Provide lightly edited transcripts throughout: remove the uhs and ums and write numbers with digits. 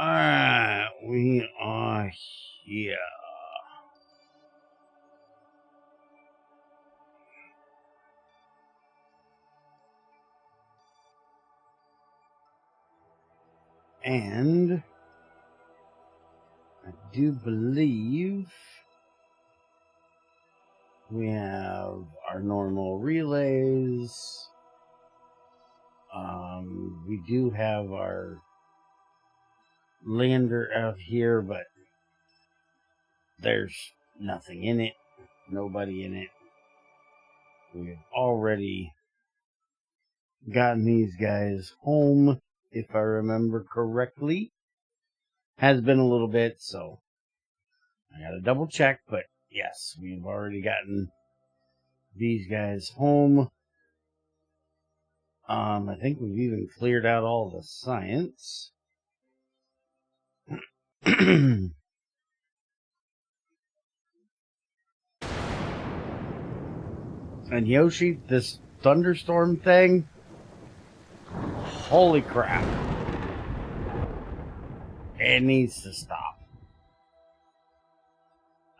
Alright, we are here. And I do believe we have our normal relays. We do have our lander out here, but there's nothing in it, nobody in it. We've already gotten these guys home, if I remember correctly. Has been a little bit, so I gotta double check, but yes, we've already gotten these guys home. I think we've even cleared out all the science. And Yoshi, this thunderstorm thing, holy crap. It needs to stop.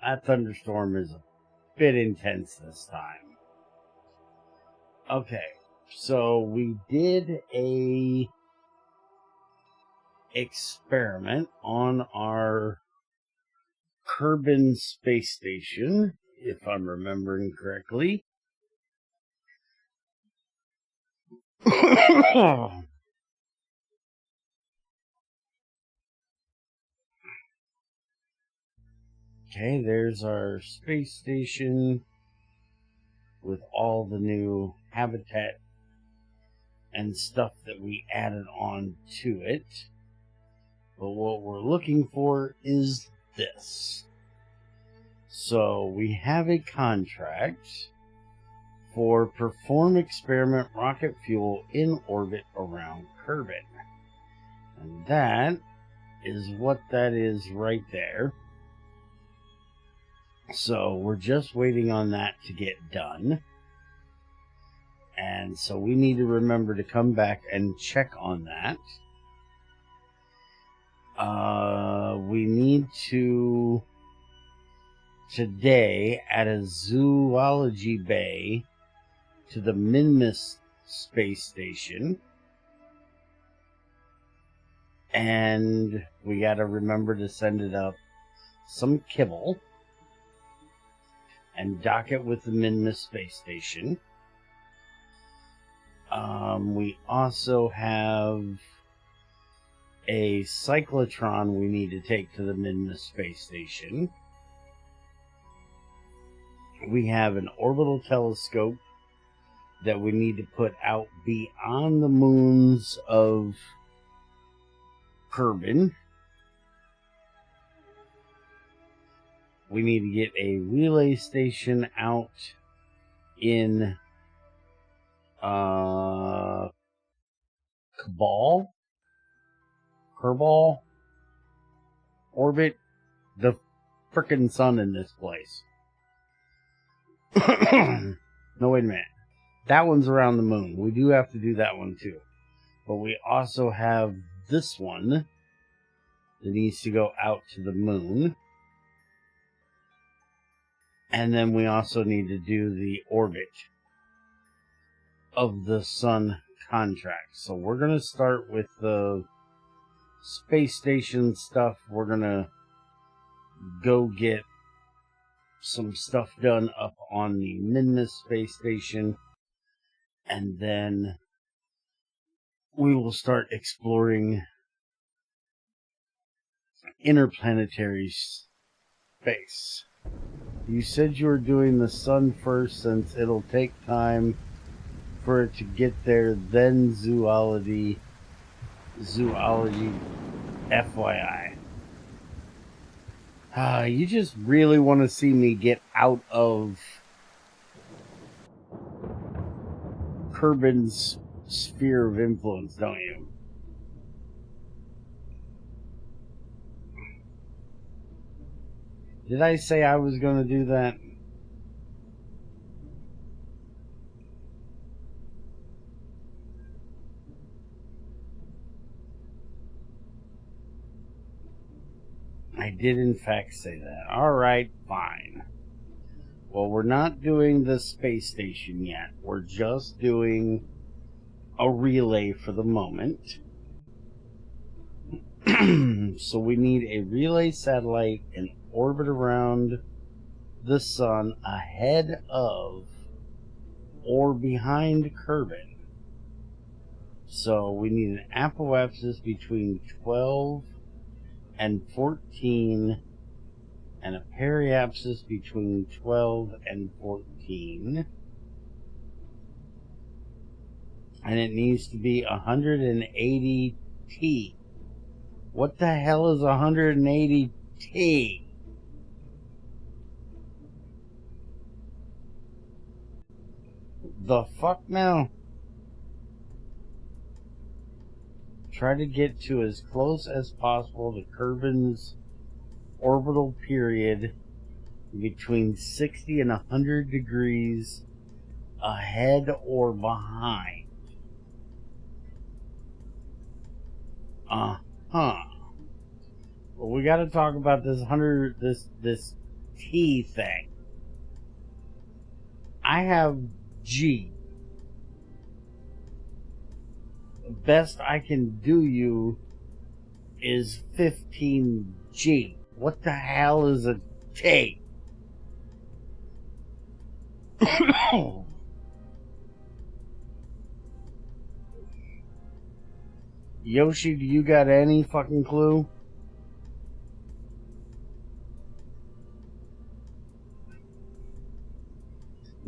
That thunderstorm is a bit intense this time. Okay, so we did a experiment on our Kerbin space station, if I'm remembering correctly. Okay, there's our space station with all the new habitat and stuff that we added on to it. But what we're looking for is this. So we have a contract for perform experiment rocket fuel in orbit around Kerbin. And that is what that is right there. So we're just waiting on that to get done. And so we need to remember to come back and check on that. We need to today add a zoology bay to the Minmus space station. And we got to remember to send it up some kibble and dock it with the Minmus space station. We also have a cyclotron we need to take to the Minmus space station. We have an orbital telescope that we need to put out beyond the moons of Kerbin. We need to get a relay station out in Kerbal orbit, the frickin' sun in this place. No, wait a minute. That one's around the moon. We do have to do that one too. But we also have this one that needs to go out to the moon. And then we also need to do the orbit of the sun contract. So we're going to start with the space station stuff. We're going to go get some stuff done up on the Minmus space station. And then we will start exploring interplanetary space. You said you were doing the sun first since it'll take time for it to get there, then zoology FYI. You just really want to see me get out of Kerbin's sphere of influence, don't you? Did I say I was going to do that? I did in fact say that. Alright, fine. Well, we're not doing the space station yet. We're just doing a relay for the moment. So we need a relay satellite in orbit around the sun ahead of or behind Kerbin. So we need an apoapsis between 12 and 14 and a periapsis between 12 and 14. And it needs to be 180 T. What the hell is 180 T? The fuck now? Try to get to as close as possible to Kerbin's orbital period between 60 and 100 degrees ahead or behind. Well, we got to talk about this T thing. I have G. The best I can do you is 15G. What the hell is a T? Yoshi, do you got any fucking clue?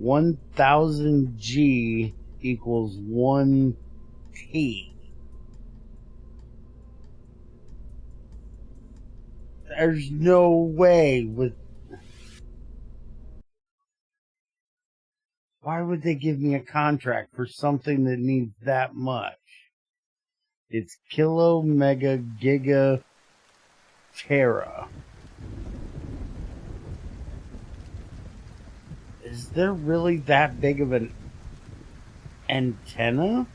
$1,000G equals 1 T. There's no way with... Why would they give me a contract for something that needs that much? It's kilo, mega, giga, tera. Is there really that big of an antenna?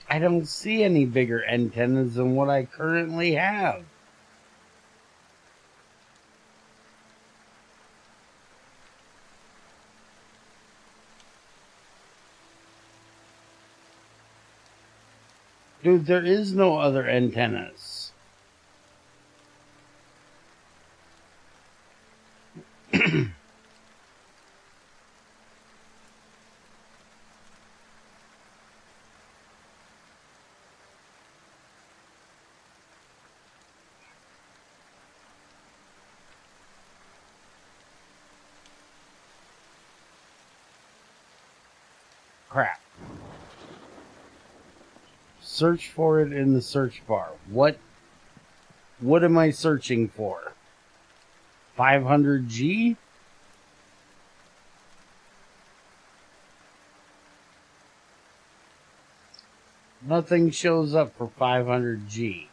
I don't see any bigger antennas than what I currently have. Dude, there is no other antennas. Crap. Search for it in the search bar. What am I searching for? 500G? Nothing shows up for 500G.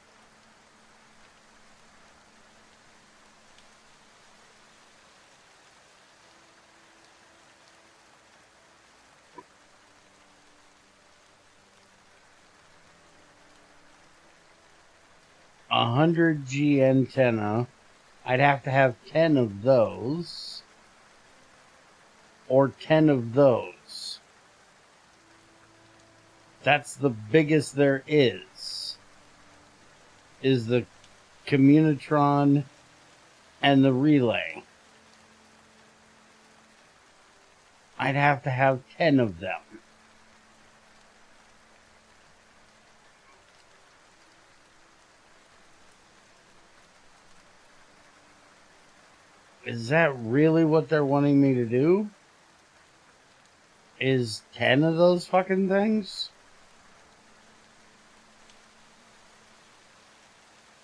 A 100G antenna. I'd have to have 10 of those. Or 10 of those. That's the biggest there is the communitron and the relay. I'd have to have 10 of them. Is that really what they're wanting me to do? Is 10 of those fucking things?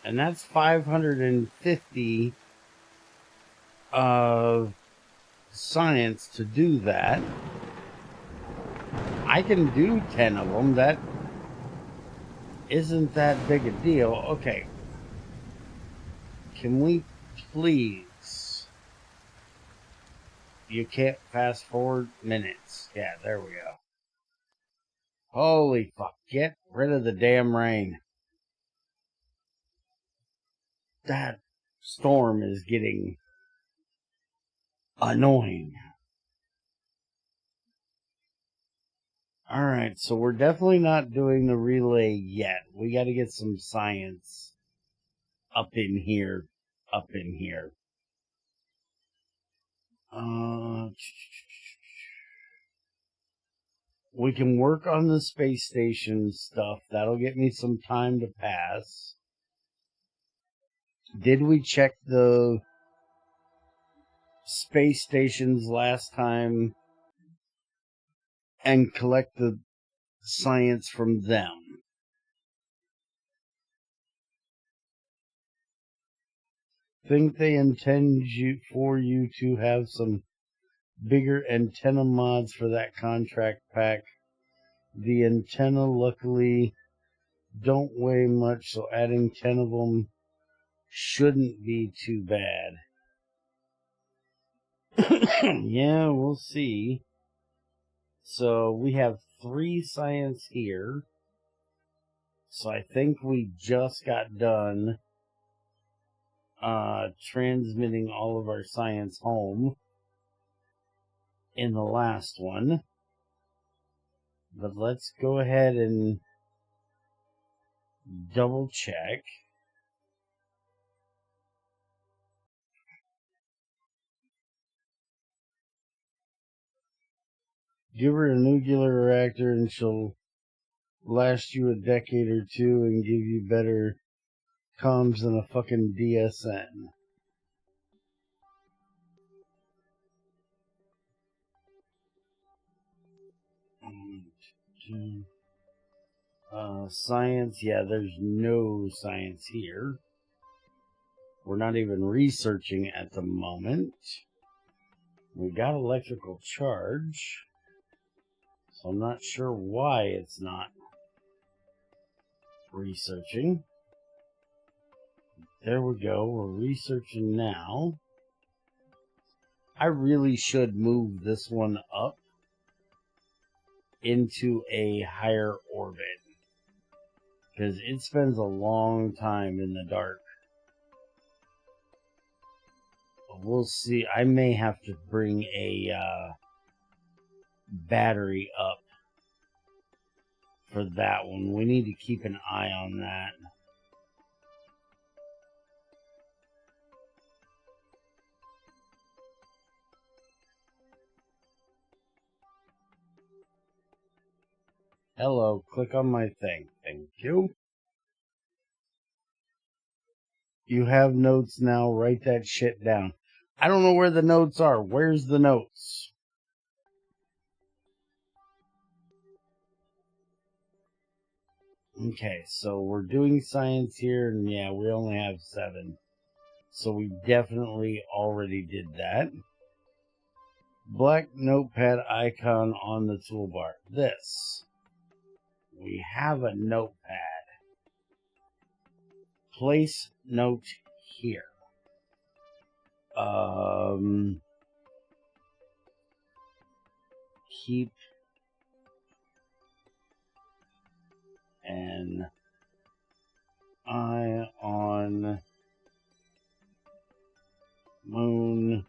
And that's 550 of science to do that. I can do 10 of them. That isn't that big a deal. Okay. Can we please... You can't fast forward minutes. Yeah, there we go. Holy fuck. Get rid of the damn rain. That storm is getting annoying. Alright, so we're definitely not doing the relay yet. We got to get some science up in here. We can work on the space station stuff. That'll get me some time to pass. Did we check the space stations last time and collect the science from them? Think they intend for you to have some bigger antenna mods for that contract pack. The antenna luckily don't weigh much, so adding 10 of them shouldn't be too bad. Yeah, we'll see. So we have 3 science here. So I think we just got done transmitting all of our science home in the last one. But let's go ahead and double check. Give her a nuclear reactor and she'll last you a decade or two and give you better comms than a fucking DSN. Science, yeah, there's no science here. We're not even researching at the moment. We got electrical charge, so I'm not sure why it's not researching. There we go, we're researching now. I really should move this one up into a higher orbit, because it spends a long time in the dark. We'll see. I may have to bring a battery up for that one. We need to keep an eye on that. Hello, click on my thing. Thank you. You have notes now. Write that shit down. I don't know where the notes are. Where's the notes? Okay, so we're doing science here, and yeah, we only have 7. So we definitely already did that. Black notepad icon on the toolbar. This. We have a notepad. Place note here. Keep an eye on moon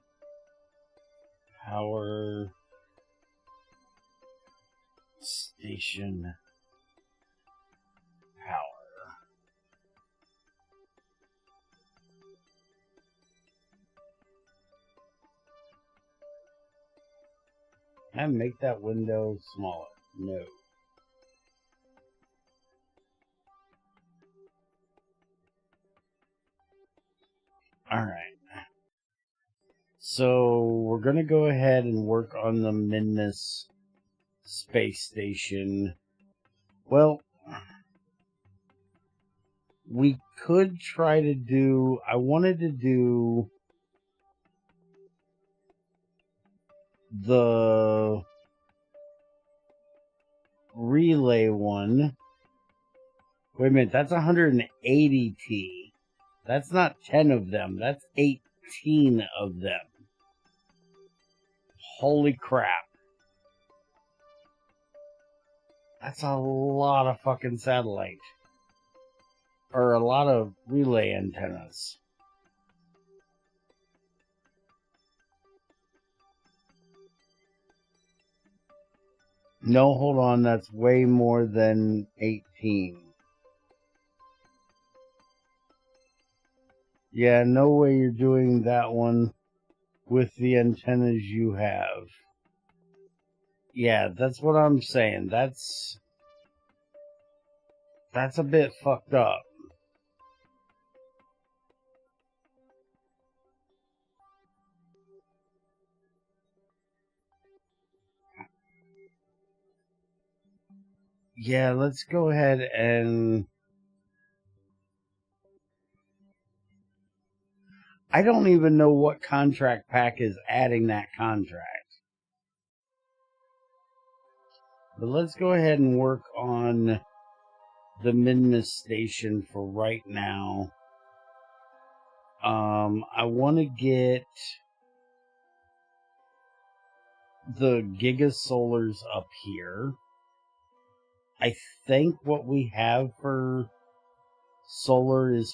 power station power. And make that window smaller. No. Alright. So we're going to go ahead and work on the Minmus space station. Well, we could try to do... I wanted to do the relay one. Wait a minute, that's 180 T. That's not 10 of them, that's 18 of them. Holy crap. That's a lot of fucking satellite. Or a lot of relay antennas. No, hold on, that's way more than 18. Yeah, no way you're doing that one with the antennas you have. Yeah, that's what I'm saying. That's a bit fucked up. Yeah, let's go ahead and... I don't even know what contract pack is adding that contract. But let's go ahead and work on the Midness station for right now. I want to get the gigasolars up here. I think what we have for solar is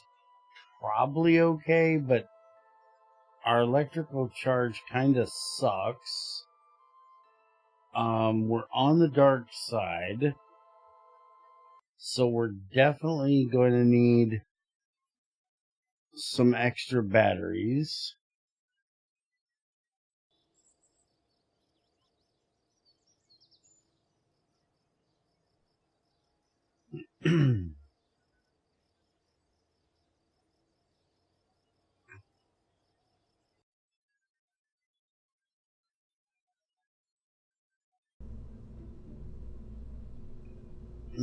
probably okay, but our electrical charge kind of sucks. We're on the dark side, so we're definitely going to need some extra batteries.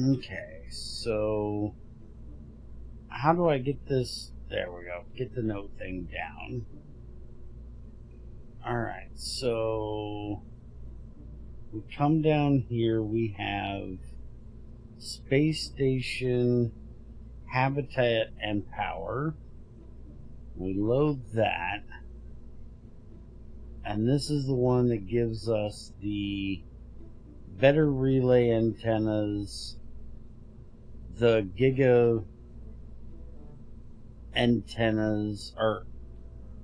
Okay, so how do I get this? There we go. Get the note thing down. Alright, so we come down here, we have space station, habitat, and power. We load that, and this is the one that gives us the better relay antennas, the giga antennas, or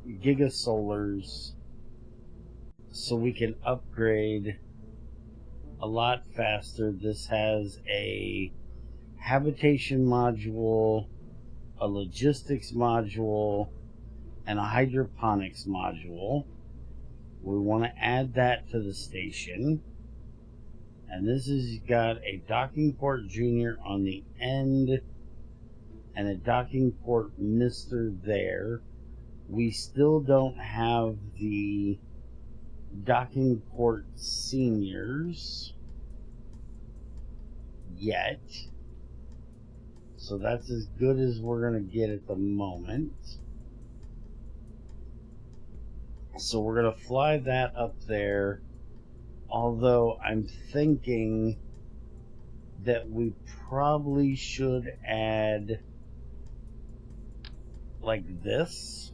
giga solars, so we can upgrade a lot faster. This has a habitation module, a logistics module, and a hydroponics module. We want to add that to the station. And this has got a docking port junior on the end and a docking port mister there. We still don't have the docking port seniors yet. So that's as good as we're going to get at the moment. So we're going to fly that up there. Although I'm thinking that we probably should add like this.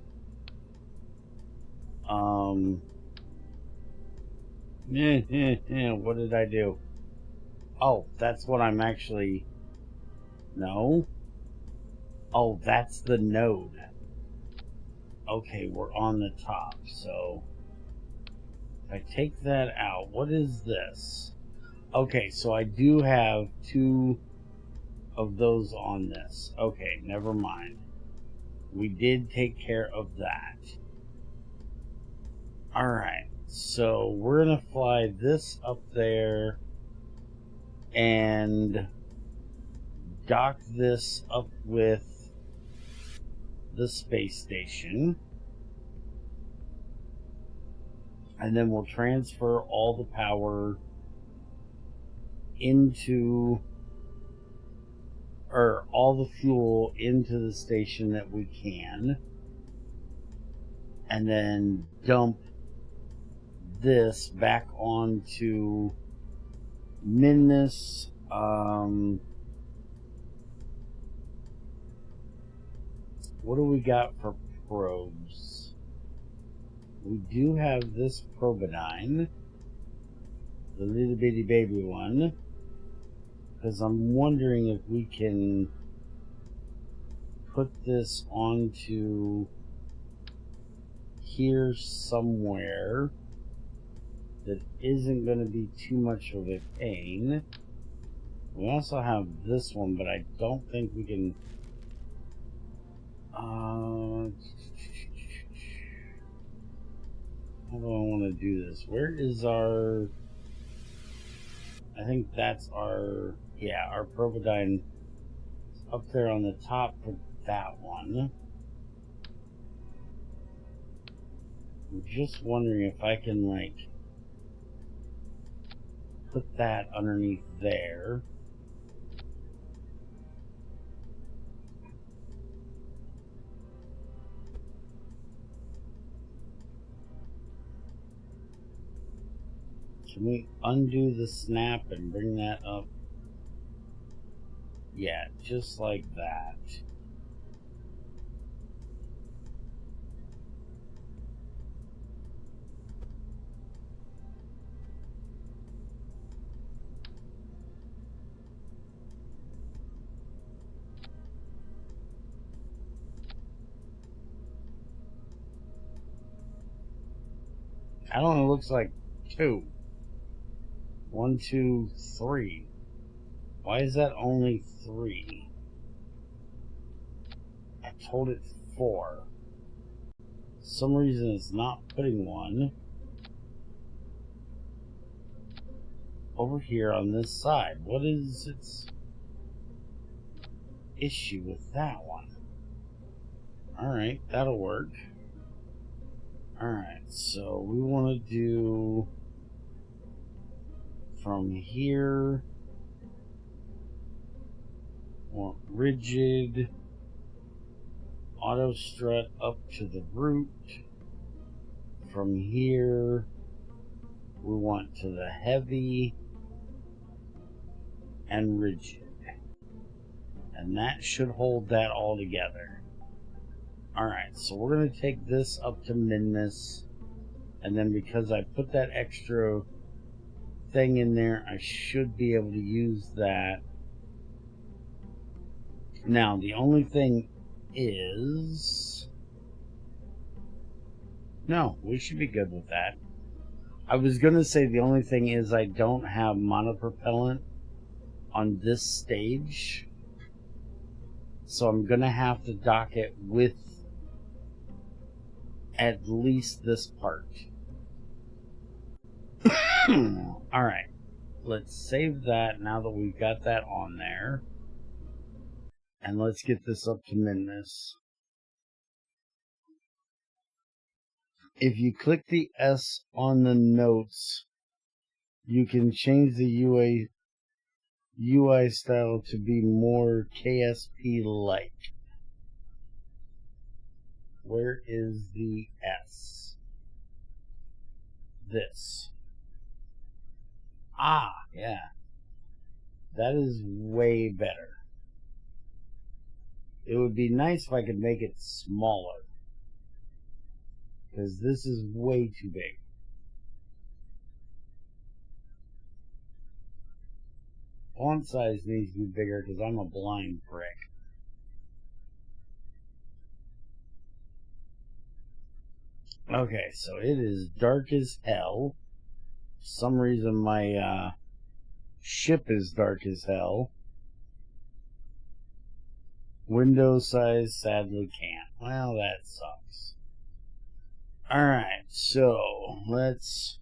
What did I do? Oh, that's what I'm actually... No. Oh, that's the node. Okay, we're on the top, so if I take that out, what is this? Okay, so I do have 2 of those on this. Okay, never mind. We did take care of that. Alright, so we're going to fly this up there and dock this up with the space station. And then we'll transfer all the power into, or all the fuel into the station that we can. And then dump this back onto Midness. What do we got for probes? We do have this probidine, the little bitty baby one, because I'm wondering if we can put this onto here somewhere that isn't going to be too much of a pain. We also have this one, but I don't think we can. How do I want to do this? Where is our... I think that's our... Yeah, our Providine up there on the top for that one. I'm just wondering if I can, like, put that underneath there. Can we undo the snap and bring that up? Yeah, just like that. I don't know, it looks like 2. 1, 2, 3. Why is that only 3? I told it 4. For some reason it's not putting one over here on this side. What is its issue with that one? Alright, that'll work. Alright, so we want to do from here, want rigid, auto strut up to the root. From here, we want to the heavy and rigid. And that should hold that all together. Alright, so we're going to take this up to midness. And then because I put that extra thing in there, I should be able to use that. Now, the only thing is... No, we should be good with that. I was going to say the only thing is I don't have monopropellant on this stage. So I'm going to have to dock it with at least this part. Alright. Let's save that now that we've got that on there. And let's get this up to midness. If you click the S on the notes, you can change the UI style to be more KSP-like. Where is the S? This. Ah, yeah. That is way better. It would be nice if I could make it smaller, because this is way too big. Font size needs to be bigger because I'm a blind prick. Okay, so it is dark as hell. For some reason my ship is dark as hell. Window size sadly can't. Well, that sucks. Alright, so let's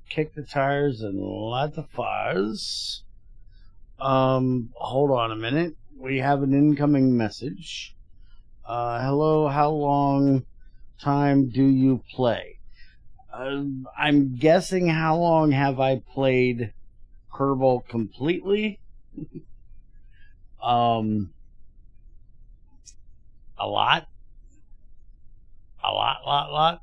kick the tires and light the fires. Hold on a minute. We have an incoming message. Hello, how long time do you play? I'm guessing how long have I played Kerbal completely? A lot. A lot.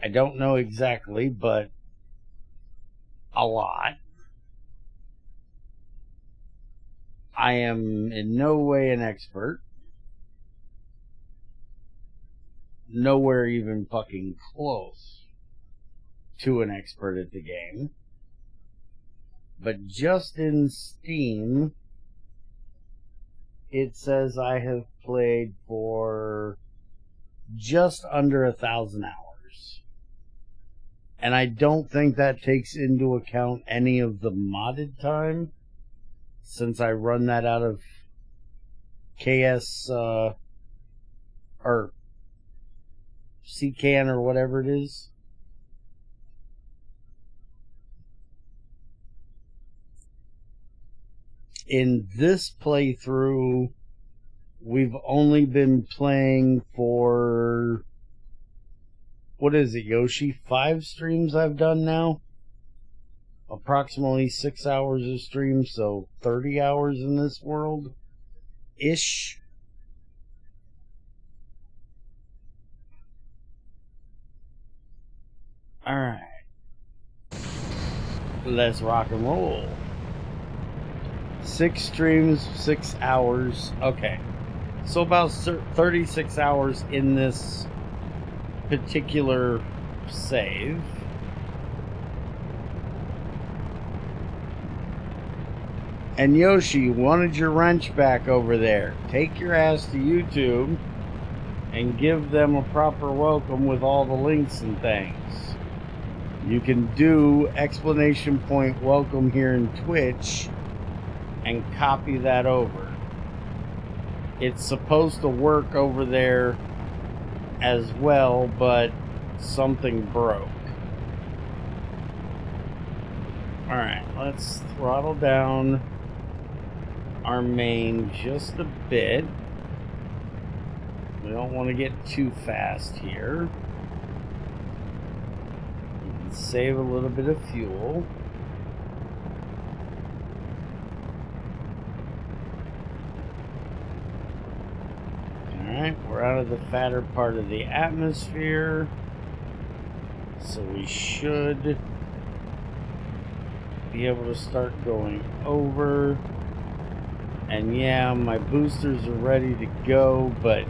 I don't know exactly, but a lot. I am in no way an expert. Nowhere even fucking close to an expert at the game. But just in Steam, it says I have played for just under 1,000 hours. And I don't think that takes into account any of the modded time, since I run that out of or CCAN or whatever it is. In this playthrough, we've only been playing for, what is it, Yoshi? 5 streams I've done now? Approximately 6 hours of stream, so 30 hours in this world-ish. Alright. Let's rock and roll. 6 streams, 6 hours. Okay. So about 36 hours in this particular save. And Yoshi, wanted your wrench back over there. Take your ass to YouTube and give them a proper welcome with all the links and things. You can do exclamation point welcome here in Twitch and copy that over. It's supposed to work over there as well, but something broke. Alright, let's throttle down our main just a bit. We don't want to get too fast here. You can save a little bit of fuel. Alright, we're out of the fatter part of the atmosphere, so we should be able to start going over. And yeah, my boosters are ready to go, but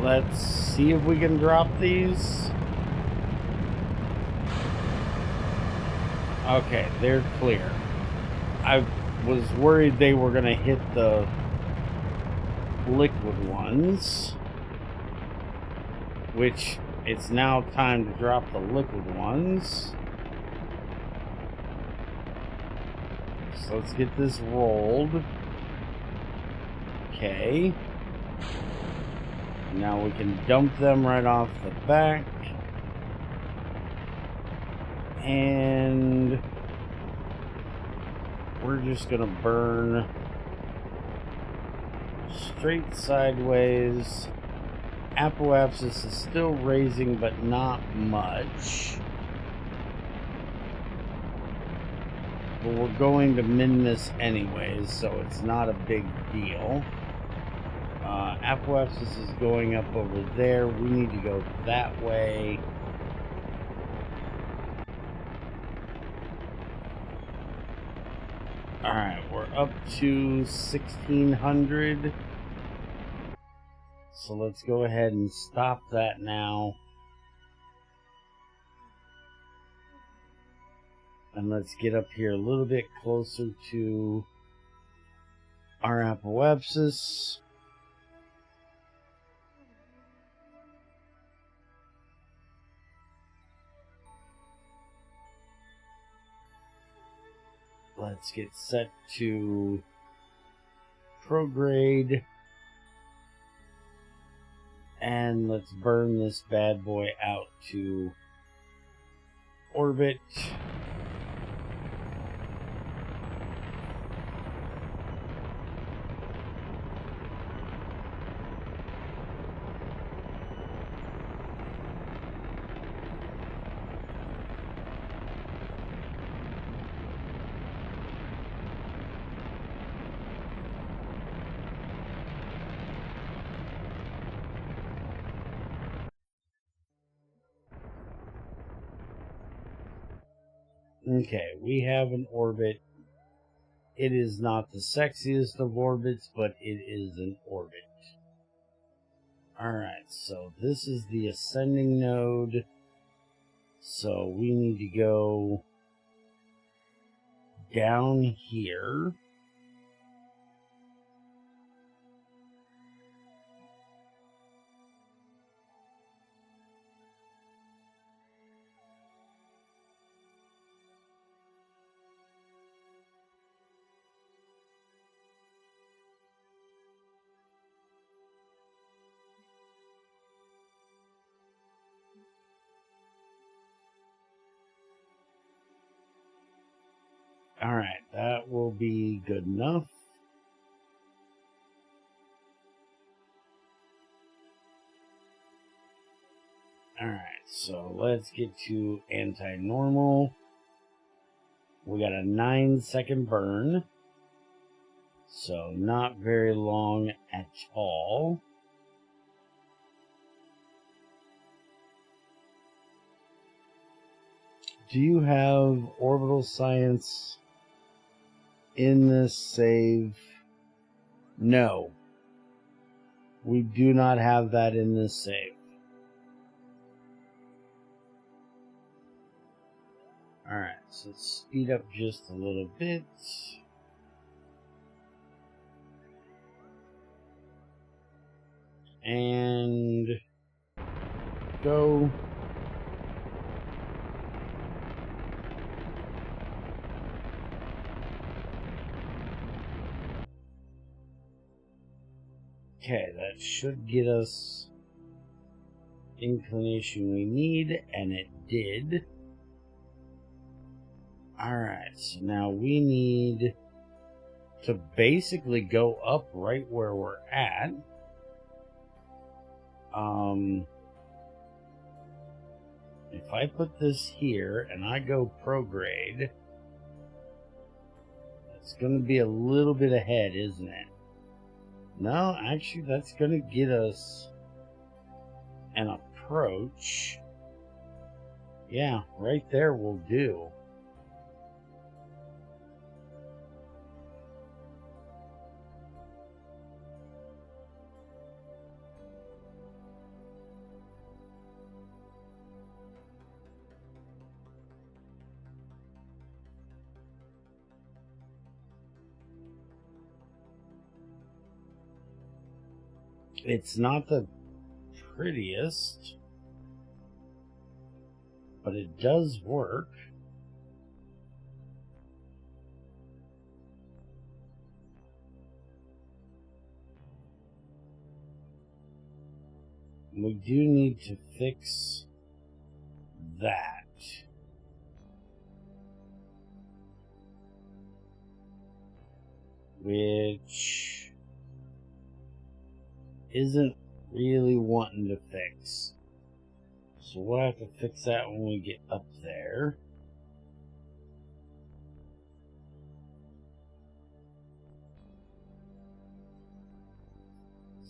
let's see if we can drop these. Okay, they're clear. I was worried they were going to hit the liquid ones, which it's now time to drop the liquid ones. So let's get this rolled. Okay. Now we can dump them right off the back. And we're just gonna burn straight sideways. Apoapsis is still raising, but not much. But we're going to min this anyways, so it's not a big deal. Apoapsis is going up over there. We need to go that way. Alright, we're up to 1600. So let's go ahead and stop that now. And let's get up here a little bit closer to our Apoapsis. Let's get set to prograde. And let's burn this bad boy out to orbit. Okay, we have an orbit. It is not the sexiest of orbits, but it is an orbit. Alright, so this is the ascending node. So we need to go down here. Alright, that will be good enough. Alright, so let's get to anti-normal. We got a 9-second burn. So not very long at all. Do you have orbital science in this save? No. We do not have that in this save. Alright, so let's speed up just a little bit. And go. Okay, that should get us inclination we need, and it did. Alright, so now we need to basically go up right where we're at. If I put this here and I go prograde, it's going to be a little bit ahead, isn't it? No, actually, that's going to get us an approach. Yeah, right there will do. It's not the prettiest, but it does work. We do need to fix that. Which isn't really wanting to fix. So we'll have to fix that when we get up there.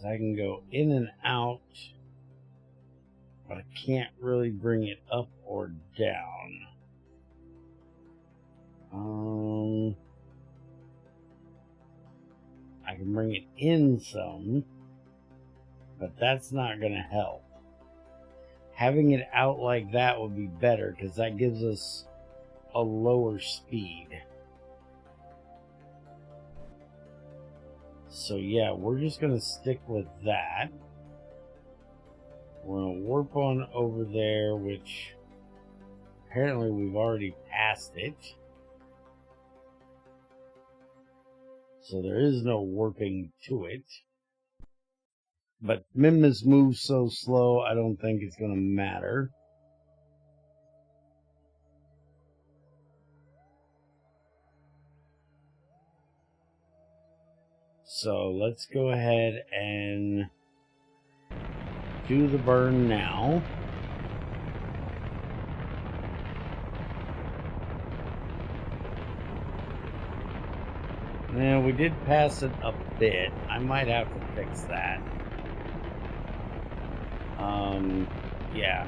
So I can go in and out, but I can't really bring it up or down. I can bring it in some, but that's not going to help. Having it out like that would be better because that gives us a lower speed. So yeah, we're just going to stick with that. We're going to warp on over there, which apparently we've already passed it. So there is no warping to it. But Mimna's moves so slow, I don't think it's going to matter. So let's go ahead and do the burn now. Now, we did pass it a bit. I might have to fix that. Yeah.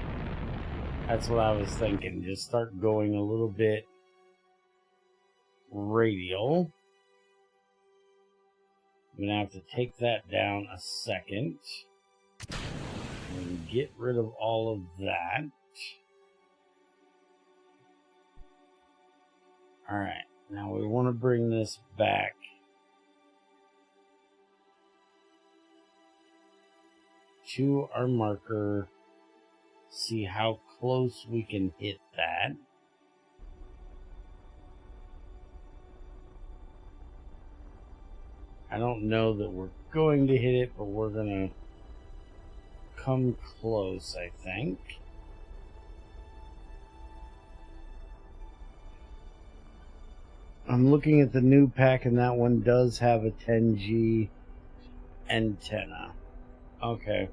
That's what I was thinking. Just start going a little bit radial. I'm going to have to take that down a second. And get rid of all of that. Alright, now we want to bring this back to our marker, see how close we can hit that. I don't know that we're going to hit it, but we're going to come close, I think. I'm looking at the new pack, and that one does have a 10G antenna. Okay.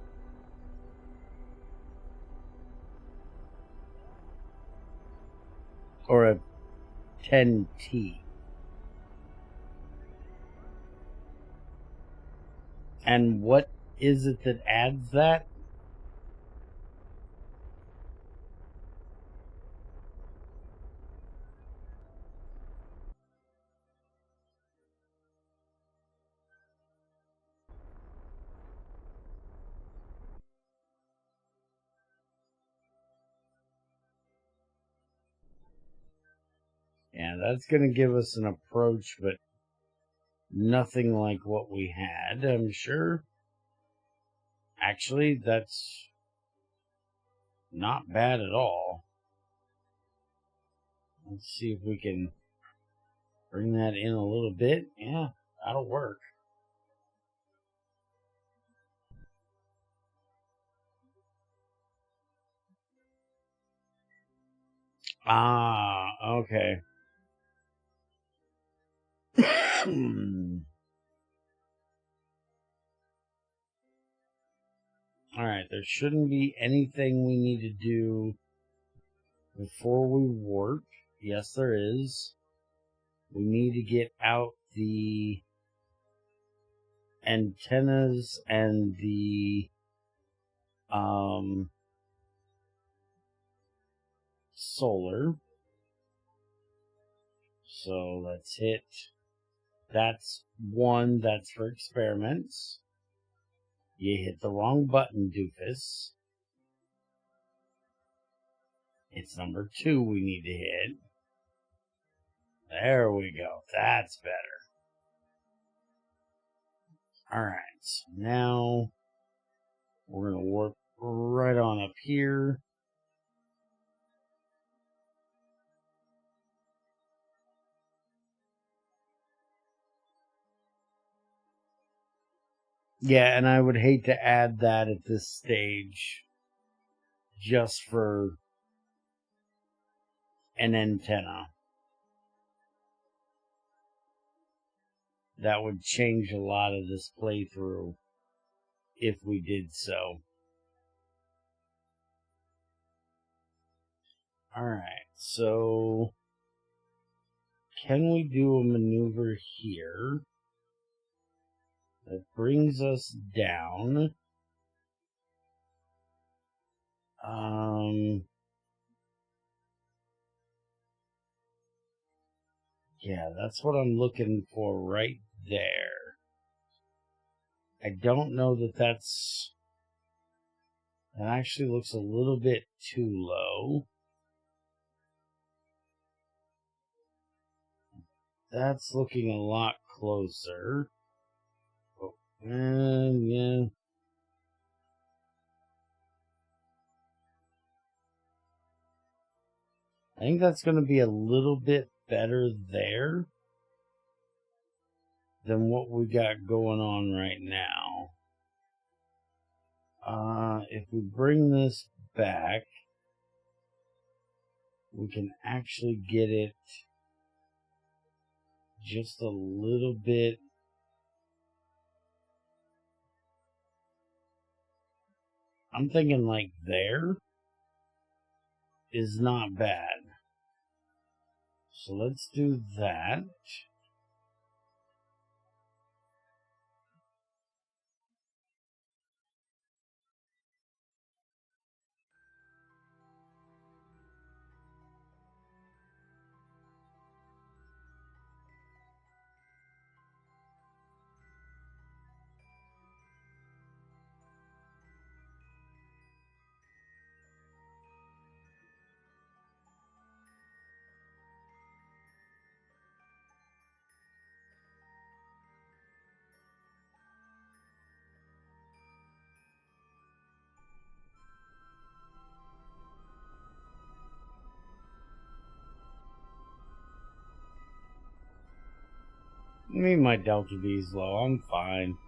Or a 10T. And what is it that adds that? Yeah, that's going to give us an approach, but nothing like what we had, I'm sure. Actually, that's not bad at all. Let's see if we can bring that in a little bit. Yeah, that'll work. Ah, okay. Alright, there shouldn't be anything we need to do before we warp. Yes, there is. We need to get out the antennas and the solar. So let's hit. That's one. That's for experiments. You hit the wrong button, doofus. It's number 2 we need to hit. There we go. That's better. Alright, so now we're going to warp right on up here. Yeah, and I would hate to add that at this stage just for an antenna. That would change a lot of this playthrough if we did so. Alright, so can we do a maneuver here that brings us down? Yeah, that's what I'm looking for right there. I don't know that that actually looks a little bit too low. That's looking a lot closer. Oh, and yeah. I think that's going to be a little bit better there than what we got going on right now. If we bring this back, we can actually get it just a little bit. I'm thinking like there is not bad. So let's do that. Maybe my delta V is low. I'm fine.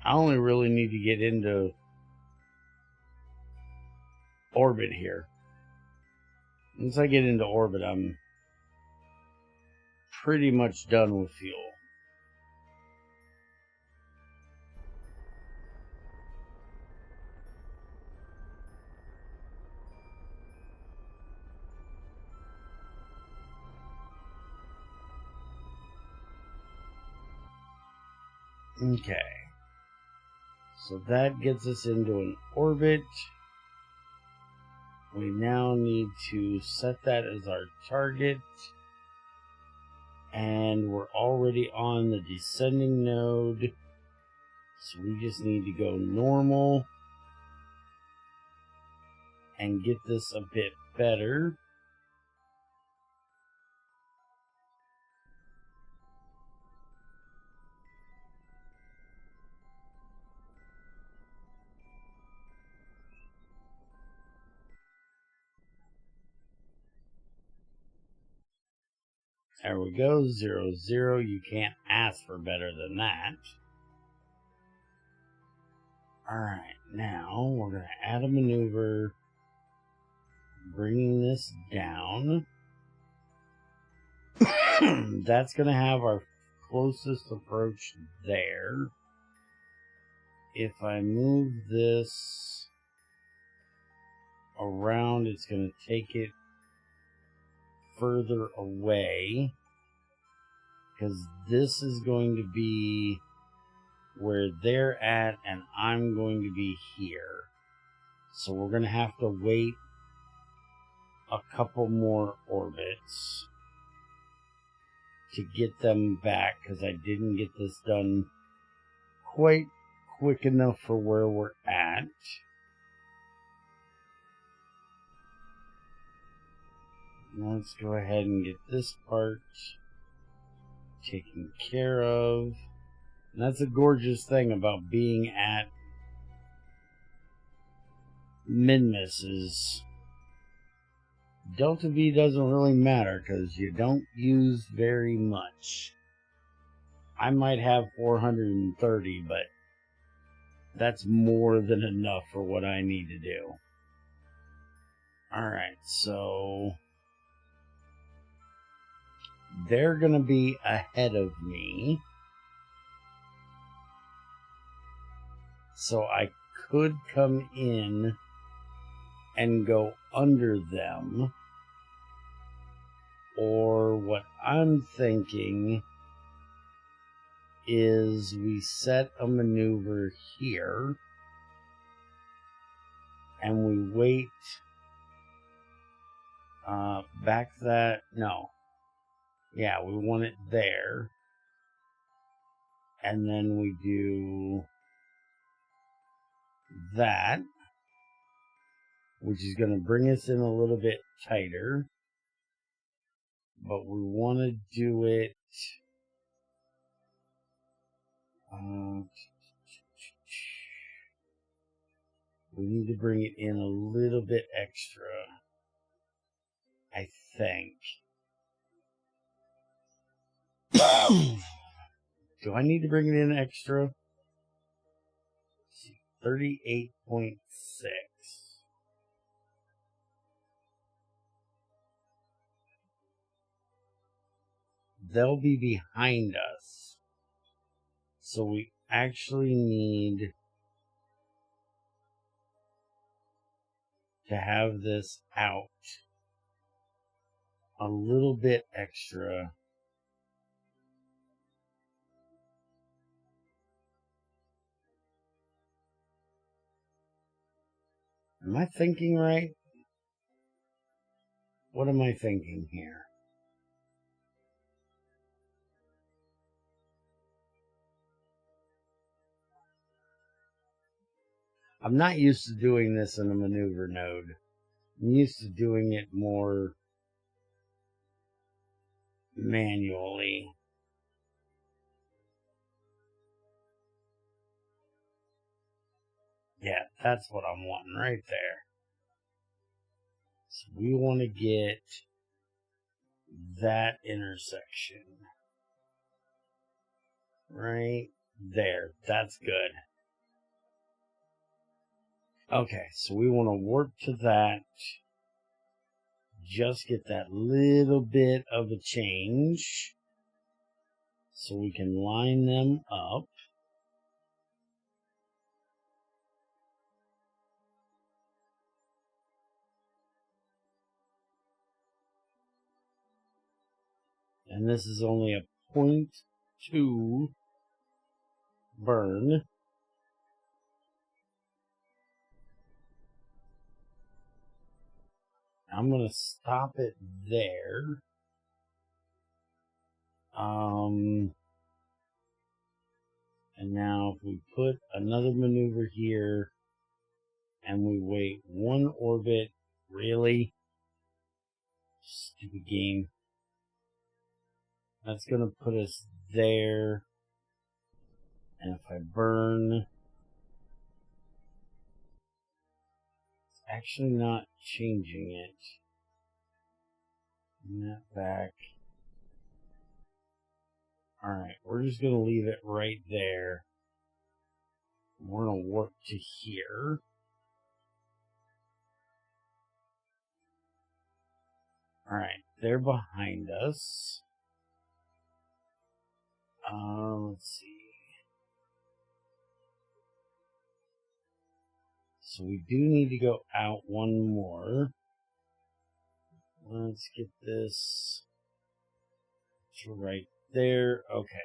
I only really need to get into orbit here. Once I get into orbit, I'm pretty much done with fuel. Okay. So that gets us into an orbit. We now need to set that as our target. And we're already on the descending node. So we just need to go normal and get this a bit better. There we go, 0, 0. You can't ask for better than that. Alright, now we're going to add a maneuver, bringing this down. That's going to have our closest approach there. If I move this around, it's going to take it further away, because this is going to be where they're at and I'm going to be here. So we're going to have to wait a couple more orbits to get them back, because I didn't get this done quite quick enough for where we're at. Let's go ahead and get this part taken care of. And that's a gorgeous thing about being at Minmus is Delta V doesn't really matter because you don't use very much. I might have 430, but that's more than enough for what I need to do. Alright, so they're going to be ahead of me. So I could come in and go under them. Or what I'm thinking is we set a maneuver here and we wait back that, no. Yeah, we want it there. And then we do that, which is going to bring us in a little bit tighter. But we want to do it we need to bring it in a little bit extra, I think. Do I need to bring it in extra? 38.6. They'll be behind us. So we actually need to have this out a little bit extra. Am I thinking right? What am I thinking here? I'm not used to doing this in a maneuver node. I'm used to doing it more manually. Yeah, that's what I'm wanting right there. So we want to get that intersection right there. That's good. Okay, so we want to warp to that. Just get that little bit of a change so we can line them up. And this is only a 0.2 burn. I'm going to stop it there. And now if we put another maneuver here and we wait one orbit, really? Stupid game. That's going to put us there. And if I burn, it's actually not changing it. That back. Alright, we're just going to leave it right there. We're going to warp to here. Alright, they're behind us. Let's see. So we do need to go out one more. Let's get this to right there. Okay.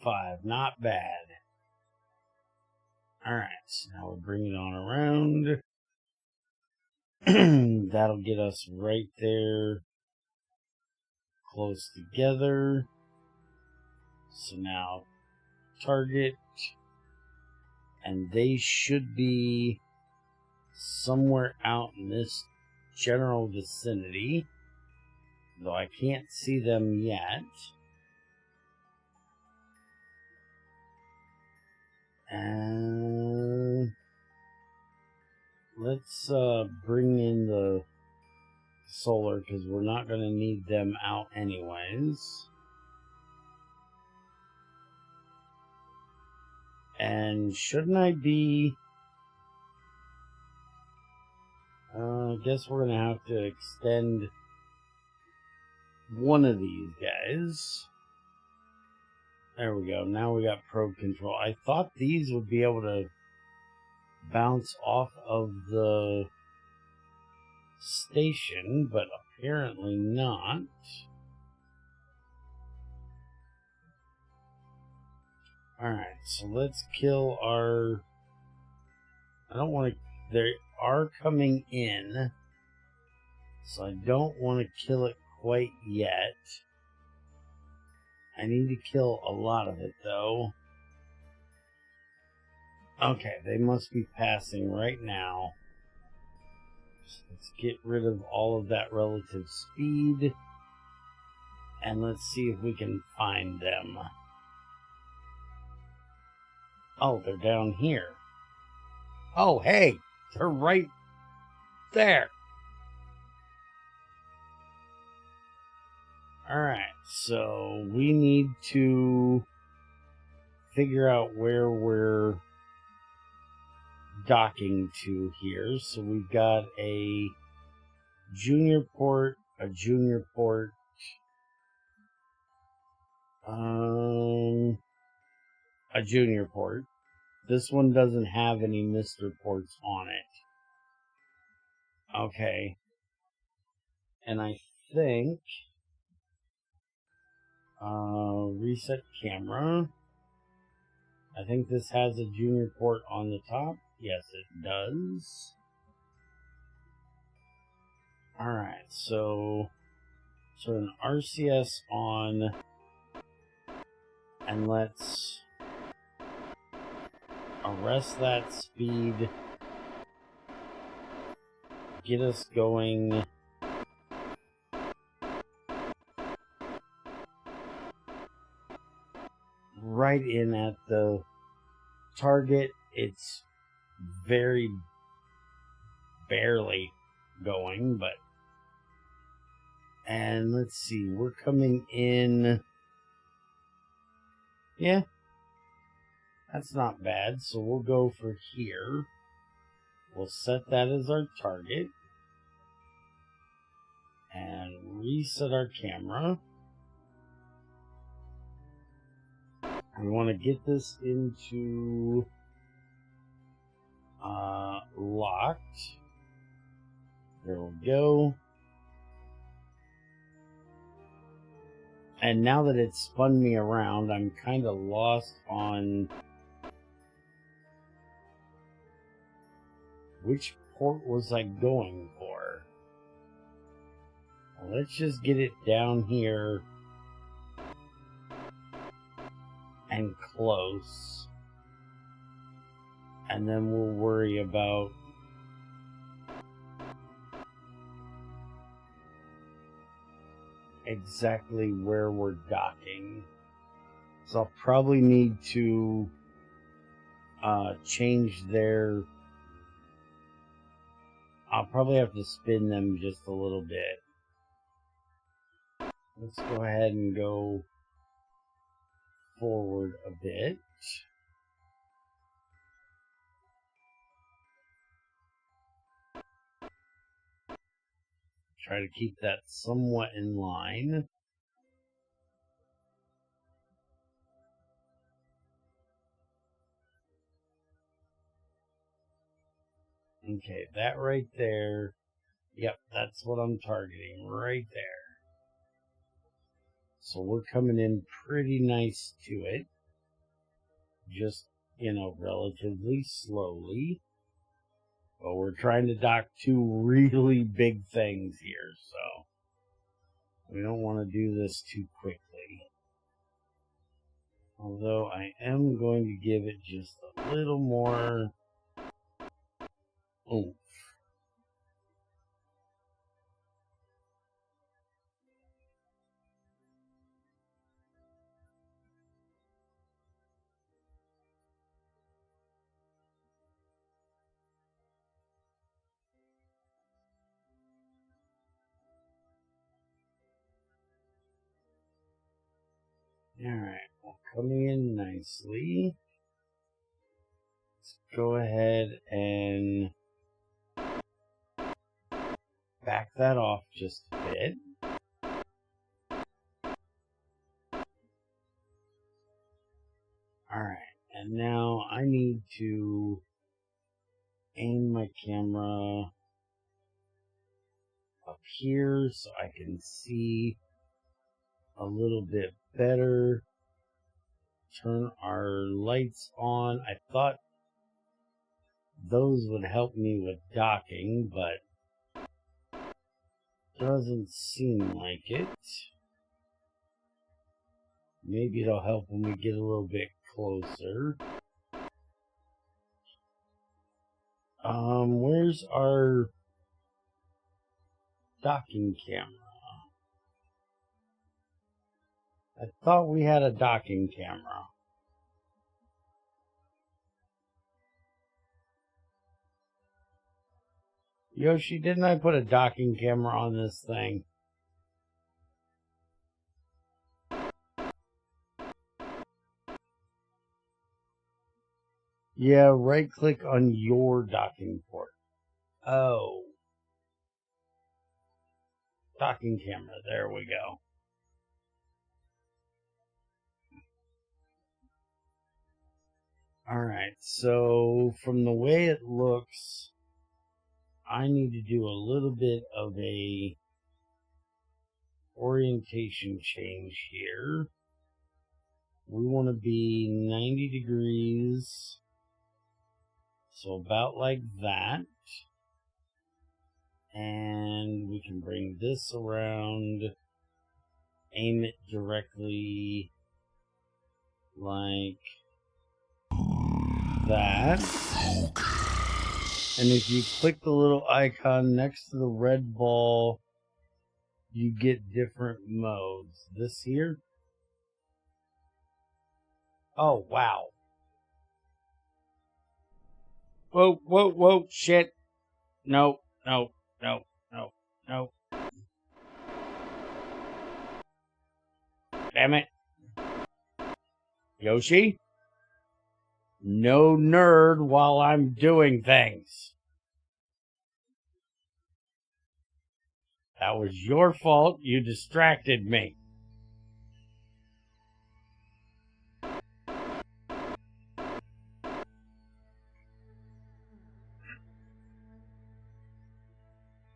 .5, not bad. Alright, so now we're bringing it on around. That'll get us right there, close together. So now target, and they should be somewhere out in this general vicinity, though I can't see them yet. And let's bring in the solar, because we're not going to need them out anyways. And shouldn't I be... I guess we're going to have to extend one of these guys. There we go. Now we got probe control. I thought these would be able to bounce off of the station, but apparently not. Alright, so let's kill our... I don't want to... They are coming in, so I don't want to kill it quite yet. I need to kill a lot of it, though. Okay, they must be passing right now. So let's get rid of all of that relative speed. And let's see if we can find them. Oh, they're down here. Oh, hey, they're right there. Alright, so we need to figure out where we're docking to here. So we've got a junior port, a junior port, a junior port. This one doesn't have any Mr. ports on it. Okay. And I think reset camera. I think this has a junior port on the top. Yes, it does. Alright, so an RCS on, and let's arrest that speed, get us going. Right in at the target. It's very barely going, but, and let's see, we're coming in. Yeah, that's not bad. So we'll go for here. We'll set that as our target and reset our camera. We want to get this into locked. There we go. And now that it's spun me around, I'm kind of lost on which port was I going for. Well, let's just get it down here and close, and then we'll worry about exactly where we're docking. So I'll probably need to change their, I'll probably have to spin them just a little bit. Let's go ahead and go forward a bit. Try to keep that somewhat in line. Okay, that right there. Yep, that's what I'm targeting right there. So we're coming in pretty nice to it. Just, relatively slowly. But we're trying to dock two really big things here, so we don't want to do this too quickly. Although I am going to give it just a little more oomph. Alright, well, coming in nicely. Let's go ahead and back that off just a bit. Alright, and now I need to aim my camera up here so I can see a little bit better. Turn our lights on. I thought those would help me with docking, but doesn't seem like it. Maybe it'll help when we get a little bit closer. Where's our docking camera? I thought we had a docking camera. Yoshi, didn't I put a docking camera on this thing? Yeah, right click on your docking port. Oh. Docking camera, there we go. Alright, so from the way it looks, I need to do a little bit of a orientation change here. we want to be 90 degrees. So about like that. And we can bring this around, aim it directly like that. And if you click the little icon next to the red ball, you get different modes. This here. Oh, wow. Whoa, whoa, whoa, shit. No, no, no, no, no. Damn it. Yoshi? No nerd while I'm doing things. That was your fault. You distracted me.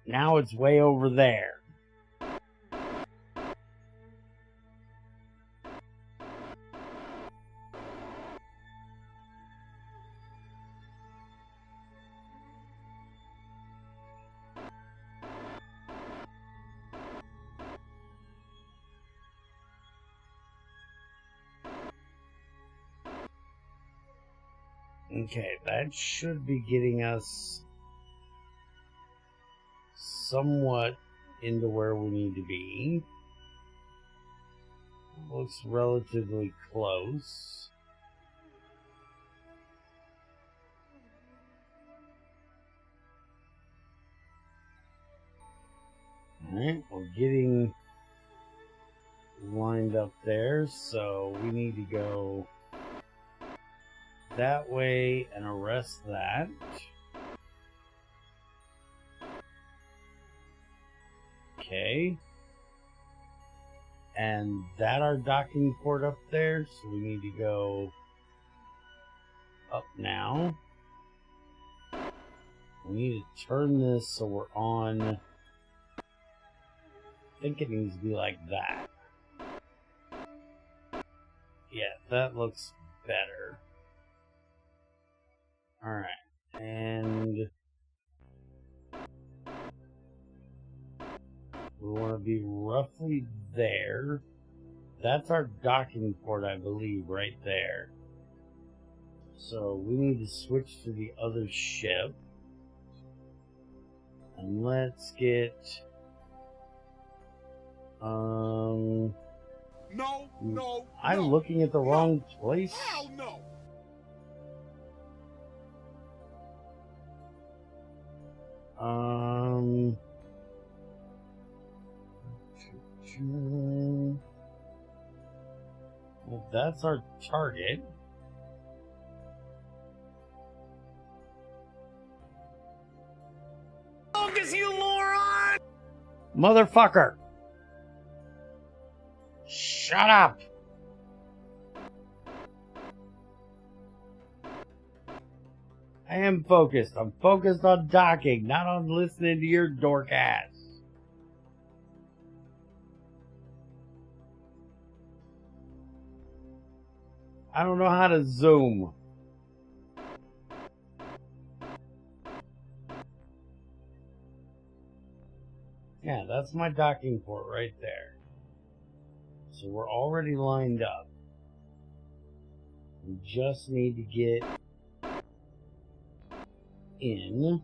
Now it's way over there. Okay, that should be getting us somewhat into where we need to be. Looks relatively close. Alright, we're getting lined up there, so we need to go that way and arrest that. Okay. And that our docking port up there, so we need to go up now. We need to turn this so we're on. I think it needs to be like that. Yeah, that looks better. Alright, and we want to be roughly there. That's our docking port, I believe, right there. So we need to switch to the other ship. And let's get... No. I'm looking at the wrong place. Hell no. Well, that's our target. Focus, you moron! Motherfucker! Shut up! I am focused. I'm focused on docking, not on listening to your dork ass. I don't know how to zoom. Yeah, that's my docking port right there. So we're already lined up. We just need to get in.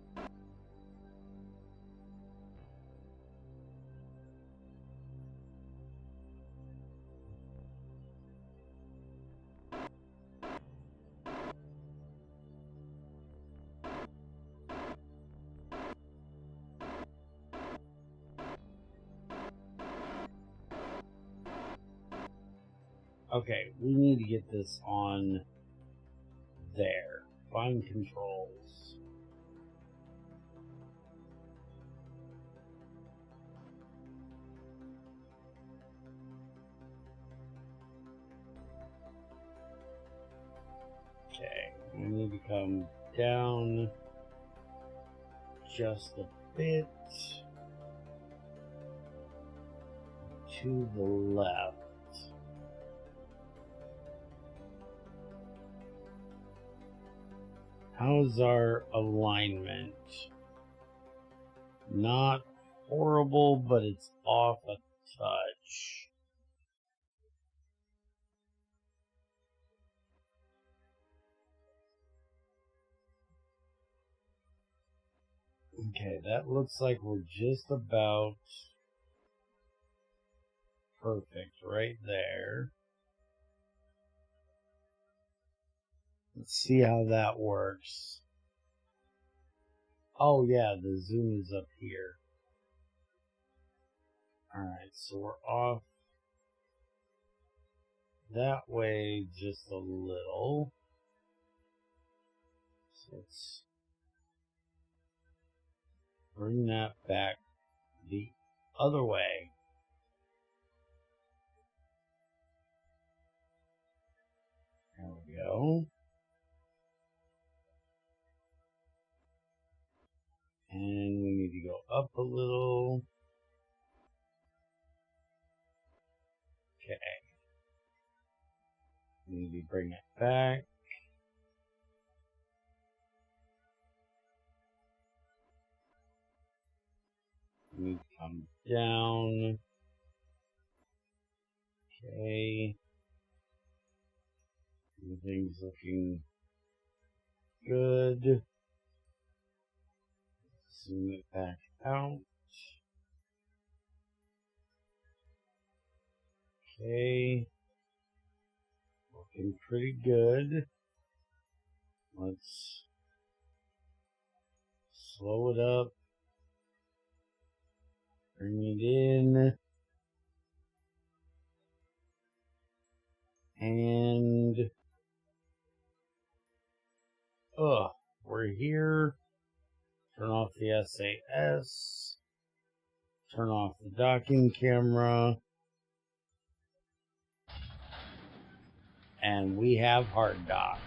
Okay, we need to get this on there. Find controls. Okay, we need to come down just a bit to the left. How's our alignment? Not horrible, but it's off a touch. Okay, that looks like we're just about perfect right there. Let's see how that works. Oh yeah, the zoom is up here. Alright, so we're off that way just a little. So let's bring that back the other way. There we go. And we need to go up a little. Okay. We need to bring it back. We need to come down. Okay. Everything's looking good. Zoom it back out. Okay. Looking pretty good. Let's slow it up. Bring it in. And we're here. Turn off the SAS. Turn off the docking camera. And we have hard dock.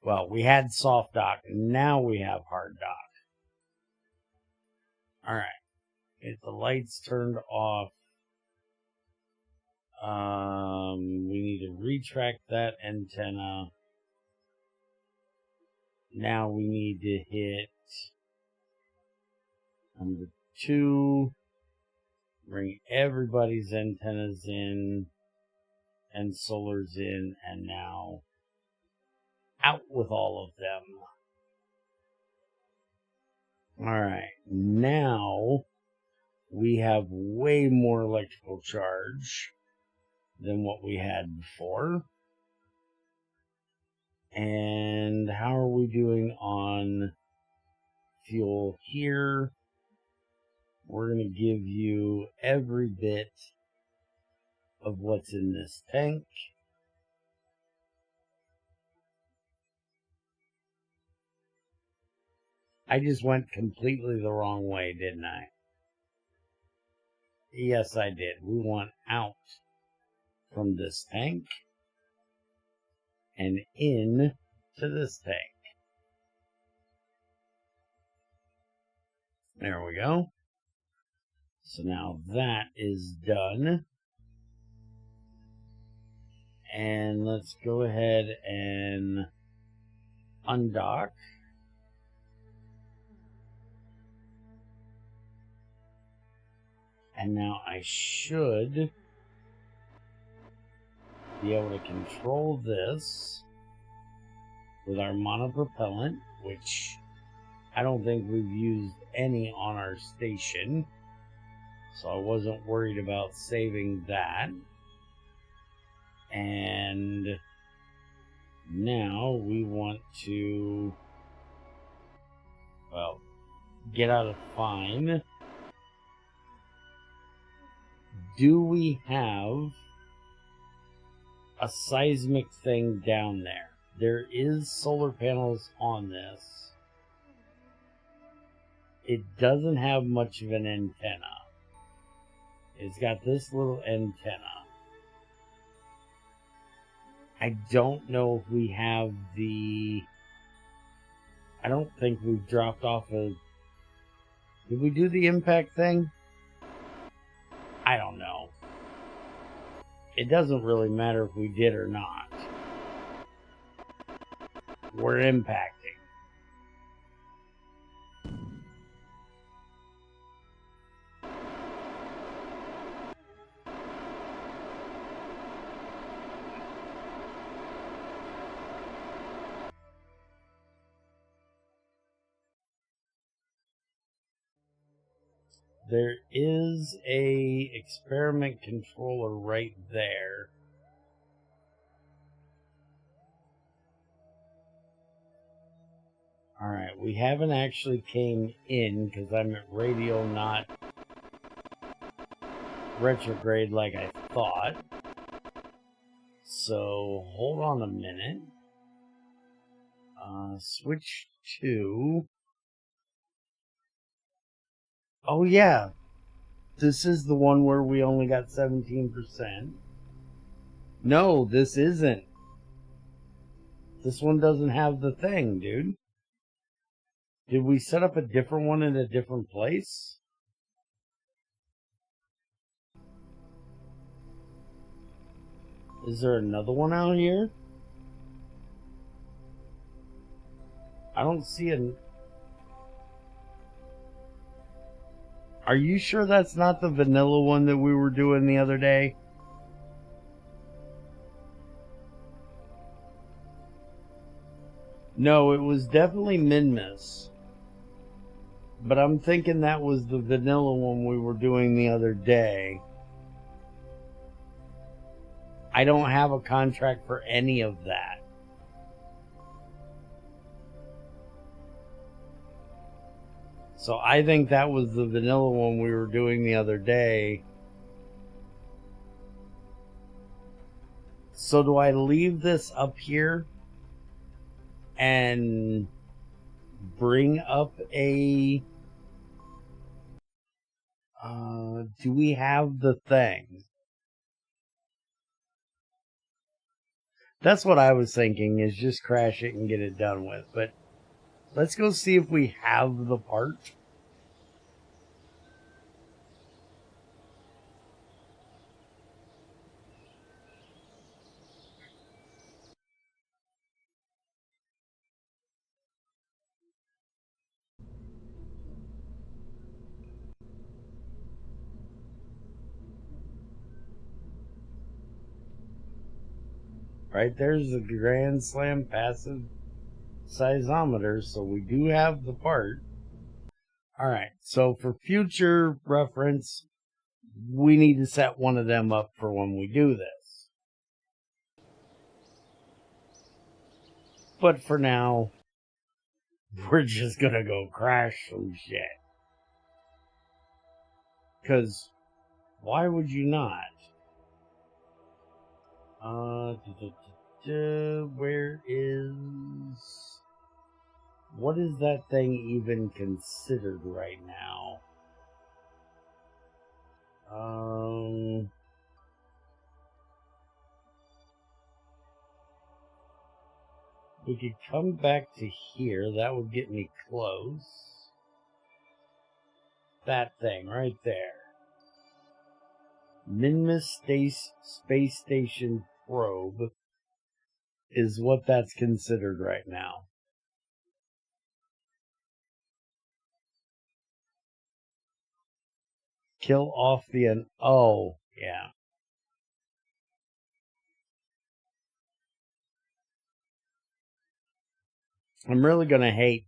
Well, we had soft dock. Now we have hard dock. Alright. Get the lights turned off. We need to retract that antenna. Now we need to hit number 2. Bring everybody's antennas in. And solars in. And now out with all of them. Alright. Now we have way more electrical charge than what we had before. And how are we doing on fuel here? We're going to give you every bit of what's in this tank. I just went completely the wrong way, didn't I? Yes, I did. We want out from this tank and in to this tank. There we go. So now that is done. And let's go ahead and undock. And now I should be able to control this with our monopropellant, which I don't think we've used any on our station. So I wasn't worried about saving that. And now we want to, well, get out of fine. Do we have a seismic thing down there? There is solar panels on this. It doesn't have much of an antenna. It's got this little antenna. I don't know if we have the... I don't think we've dropped off a... Did we do the impact thing? I don't know. It doesn't really matter if we did or not. we're impacting. There is a experiment controller right there. Alright, we haven't actually came in because I'm at radial, not retrograde like I thought. So, hold on a minute. Switch to... Oh yeah, this is the one where we only got 17%. No, this isn't. This one doesn't have the thing, dude. Did we set up a different one in a different place? Is there another one out here? I don't see an... Are you sure that's not the vanilla one that we were doing the other day? No, it was definitely Minmus. But I'm thinking that was the vanilla one we were doing the other day. I don't have a contract for any of that. So I think that was the vanilla one we were doing the other day. So do I leave this up here and bring up a... do we have the thing? That's what I was thinking, is just crash it and get it done with. But let's go see if we have the part. Right there's the Grand Slam passive seismometer, so we do have the part. Alright, so for future reference, we need to set one of them up for when we do this. But for now, we're just gonna go crash some shit. Because why would you not? Where is... What is that thing even considered right now? We could come back to here. That would get me close. That thing right there. Minmus Space Station Probe is what that's considered right now. Kill off the... Oh, yeah. I'm really going to hate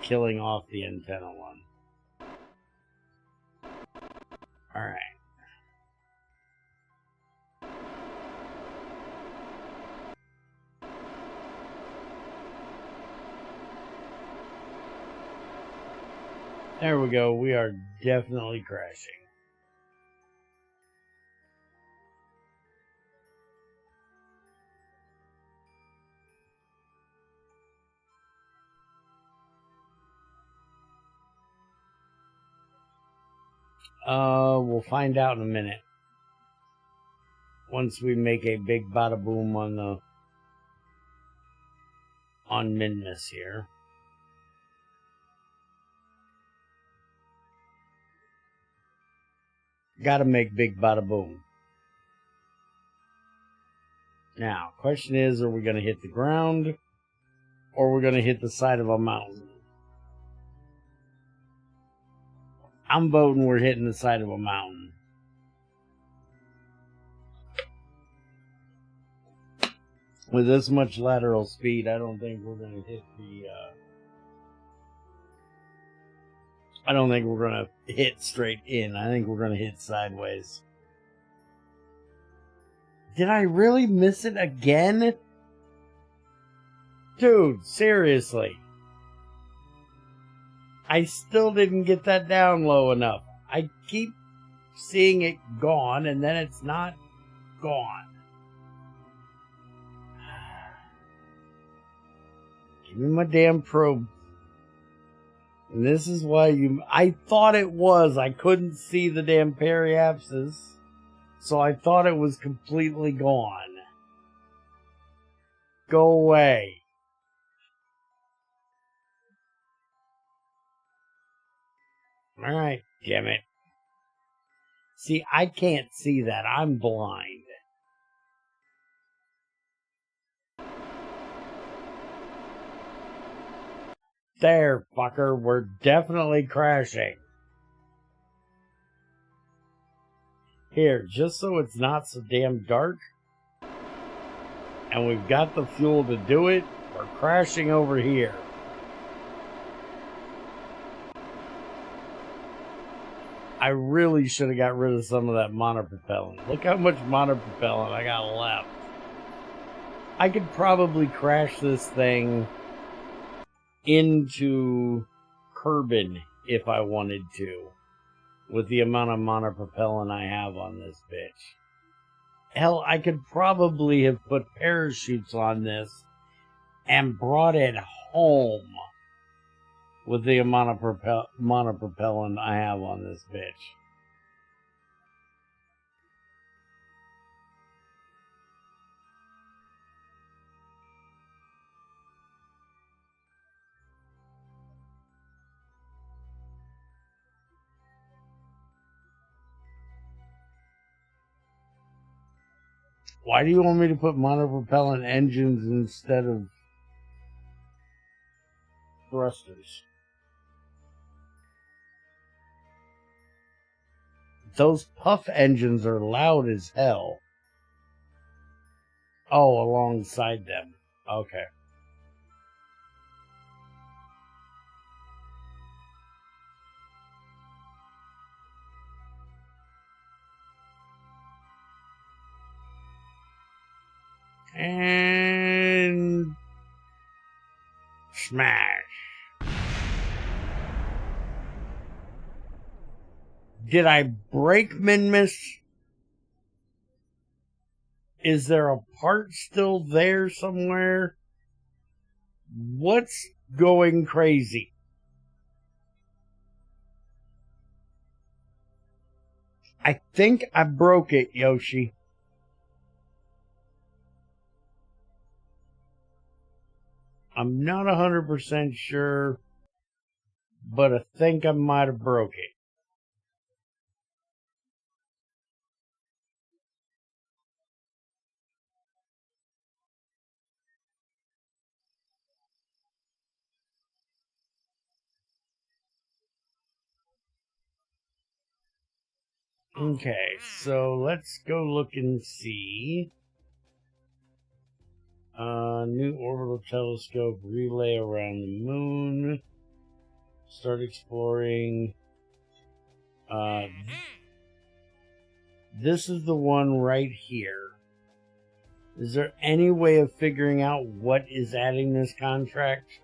killing off the antenna one. Alright. There we go. We are definitely crashing. We'll find out in a minute. Once we make a big bada boom on Minmus here. Gotta make big bada boom. Now, question is, are we gonna hit the ground? or we're going to hit the side of a mountain. I'm voting we're hitting the side of a mountain. With this much lateral speed, I don't think we're going to hit the... I don't think we're going to hit straight in. I think we're going to hit sideways. Did I really miss it again? Dude, seriously. I still didn't get that down low enough. I keep seeing it gone, and then it's not gone. Give me my damn probe. And this is why I thought it was. I couldn't see the damn periapsis. So I thought it was completely gone. Go away. Alright, damn it. See, I can't see that. I'm blind. There, fucker. We're definitely crashing. Here, just so it's not so damn dark, and we've got the fuel to do it, we're crashing over here. I really should have got rid of some of that monopropellant. Look how much monopropellant I got left. I could probably crash this thing into Kerbin if I wanted to, with the amount of monopropellant I have on this bitch. Hell, I could probably have put parachutes on this and brought it home with the amount of monopropellant I have on this bitch. Why do you want me to put monopropellant engines instead of thrusters? Those puff engines are loud as hell. Oh, alongside them. Okay. And smash. Did I break Minmus? Is there a part still there somewhere? What's going crazy? I think I broke it, Yoshi. I'm not 100% sure, but I think I might have broke it. Okay, so let's go look and see. New orbital telescope, relay around the moon. Start exploring. This is the one right here. Is there any way of figuring out what is adding this contract?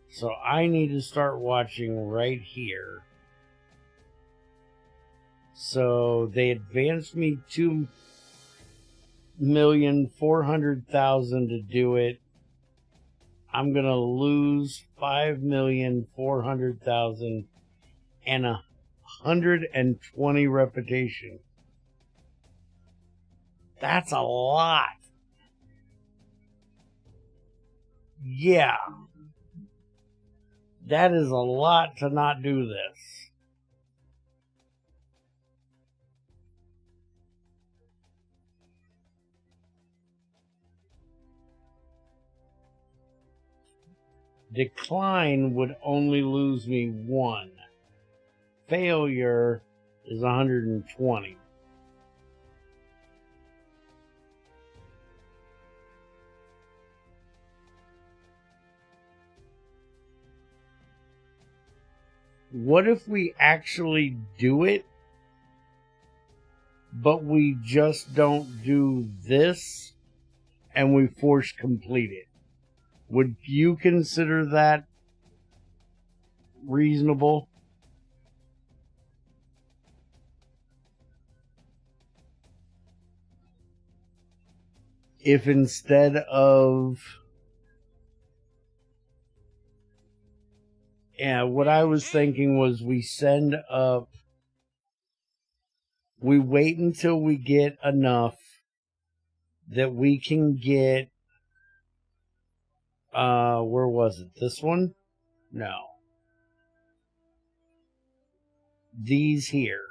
So I need to start watching right here. So they advanced me 2,400,000 to do it. I'm gonna lose 5,400,000 and 120 reputation. That's a lot. Yeah. That is a lot to not do this. Decline would only lose me 1. Failure is 120. What if we actually do it, but we just don't do this, and we force complete it? Would you consider that reasonable? If instead of... Yeah, what I was thinking was we send up... We wait until we get enough that we can get... where was it? This one? No. These here.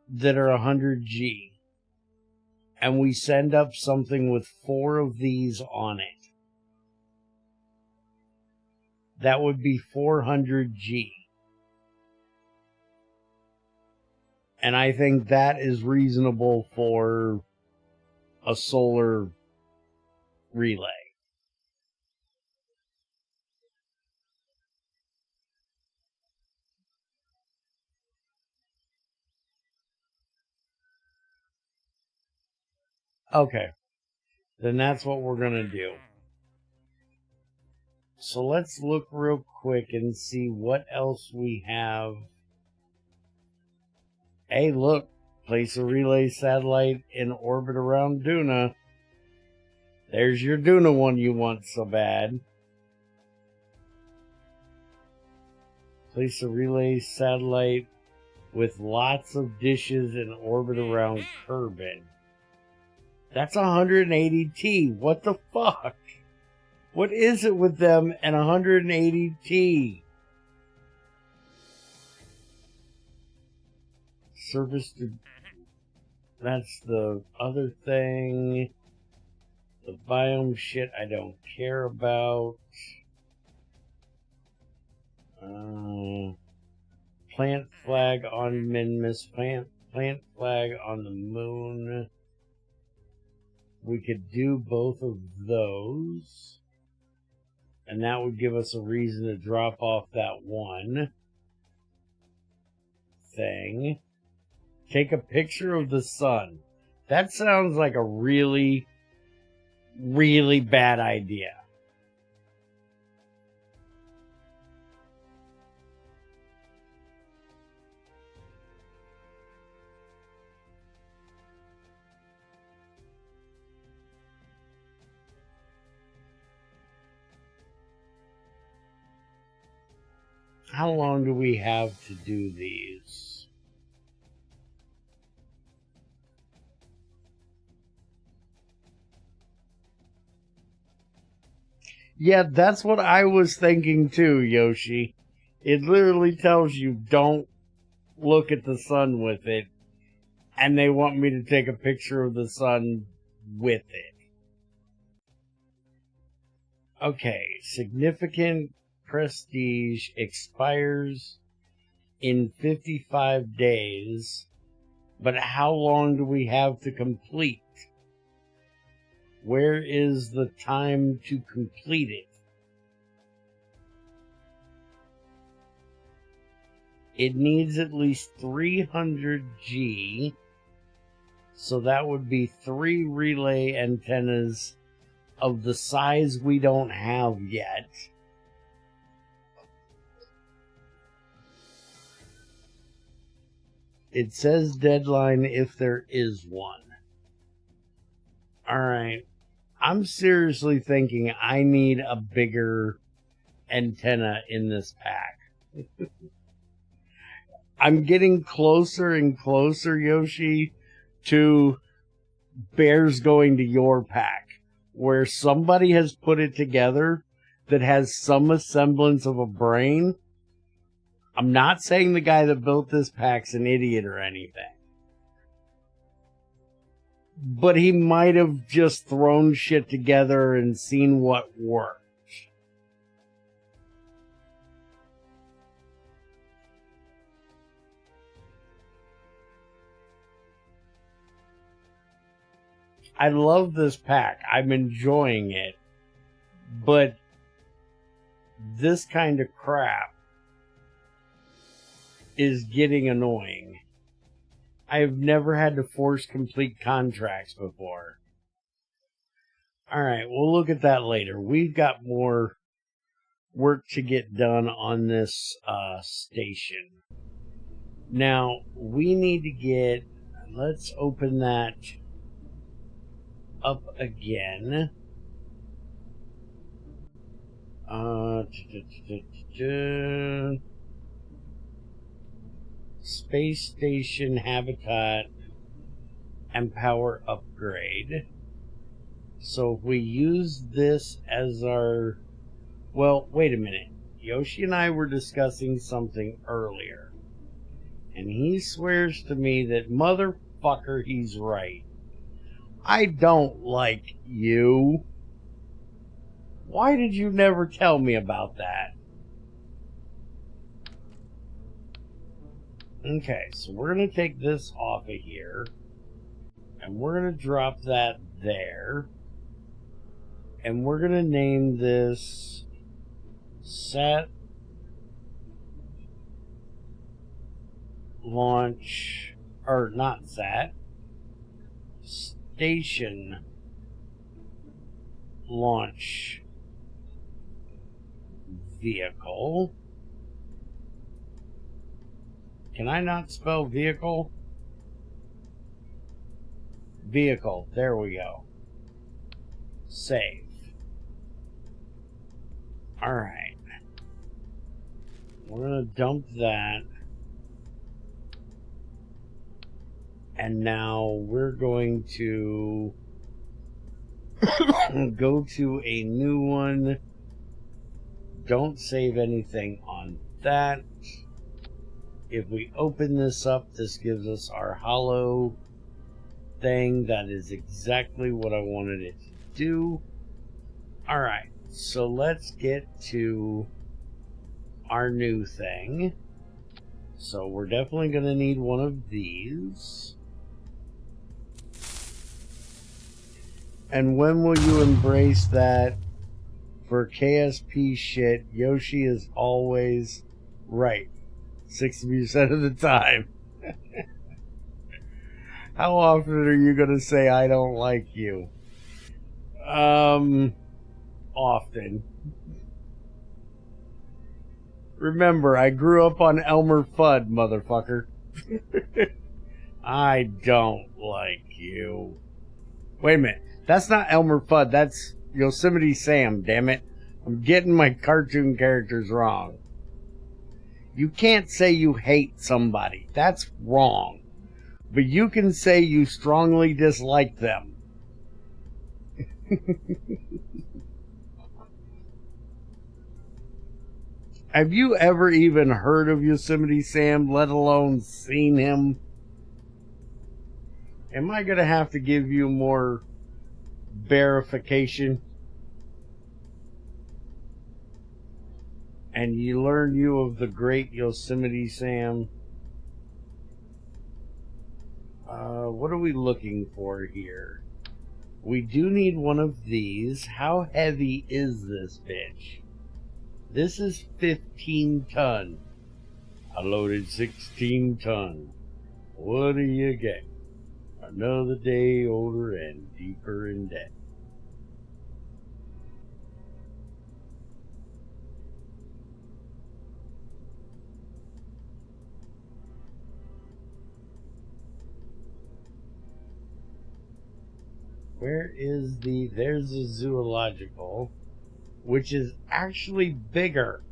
That are 100G. And we send up something with 4 of these on it. That would be 400G. And I think that is reasonable for a solar relay. Okay. Then that's what we're going to do. So let's look real quick and see what else we have. Hey, look. Place a relay satellite in orbit around Duna. There's your Duna one you want so bad. Place a relay satellite with lots of dishes in orbit around Kerbin. That's 180T. What the fuck? What is it with them and 180T? Service to... That's the other thing. The biome shit I don't care about. Plant flag on Minmus. Plant flag on the moon. We could do both of those. And that would give us a reason to drop off that one thing. Take a picture of the sun. That sounds like a really, really bad idea. How long do we have to do these? Yeah, that's what I was thinking too, Yoshi. It literally tells you don't look at the sun with it, and they want me to take a picture of the sun with it. Okay, significant prestige expires in 55 days, but how long do we have to complete? Where is the time to complete it? It needs at least 300G, so that would be 3 relay antennas of the size we don't have yet. It says deadline if there is one. Alright. I'm seriously thinking I need a bigger antenna in this pack. I'm getting closer and closer, Yoshi, to bears going to your pack, where somebody has put it together that has some semblance of a brain. I'm not saying the guy that built this pack's an idiot or anything. but he might have just thrown shit together and seen what worked. I love this pack. I'm enjoying it. But this kind of crap is getting annoying. I've never had to force complete contracts before. Alright, we'll look at that later. We've got more work to get done on this station. Now, we need to get... Let's open that up again. Space station habitat and power upgrade. So if we use this as our... Well, wait a minute. Yoshi and I were discussing something earlier. And he swears to me that motherfucker, he's right. I don't like you. Why did you never tell me about that? Okay, so we're going to take this off of here. And we're going to drop that there. And we're going to name this Sat Launch, or not Sat, Station Launch Vehicle. Can I not spell vehicle? Vehicle. There we go. Save. Alright. We're going to dump that. And now we're going to go to a new one. Don't save anything on that. If we open this up, this gives us our hollow thing. That is exactly what I wanted it to do. Alright, so let's get to our new thing. So we're definitely going to need one of these. And when will you embrace that? For KSP shit, Yoshi is always right. 60% of the time. How often are you going to say I don't like you? Often. Remember, I grew up on Elmer Fudd, motherfucker. I don't like you. Wait a minute. That's not Elmer Fudd. That's Yosemite Sam, damn it. I'm getting my cartoon characters wrong. You can't say you hate somebody. That's wrong. But you can say you strongly dislike them. Have you ever even heard of Yosemite Sam, let alone seen him? Am I going to have to give you more verification? And you learn you of the great Yosemite Sam. What are we looking for here? We do need one of these. How heavy is this bitch? This is 15 ton. I loaded 16 ton. What do you get? Another day older and deeper in debt. Where is the... There's a zoological, which is actually bigger.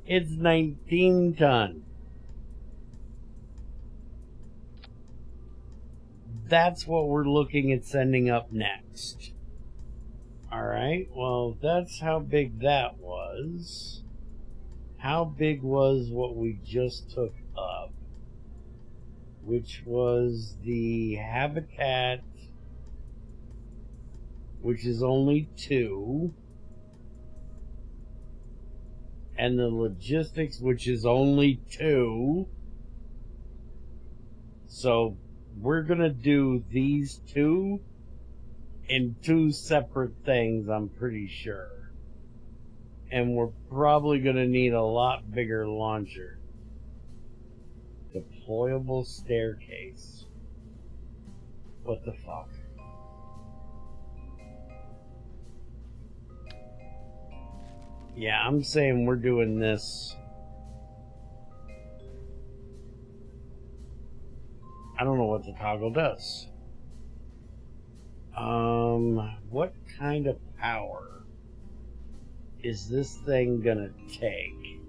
It's 19 ton. That's what we're looking at sending up next. Alright, well, that's how big that was. How big was what we just took up? which was the habitat, which is only 2, and the logistics, which is only 2. So we're gonna do these 2 in 2 separate things, I'm pretty sure. And we're probably gonna need a lot bigger launcher. Deployable staircase. What the fuck? Yeah, I'm saying we're doing this. I don't know what the toggle does. What kind of power is this thing gonna take?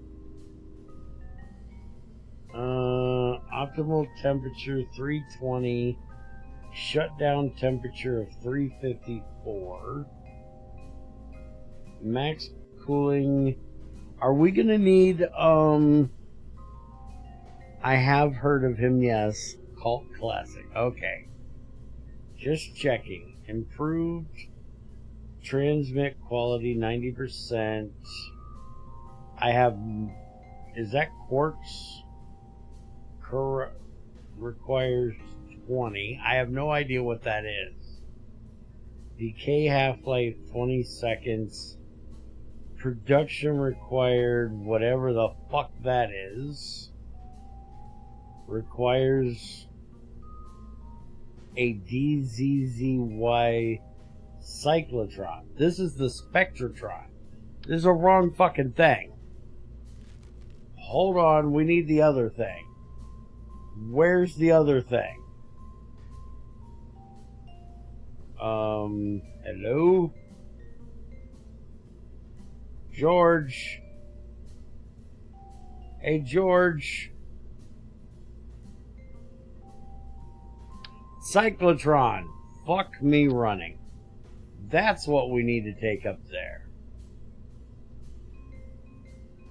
Optimal temperature 320, shutdown temperature of 354, max cooling. Are we gonna need, I have heard of him, yes. Cult Classic. Okay. Just checking. Improved transmit quality 90%. I have. Is that quartz? Requires 20. I have no idea what that is. Decay half-life 20 seconds. Production required, whatever the fuck that is. Requires a DZZY cyclotron. This is the Spectrotron. This is a wrong fucking thing. Hold on, we need the other thing. Where's the other thing? Hello? George? Hey, George? Cyclotron. Fuck me running. That's what we need to take up there.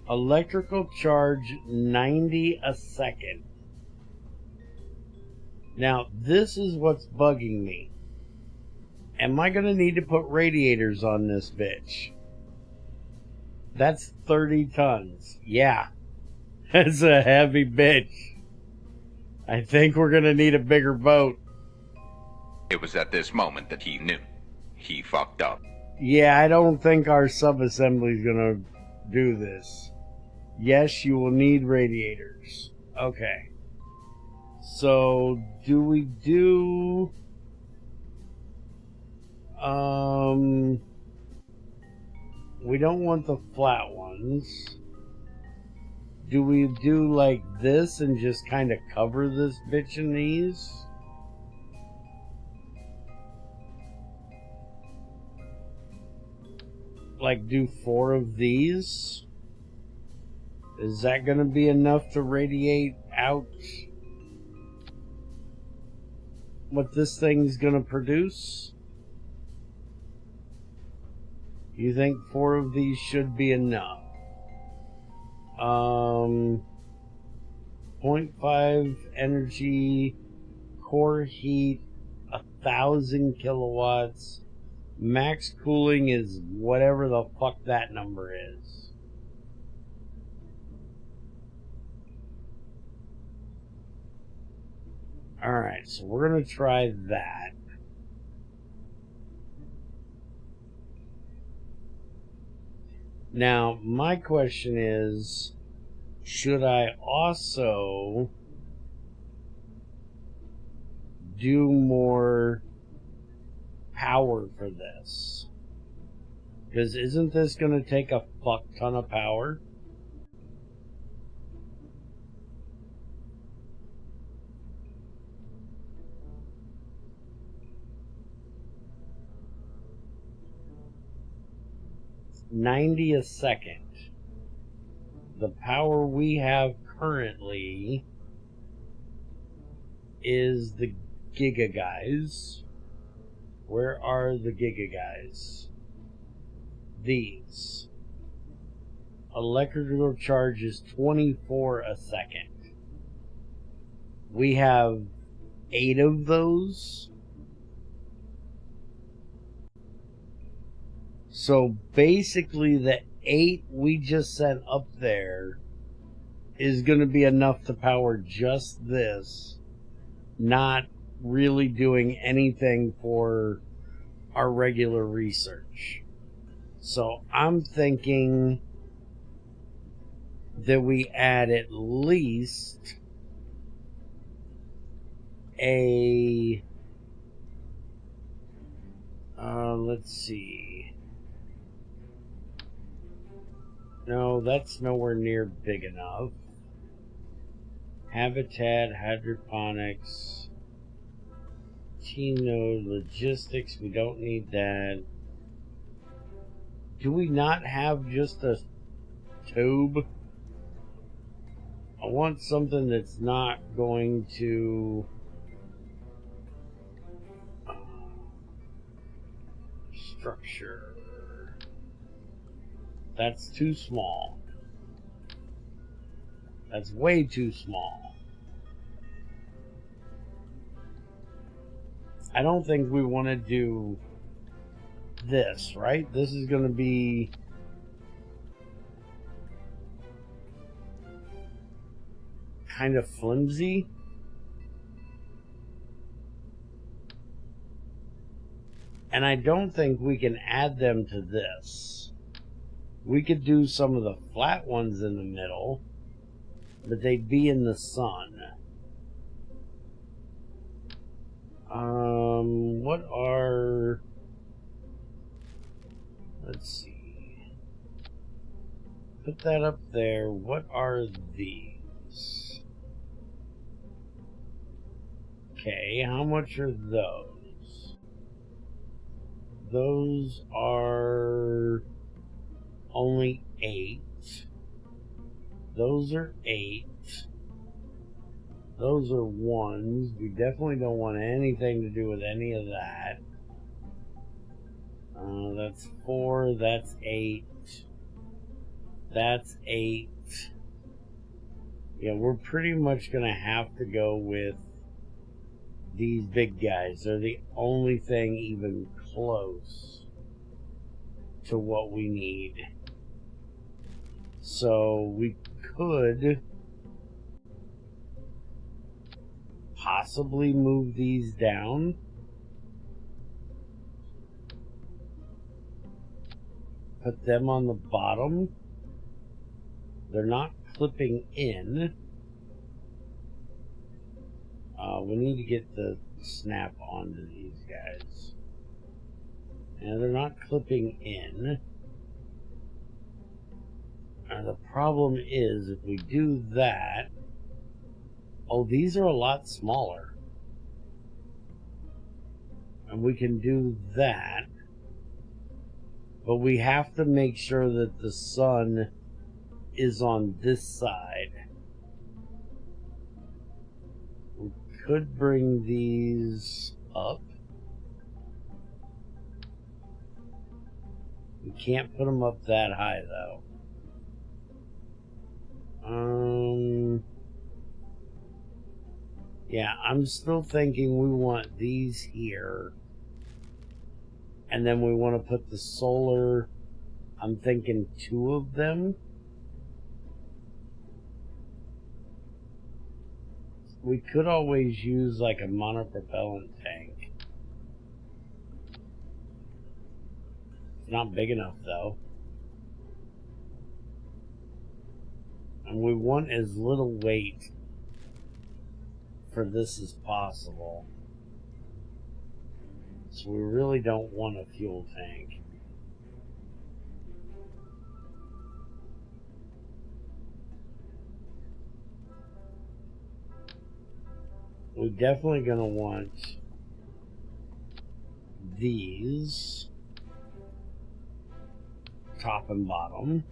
Electrical charge 90 a second. Now, this is what's bugging me. Am I going to need to put radiators on this bitch? That's 30 tons. Yeah. That's a heavy bitch. I think we're going to need a bigger boat. It was at this moment that he knew. He fucked up. Yeah, I don't think our sub-assembly is going to do this. Yes, you will need radiators. Okay. So, do we do... we don't want the flat ones. Do we do like this and just kind of cover this bitch in these? Like do 4 of these? Is that going to be enough to radiate out what this thing's going to produce? You think 4 of these should be enough? 0.5 energy, core heat, 1,000 kilowatts. Max cooling is whatever the fuck that number is. Alright, so we're going to try that. Now, my question is, should I also do more power for this? Because isn't this going to take a fuck ton of power? $90 a second. The power we have currently is the Giga guys. Where are the Giga guys? These. Electrical charge is 24 a second. We have 8 of those. So basically the 8 we just sent up there is going to be enough to power just this, not really doing anything for our regular research. So I'm thinking that we add at least a let's see. No, that's nowhere near big enough. Habitat, hydroponics, T-node, logistics, we don't need that. Do we not have just a tube? I want something that's not going to... structure. That's too small. That's way too small. I don't think we want to do this, right? This is going to be kind of flimsy. And I don't think we can add them to this. We could do some of the flat ones in the middle, but they'd be in the sun. What are... let's see. Put that up there. What are these? Okay, how much are those? Those are only 8. Those are 8. Those are 1s. We definitely don't want anything to do with any of that. That's 4. That's 8. That's 8. Yeah, we're pretty much going to have to go with these big guys. They're the only thing even close to what we need. So we could possibly move these down. Put them on the bottom. They're not clipping in. We need to get the snap onto these guys. And they're not clipping in. The problem is, if we do that... oh, these are a lot smaller. And we can do that. But we have to make sure that the sun is on this side. We could bring these up. We can't put them up that high, though. Yeah, I'm still thinking we want these here. And then we want to put the solar, I'm thinking 2 of them. We could always use like a monopropellant tank. It's not big enough though. And we want as little weight for this as possible. So we really don't want a fuel tank. We're definitely going to want these top and bottom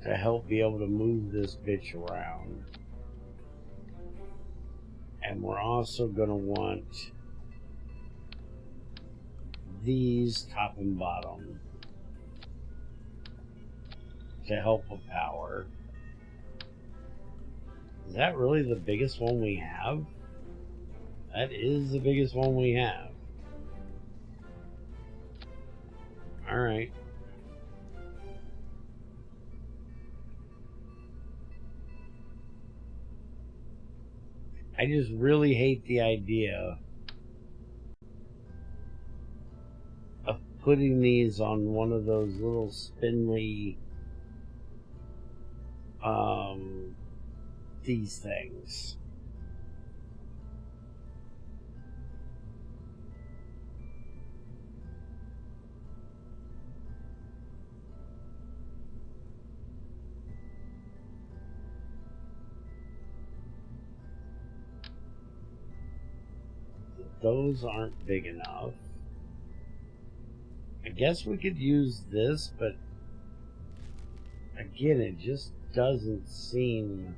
to help be able to move this bitch around. And we're also going to want these top and bottom to help with power. Is that really the biggest one we have? That is the biggest one we have. Alright. I just really hate the idea of putting these on one of those little spindly these things. Those aren't big enough. I guess we could use this, but again, it just doesn't seem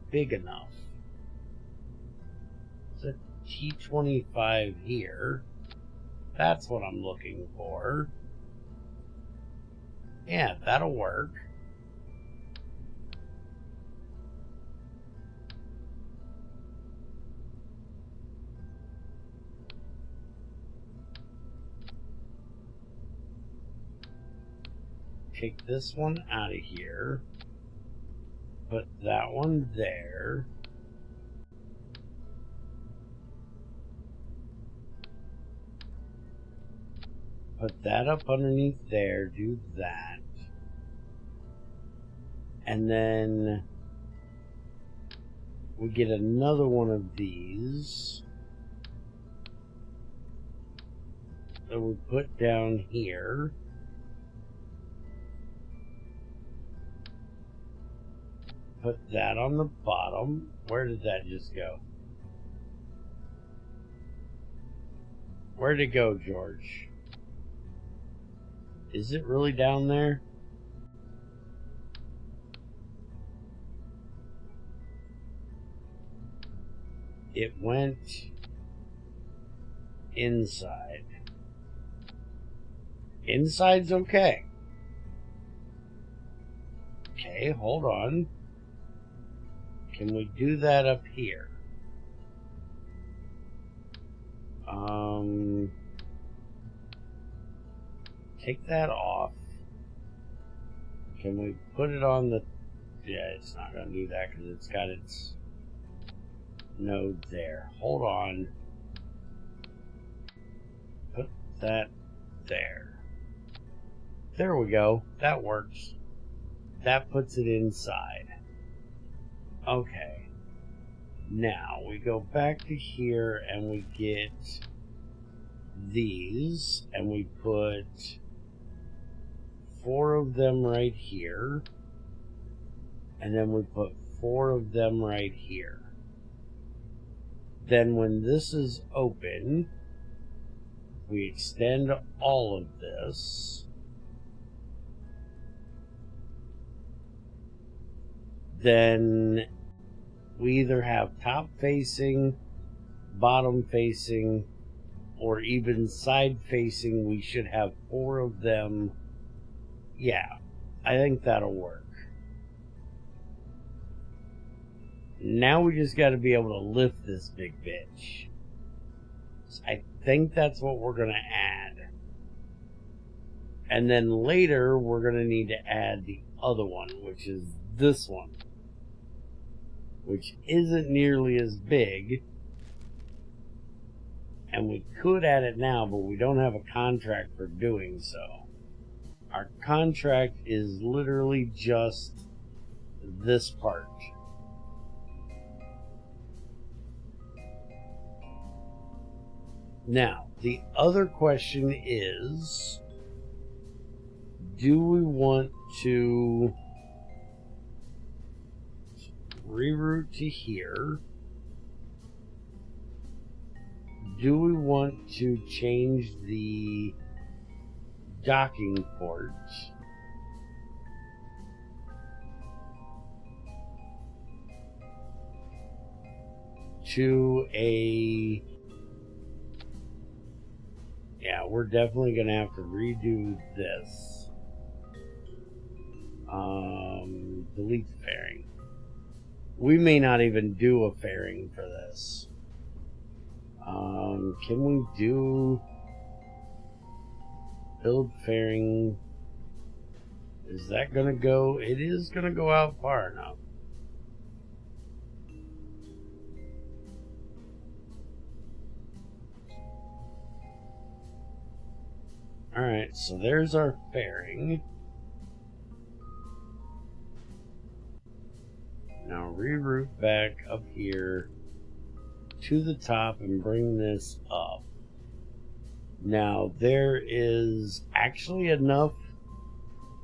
big enough. It's a T25 here. That's what I'm looking for. Yeah, that'll work. Take this one out of here. Put that one there. Put that up underneath there. Do that. And then we get another one of these that we put down here. Put that on the bottom. Where did that just go? Where'd it go, George? Is it really down there? It went inside. Inside's okay. Okay, hold on. Can we do that up here? Take that off. Can we put it on the... Yeah, it's not going to do that because it's got its node there. Hold on. Put that there. There we go. That works. That puts it inside. Okay. Now we go back to here and we get these and we put 4 of them right here. And then we put 4 of them right here. Then when this is open, we extend all of this. Then we either have top facing, bottom facing, or even side facing. We should have 4 of them. Yeah, I think that'll work. Now we just got to be able to lift this big bitch. I think that's what we're going to add. And then later we're going to need to add the other one, which is this one, which isn't nearly as big. And we could add it now, but we don't have a contract for doing so. Our contract is literally just this part. Now, the other question is, do we want to reroute to here? Do we want to change the docking port to a... Yeah, we're definitely going to have to redo this. Delete the fairing. We may not even do a fairing for this. Can we do build fairing? Is that going to go? It is going to go out far enough. Alright, so there's our fairing. Now reroute back up here to the top and bring this up. Now there is actually enough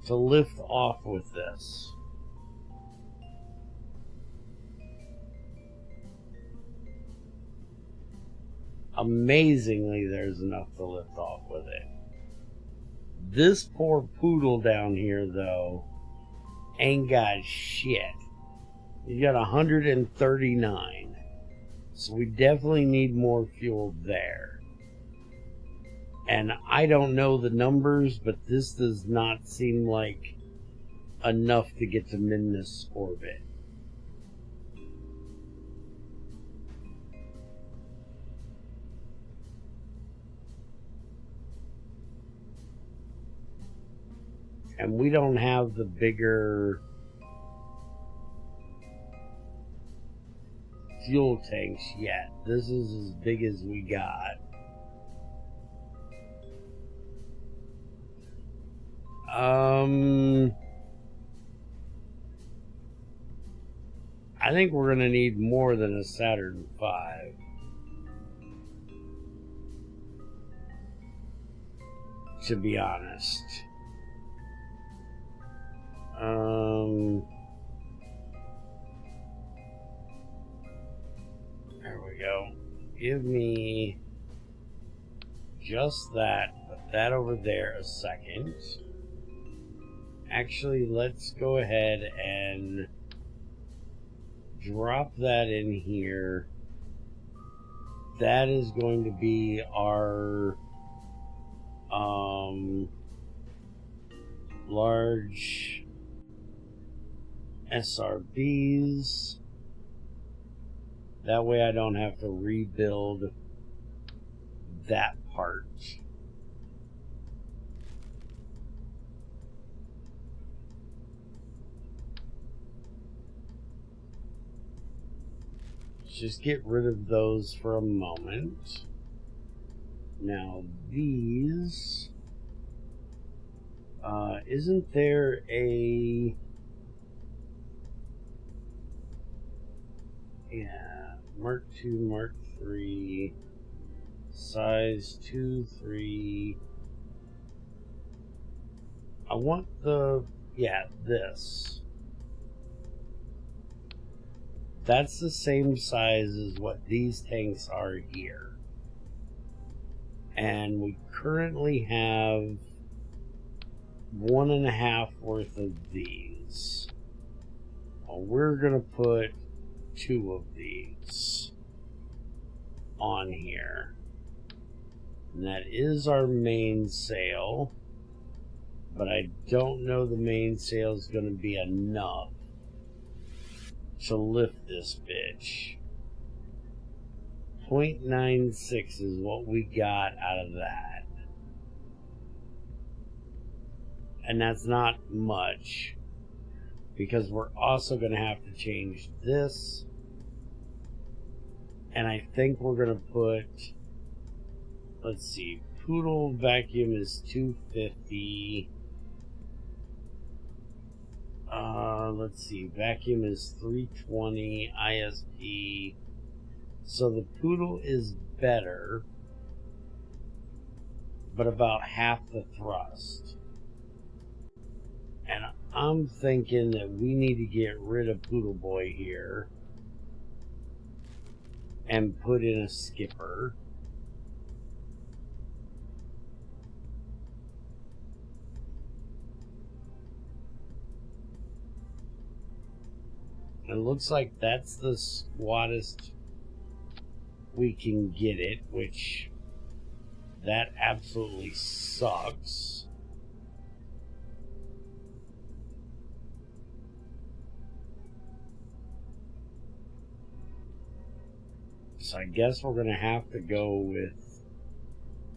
to lift off with this. Amazingly, there's enough to lift off with it. This poor poodle down here, though, ain't got shit. He's got 139. So we definitely need more fuel there. And I don't know the numbers, but this does not seem like enough to get to Midness orbit. And we don't have the bigger fuel tanks yet. This is as big as we got. I think we're gonna need more than a Saturn V. To be honest. There we go. Give me just that. Put that over there a second. Actually, let's go ahead and drop that in here. That is going to be our large SRBs. That way I don't have to rebuild that part. Let's just get rid of those for a moment. Now these, isn't there a, yeah, Mark II, Mark III, size 2, 3. I want the, yeah, this. That's the same size as what these tanks are here. And we currently have 1.5 worth of these. Well, we're going to put 2 of these on here. And that is our mainsail. But I don't know the mainsail is going to be enough to lift this bitch. 0.96 is what we got out of that. And that's not much, because we're also going to have to change this. And I think we're going to put, let's see, Poodle vacuum is 250. Let's see, vacuum is 320, ISP. So the Poodle is better, but about half the thrust. And I'm thinking that we need to get rid of Poodle Boy here and put in a skipper. It looks like that's the squattest we can get it, which That absolutely sucks. So I guess we're going to have to go with...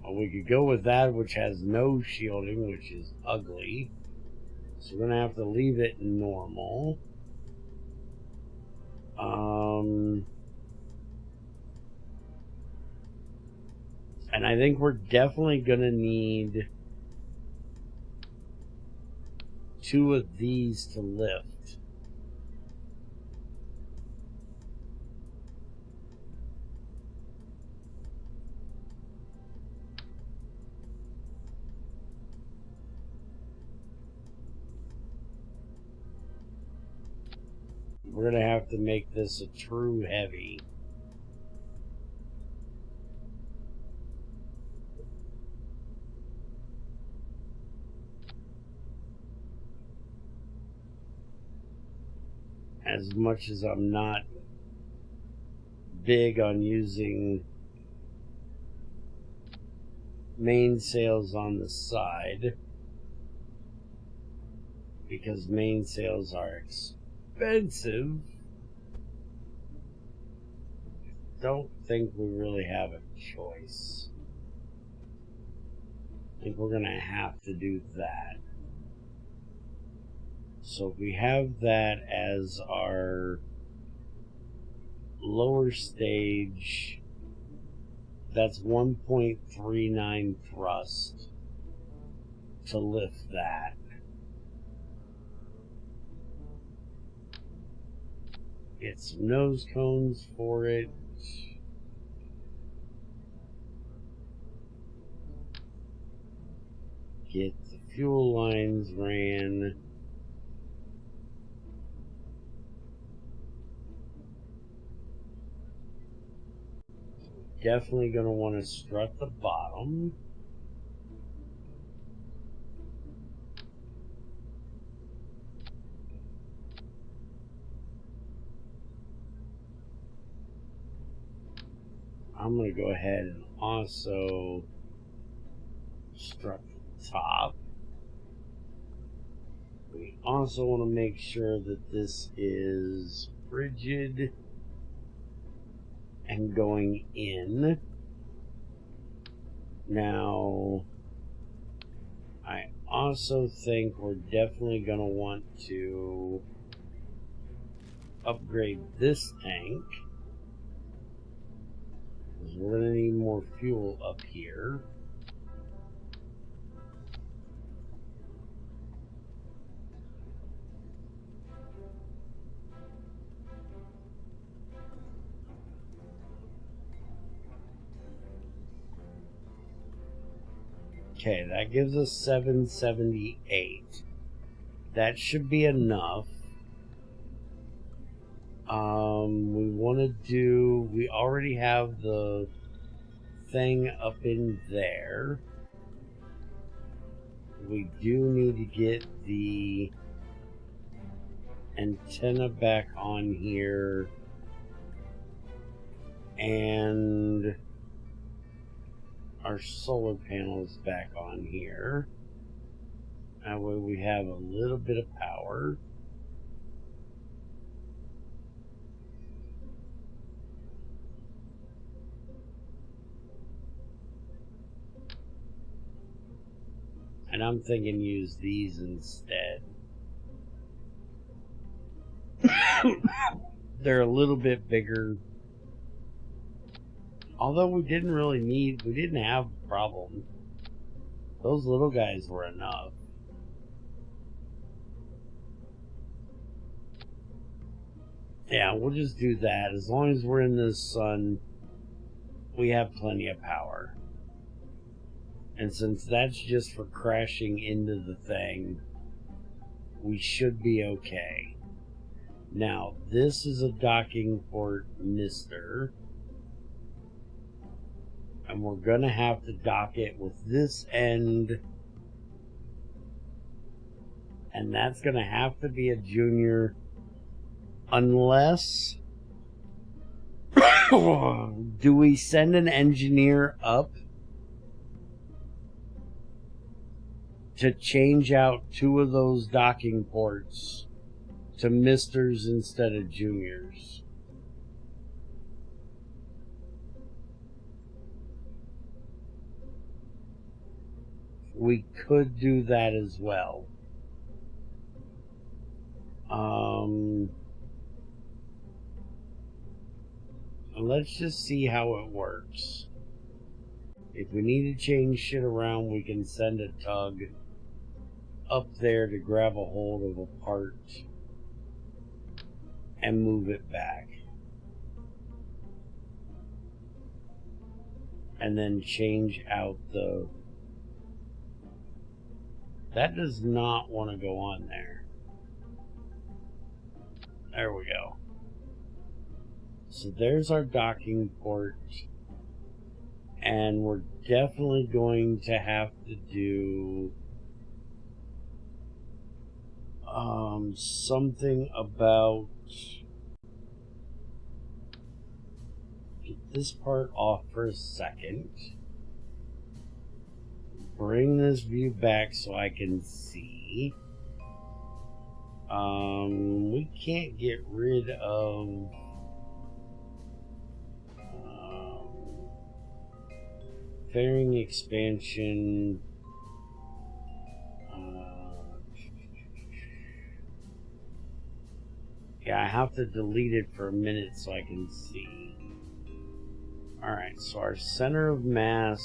Well, we could go with that, which has no shielding, which is ugly. So we're going to have to leave it normal. And I think we're definitely going to need 2 of these to lift. We're going to have to make this a true heavy. As much as I'm not big on using mainsails on the side, because mainsails are expensive, don't think we really have a choice. I think we're going to have to do that. So if we have that as our lower stage, that's 1.39 thrust to lift that. Get some nose cones for it. Get the fuel lines ran. Definitely going to want to strut the bottom. I'm going to go ahead and also strut the top. We also want to make sure that this is rigid and going in. Now, I also think we're definitely going to want to upgrade this tank, because we're going to need more fuel up here. Okay, that gives us 778. That should be enough. We want to do... We already have the thing up in there. We do need to get the antenna back on here. And our solar panels back on here. That way we have a little bit of power. And I'm thinking use these instead. They're a little bit bigger. Although we didn't have a problem. Those little guys were enough. Yeah, we'll just do that. As long as we're in this sun, we have plenty of power. And since that's just for crashing into the thing, we should be okay. Now, this is a docking port mister. And we're going to have to dock it with this end. And that's going to have to be a junior. Unless... do we send an engineer up to change out 2 of those docking ports to misters instead of juniors. We could do that as well. Let's just see how it works. If we need to change shit around, we can send a tug up there to grab a hold of a part and move it back. And then change out the... That does not want to go on there. There we go. So there's our docking port. And we're definitely going to have to do something about... Get this part off for a second. Bring this view back so I can see. We can't get rid of fairing expansion. Yeah, I have to delete it for a minute so I can see. Alright, so our center of mass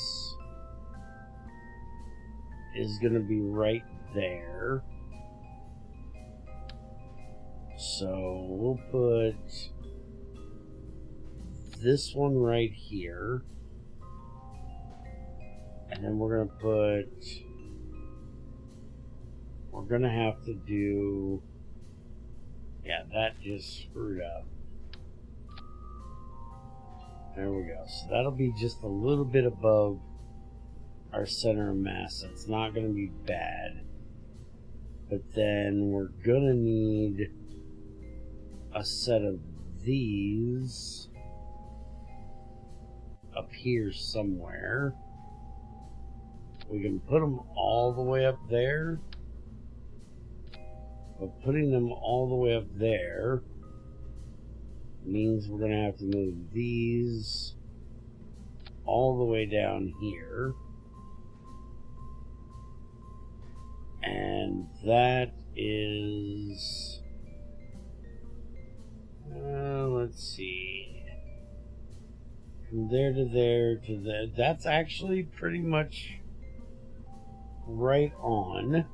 is going to be right there. So we'll put this one right here. And then we're going to put... We're going to have to do... Yeah, that just screwed up. There we go. So that'll be just a little bit above our center of mass. It's not going to be bad. But then we're going to need a set of these up here somewhere. We can put them all the way up there. But putting them all the way up there means we're going to have to move these all the way down here. And that is... let's see. From there to there to there. That's actually pretty much right on.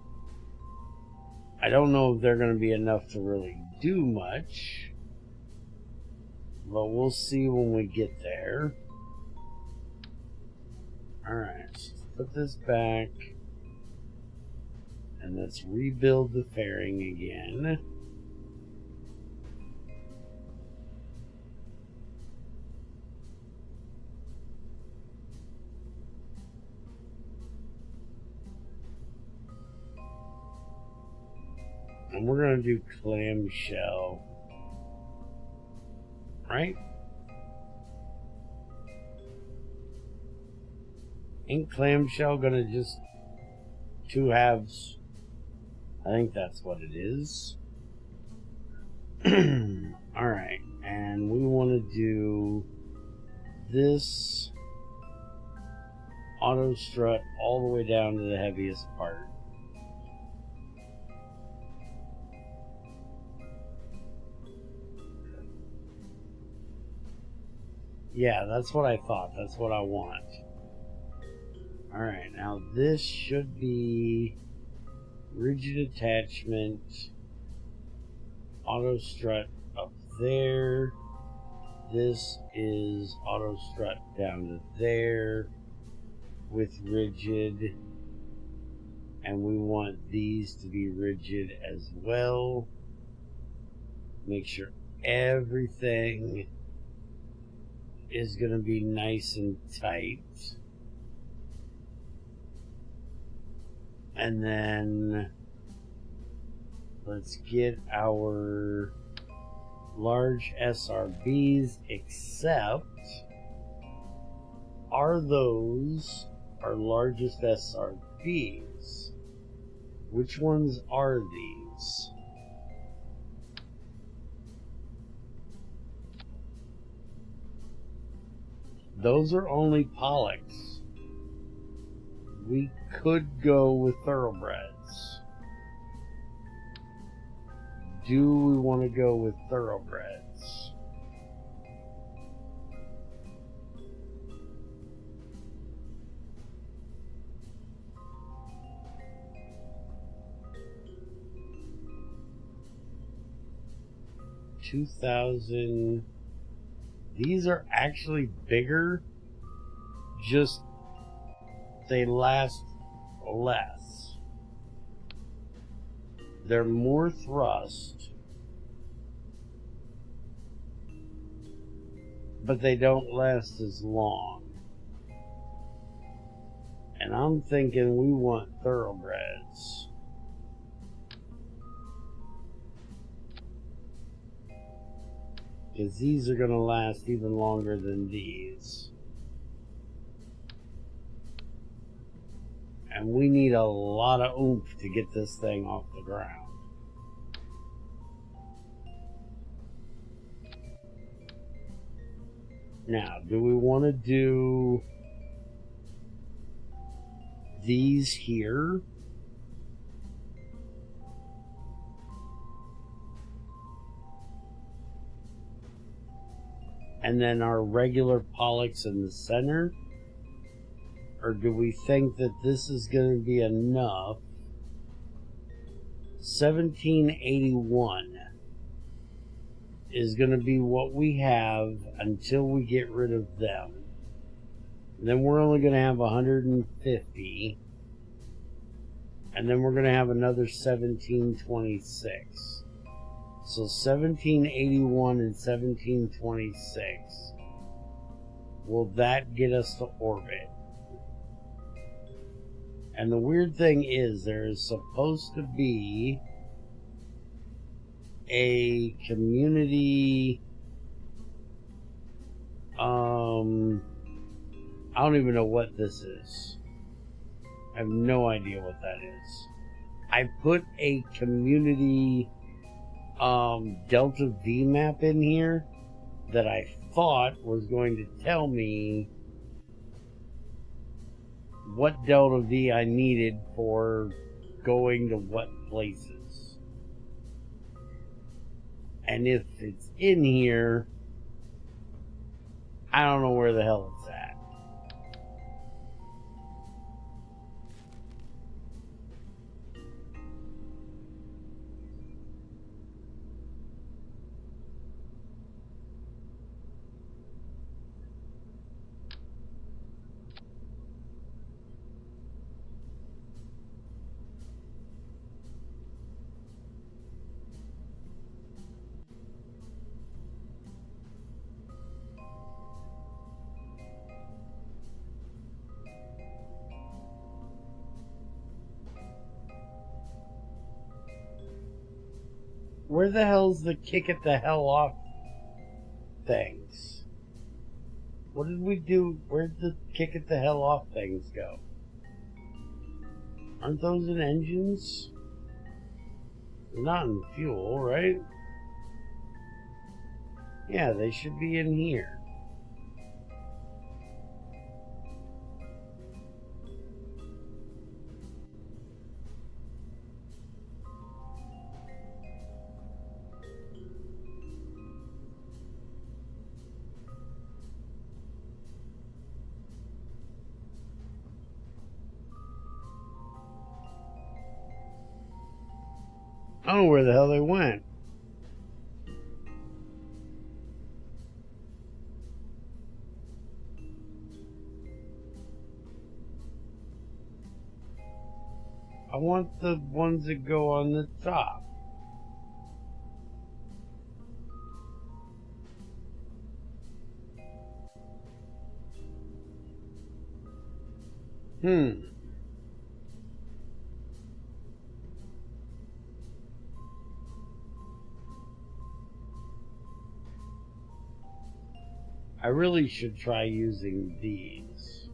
I don't know if they're going to be enough to really do much, but we'll see when we get there. Alright, let's put this back, and let's rebuild the fairing again. And we're going to do clamshell, right? Ain't clamshell going to just 2 halves? I think that's what it is. Alright, and we want to do this auto strut all the way down to the heaviest part. Yeah, that's what I thought. That's what I want. Alright, now this should be rigid attachment, auto strut up there. This is auto strut down to there with rigid. And we want these to be rigid as well. Make sure everything is going to be nice and tight. And then let's get our large SRBs, except are those our largest SRBs? Which ones are these? Those are only Pollocks. We could go with thoroughbreds. Do we want to go with thoroughbreds? $2,000. These are actually bigger, just they last less. They're more thrust, but they don't last as long. And I'm thinking we want thoroughbreds. Because these are going to last even longer than these. And we need a lot of oomph to get this thing off the ground. Now, do we want to do these here? And then our regular Pollocks in the center? Or do we think that this is going to be enough? 1781 is going to be what we have until we get rid of them. And then we're only going to have 150. And then we're going to have another 1726. So 1781 and 1726. Will that get us to orbit? And the weird thing is, there is supposed to be a community, I don't even know what this is. I have no idea what that is. I put a community Delta V map in here that I thought was going to tell me what Delta V I needed for going to what places. And if it's in here, I don't know where the hell it's at. Where the hell's the kick it the hell off things? What did we do? Where'd the kick it the hell off things go? Aren't those in engines? They're not in fuel, right? Yeah, they should be in here. I don't know where the hell they went. I want the ones that go on the top. I really should try using these.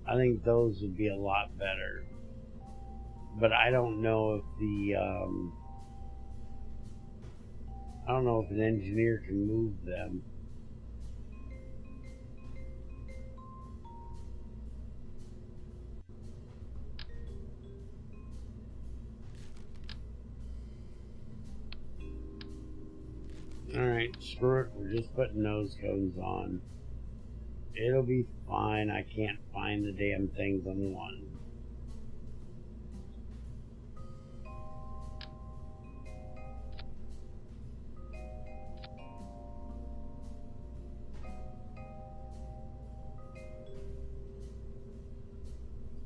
I think those would be a lot better. But I don't know if I don't know if an engineer can move them. Alright, screw it. We're just putting nose cones on. It'll be fine. I can't find the damn things on one.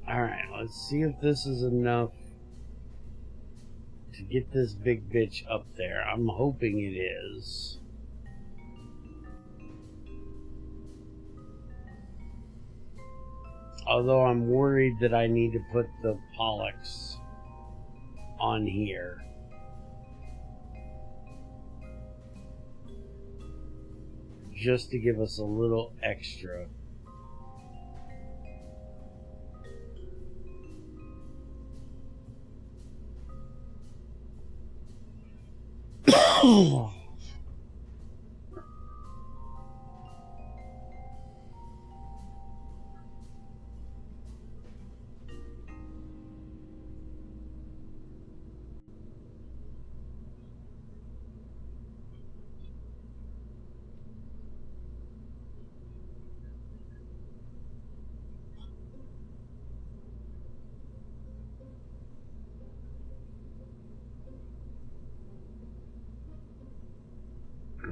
Alright, let's see if this is enough to get this big bitch up there. I'm hoping it is. Although I'm worried that I need to put the Pollux on here. Just to give us a little extra.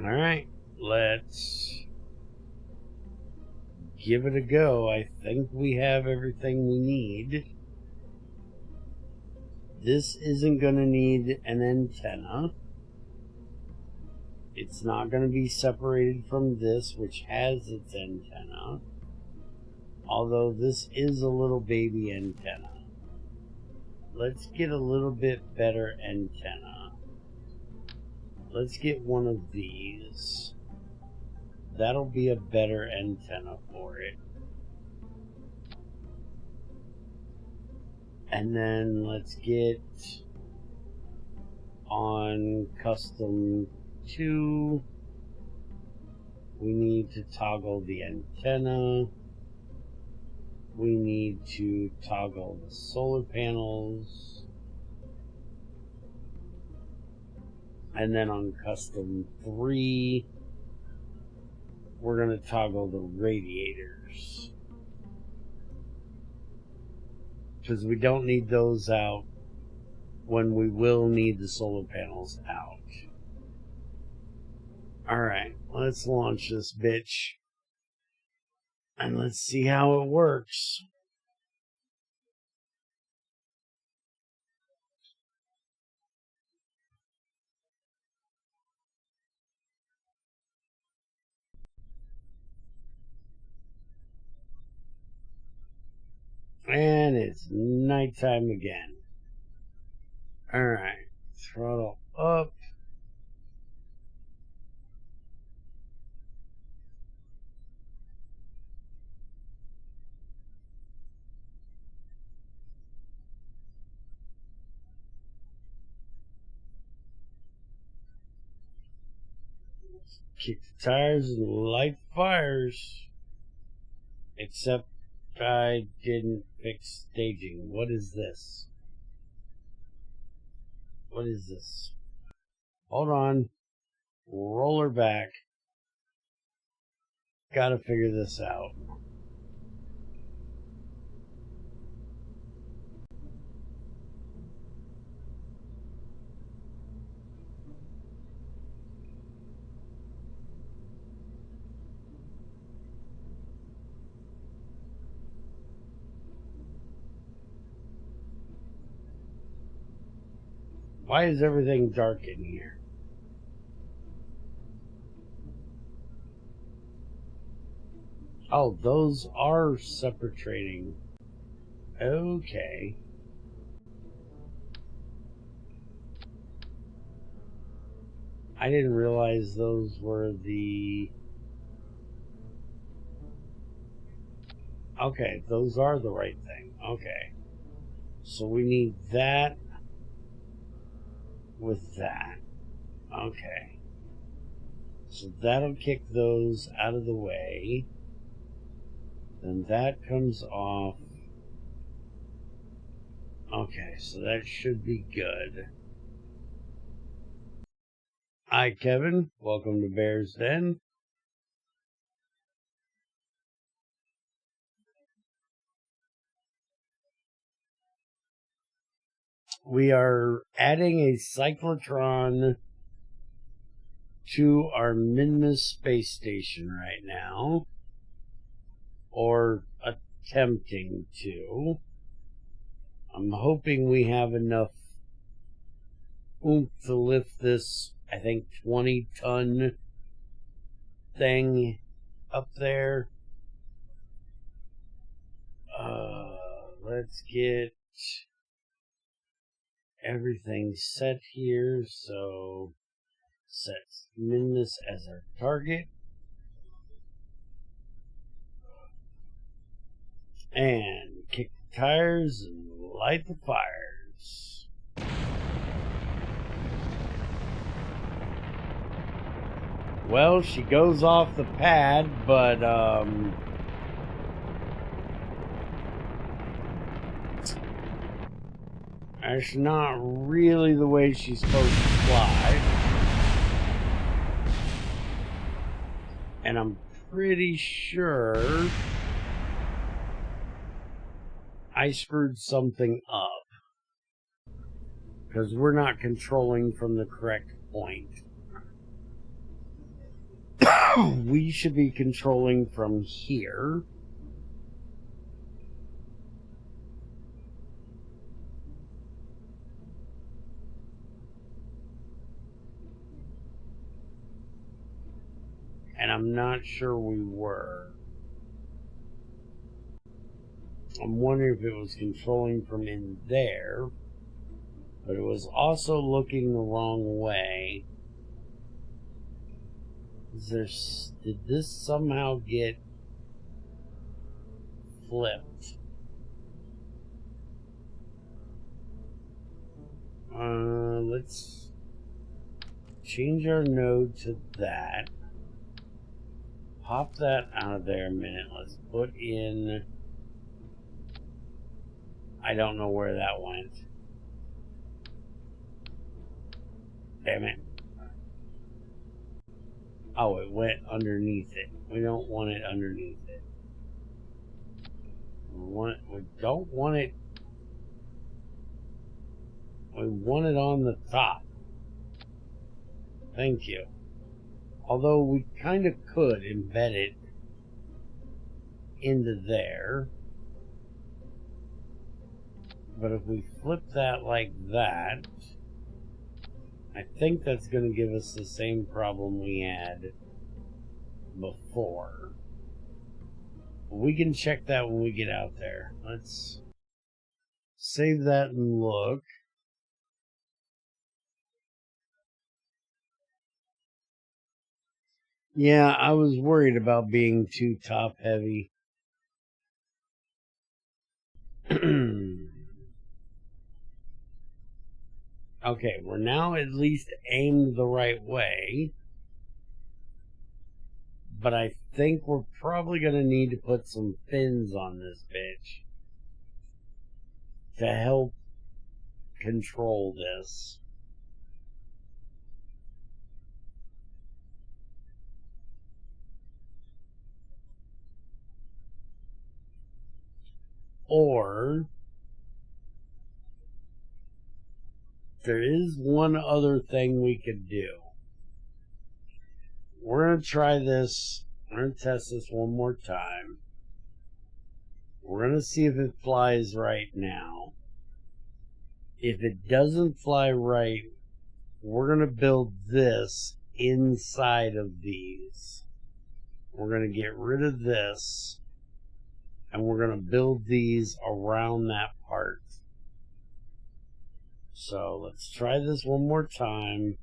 Alright, let's give it a go. I think we have everything we need. This isn't going to need an antenna. It's not going to be separated from this, which has its antenna. Although this is a little baby antenna. Let's get a little bit better antenna. Let's get one of these. That'll be a better antenna for it. And then let's get on custom 2. We need to toggle the antenna. We need to toggle the solar panels. And then on custom 3, we're going to toggle the radiators. Because we don't need those out when we will need the solar panels out. Alright, let's launch this bitch. And let's see how it works. And it's nighttime again. Alright, throttle up. Kick the tires and light fires. Except I didn't fix staging. What is this? What is this? Hold on. Roll her back. Gotta figure this out. Why is everything dark in here? Oh, those are separate trading. Okay. I didn't realize those were the... Okay, those are the right thing. Okay. So we need that with that. Okay. So that'll kick those out of the way. Then that comes off. Okay, so that should be good. Hi, Kevin. Welcome to Bear's Den. We are adding a cyclotron to our Minmus space station right now. Or attempting to. I'm hoping we have enough oomph to lift this, I think, 20-ton thing up there. Let's get everything set here. So set Minmus as our target. And kick the tires and light the fires. Well, she goes off the pad, but that's not really the way she's supposed to fly. And I'm pretty sure I screwed something up. Because we're not controlling from the correct point. We should be controlling from here. And I'm not sure we were. I'm wondering if it was controlling from in there. But it was also looking the wrong way. Did this somehow get flipped? Let's change our node to that. Pop that out of there a minute. Let's put in... I don't know where that went. Damn it. Oh, it went underneath it. We don't want it underneath it. We don't want it... We want it on the top. Thank you. Although we kind of could embed it into there. But if we flip that like that, I think that's going to give us the same problem we had before. We can check that when we get out there. Let's save that and look. Yeah, I was worried about being too top heavy. Okay, we're now at least aimed the right way. But I think we're probably going to need to put some fins on this bitch to help control this. Or there is one other thing we could do. We're going to try this. We're going to test this one more time. We're going to see if it flies right now. If it doesn't fly right, we're going to build this inside of these. We're going to get rid of this. And we're going to build these around that part. So let's try this one more time.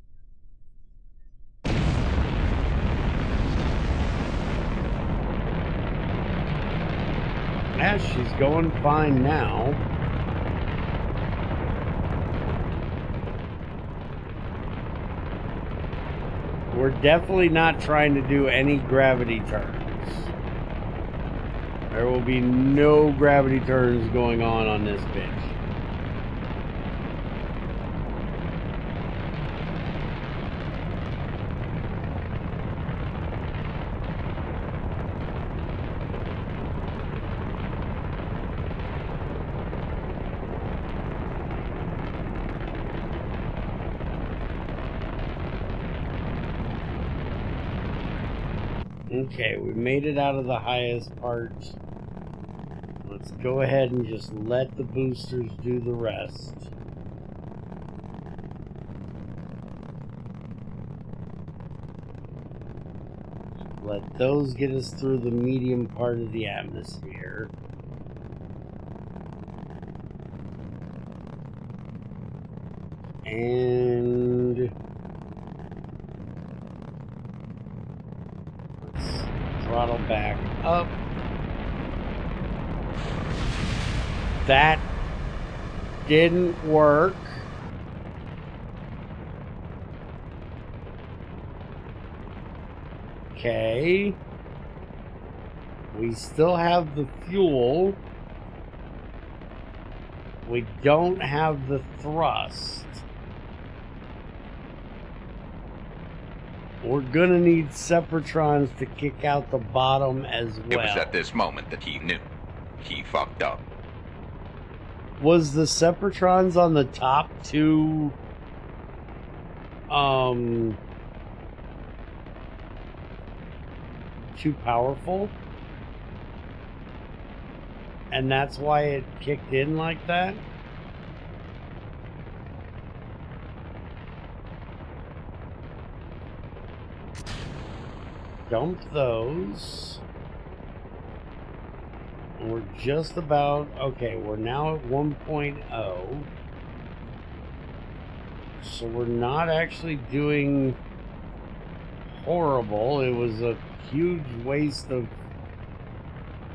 Yeah, she's going fine now. We're definitely not trying to do any gravity turns. There will be no gravity turns going on this bitch. Okay, we made it out of the highest part. Let's go ahead and just let the boosters do the rest. Let those get us through the medium part of the atmosphere. And let's throttle back up. That didn't work. Okay. We still have the fuel. We don't have the thrust. We're gonna need Separatrons to kick out the bottom as well. It was at this moment that he knew. He fucked up. Was the Separatrons on the top too too powerful? And that's why it kicked in like that? Dump those. And we're just about... Okay, we're now at 1.0. So we're not actually doing horrible. It was a huge waste of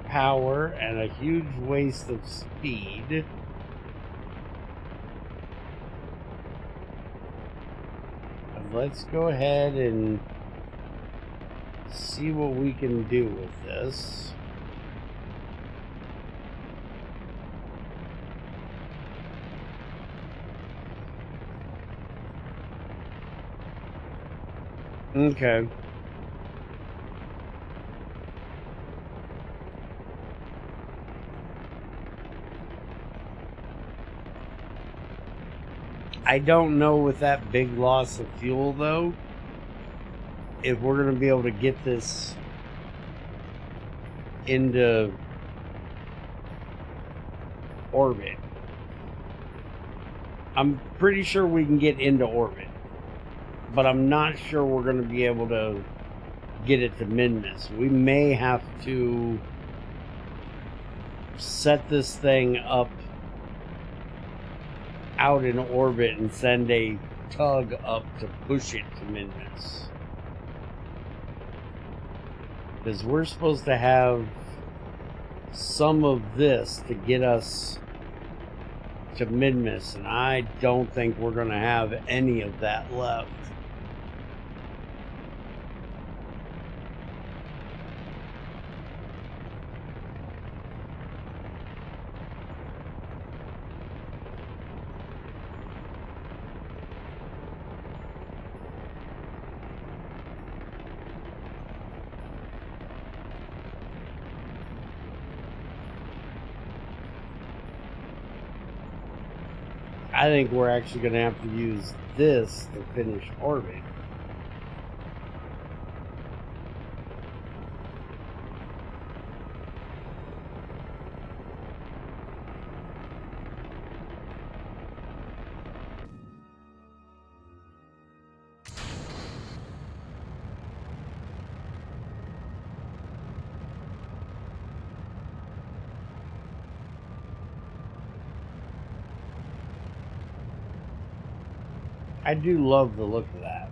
power and a huge waste of speed. And let's go ahead and see what we can do with this. Okay. I don't know with that big loss of fuel, though, if we're going to be able to get this into orbit. I'm pretty sure we can get into orbit, but I'm not sure we're going to be able to get it to min-miss. We may have to set this thing up out in orbit and send a tug up to push it to min-miss. Because we're supposed to have some of this to get us to min-miss, and I don't think we're going to have any of that left. I think we're actually going to have to use this to finish orbit. I do love the look of that.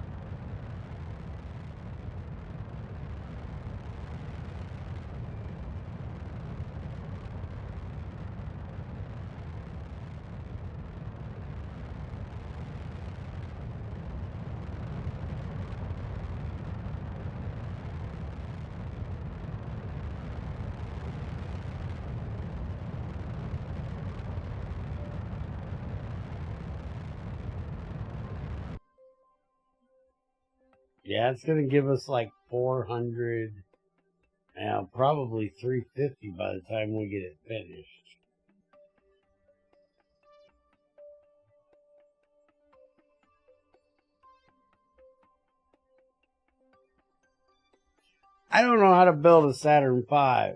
Yeah, it's going to give us like 400, probably 350 by the time we get it finished. I don't know how to build a Saturn V.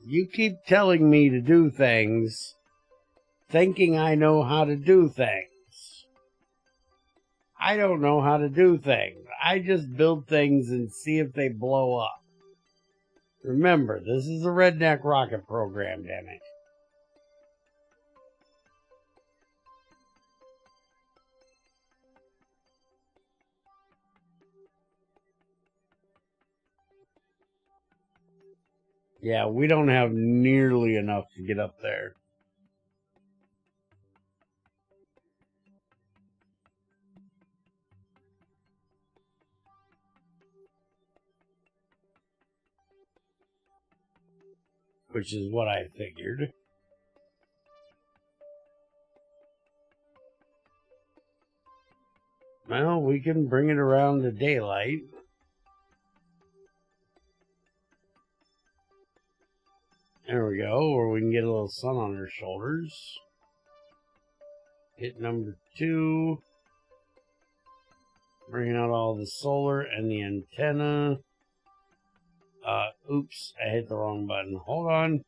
You keep telling me to do things, thinking I know how to do things. I don't know how to do things. I just build things and see if they blow up. Remember, this is a redneck rocket program, damn it. Yeah, we don't have nearly enough to get up there. Which is what I figured. Well, we can bring it around to daylight. There we go, or we can get a little sun on our shoulders. Hit number 2. Bringing out all the solar and the antenna. Oops, I hit the wrong button. Hold on.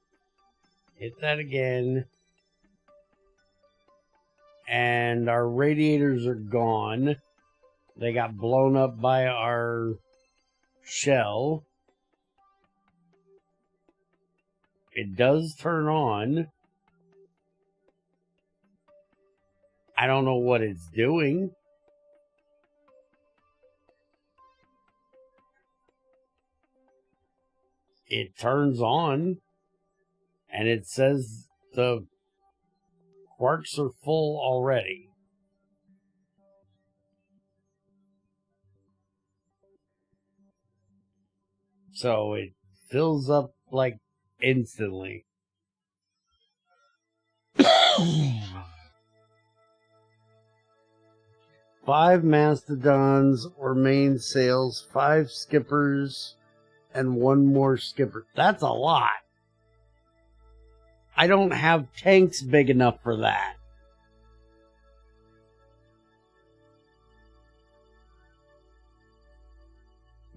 Hit that again. And our radiators are gone. They got blown up by our shell. It does turn on. I don't know what it's doing. It turns on. And it says the quarks are full already. So it fills up like instantly. 5 mastodons or mainsails, 5 skippers, and 1 more skipper. That's a lot. I don't have tanks big enough for that.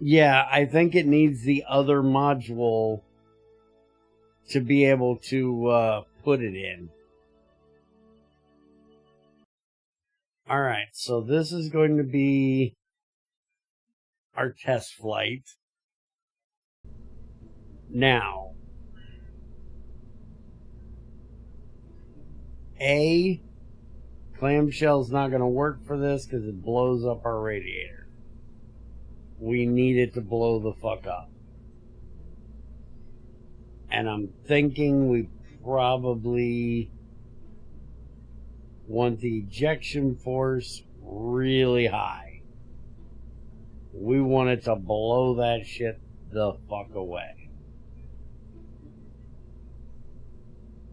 Yeah, I think it needs the other module to be able to put it in. Alright, so this is going to be our test flight. Now, clamshell's not going to work for this because it blows up our radiator. We need it to blow the fuck up. And I'm thinking we probably want the ejection force really high. We want it to blow that shit the fuck away.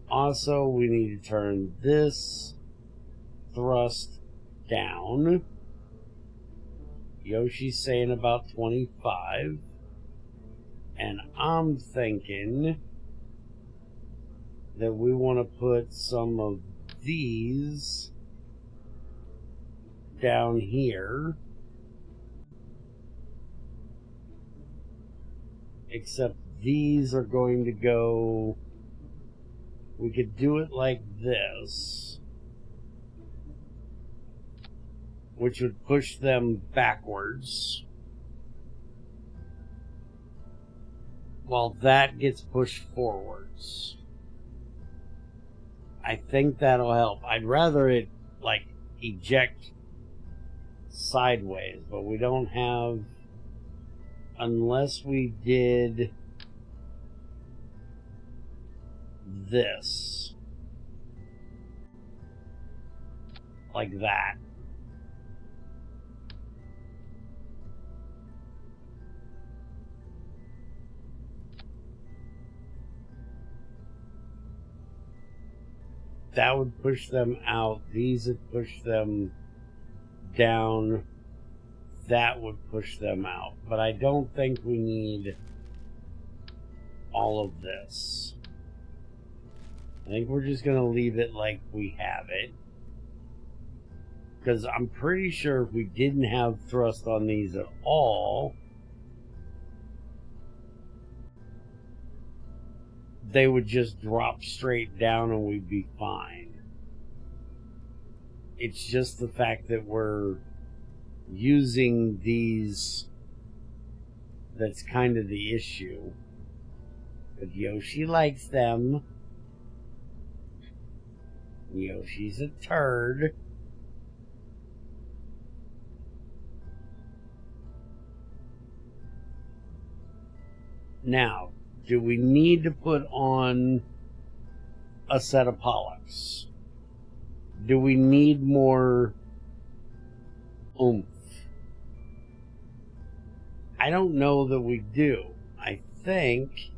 Also, we need to turn this thrust down. Yoshi's saying about 25. And I'm thinking that we want to put some of these down here. Except these are going to go... We could do it like this, which would push them backwards, while that gets pushed forwards. I think that'll help. I'd rather it, like, eject sideways, but we don't have... Unless we did this. Like that. that would push them out. These would push them down. That would push them out. But I don't think we need all of this. I think we're just going to leave it like we have it. Because I'm pretty sure if we didn't have thrust on these at all, they would just drop straight down and we'd be fine. It's just the fact that we're using these that's kind of the issue. But Yoshi likes them. Yoshi's a turd. Now, do we need to put on a set of Pollux? Do we need more oomph? I don't know that we do. I think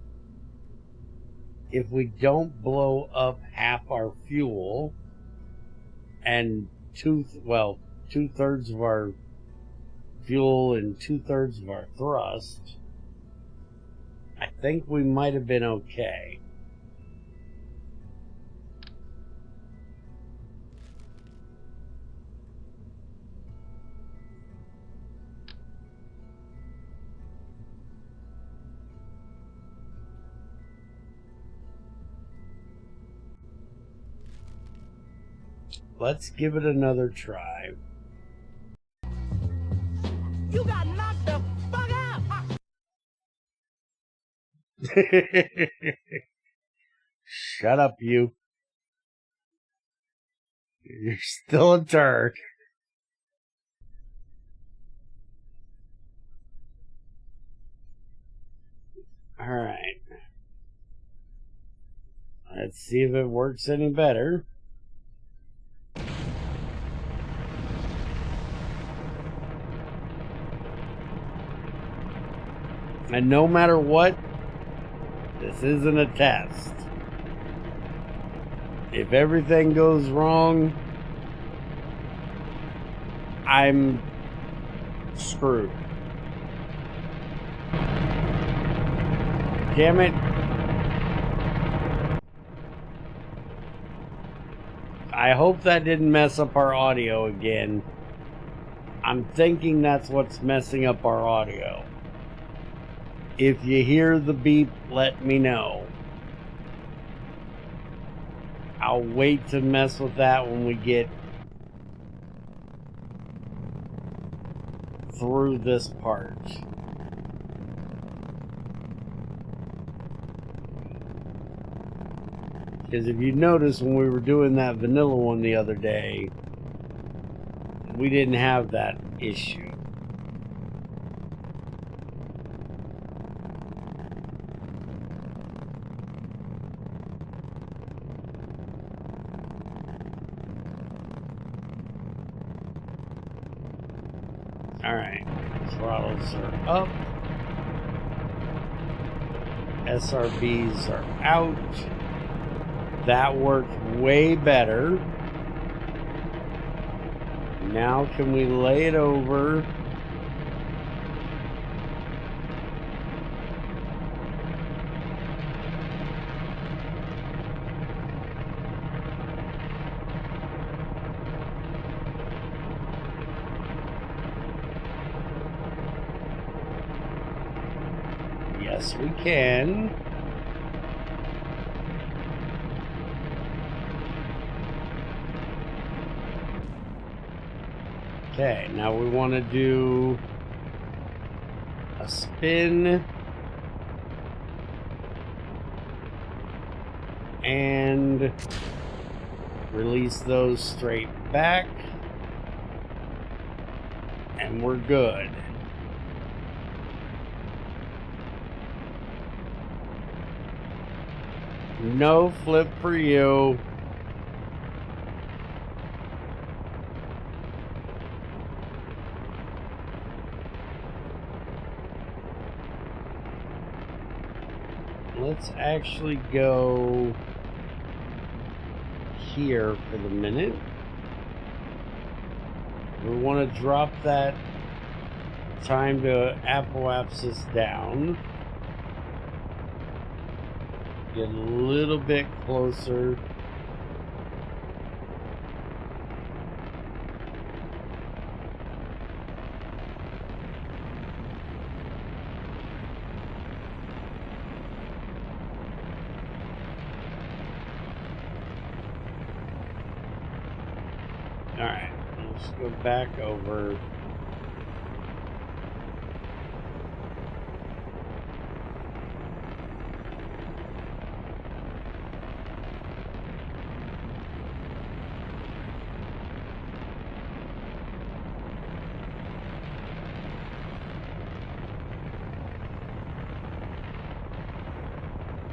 if we don't blow up half our fuel and two-thirds of our fuel and 2/3 of our thrust, I think we might have been okay. Let's give it another try. You got knocked the fuck out! Shut up, you. You're still a turd. Alright. Let's see if it works any better. And no matter what, this isn't a test. If everything goes wrong, I'm screwed. Damn it. I hope that didn't mess up our audio again. I'm thinking that's what's messing up our audio. If you hear the beep, let me know. I'll wait to mess with that when we get through this part. Because if you notice, when we were doing that vanilla one the other day, we didn't have that issue. Alright, throttles are up. SRBs are out. That worked way better. Now can we lay it over? Yes, we can. Okay, now we want to do a spin and release those straight back, and we're good. No flip for you. Let's actually go here for the minute. We want to drop that time to apoapsis down. Get a little bit closer. Alright, let's go back over.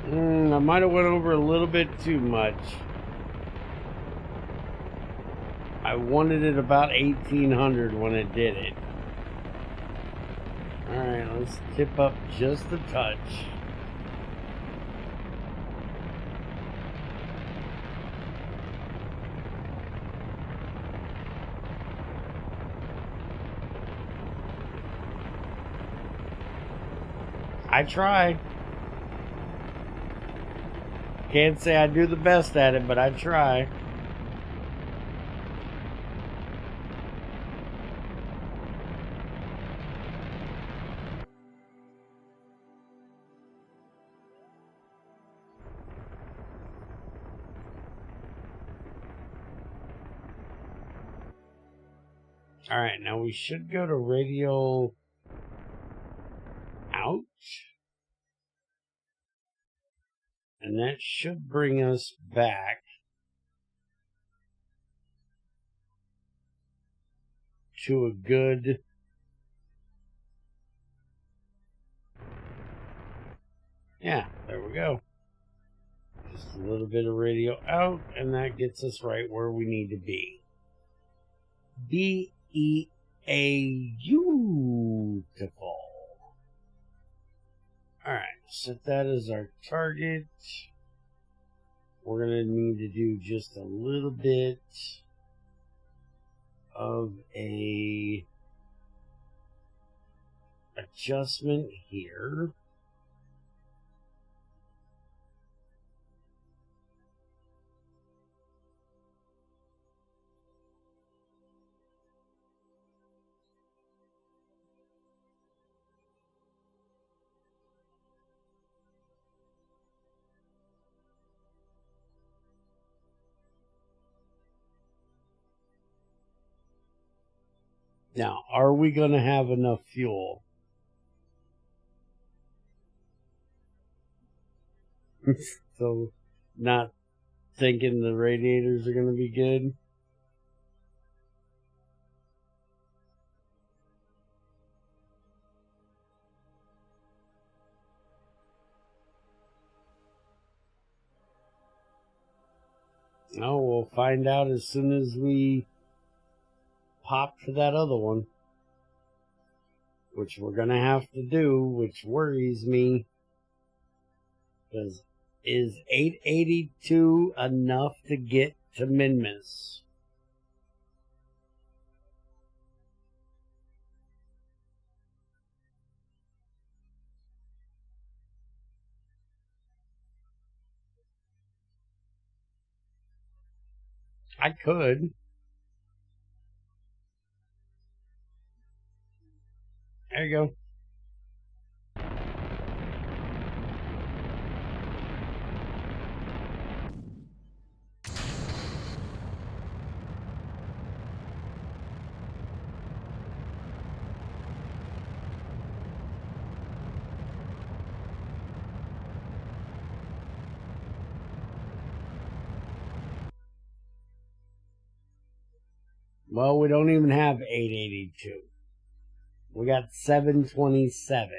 I might have went over a little bit too much. I wanted it about 1800 when it did it. Alright, let's tip up just a touch. I try. Can't say I do the best at it, but I try. Alright, now we should go to radial out. And that should bring us back to a good yeah, there we go. Just a little bit of radial out, and that gets us right where we need to be. Beautiful. Alright, set that as our target. We're going to need to do just a little bit of a adjustment here. Now, are we going to have enough fuel? So, not thinking the radiators are going to be good. No, we'll find out as soon as we pop to that other one, which we're going to have to do, which worries me. Because is 882 enough to get to Minmus? I could. There you go. Well, we don't even have 882. We got 727.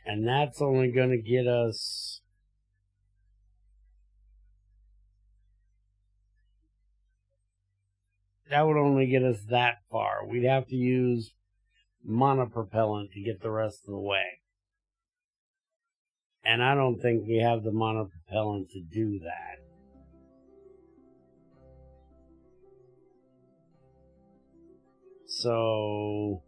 And that's only going to get us... That would only get us that far. We'd have to use monopropellant to get the rest of the way. And I don't think we have the monopropellant to do that. So,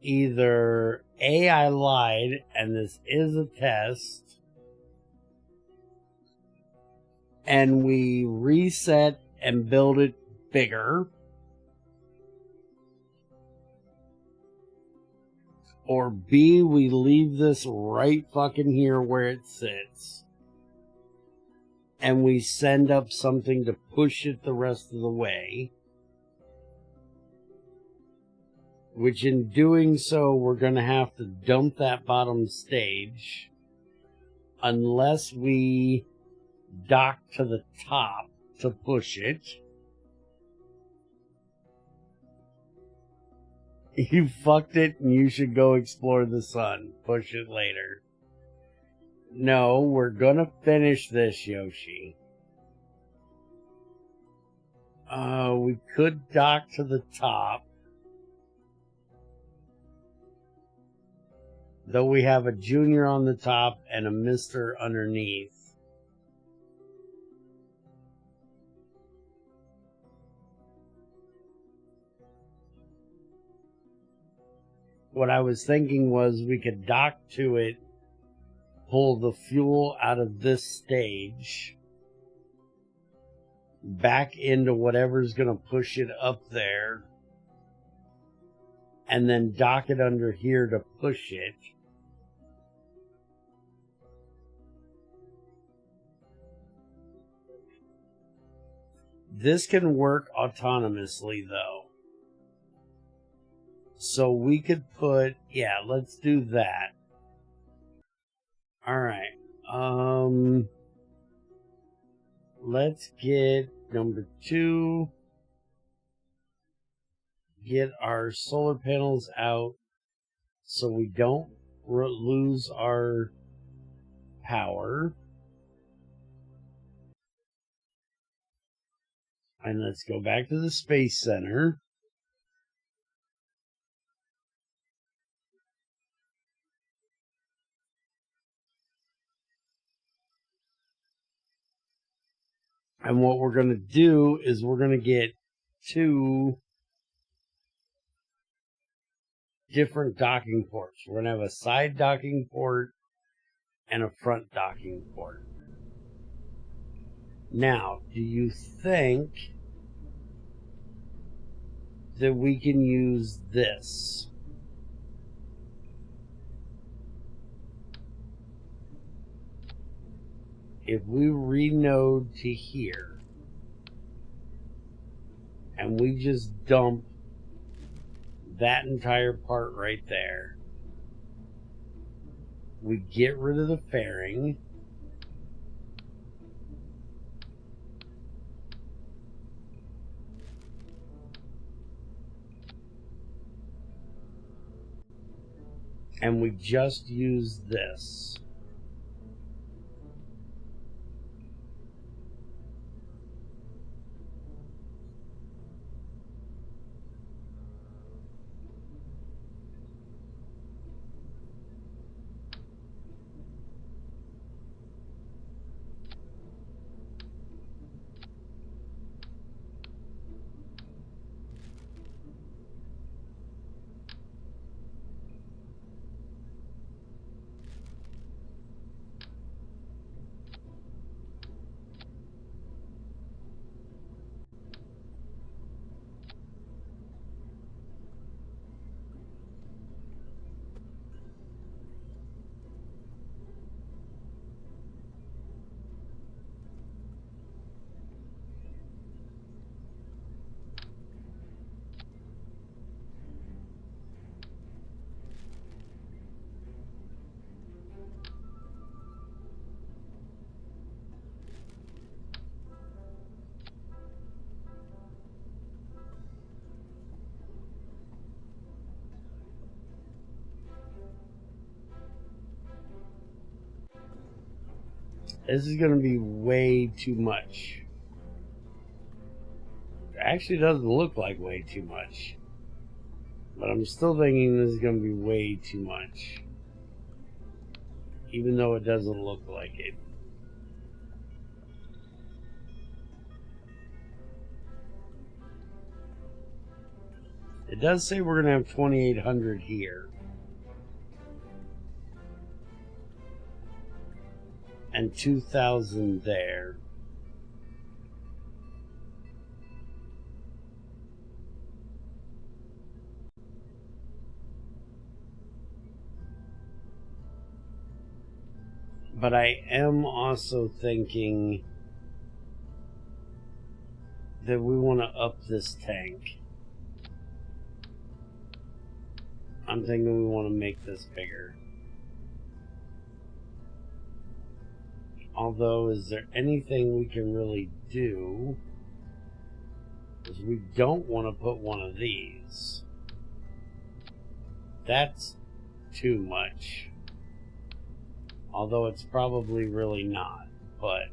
either A, I lied, and this is a test, and we reset and build it bigger, or B, we leave this right fucking here where it sits, and we send up something to push it the rest of the way, which in doing so, we're going to have to dump that bottom stage unless we dock to the top to push it. You fucked it and you should go explore the sun. Push it later. No, we're gonna finish this, Yoshi. We could dock to the top. Though we have a junior on the top and a mister underneath. What I was thinking was we could dock to it, pull the fuel out of this stage, back into whatever's going to push it up there, and then dock it under here to push it. This can work autonomously, though. So we could put, yeah, let's do that. Alright. Let's get number 2. Get our solar panels out so we don't lose our power. And let's go back to the Space Center. And what we're going to do is we're going to get 2 different docking ports. We're going to have a side docking port and a front docking port. Now, do you think that we can use this? If we renode to here and we just dump that entire part right there, we get rid of the fairing, and we just use this. This is going to be way too much. It actually doesn't look like way too much. But I'm still thinking this is going to be way too much. Even though it doesn't look like it. It does say we're going to have 2,800 here. And 2,000 there. But I am also thinking that we want to up this tank. I'm thinking we want to make this bigger. Although, is there anything we can really do? Because we don't want to put one of these. That's too much. Although it's probably really not, but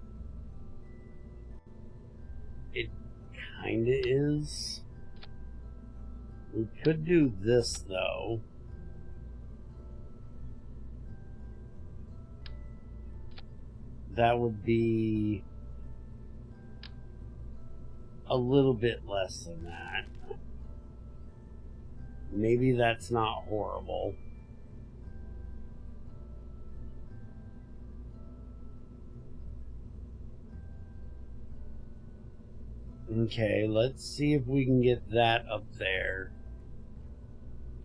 it kinda is. We could do this though. That would be a little bit less than that. Maybe that's not horrible. Okay, let's see if we can get that up there.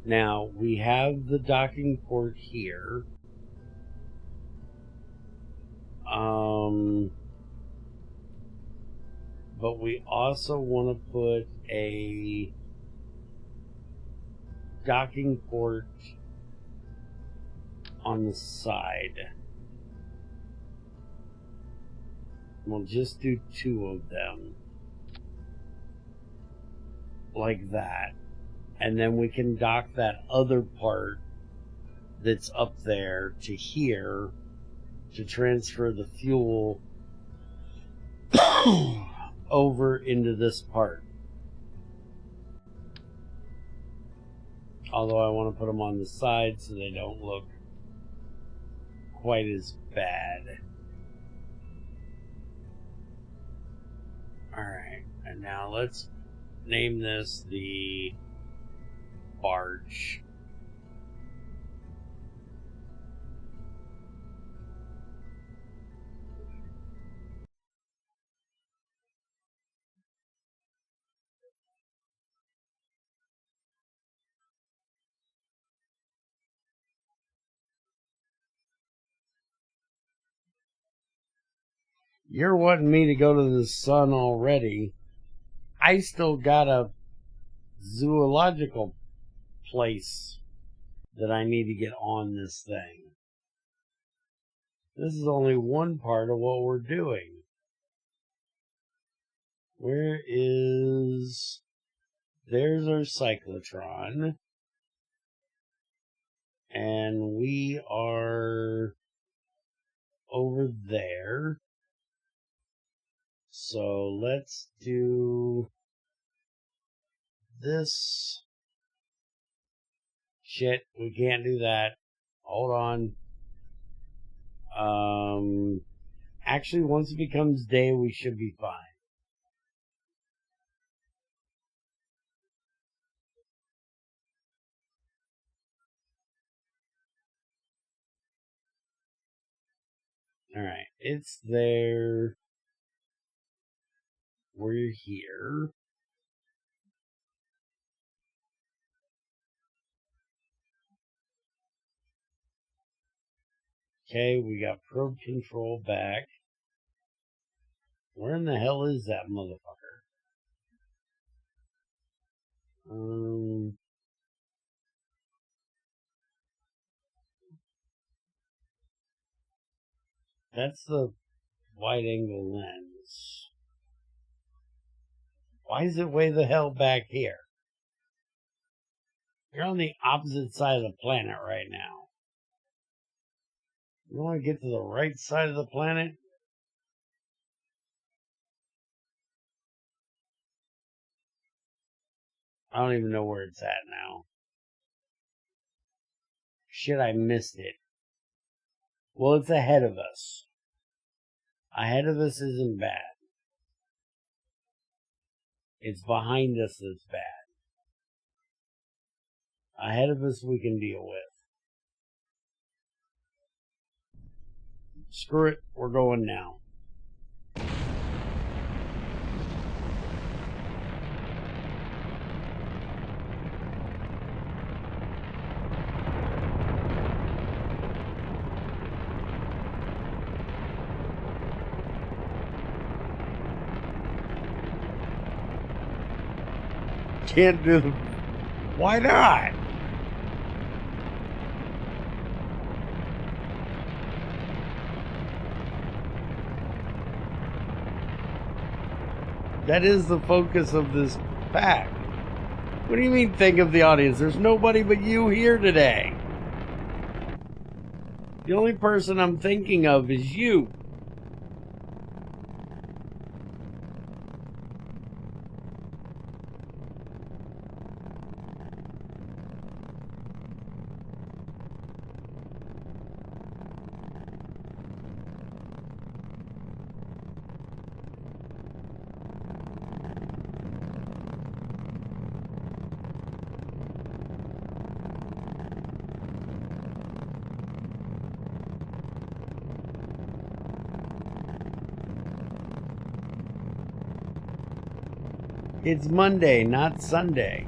Now, we have the docking port here. But we also want to put a docking port on the side. We'll just do 2 of them. Like that. And then we can dock that other part that's up there to here to transfer the fuel over into this part. Although I want to put them on the side so they don't look quite as bad. Alright, and now let's name this the barge. You're wanting me to go to the sun already. I still got a zoological place that I need to get on this thing. This is only one part of what we're doing. Where is... There's our cyclotron. And we are over there. So let's do this. Shit, we can't do that. Hold on. Actually, once it becomes day, we should be fine. Alright, it's there. We're here. Okay, we got probe control back. Where in the hell is that motherfucker? That's the wide angle lens. Why is it way the hell back here? You're on the opposite side of the planet right now. You want to get to the right side of the planet? I don't even know where it's at now. Shit, I missed it. Well, it's ahead of us. Ahead of us isn't bad. It's behind us that's bad. Ahead of us we can deal with. Screw it, we're going now. Can't do the... Why not? That is the focus of this pack. What do you mean think of the audience? There's nobody but you here today. The only person I'm thinking of is you. It's Monday, not Sunday.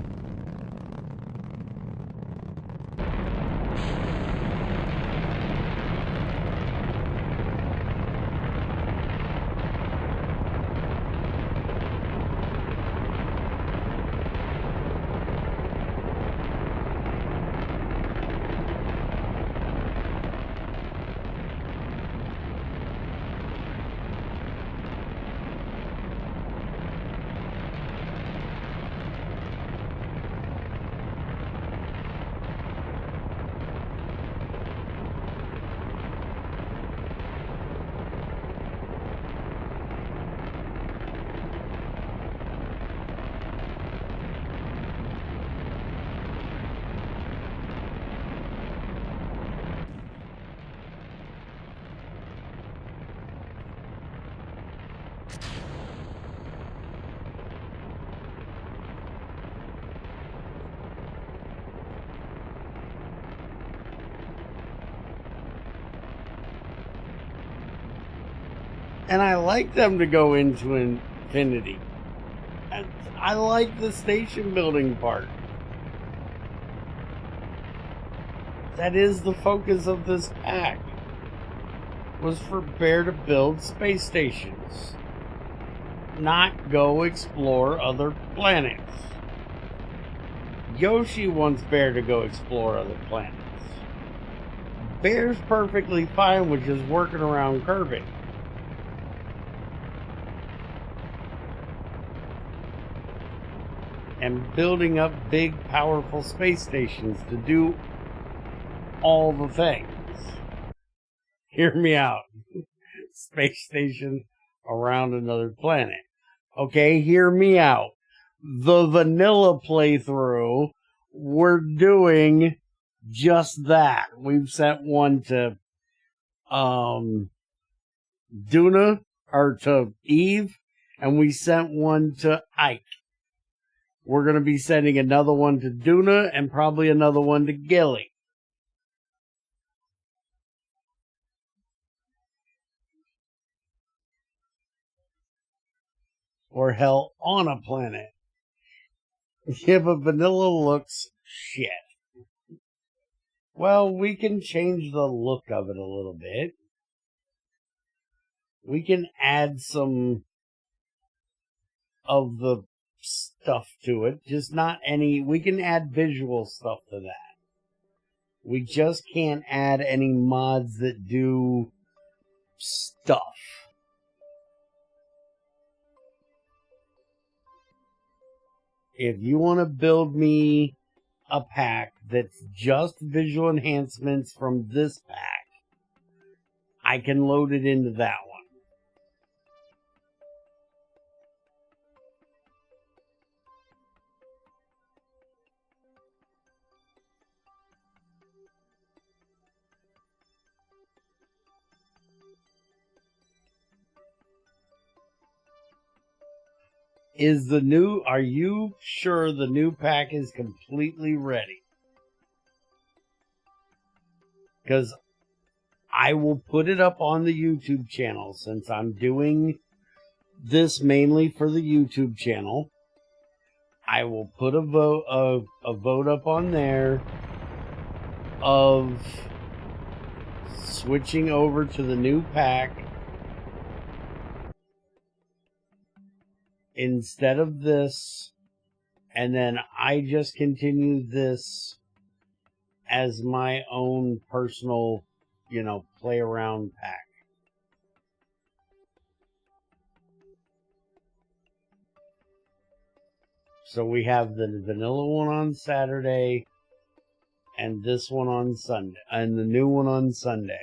And I like them to go into infinity. I like the station building part. That is the focus of this pack. Was for Bear to build space stations. Not go explore other planets. Yoshi wants Bear to go explore other planets. Bear's perfectly fine with just working around Kerbin. And building up big, powerful space stations to do all the things. Hear me out. Space station around another planet. Okay, hear me out. The vanilla playthrough, we're doing just that. We've sent one to Duna, or to Eve, and we sent one to Ike. We're going to be sending another one to Duna and probably another one to Gilly. Or hell, on a planet. Yeah, but vanilla looks shit. Well, we can change the look of it a little bit. We can add some of the stuff to it, just not any. We can add visual stuff to that. We just can't add any mods that do stuff. If you want to build me a pack that's just visual enhancements from this pack, I can load it into that one. Are you sure the new pack is completely ready? Because I will put it up on the YouTube channel, since I'm doing this mainly for the YouTube channel. I will put a vote up on there of switching over to the new pack instead of this, and then I just continue this as my own personal, play around pack. So we have the vanilla one on Saturday, and this one on Sunday, and the new one on Sunday.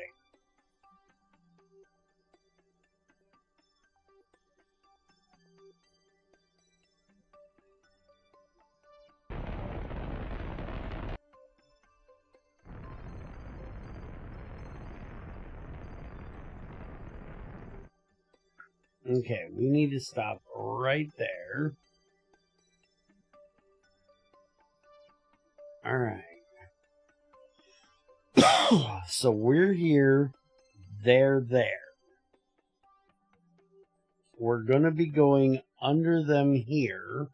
Okay, we need to stop right there. Alright. So we're here, they're there. We're going to be going under them here.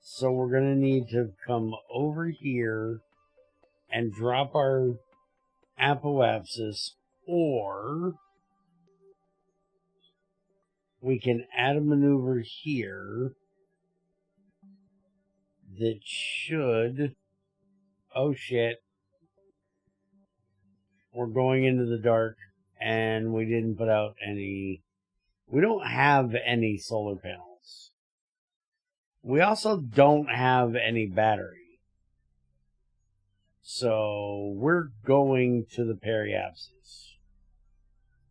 So we're going to need to come over here and drop our apoapsis, or we can add a maneuver here that should... Oh shit. We're going into the dark, and we didn't put out any... We don't have any solar panels. We also don't have any battery. So we're going to the periapsis.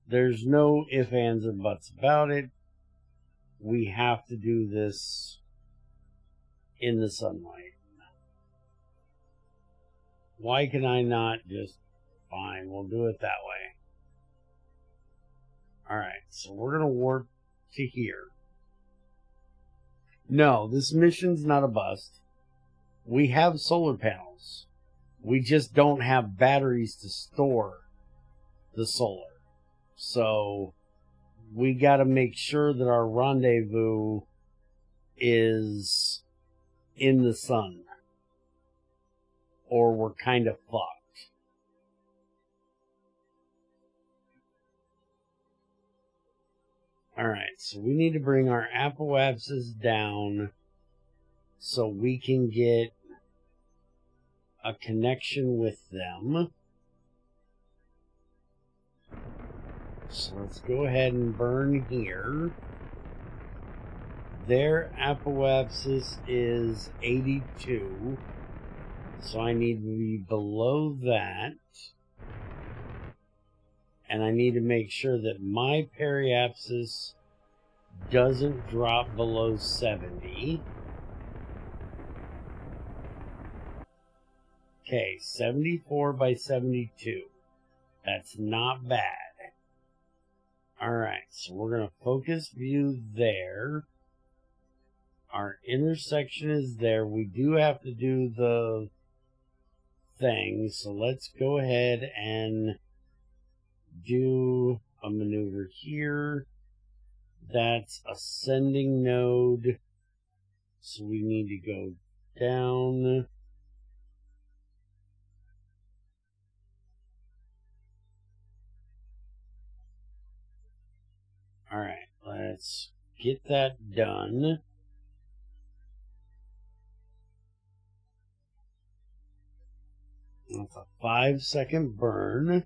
There's no ifs, ands, or buts about it. We have to do this in the sunlight. Why can I not just... Fine, we'll do it that way. Alright, so we're going to warp to here. No, this mission's not a bust. We have solar panels. We just don't have batteries to store the solar. So we got to make sure that our rendezvous is in the sun, or we're kind of fucked. Alright, so we need to bring our apoapsis down so we can get a connection with them. So let's go ahead and burn here. Their apoapsis is 82. So I need to be below that. And I need to make sure that my periapsis doesn't drop below 70. Okay, 74 by 72. That's not bad. Alright, so we're going to focus view there. Our intersection is there. We do have to do the thing, so let's go ahead and do a maneuver here. That's ascending node, so we need to go down. Alright, let's get that done. That's a 5-second burn.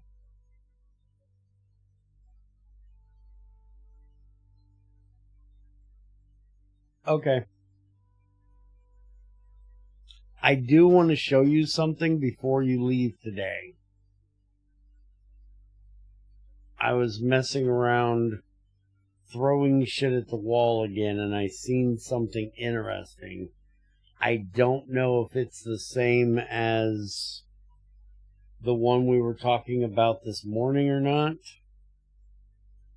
Okay. I do want to show you something before you leave today. I was messing around throwing shit at the wall again, and I seen something interesting. I don't know if it's the same as the one we were talking about this morning or not.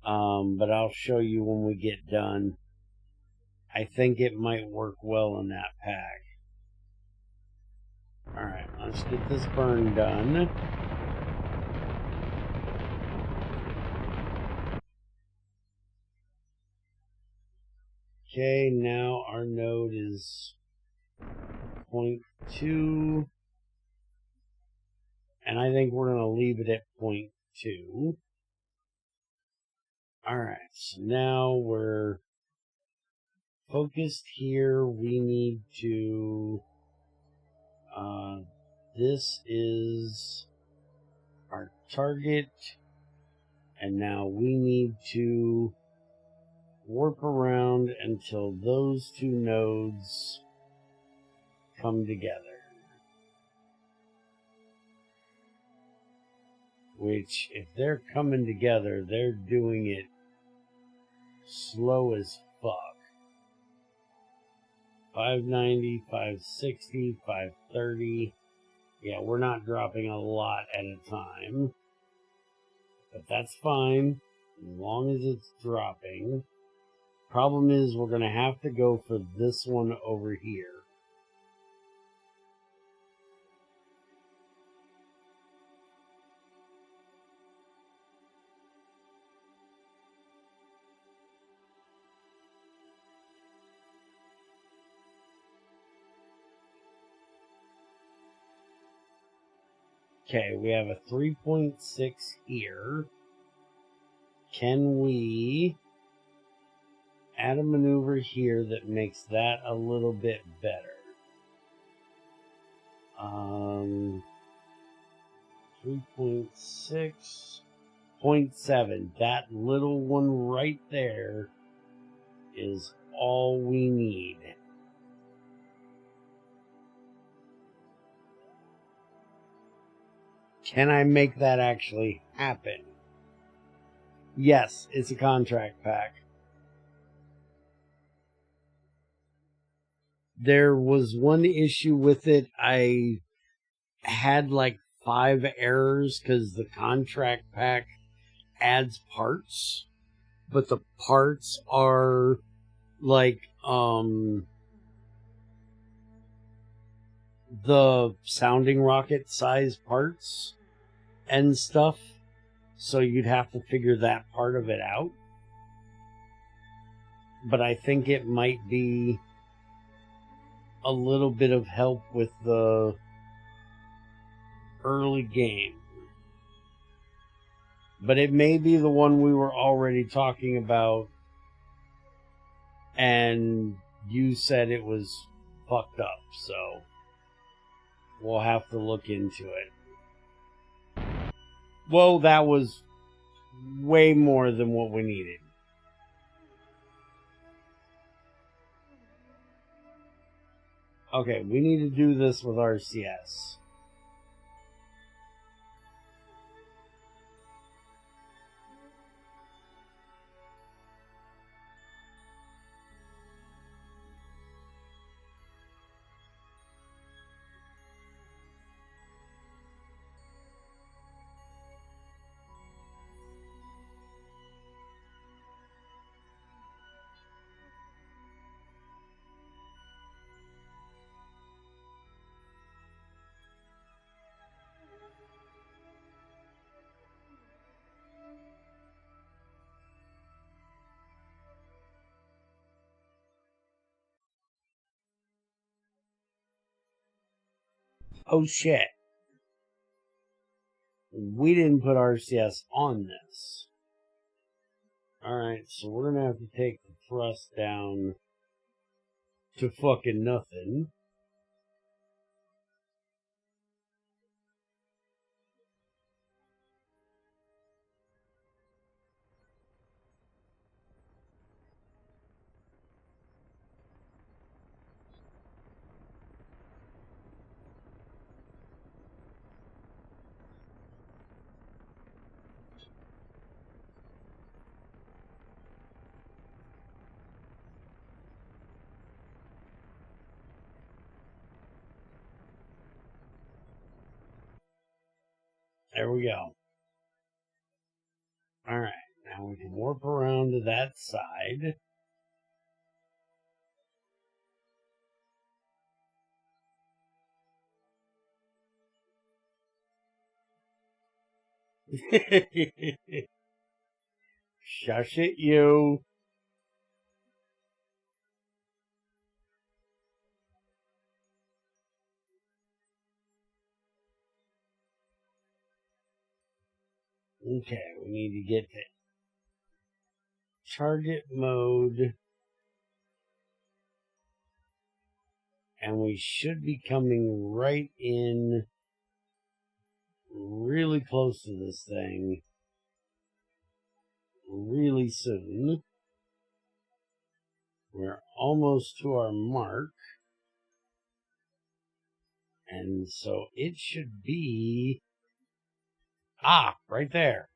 But I'll show you when we get done. I think it might work well in that pack. Alright, let's get this burn done. Okay, now our node is 0.2. And I think we're going to leave it at 0.2. Alright, so now we're focused here. We need to... this is our target. And now we need to warp around until those two nodes come together. Which, if they're coming together, they're doing it slow as fuck. 590, 560, 530. Yeah, we're not dropping a lot at a time. But that's fine, as long as it's dropping. Problem is, we're going to have to go for this one over here. Okay, we have a 3.6 here. Can we add a maneuver here that makes that a little bit better? 3.6, 0.7. That little one right there is all we need. Can I make that actually happen? Yes, it's a contract pack. There was one issue with it. I had like 5 errors because the contract pack adds parts, but the parts are like the sounding rocket size parts and stuff, so you'd have to figure that part of it out. But I think it might be a little bit of help with the early game. But it may be the one we were already talking about, and you said it was fucked up, so we'll have to look into it. Whoa, that was way more than what we needed. Okay, we need to do this with RCS. Oh shit. We didn't put RCS on this. Alright, so we're gonna have to take the thrust down to fucking nothing. There we go. Alright, Now we can warp around to that side. Shush it, you. Okay, we need to get to target mode. And we should be coming right in really close to this thing really soon. We're almost to our mark. And so it should be... Ah, right there.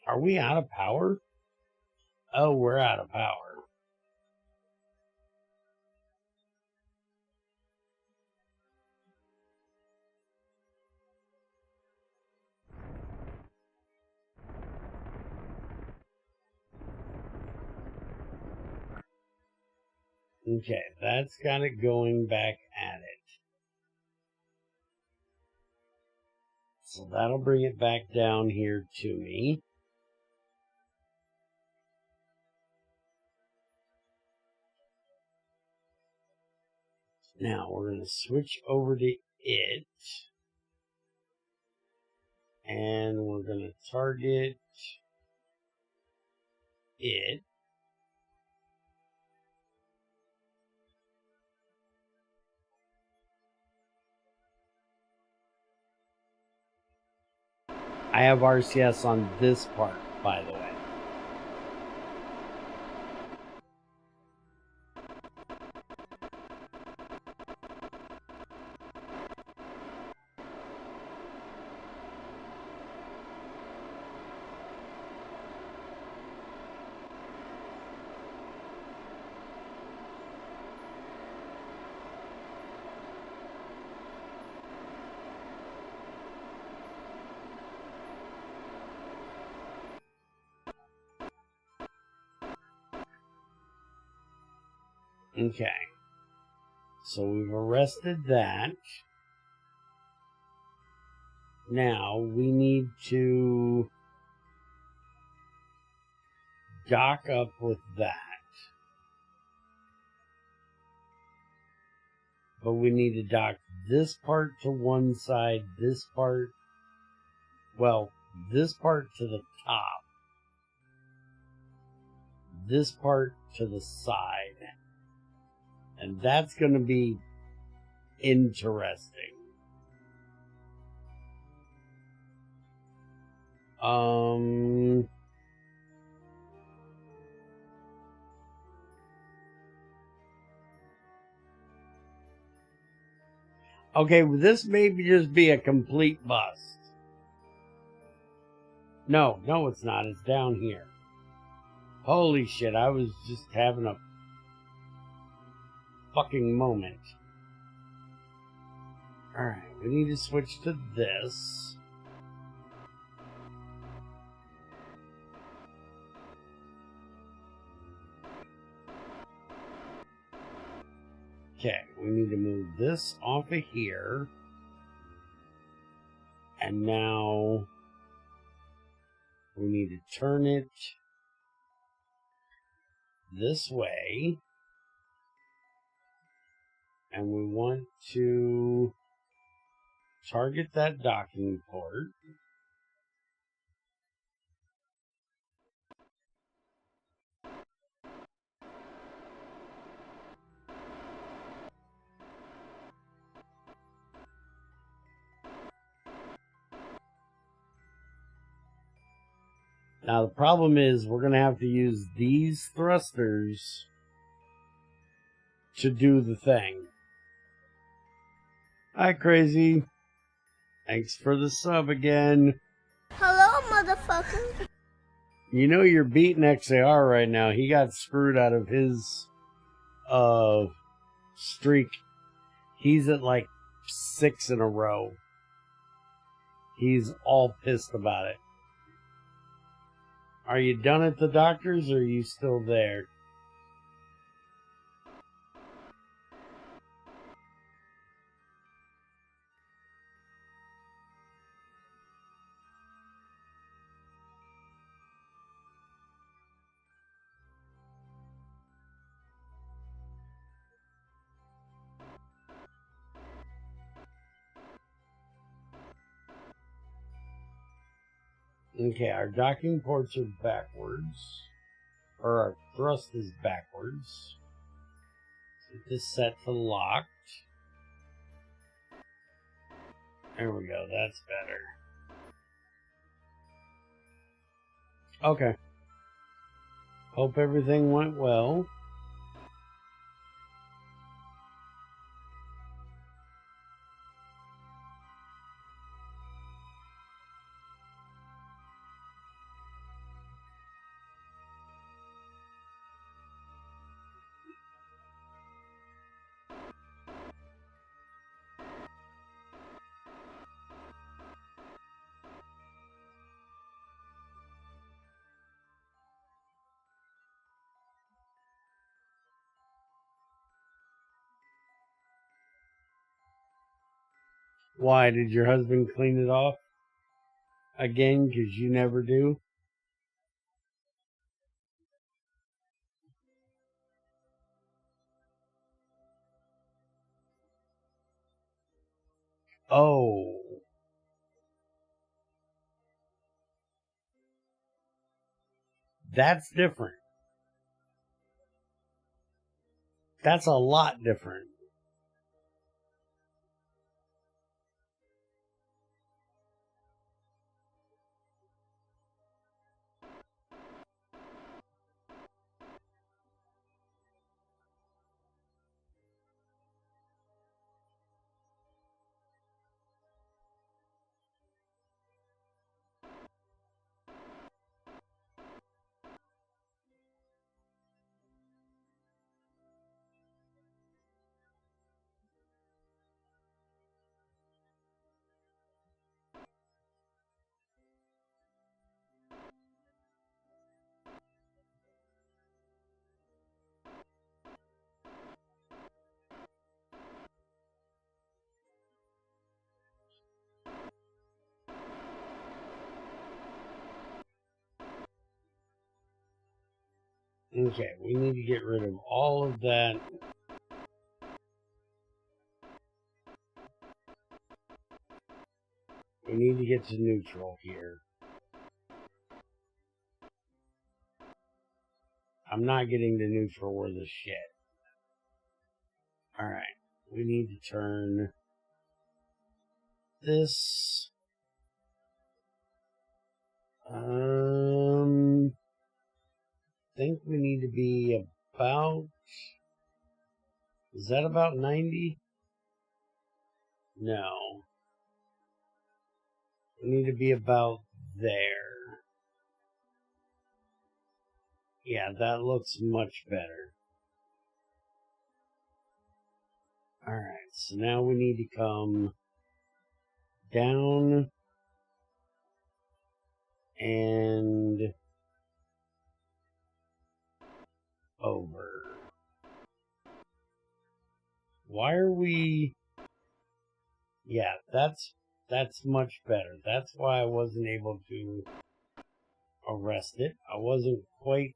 Are we out of power? Oh, we're out of power. Okay, that's got it going back at it. So that'll bring it back down here to me. Now we're going to switch over to it. And we're going to target it. I have RCS on this part, by the way. Okay. So we've arrested that. Now we need to dock up with that. But we need to dock this part to one side, this part, well, this part to the top, this part to the side. And that's going to be interesting. Okay, well, this may just be a complete bust. No, it's not. It's down here. Holy shit, I was just having a fucking moment. Alright, we need to switch to this. Okay, we need to move this off of here. And now we need to turn it this way. And we want to target that docking port. Now the problem is we're going to have to use these thrusters to do the thing. Hi, Crazy. Thanks for the sub again. Hello, motherfucker. You know you're beating XAR right now. He got screwed out of his streak. He's at like 6 in a row. He's all pissed about it. Are you done at the doctor's or are you still there? Okay, our docking ports are backwards. Or our thrust is backwards. Get this set to locked. There we go, that's better. Okay. Hope everything went well. Why, did your husband clean it off? Again, because you never do? Oh. That's different. That's a lot different. Okay, we need to get rid of all of that. We need to get to neutral here. I'm not getting to neutral worth a shit. Alright, we need to turn this. I think we need to be about. Is that about 90? No. We need to be about there. Yeah, that looks much better. Alright, so now we need to come down and over. Why are we... Yeah, that's much better. That's why I wasn't able to arrest it. I wasn't quite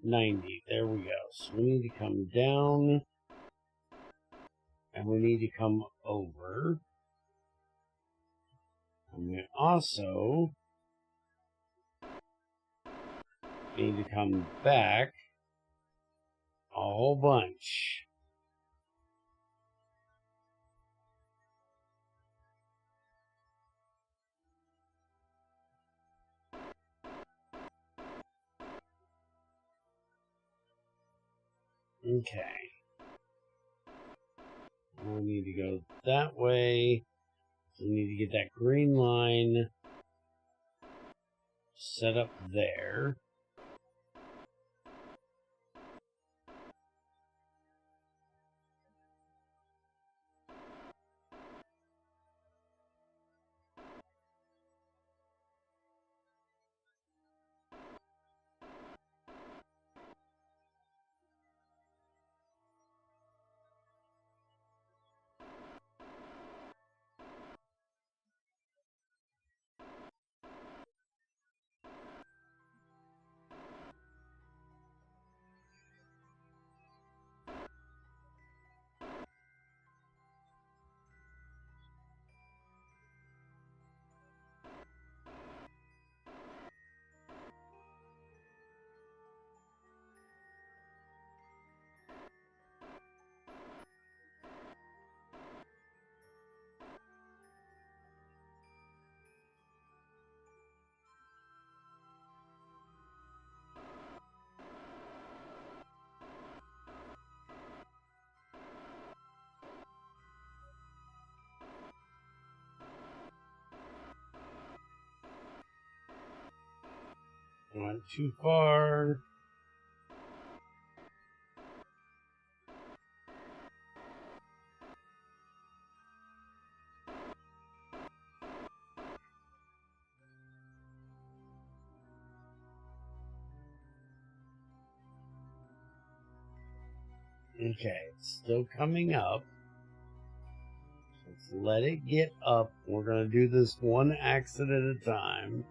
90. There we go. So we need to come down and we need to come over. And we also need to come back a whole bunch. Okay. We need to go that way. So we need to get that green line set up there. Went too far. Okay, it's still coming up. Let's let it get up. We're going to do this one exit at a time.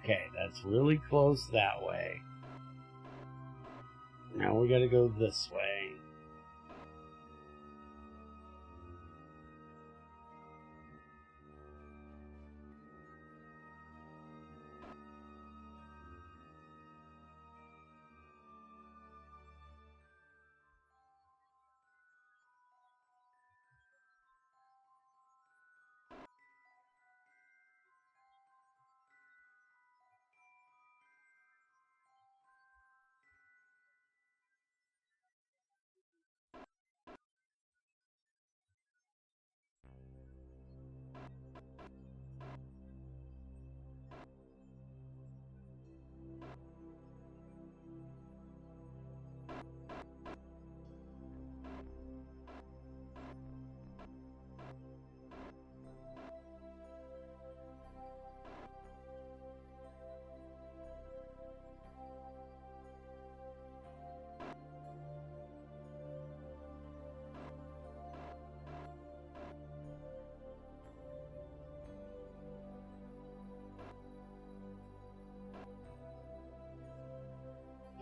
Okay, that's really close that way. Now we got to go this way.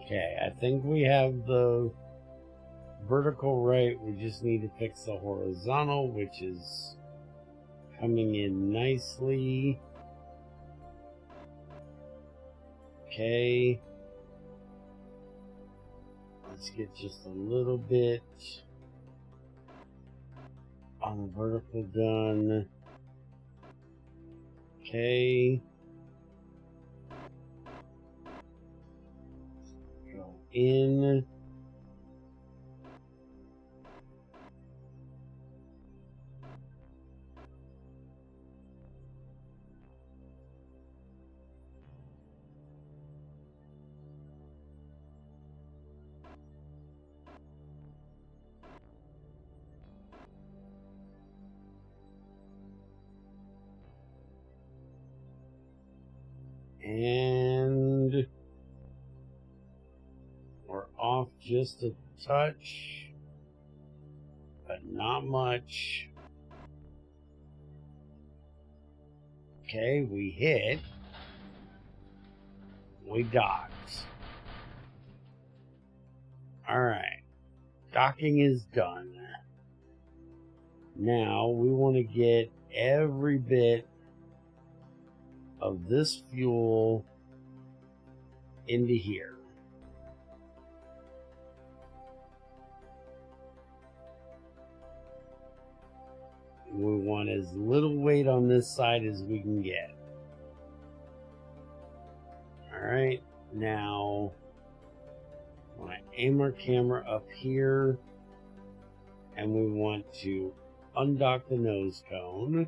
Okay, I think we have the vertical right. We just need to fix the horizontal, which is coming in nicely. Okay. Let's get just a little bit on the vertical done. Okay. Go in. And we're off just a touch, but not much. Okay, we hit. We docked. Alright. Docking is done. Now we want to get every bit of this fuel into here. We want as little weight on this side as we can get. Alright, now I want to aim our camera up here, and we want to undock the nose cone,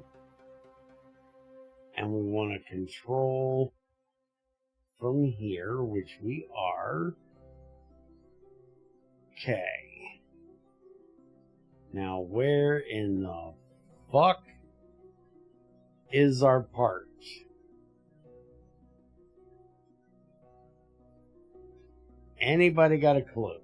and we want to control from here, which we are. Okay. Now, where in the fuck is our part? Anybody got a clue?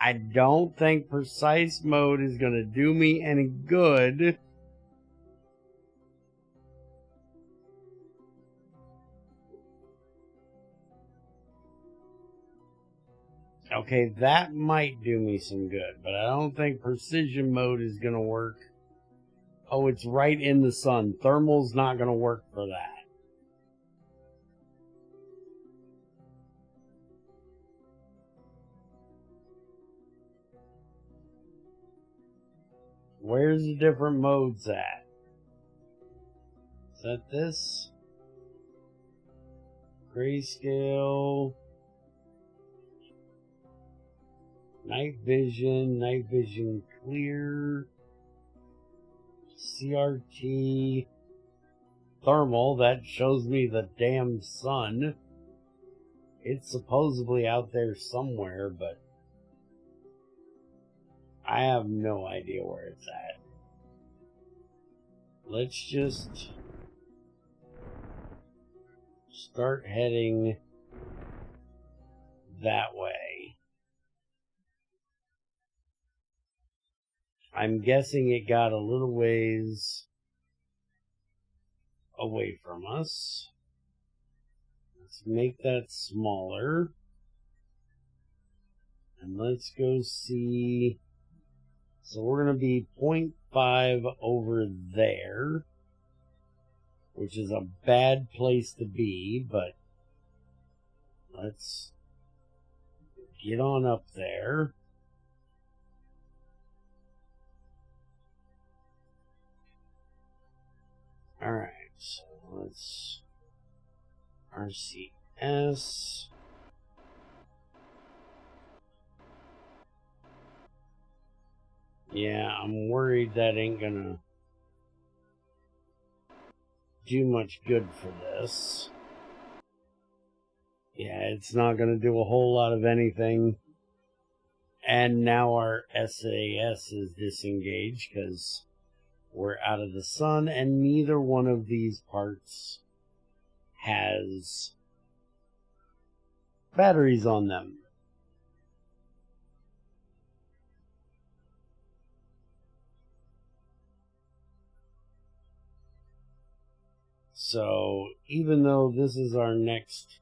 I don't think precise mode is going to do me any good. Okay, that might do me some good, but I don't think precision mode is going to work. Oh, it's right in the sun. Thermal's not going to work for that. Where's the different modes at? Is that this? Grayscale. Night vision clear. CRT. Thermal, that shows me the damn sun. It's supposedly out there somewhere, but I have no idea where it's at. Let's just start heading that way. I'm guessing it got a little ways away from us. Let's make that smaller. And let's go see. So we're going to be 0.5 over there, which is a bad place to be, but let's get on up there. Alright, so let's RCS. Yeah, I'm worried that ain't gonna do much good for this. Yeah, it's not gonna do a whole lot of anything. And now our SAS is disengaged because we're out of the sun, and neither one of these parts has batteries on them. So, even though this is our next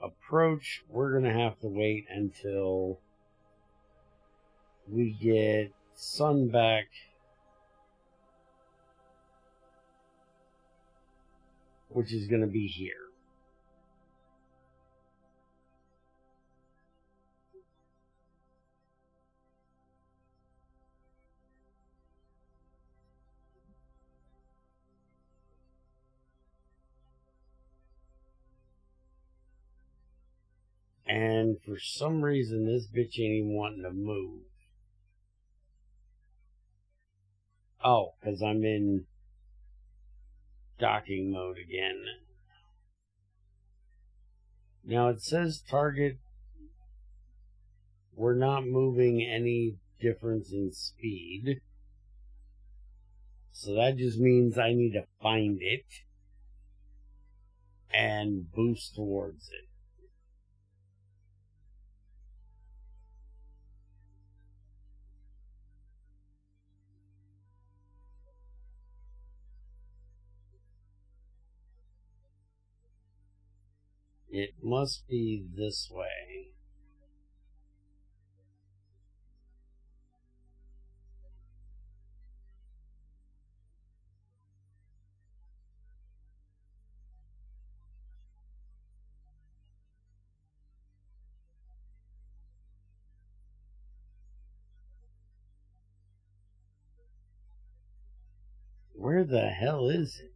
approach, we're going to have to wait until we get sun back. Which is going to be here. And for some reason, this bitch ain't even wanting to move. Oh, because I'm in docking mode again. Now it says target. We're not moving any difference in speed. So that just means I need to find it. and boost towards it. It must be this way. Where the hell is it?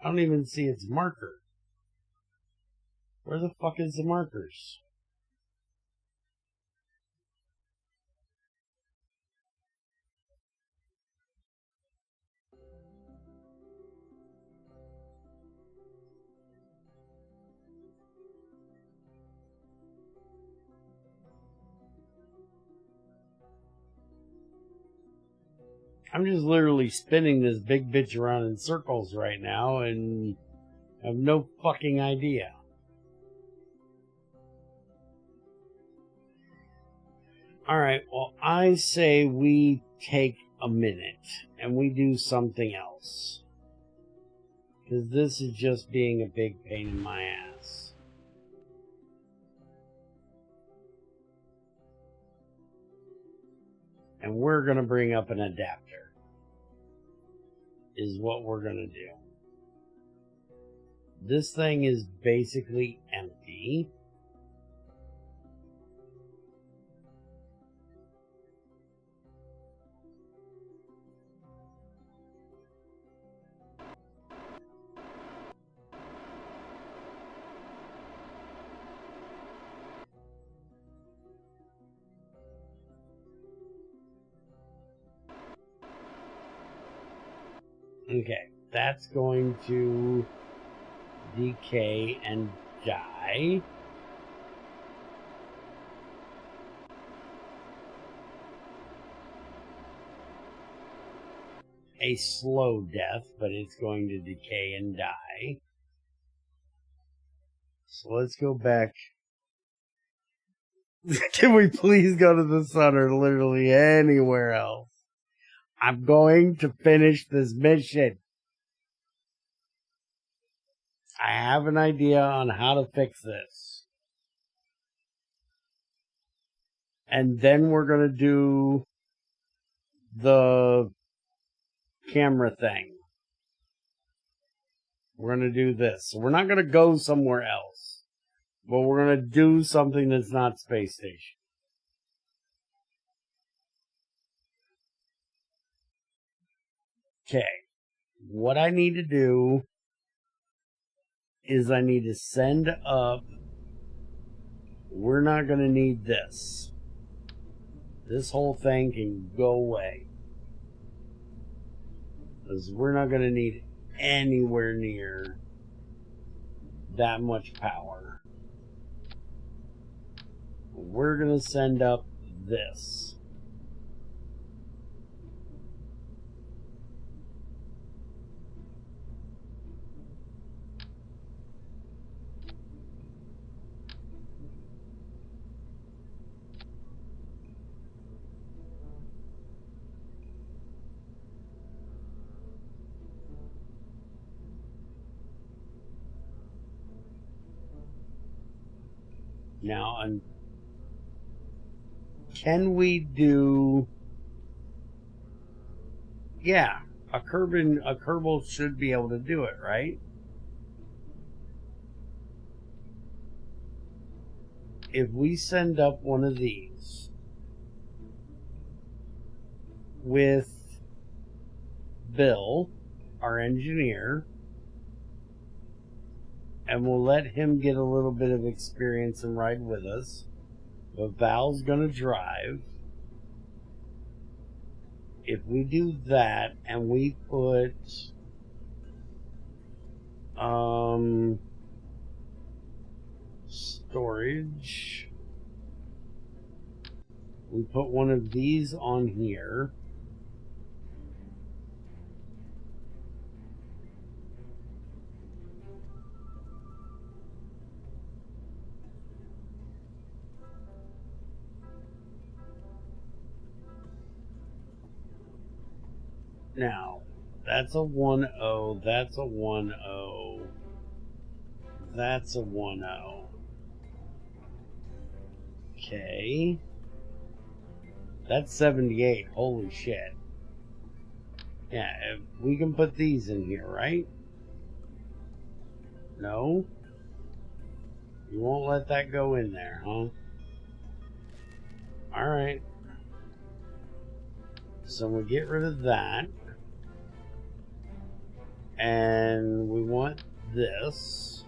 I don't even see its marker. Where the fuck is the markers? I'm just literally spinning this big bitch around in circles right now and have no fucking idea. Alright, well, I say we take a minute and we do something else. Because this is just being a big pain in my ass. And we're going to bring up an adapter. Is what we're going to do. This thing is basically empty. Okay, that's going to decay and die. A slow death, but it's going to decay and die. So let's go back. Can we please go to the sun or literally anywhere else? I'm going to finish this mission. I have an idea on how to fix this. And then we're going to do the camera thing. We're going to do this. So we're not going to go somewhere else. But we're going to do something that's not Space Station. Okay. What I need to do is I need to send up. We're not going to need this. This whole thing can go away. Because we're not going to need anywhere near that much power. We're going to send up this. Now, can we do... Yeah, a Kerbal should be able to do it, right? If we send up one of these with Bill, our engineer, and we'll let him get a little bit of experience and ride with us. But Val's gonna drive. If we do that and we put storage. We put one of these on here. Now, that's a 1-0, that's a 1-0, that's a 1-0. Okay. That's 78, holy shit. Yeah, we can put these in here, right? No? You won't let that go in there, huh? Alright. So we get rid of that. And we want this.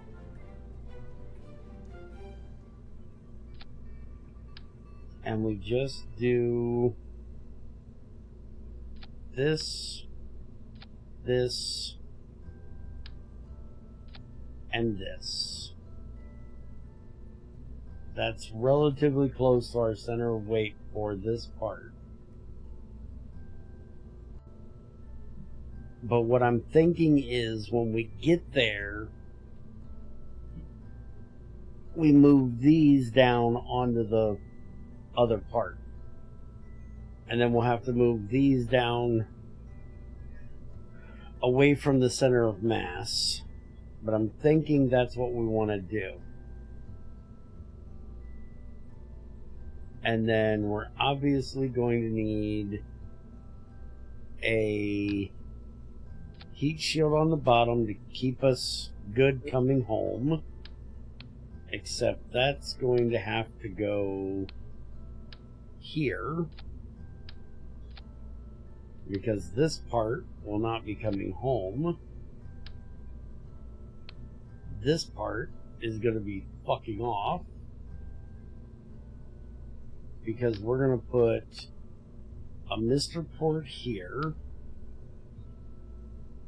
And we just do this, this, and this. That's relatively close to our center of weight for this part. But what I'm thinking is when we get there, we move these down onto the other part. And then we'll have to move these down away from the center of mass. But I'm thinking that's what we want to do. And then we're obviously going to need a heat shield on the bottom to keep us good coming home. Except that's going to have to go here. Because this part will not be coming home. This part is going to be fucking off. Because we're going to put a Mr. port here.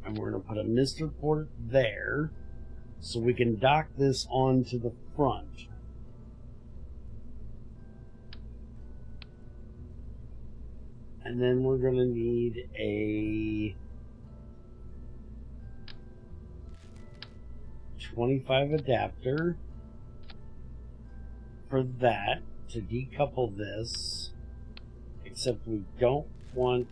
And we're going to put a Mr. port there. So we can dock this onto the front. And then we're going to need a 25 adapter for that to decouple this. Except we don't want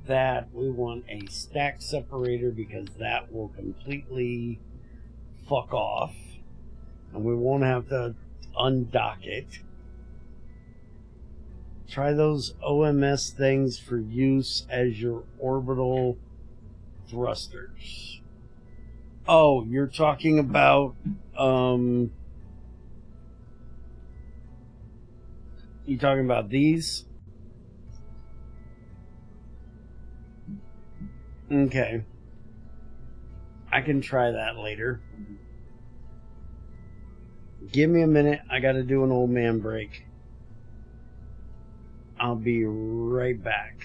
that. We want a stack separator because that will completely fuck off. And we won't have to undock it. Try those OMS things for use as your orbital thrusters. Oh, you're talking about you talking about these? Okay. I can try that later. Give me a minute. I gotta do an old man break. I'll be right back.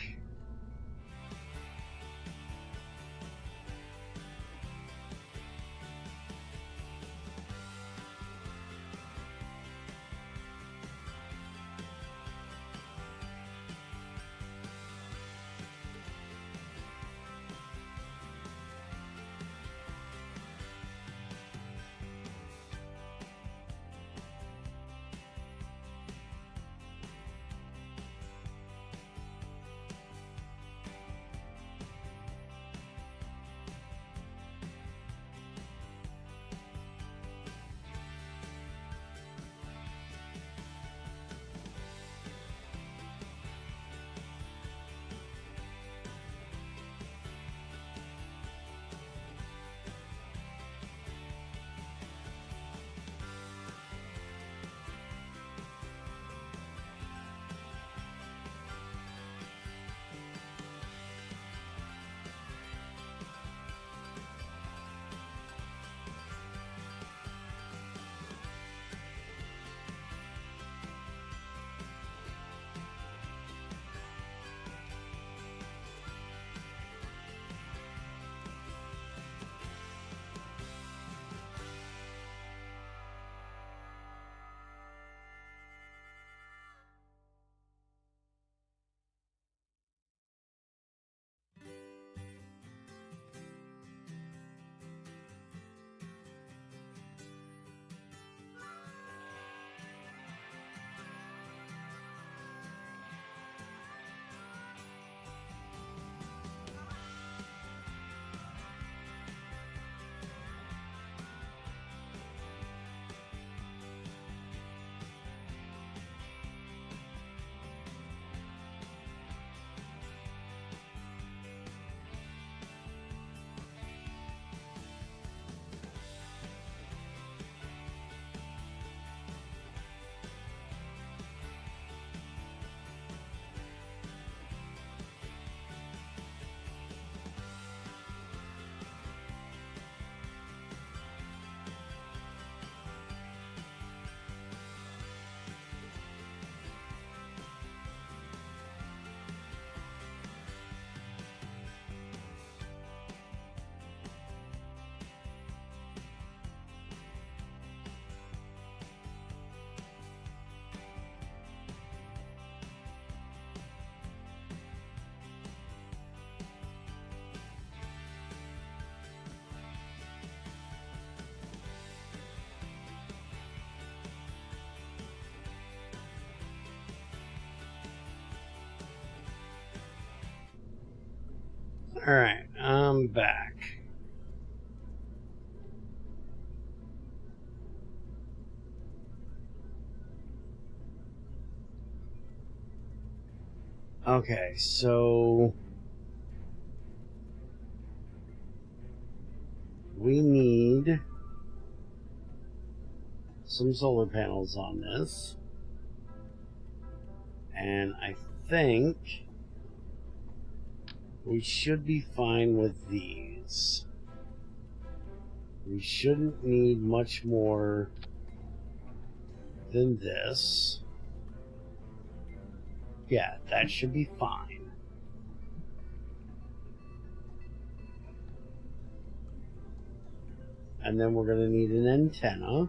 Alright, I'm back. Okay, so we need some solar panels on this, and I think we should be fine with these. We shouldn't need much more than this. Yeah, that should be fine. And then we're going to need an antenna.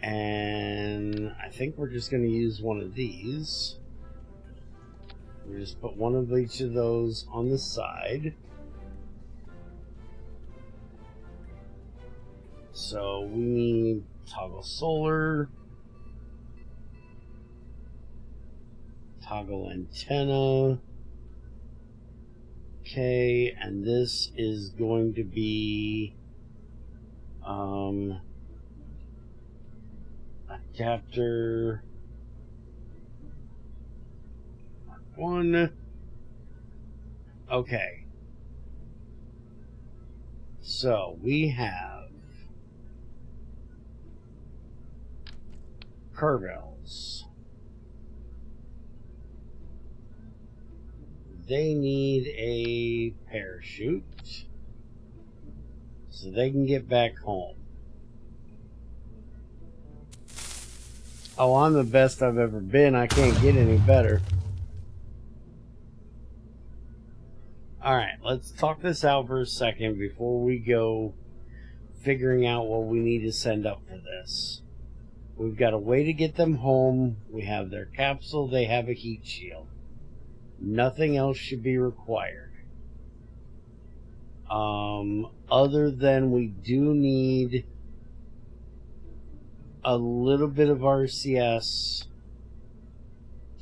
And I think we're just going to use one of these. We just put one of each of those on the side. So we need toggle solar, toggle antenna. Okay, and this is going to be adapter 1. Okay. So we have Kerbels. They need a parachute so they can get back home. Oh, I'm the best I've ever been. I can't get any better. Alright, let's talk this out for a second before we go figuring out what we need to send up for this. We've got a way to get them home. We have their capsule. They have a heat shield. Nothing else should be required. Other than we do need a little bit of RCS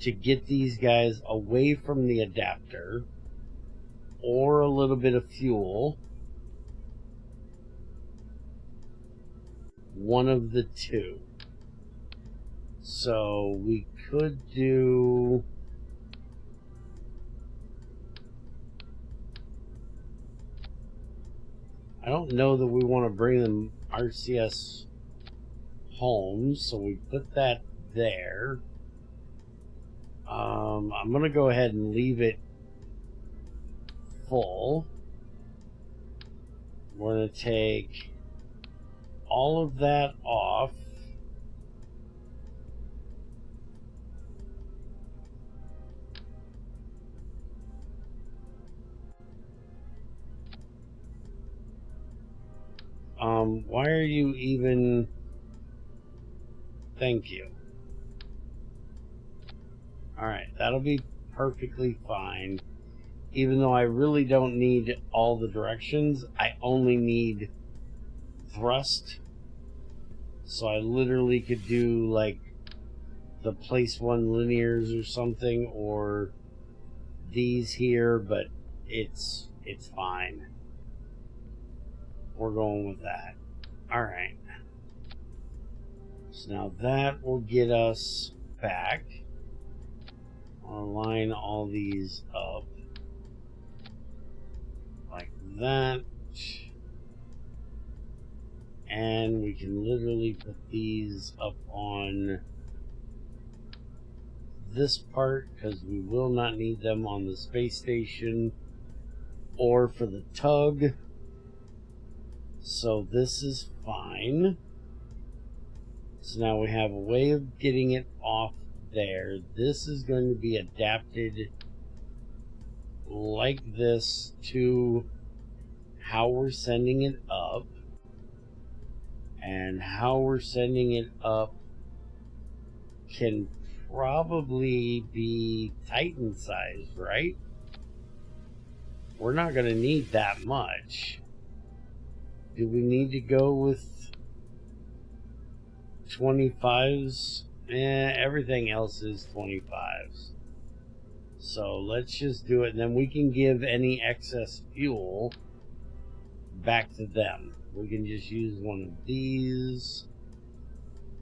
to get these guys away from the adapter, or a little bit of fuel. One of the two. So we could do... I don't know that we want to bring them RCS home, so we put that there. I'm going to go ahead and leave it full. We're going to take all of that off. Why are you even... Thank you. Alright, that'll be perfectly fine. Even though I really don't need all the directions, I only need thrust. So I literally could do like the place 1 linears or something, or these here, but it's fine. We're going with that. Alright. So now that will get us back. I'll line all these up like that. And we can literally put these up on this part because we will not need them on the space station or for the tug. So this is fine. So now we have a way of getting it off there. This is going to be adapted like this to how we're sending it up. And how we're sending it up can probably be Titan sized, right? We're not going to need that much. Do we need to go with 25s? Everything else is 25s. So let's just do it, and then we can give any excess fuel back to them. We can just use one of these,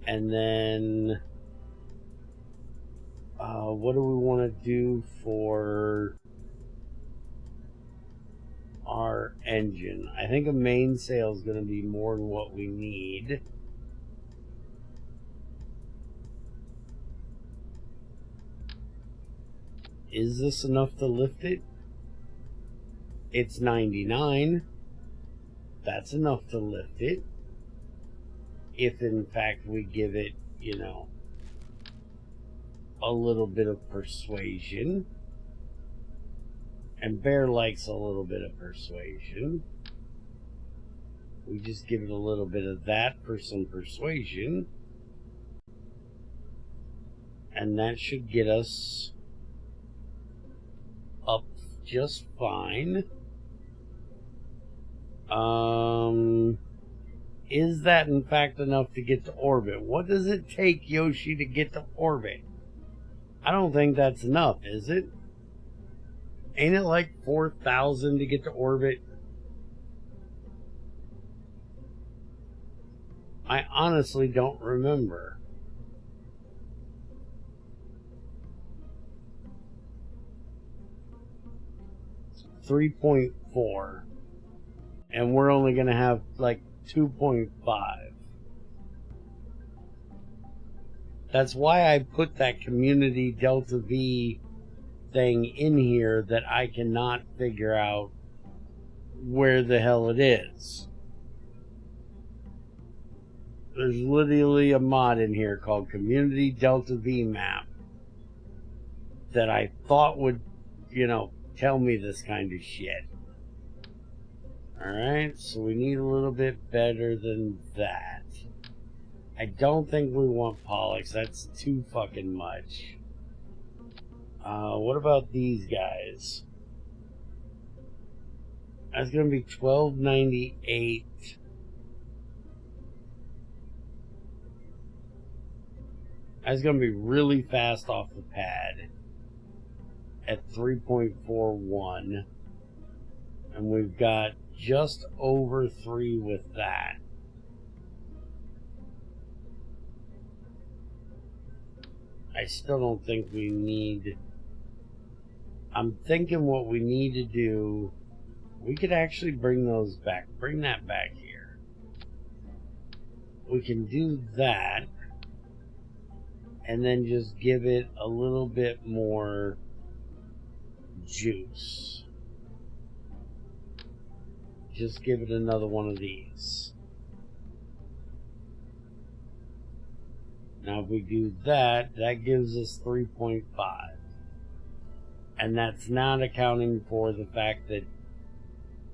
and then what do we want to do for our engine? I think a mainsail is going to be more than what we need. Is this enough to lift it? It's 99. That's enough to lift it. If in fact we give it, you know, a little bit of persuasion. And Bear likes a little bit of persuasion. We just give it a little bit of that for some persuasion. And that should get us up just fine. Is that in fact enough to get to orbit? What does it take, Yoshi, to get to orbit? I don't think that's enough, is it? Ain't it like 4,000 to get to orbit? I honestly don't remember. $3.4. And we're only going to have like 2.5. That's why I put that community Delta V thing in here, that I cannot figure out where the hell it is. There's literally a mod in here called Community Delta V Map that I thought would, you know, tell me this kind of shit. Alright, so we need a little bit better than that. I don't think we want Pollux. That's too fucking much. What about these guys? That's going to be $12.98. That's going to be really fast off the pad at 3.41. And we've got just over 3 with that. I still don't think we need... I'm thinking what we need to do... We could actually bring those back. Bring that back here. We can do that. And then just give it a little bit more juice. Just give it another one of these. Now if we do that, that gives us 3.5. And that's not accounting for the fact that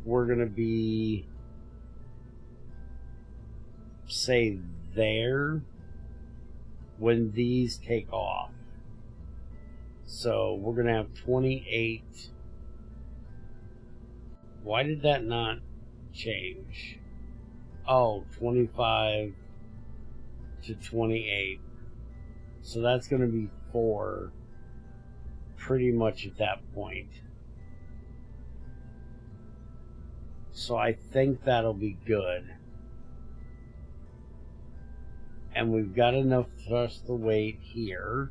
we're going to be, say, there when these take off. So we're going to have 28. Why did that not change? Oh, 25 to 28. So that's going to be 4 pretty much at that point. So I think that'll be good. And we've got enough thrust to weight here.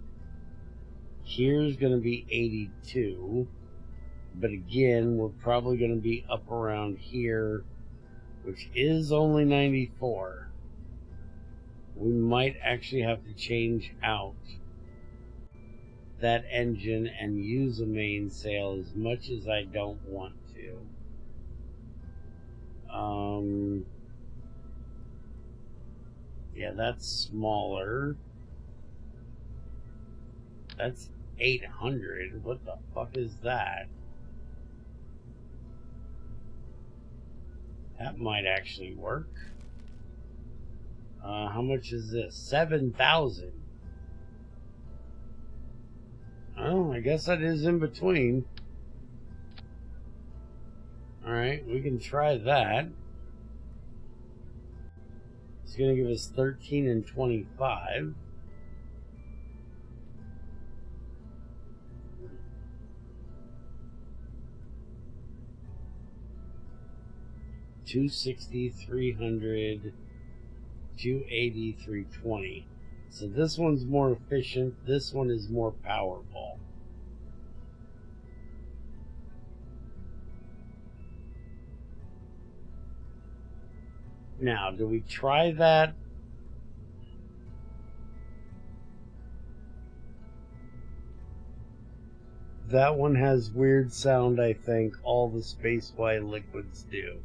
Here's going to be 82. But again, we're probably going to be up around here, which is only 94. We might actually have to change out that engine and use a mainsail, as much as I don't want to. Yeah, that's smaller. That's 800. What the fuck is that? That might actually work. How much is this? 7,000. Oh, I guess that is in between. Alright, we can try that. It's going to give us 13 and 25. 260, 300, 280, 320. So this one's more efficient. This one is more powerful. Now, do we try that? That one has weird sound, I think. All the space-wide liquids do.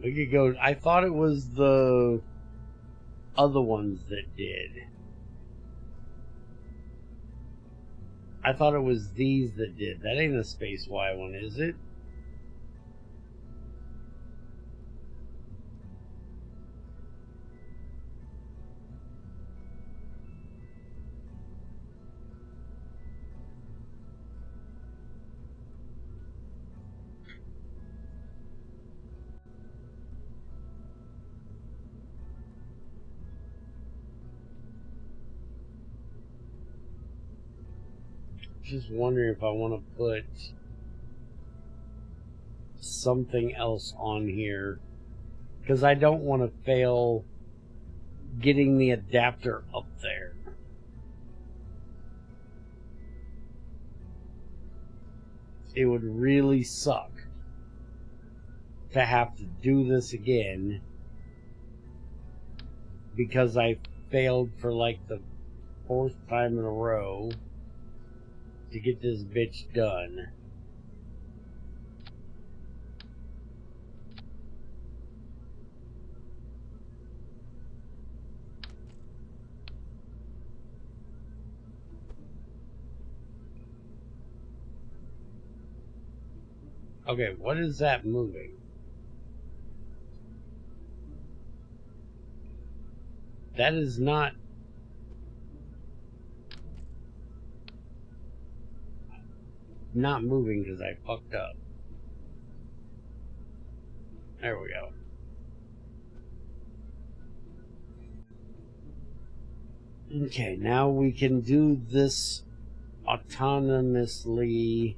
We could go... I thought it was the other ones that did. I thought it was these that did. That ain't a space-wide one, is it? Just wondering if I want to put something else on here, because I don't want to fail getting the adapter up there. It would really suck to have to do this again because I failed for like the 4th time in a row to get this bitch done. Okay, what is that moving? That is not moving because I fucked up. There we go. Okay, now we can do this autonomously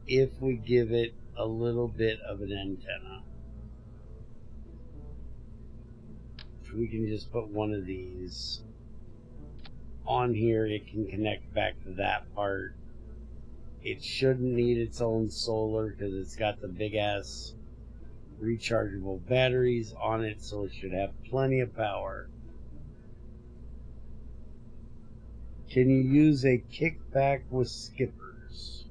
if we give it a little bit of an antenna. We can just put one of these on here. It can connect back to that part. It shouldn't need its own solar because it's got the big ass rechargeable batteries on it, so it should have plenty of power. Can you use a kickback with skippers?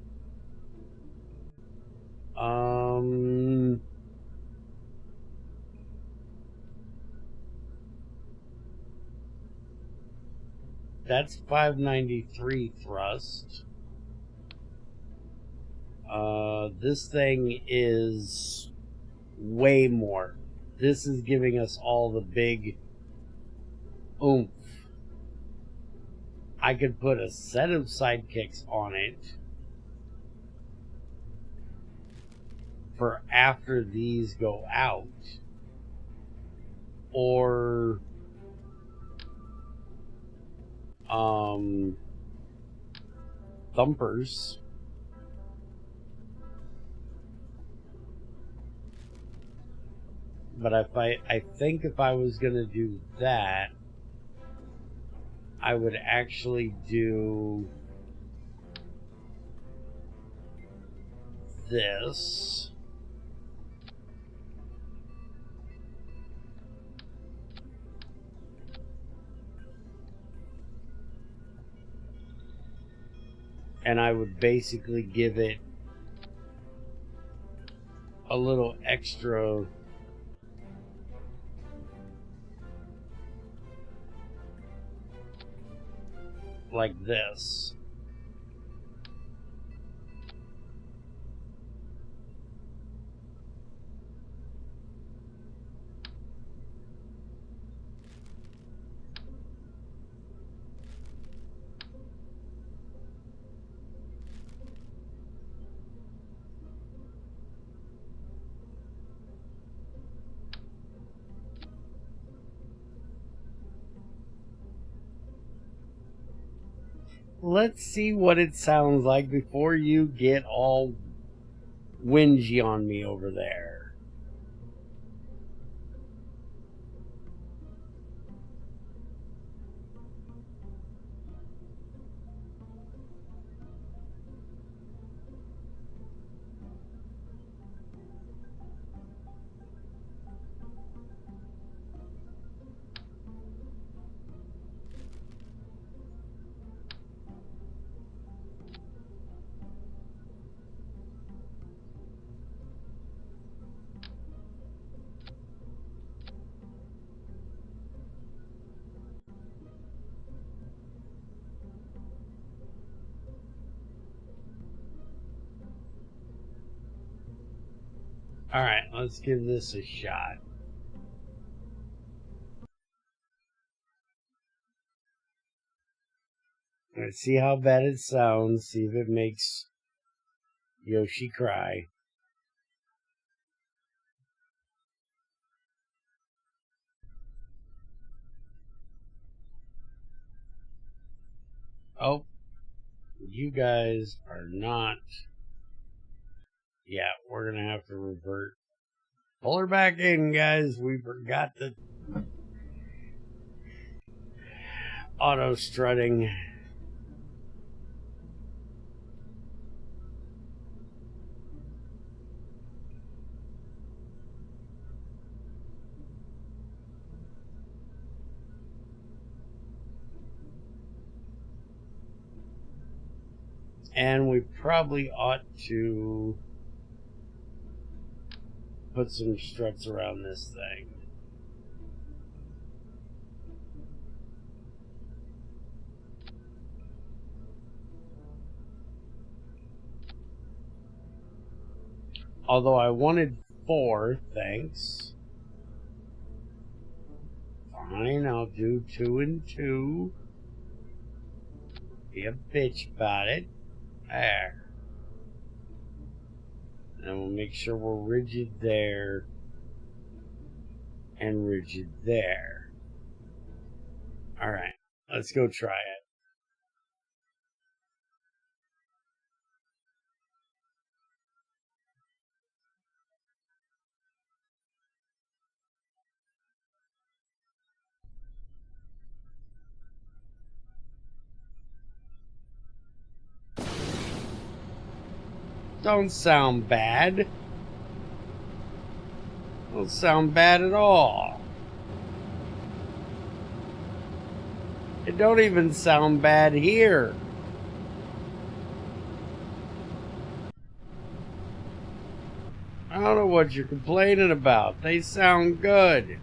That's 593 thrust. This thing is way more. This is giving us all the big oomph. I could put a set of sidekicks on it for after these go out, or thumpers. But I think if I was gonna do that, I would actually do this. And I would basically give it a little extra like this. let's see what it sounds like before you get all whingy on me over there. Alright, let's give this a shot. Let's see how bad it sounds, see if it makes Yoshi cry. Oh, you guys are not. Yeah, we're gonna have to revert. Pull her back in, guys. We forgot the auto strutting. And we probably ought to put some struts around this thing. Although I wanted 4, thanks. Fine, I'll do 2 and 2. Be a bitch about it. There. And we'll make sure we're rigid there. And rigid there. Alright, let's go try it. Don't sound bad. Don't sound bad at all. It don't even sound bad here. I don't know what you're complaining about. They sound good.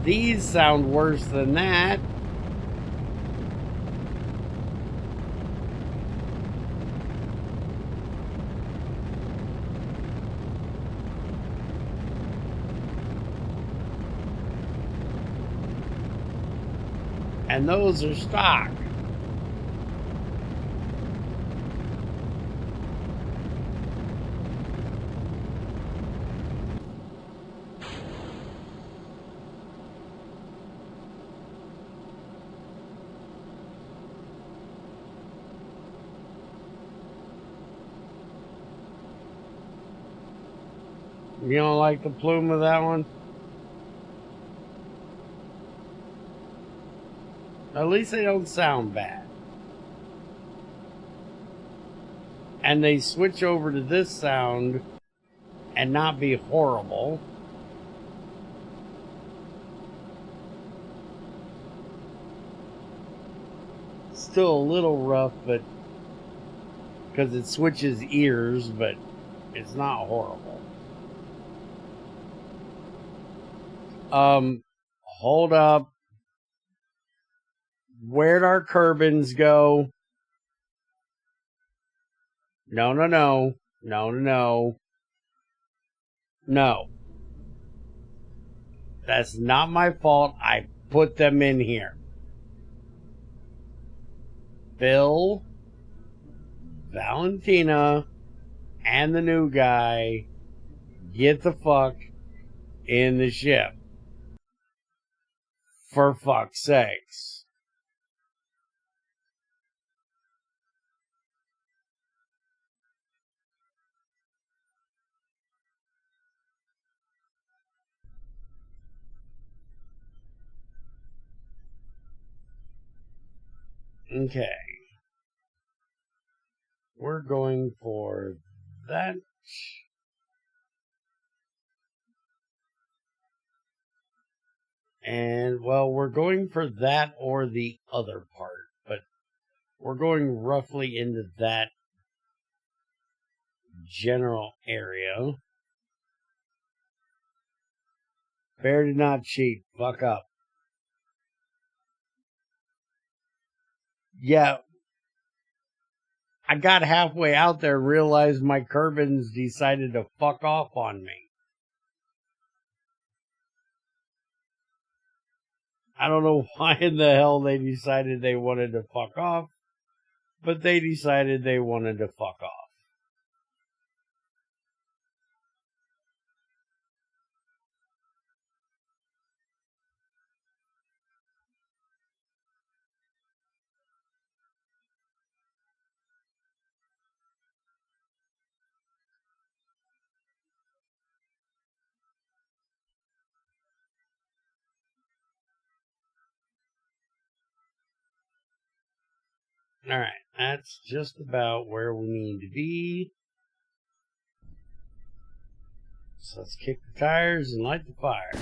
These sound worse than that. And those are stock. You don't like the plume of that one? At least they don't sound bad. And they switch over to this sound and not be horrible. Still a little rough, but because it switches ears, but it's not horrible. Hold up. Where'd our Kerbins go? No. No. That's not my fault. I put them in here. Bill, Valentina, and the new guy get the fuck in the ship. For fuck's sakes. Okay. We're going for that. And, well, we're going for that or the other part. But we're going roughly into that general area. Bear did not cheat. Fuck up. Yeah. I got halfway out there, realized my Kerbins decided to fuck off on me. I don't know why in the hell they decided they wanted to fuck off, but they decided they wanted to fuck off. Alright, that's just about where we need to be. So let's kick the tires and light the fire.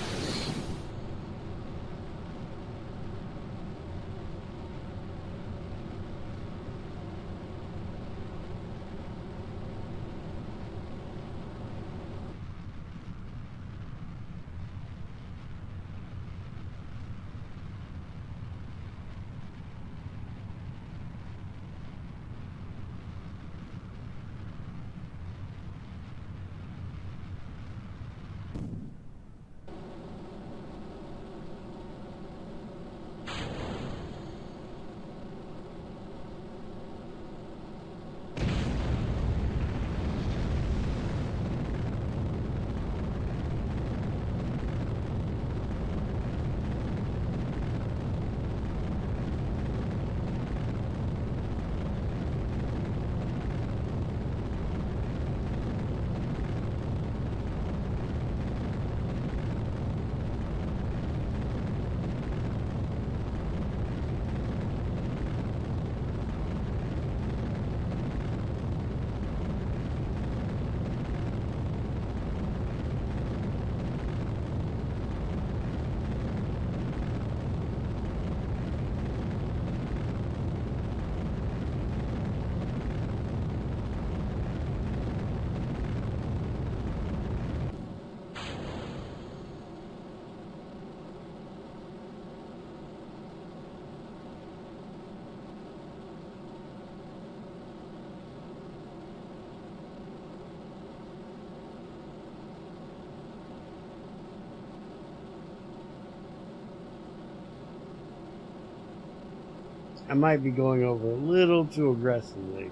I might be going over a little too aggressively.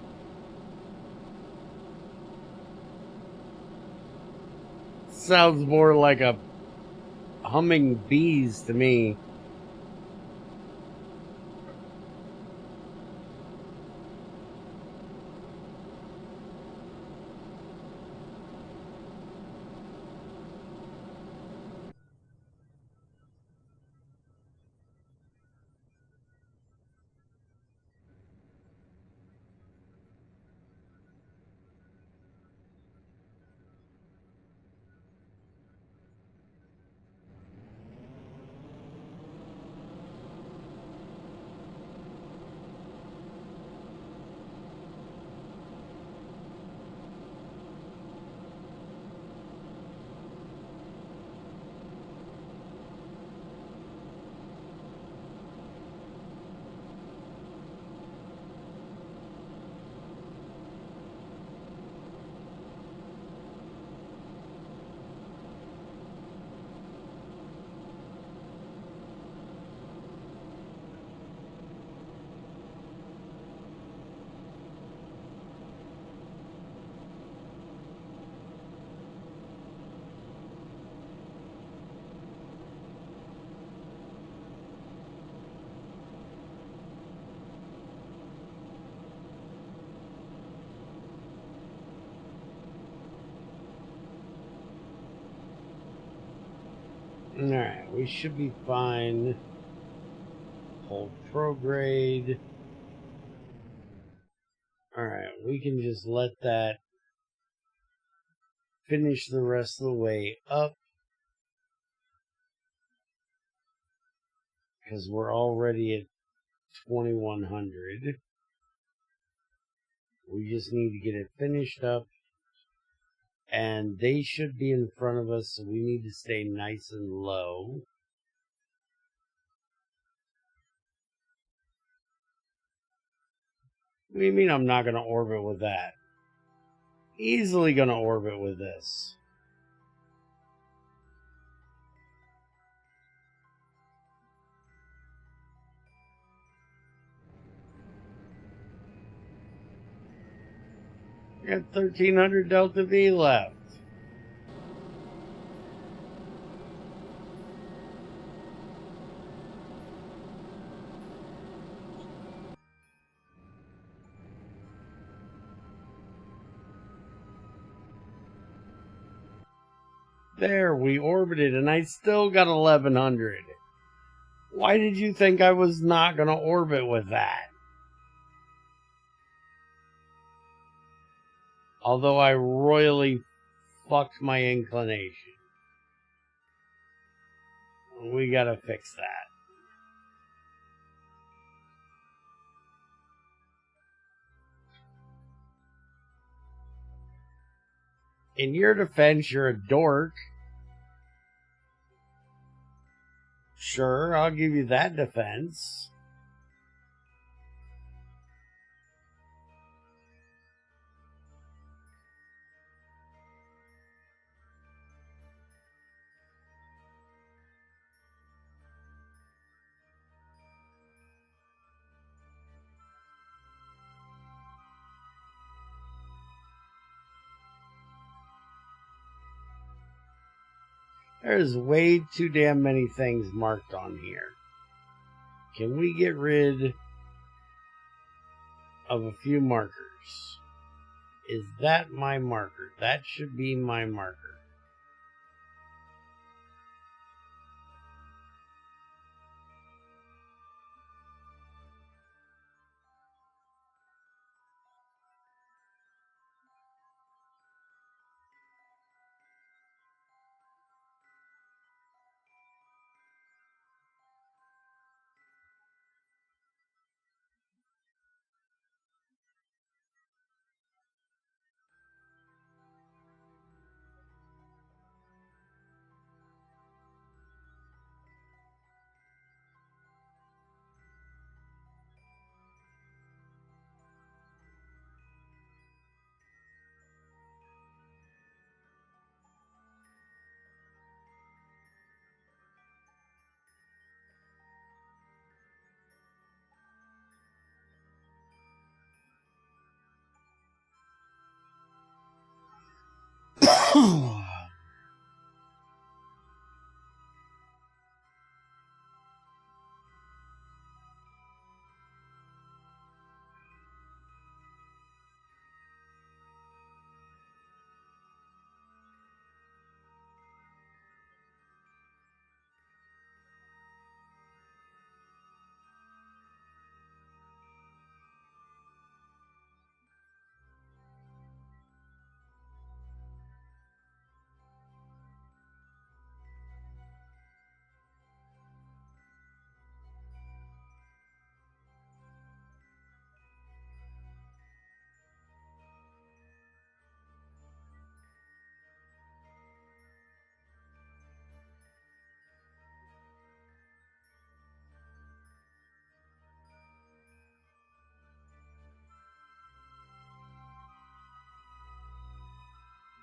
Sounds more like a humming bees to me. Alright, we should be fine. Hold prograde. Alright, we can just let that finish the rest of the way up. Because we're already at 2100. We just need to get it finished up. And they should be in front of us, so we need to stay nice and low. What do you mean I'm not going to orbit with that? Easily going to orbit with this. I got 1300 Delta V left. There, we orbited, and I still got 1100. Why did you think I was not going to orbit with that? Although I royally fucked my inclination. We gotta fix that. In your defense, you're a dork. Sure, I'll give you that defense. There's way too damn many things marked on here. Can we get rid of a few markers? Is that my marker? That should be my marker.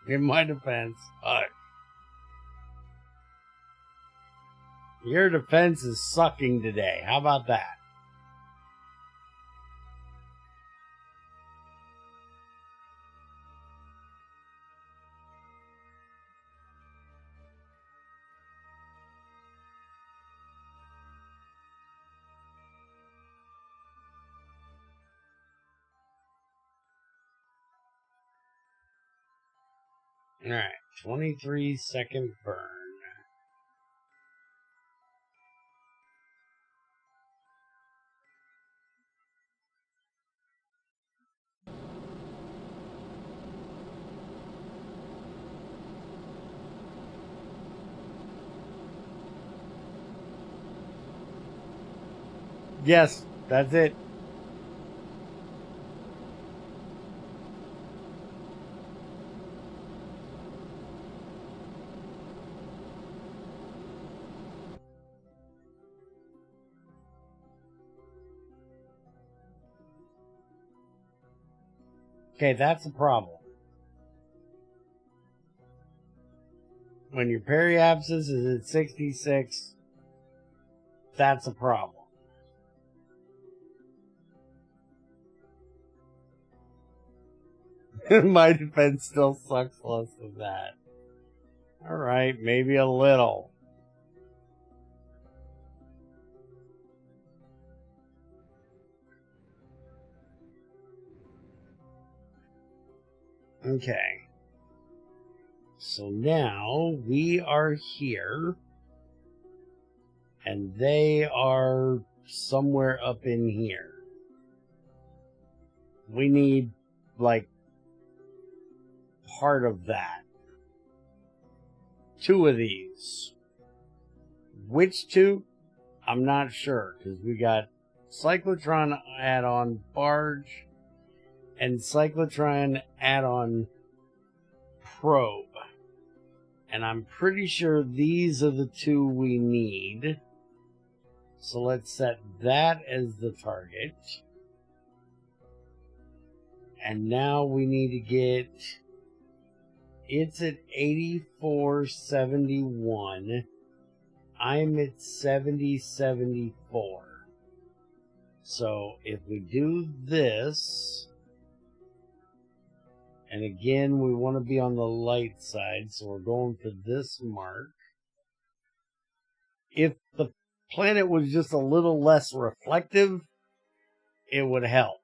In my defense, your defense is sucking today. How about that? Alright, 23-second burn. Yes, that's it. Okay, that's a problem. When your periapsis is at 66, that's a problem. My defense still sucks less than that. Alright, maybe a little. Okay. So now we are here. And they are somewhere up in here. We need, like, part of that. 2 of these. Which 2? I'm not sure, because we got Cyclotron add-on Barge and Cyclotron add-on Probe. And I'm pretty sure these are the 2 we need. So let's set that as the target. And now we need to get... It's at 8471. I'm at 7074. So if we do this... And again, we want to be on the light side, so we're going for this mark. If the planet was just a little less reflective, it would help.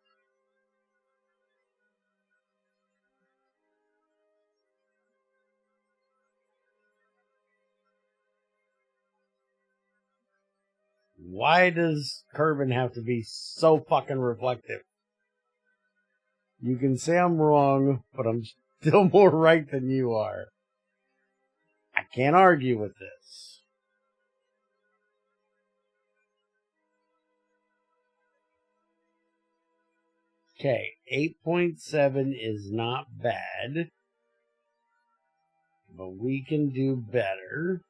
Why does Kerbin have to be so fucking reflective? You can say I'm wrong, but I'm still more right than you are. I can't argue with this. Okay, 8.7 is not bad, but we can do better.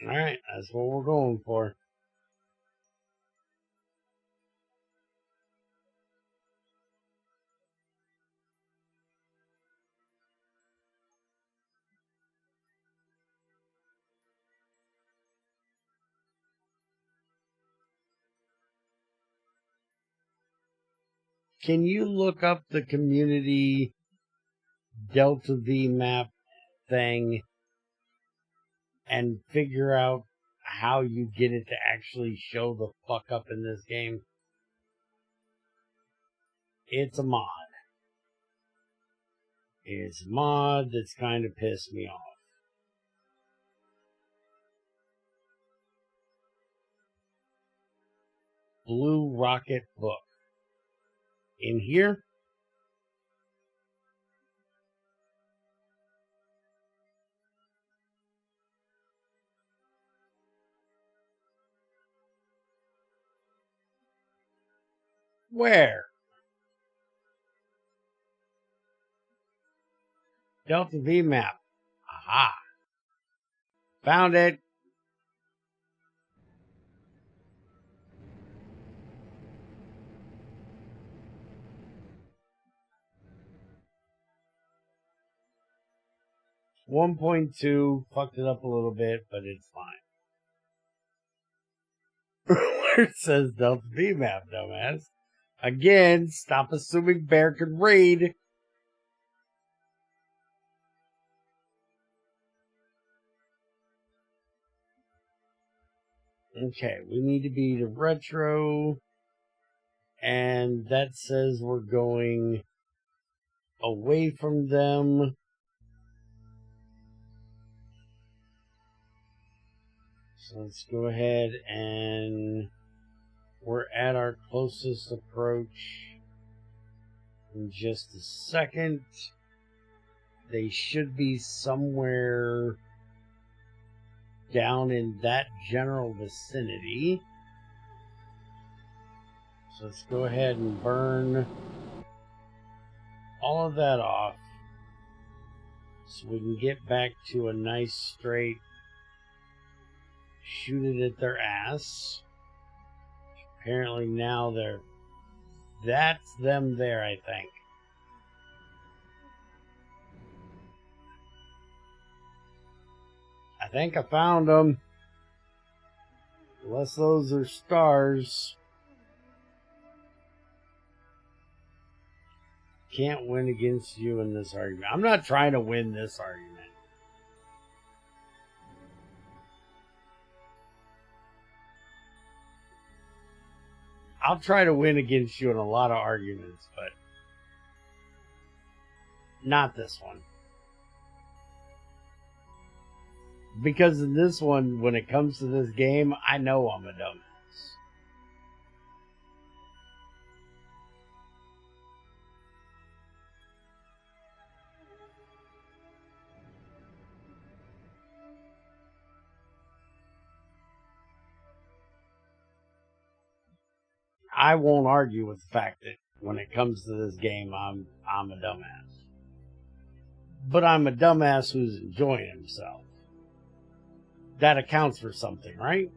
Alright, that's what we're going for. Can you look up the community Delta V map thing and figure out how you get it to actually show the fuck up in this game? It's a mod. It's a mod that's kind of pissed me off. Blue Rocket Book. In here? Where? Delta V map. Aha. Found it. 1.2 fucked it up a little bit, but it's fine. Where it says Delta V map, dumbass. Again, stop assuming Bear can read. Okay, we need to be to retro. And that says we're going away from them. So let's go ahead and we're at our closest approach in just a second. They should be somewhere down in that general vicinity. So let's go ahead and burn all of that off so we can get back to a nice straight shoot it at their ass. Apparently now that's them there, I think. I think I found them. Unless those are stars. Can't win against you in this argument. I'm not trying to win this argument. I'll try to win against you in a lot of arguments, but not this one. Because in this one, when it comes to this game, I know I'm a dumbass. I won't argue with the fact that when it comes to this game, I'm a dumbass. But I'm a dumbass who's enjoying himself. That accounts for something, right?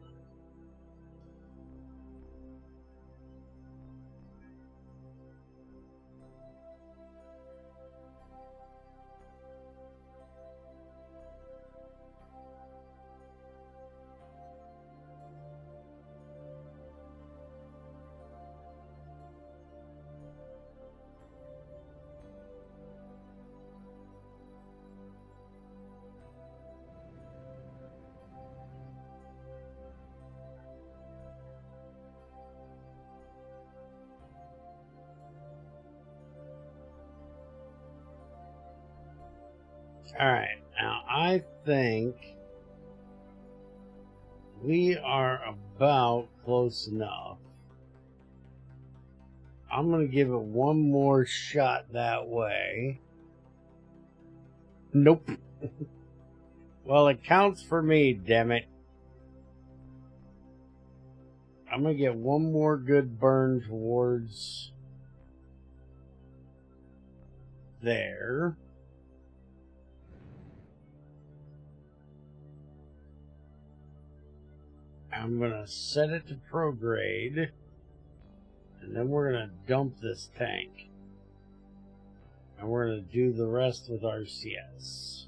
Alright, now I think we are about close enough. I'm going to give it one more shot that way. Nope. Well, it counts for me, damn it. I'm going to get one more good burn towards there. I'm going to set it to prograde. And then we're going to dump this tank. And we're going to do the rest with RCS.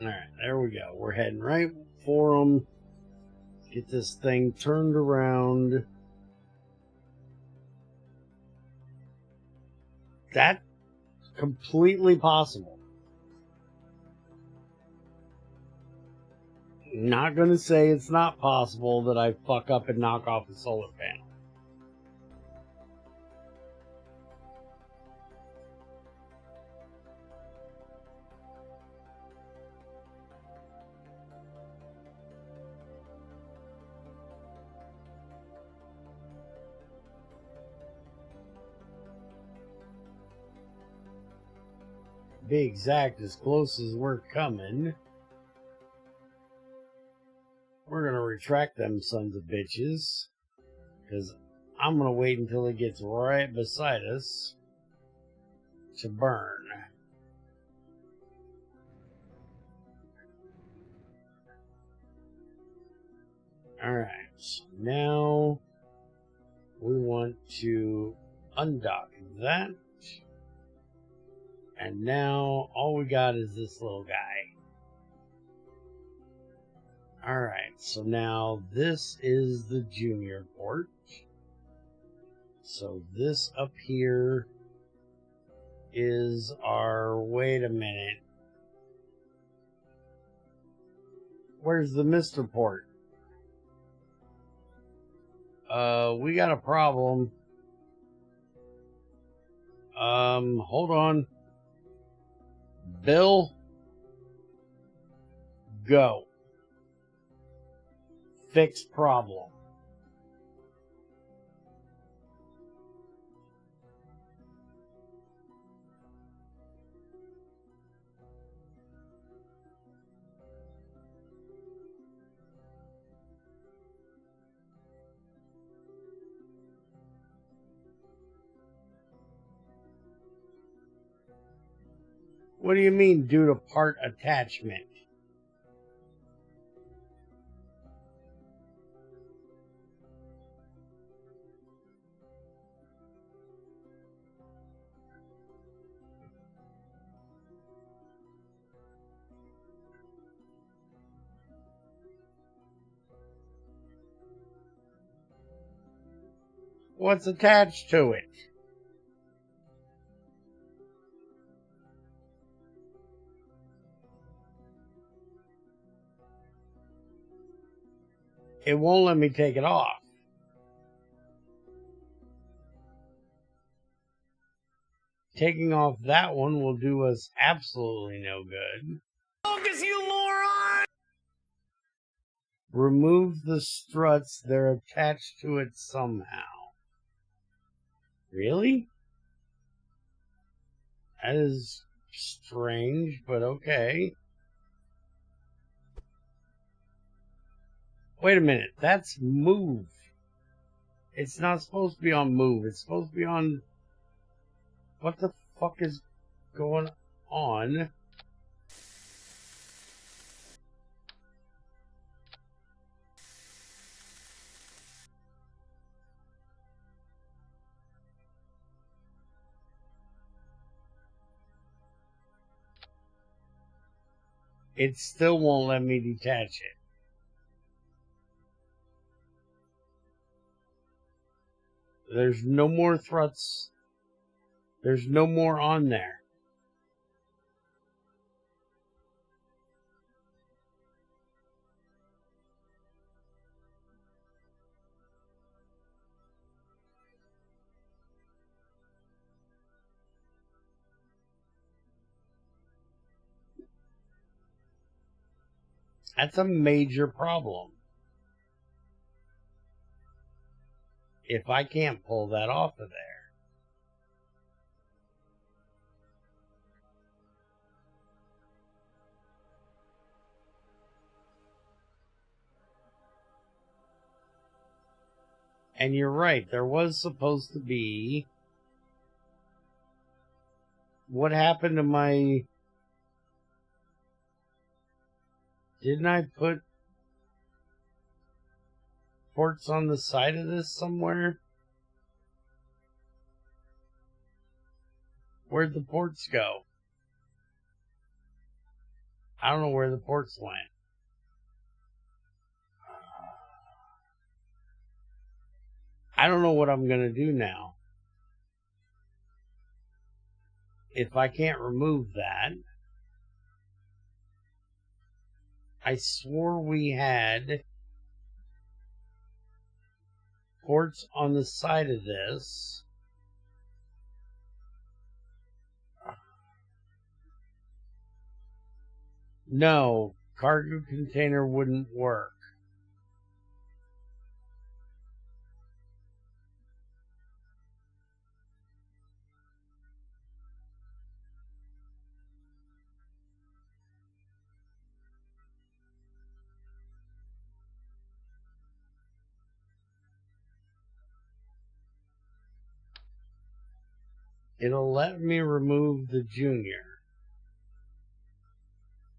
Alright, there we go. We're heading right for them. Get this thing turned around. That's completely possible. Not going to say it's not possible that I fuck up and knock off a solar panel. Be exact, as close as we're coming. We're going to retract them sons of bitches. Because I'm going to wait until it gets right beside us to burn. Alright, so now we want to undock that. And now all we got is this little guy. Alright, so now this is the junior port. So this up here is our... Wait a minute. Where's the Mr. port? We got a problem. Hold on. Bill, go. Fix problem. What do you mean due to part attachment? What's attached to it? It won't let me take it off. Taking off that one will do us absolutely no good. Focus, you moron! Remove the struts. They're attached to it somehow. Really? That is strange, but okay. Wait a minute. That's move. It's not supposed to be on move. It's supposed to be on... What the fuck is going on? It still won't let me detach it. There's no more struts. There's no more on there. That's a major problem. If I can't pull that off of there. And you're right, there was supposed to be... What happened to my... Didn't I put ports on the side of this somewhere? Where'd the ports go? I don't know where the ports went. I don't know what I'm going to do now. If I can't remove that. I swore we had ports on the side of this. No, cargo container wouldn't work. It'll let me remove the junior.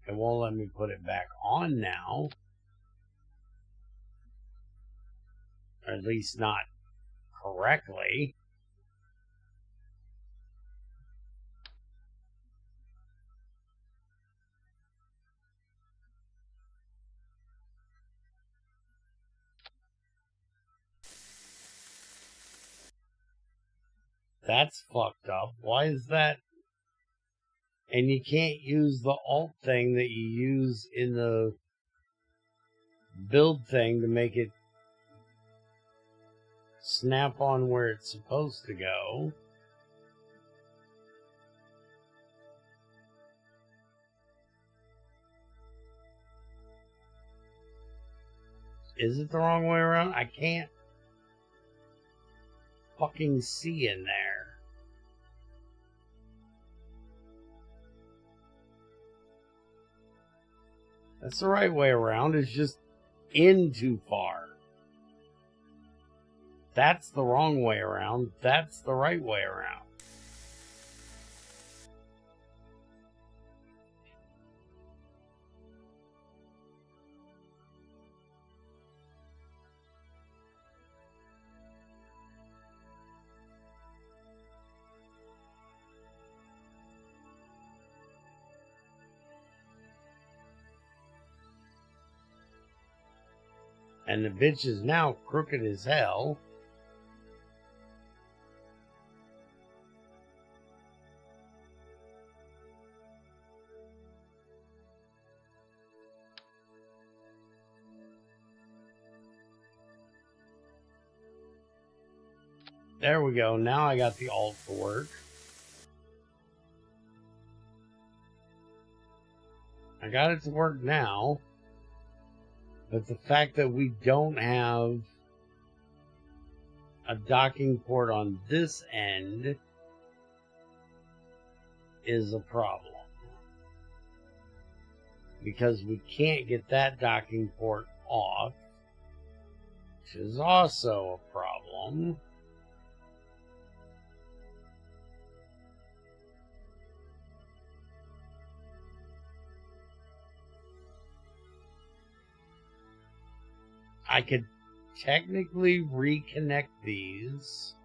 It won't let me put it back on now. Or at least not correctly. That's fucked up. Why is that? And you can't use the alt thing that you use in the build thing to make it snap on where it's supposed to go. Is it the wrong way around? I can't fucking see in there. That's the right way around. It's just in too far. That's the wrong way around. That's the right way around. And the bitch is now crooked as hell. There we go. Now I got the alt to work. I got it to work now. But the fact that we don't have a docking port on this end is a problem. Because we can't get that docking port off, which is also a problem. I could technically reconnect these.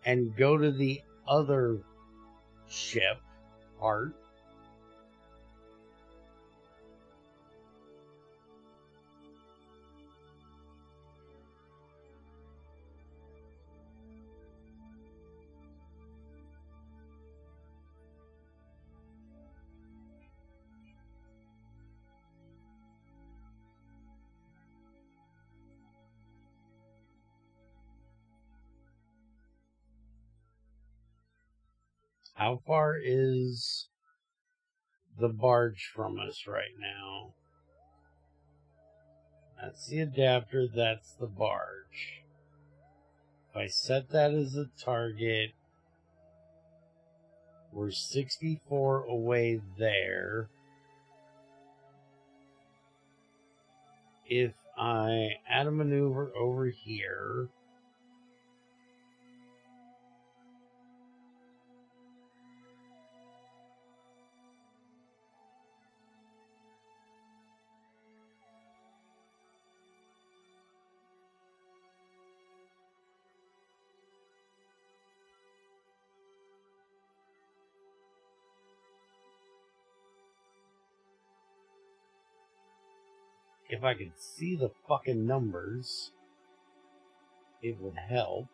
And go to the other ship part. How far is the barge from us right now? That's the adapter, that's the barge. If I set that as a target, we're 64 away there. If I add a maneuver over here, if I could see the fucking numbers, it would help.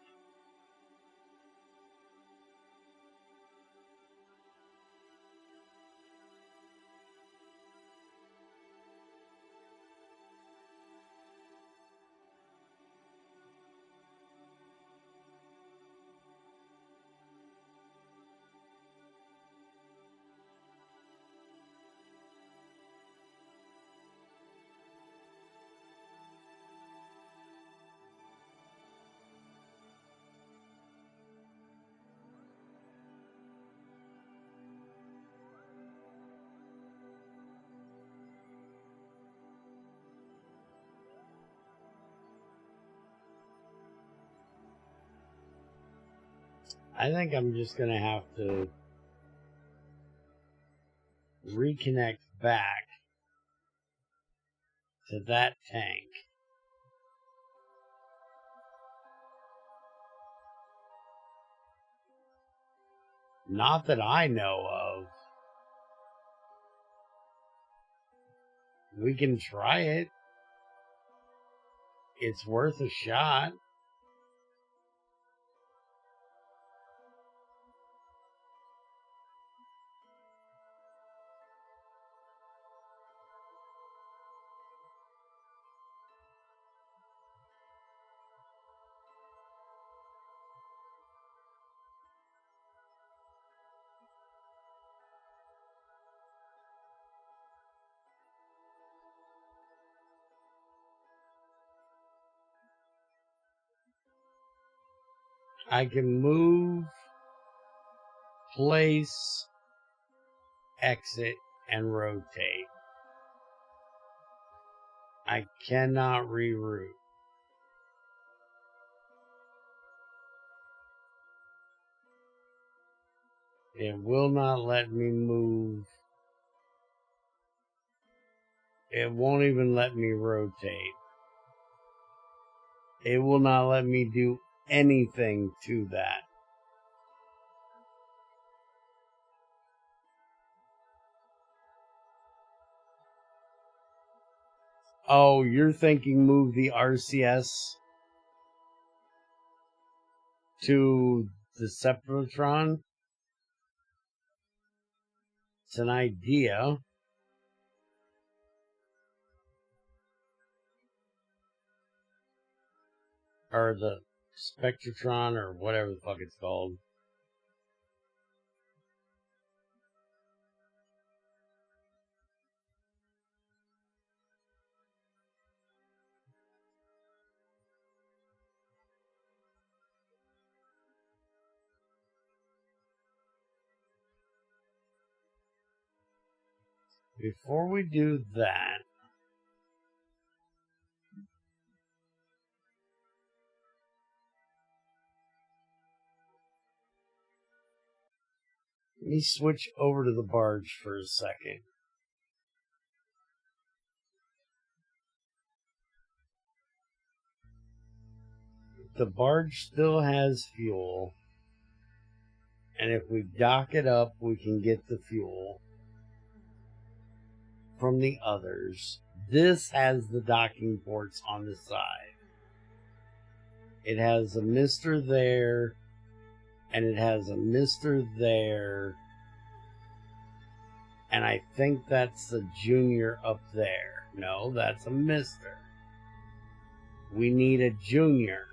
I think I'm just going to have to reconnect back to that tank. Not that I know of. We can try it. It's worth a shot. I can move, place, exit, and rotate. I cannot reroute. It will not let me move. It won't even let me rotate. It will not let me do anything to that. Oh, you're thinking move the RCS to the Sepultron? It's an idea. Or the Spectrotron, or whatever the fuck it's called. Before we do that, let me switch over to the barge for a second. The barge still has fuel, and if we dock it up, we can get the fuel from the others. This has the docking ports on the side. It has a mister there, and it has a mister there, and I think that's the junior up there. No, that's a mister. We need a junior.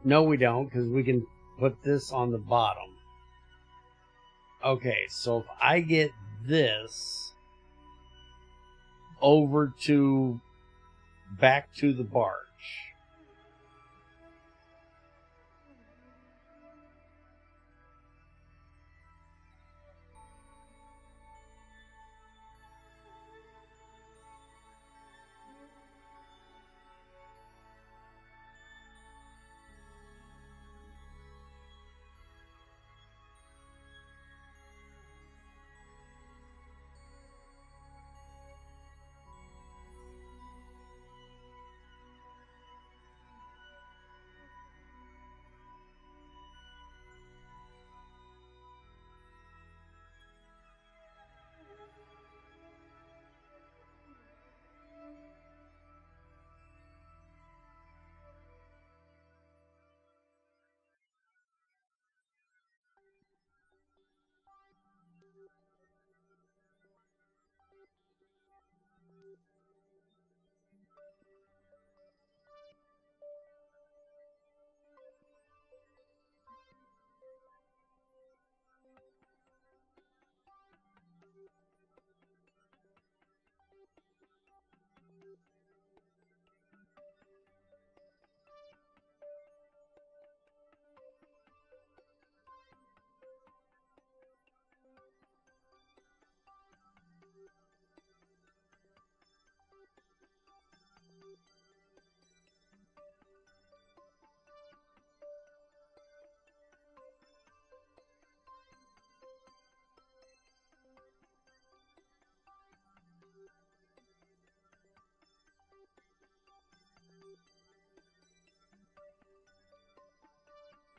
No, we don't, because we can put this on the bottom. Okay, so if I get this over to back to the barge.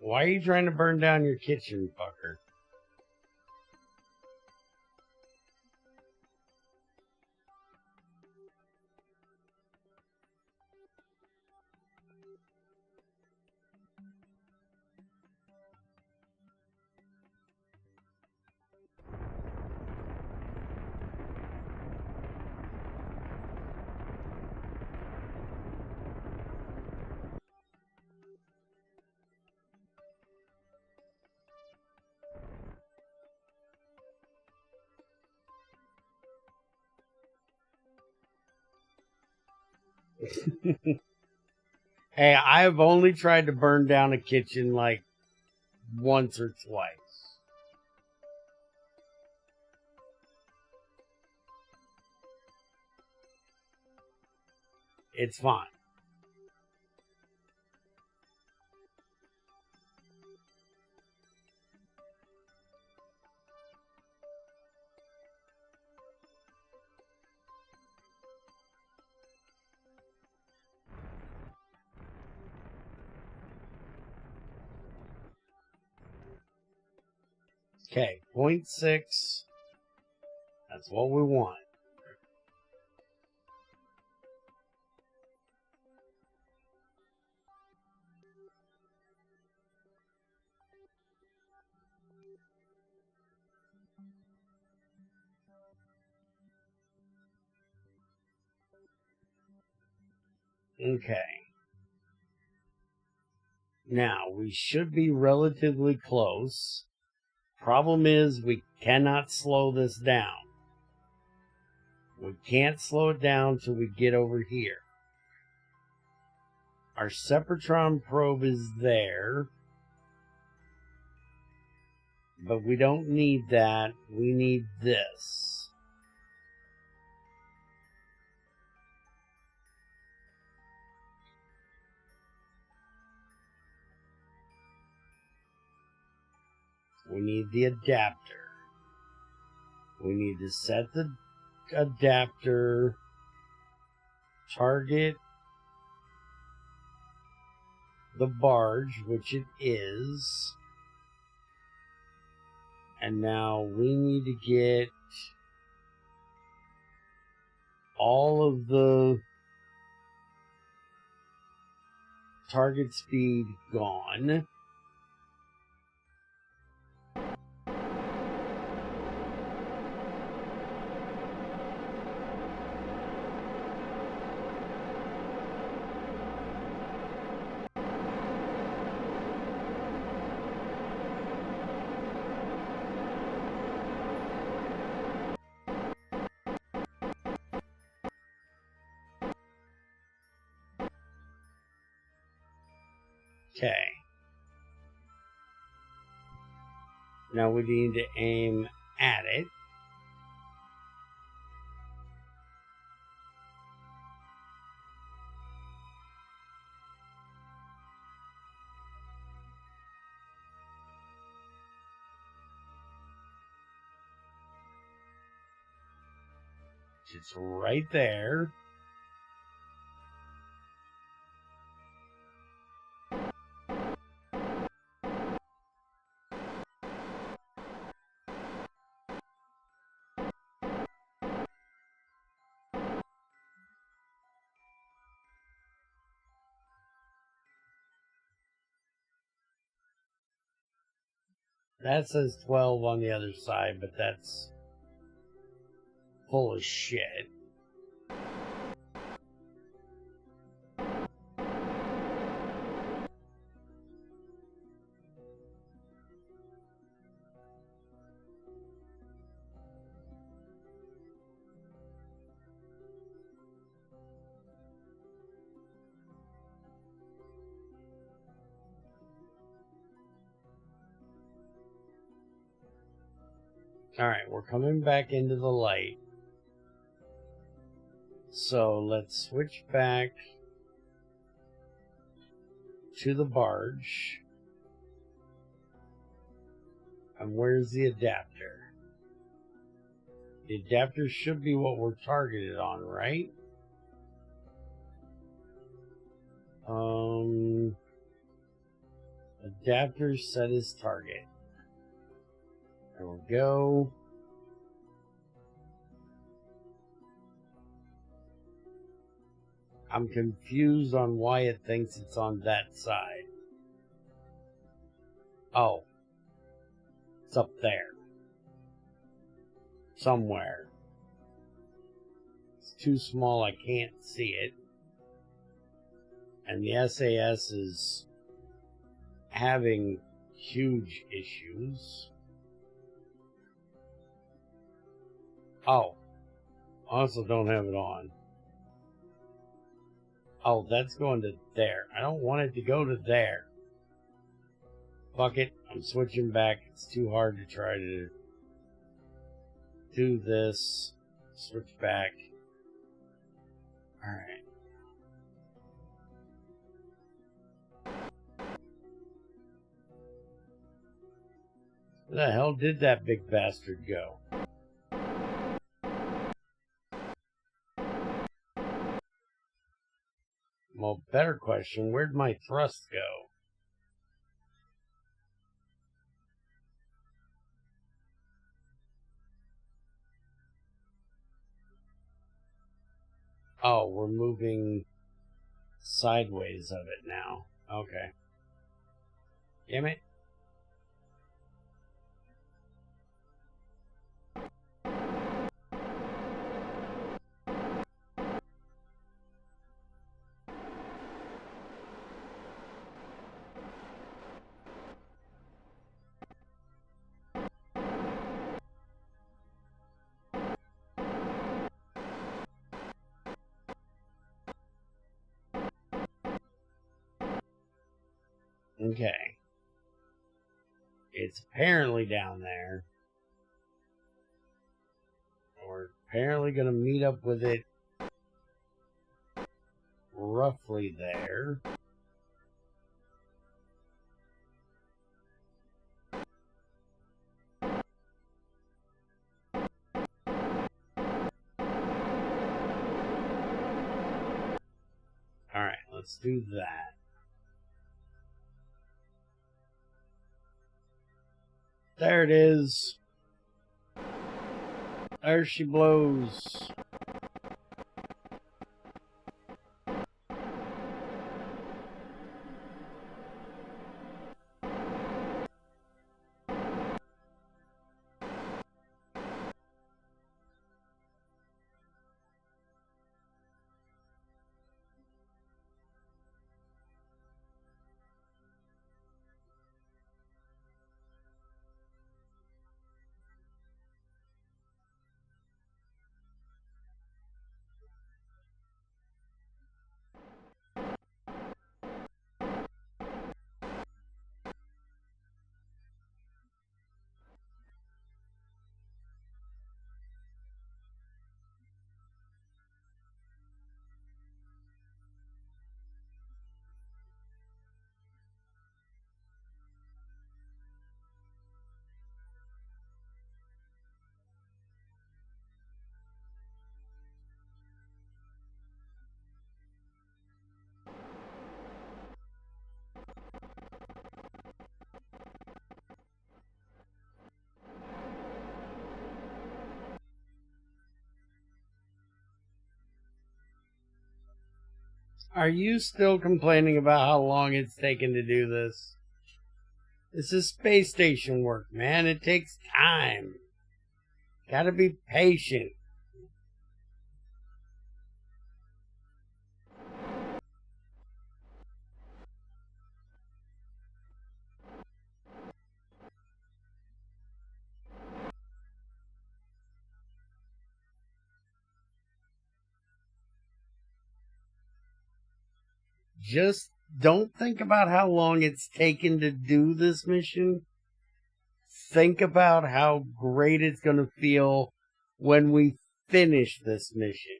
Why are you trying to burn down your kitchen, fucker? Hey, I've only tried to burn down a kitchen like once or twice. It's fine. Okay, 0.6. That's what we want. Okay. Now, we should be relatively close. Problem is, we cannot slow this down. We can't slow it down till we get over here. Our Sepratron probe is there. But we don't need that. We need this. We need the adapter. We need to set the adapter, target the barge, which it is. And now we need to get all of the target speed gone. Okay. Now we need to aim at it. It's right there. That says 12 on the other side, but that's full of shit. Alright, we're coming back into the light. So let's switch back to the barge. And where's the adapter? The adapter should be what we're targeted on, right? Adapter set as target. There we go. I'm confused on why it thinks it's on that side. Oh. It's up there. Somewhere. It's too small, I can't see it. And the SAS is having huge issues. Oh. Also don't have it on. Oh, that's going to there. I don't want it to go to there. Fuck it. I'm switching back. It's too hard to try to do this. Switch back. Alright. Where the hell did that big bastard go? Well, better question, where'd my thrust go? Oh, we're moving sideways of it now. Okay. Damn it. Okay. It's apparently down there. We're apparently going to meet up with it roughly there. Alright, let's do that. There it is. There she blows. Are you still complaining about how long it's taken to do this? This is space station work, man. It takes time. Gotta be patient. Just don't think about how long it's taken to do this mission. Think about how great it's going to feel when we finish this mission.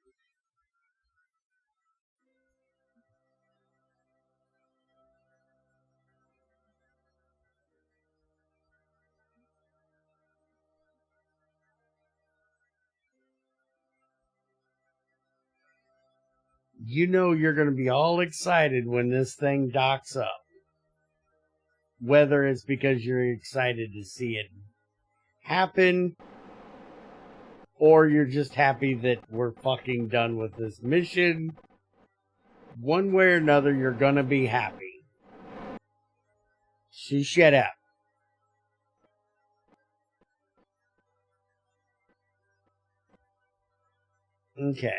You know you're going to be all excited when this thing docks up. whether it's because you're excited to see it happen, or you're just happy that we're fucking done with this mission. One way or another, you're gonna be happy. She shut up. Okay.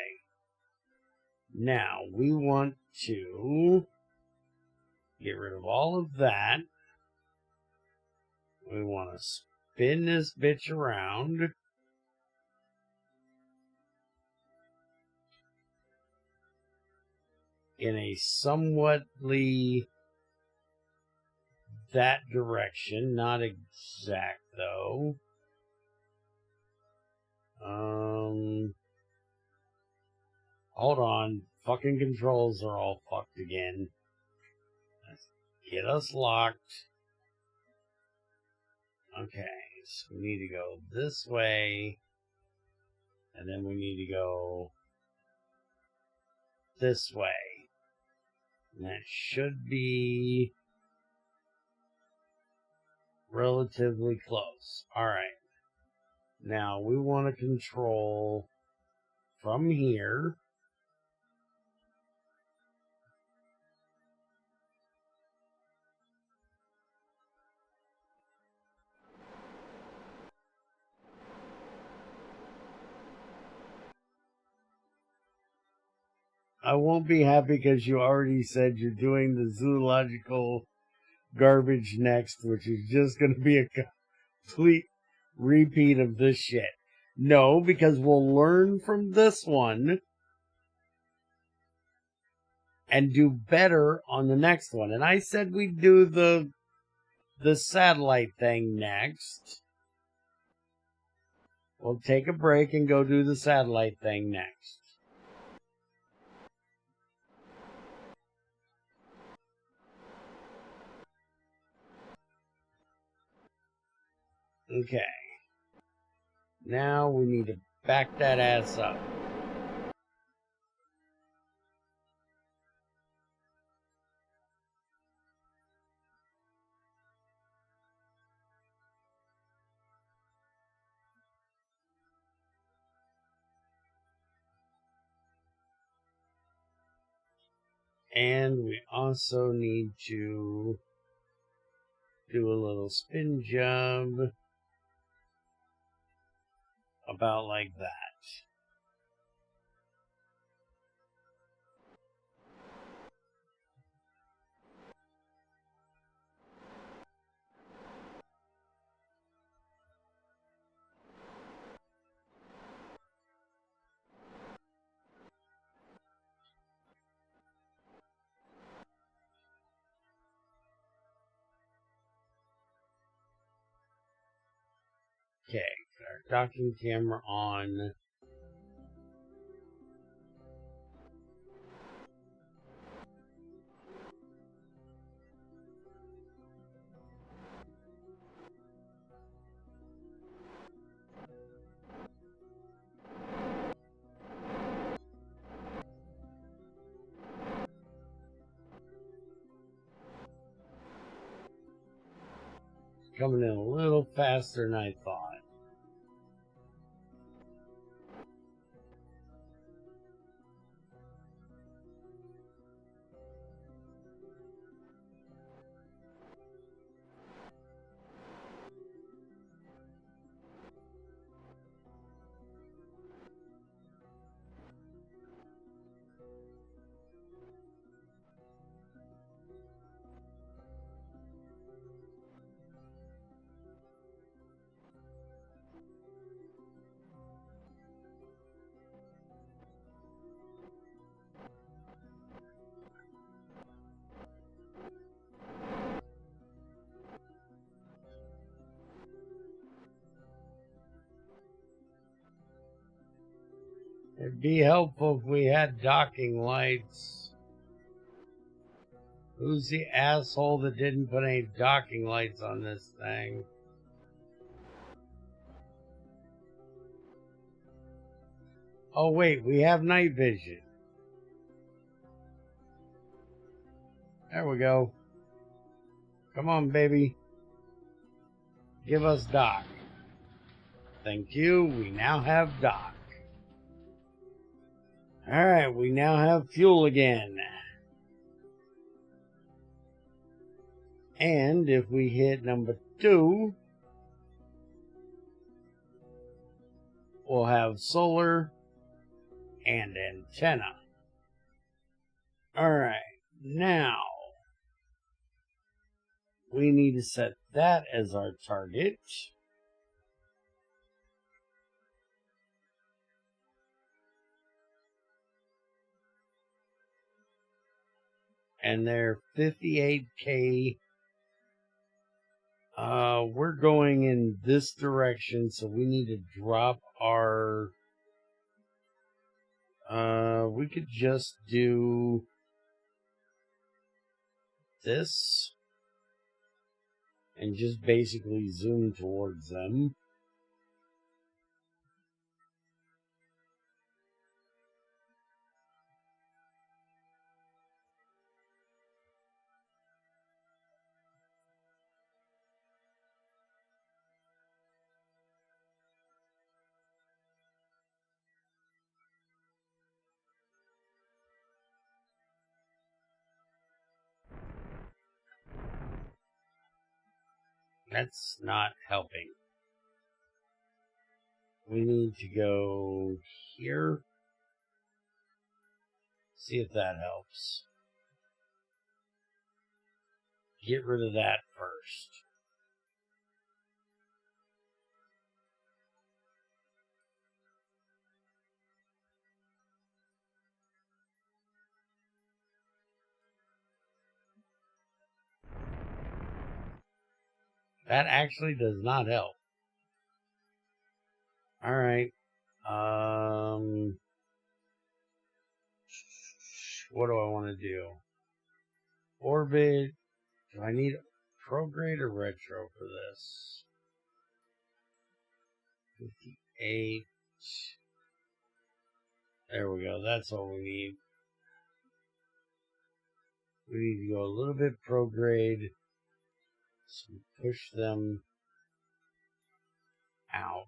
Now, we want to get rid of all of that. We want to spin this bitch around. In a somewhatly that direction. Not exact, though. Hold on. Fucking controls are all fucked again. Let's get us locked. Okay, so we need to go this way. And then we need to go this way. And that should be relatively close. Alright. Now we want to control from here. I won't be happy because you already said you're doing the zoological garbage next, which is just going to be a complete repeat of this shit. No, because we'll learn from this one and do better on the next one. And I said we'd do the satellite thing next. We'll take a break and go do the satellite thing next. Okay. Now we need to back that ass up. And we also need to do a little spin jump. About like that. Okay, got our docking camera on. Coming in a little faster than I thought. It'd be helpful if we had docking lights. Who's the asshole that didn't put any docking lights on this thing? Oh wait, we have night vision. There we go. Come on, baby. Give us dock. Thank you. We now have dock. Alright, we now have fuel again. And if we hit number 2, we'll have solar and antenna. Alright, now we need to set that as our target. And they're 58K. We're going in this direction, so we need to drop our... we could just do this and just basically zoom towards them. That's not helping. We need to go here. See if that helps. Get rid of that first. That actually does not help. Alright. What do I want to do? Orbit. Do I need prograde or retro for this? 58. There we go. That's all we need. We need to go a little bit prograde. So push them out.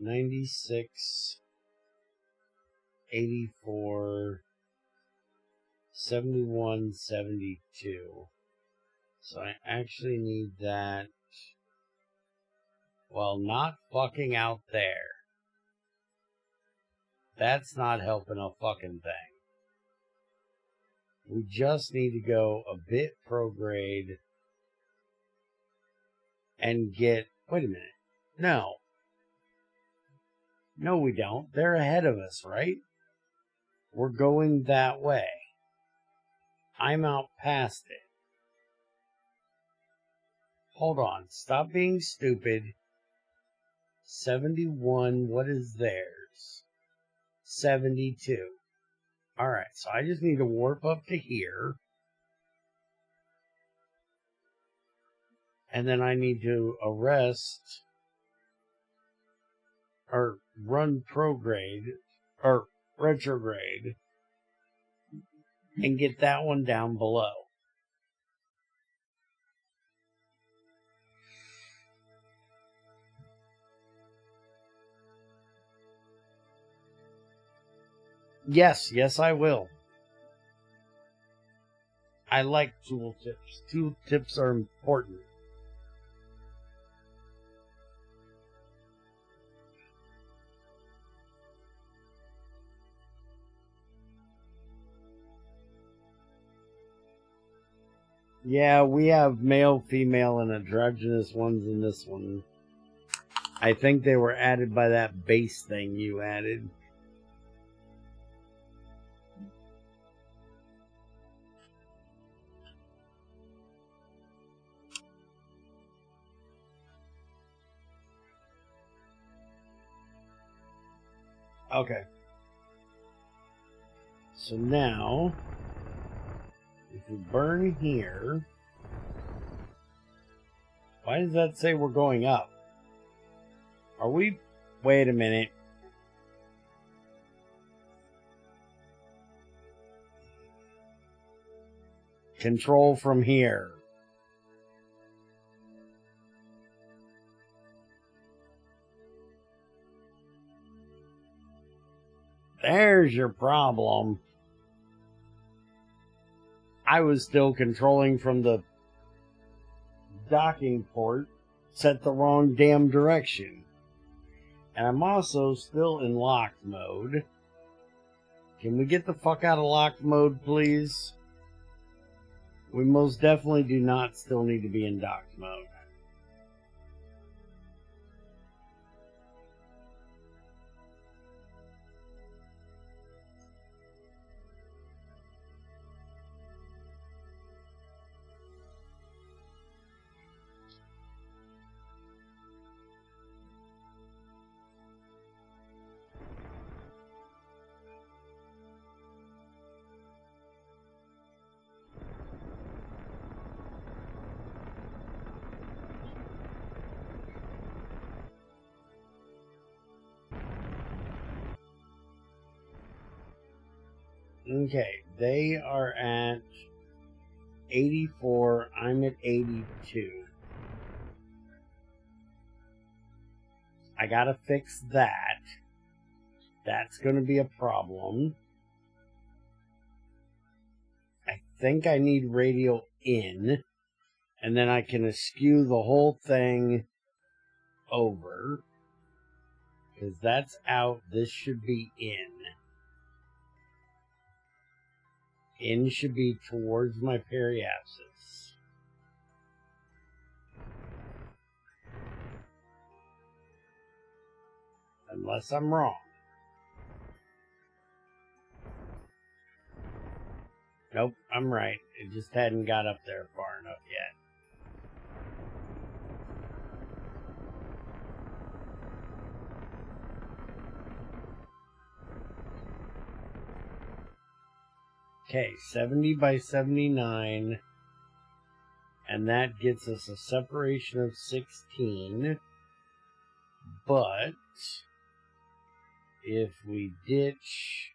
$96, $84, $71, $72. So I actually need that while not fucking out there. That's not helping a fucking thing. We just need to go a bit prograde and get... Wait a minute. No. No, we don't. They're ahead of us, right? We're going that way. I'm out past it. Hold on. Stop being stupid. 71. What is theirs? 72. Alright, so I just need to warp up to here. And then I need to arrest... or run prograde, or retrograde, and get that one down below. Yes, I will. I like tooltips. Tooltips are important. Yeah, we have male, female, and androgynous ones in this one. I think they were added by that base thing you added. Okay. So now... if we burn here, why does that say we're going up? Are we... Wait a minute. Control from here. There's your problem. I was still controlling from the docking port, set the wrong damn direction. And I'm also still in locked mode. Can we get the fuck out of locked mode, please? We most definitely do not still need to be in docked mode. Okay, they are at 84. I'm at 82. I gotta fix that. That's gonna be a problem. I think I need radio in, and then I can eschew the whole thing over. Because that's out. This should be in. In should be towards my periapsis. Unless I'm wrong. Nope, I'm right. It just hadn't got up there far enough yet. Okay, 70 by 79, and that gets us a separation of 16, but if we ditch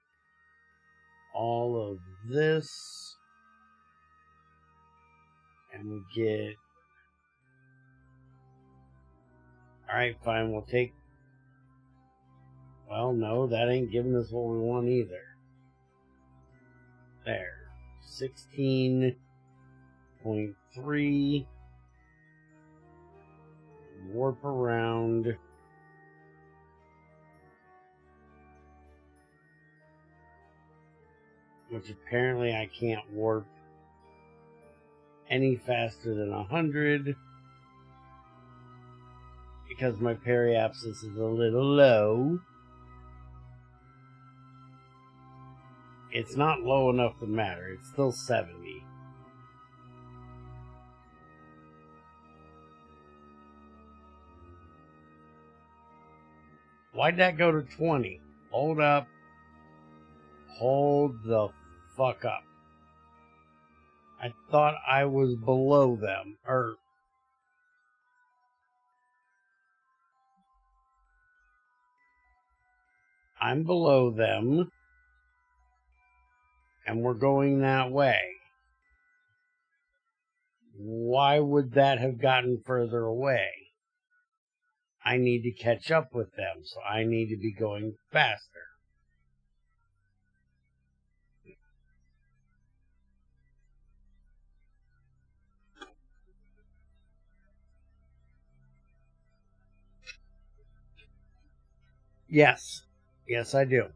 all of this, and we get, alright, fine, we'll take, well, no, that ain't giving us what we want either. There, 16.3, warp around, which apparently I can't warp any faster than 100 because my periapsis is a little low. It's not low enough to matter. It's still 70. Why'd that go to 20? Hold up. Hold the fuck up. I thought I was below them. I'm below them. And we're going that way. Why would that have gotten further away? I need to catch up with them, so I need to be going faster. Yes. Yes, I do.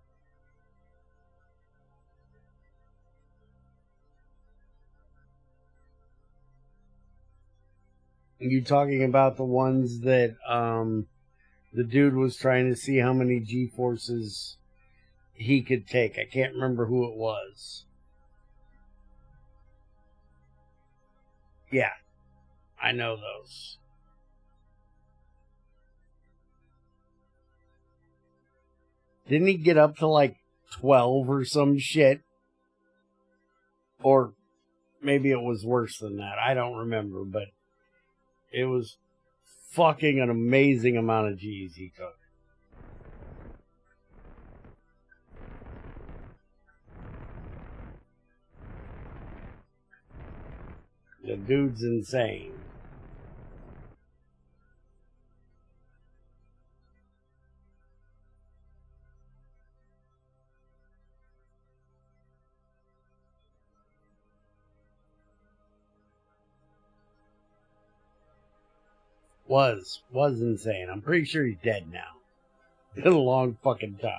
You talking about the ones that the dude was trying to see how many G-forces he could take? I can't remember who it was. Yeah, I know those. Didn't he get up to like 12 or some shit? Or maybe it was worse than that. I don't remember, but it was fucking an amazing amount of G's he took. The dude's insane. Was insane. I'm pretty sure he's dead now. Been a long fucking time.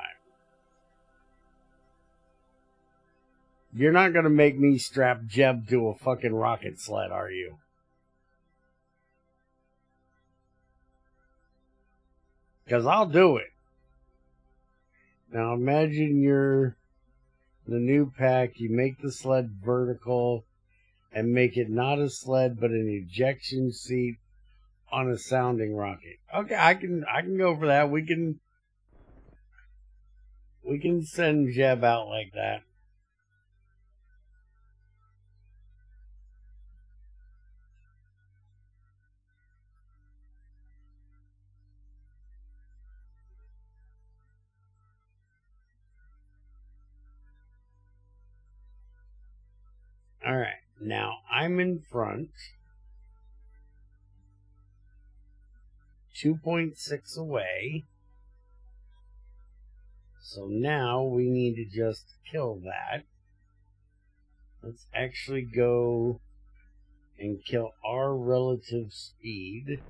You're not gonna make me strap Jeb to a fucking rocket sled, are you? Because I'll do it. Now imagine you're the new pack. You make the sled vertical and make it not a sled but an ejection seat on a sounding rocket. Okay, I can go for that. We can send Jeb out like that. Alright, now I'm in front. 2.6 away. So now we need to just kill that. Let's actually go and kill our relative speed.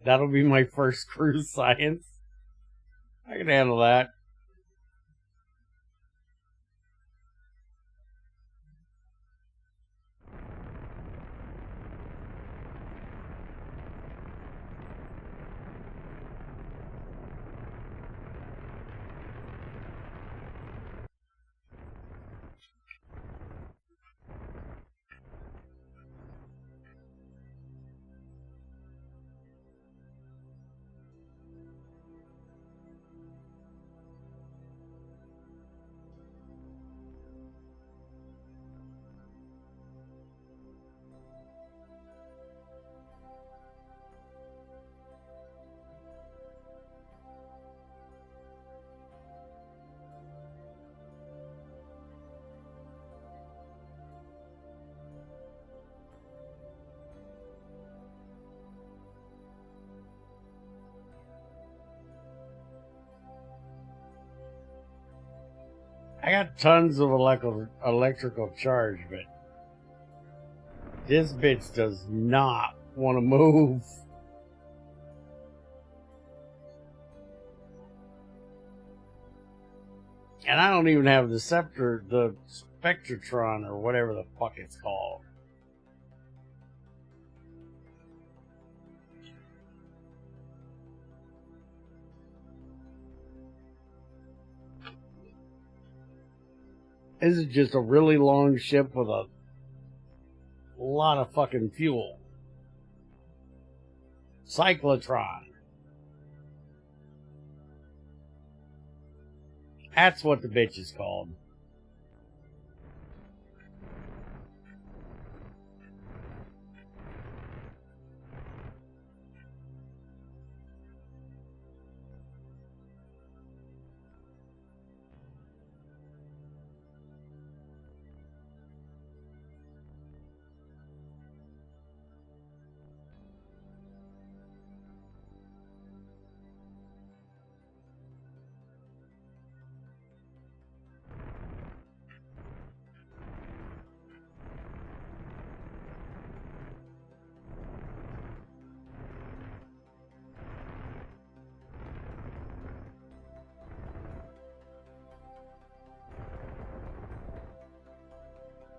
That'll be my first cruise science. I can handle that. I got tons of electrical charge, but this bitch does not want to move. And I don't even have the Spectrotron or whatever the fuck it's called. This is just a really long ship with a lot of fucking fuel. Cyclotron. That's what the bitch is called.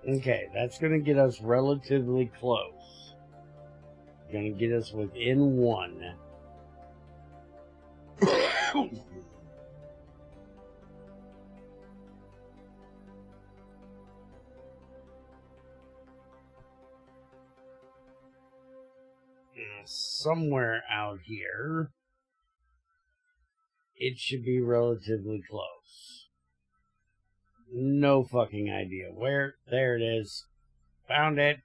Okay, that's going to get us relatively close. Going to get us within one. somewhere out here. It should be relatively close. No fucking idea where. There it is. Found it.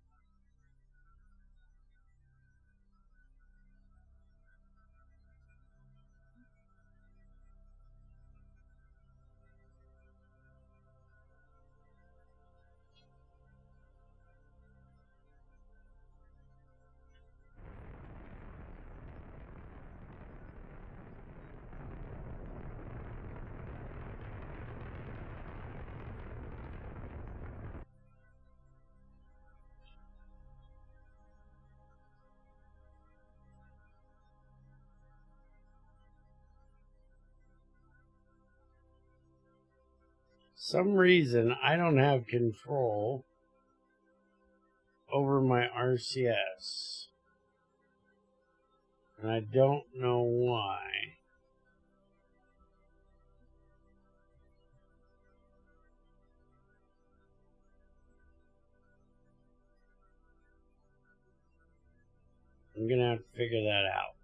Some reason I don't have control over my RCS. And I don't know why. I'm gonna have to figure that out.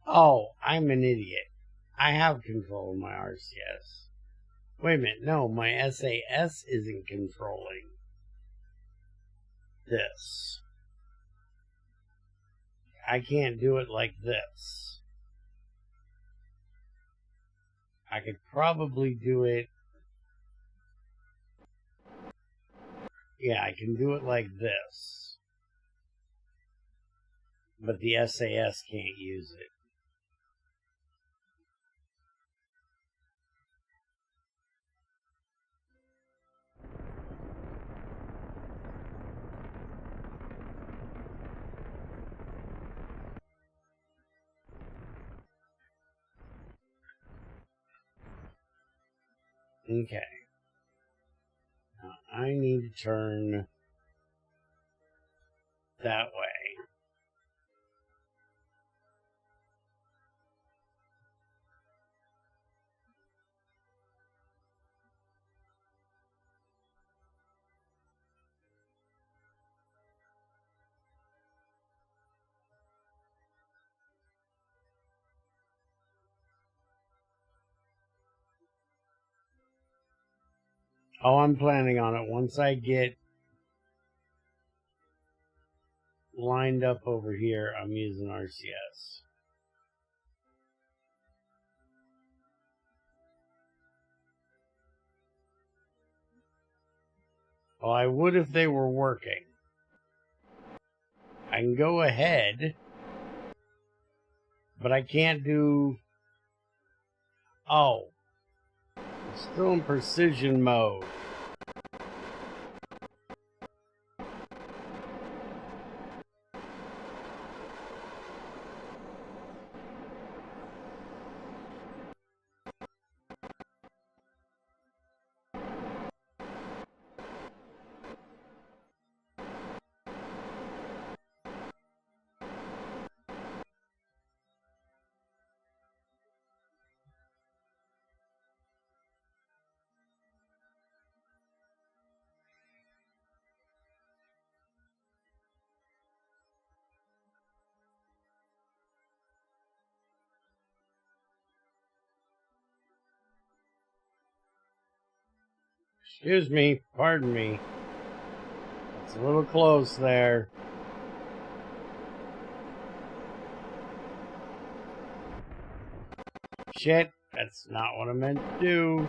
Oh, I'm an idiot. I have control of my RCS. Wait a minute, no, my SAS isn't controlling this. I can't do it like this. I could probably do it. Yeah, I can do it like this. But the SAS can't use it. Okay. Now I need to turn that way. Oh, I'm planning on it. Once I get lined up over here, I'm using RCS. Well, I would if they were working. I can go ahead, but I can't do... Oh. It's still in precision mode. Excuse me, pardon me. It's a little close there. Shit, that's not what I meant to do.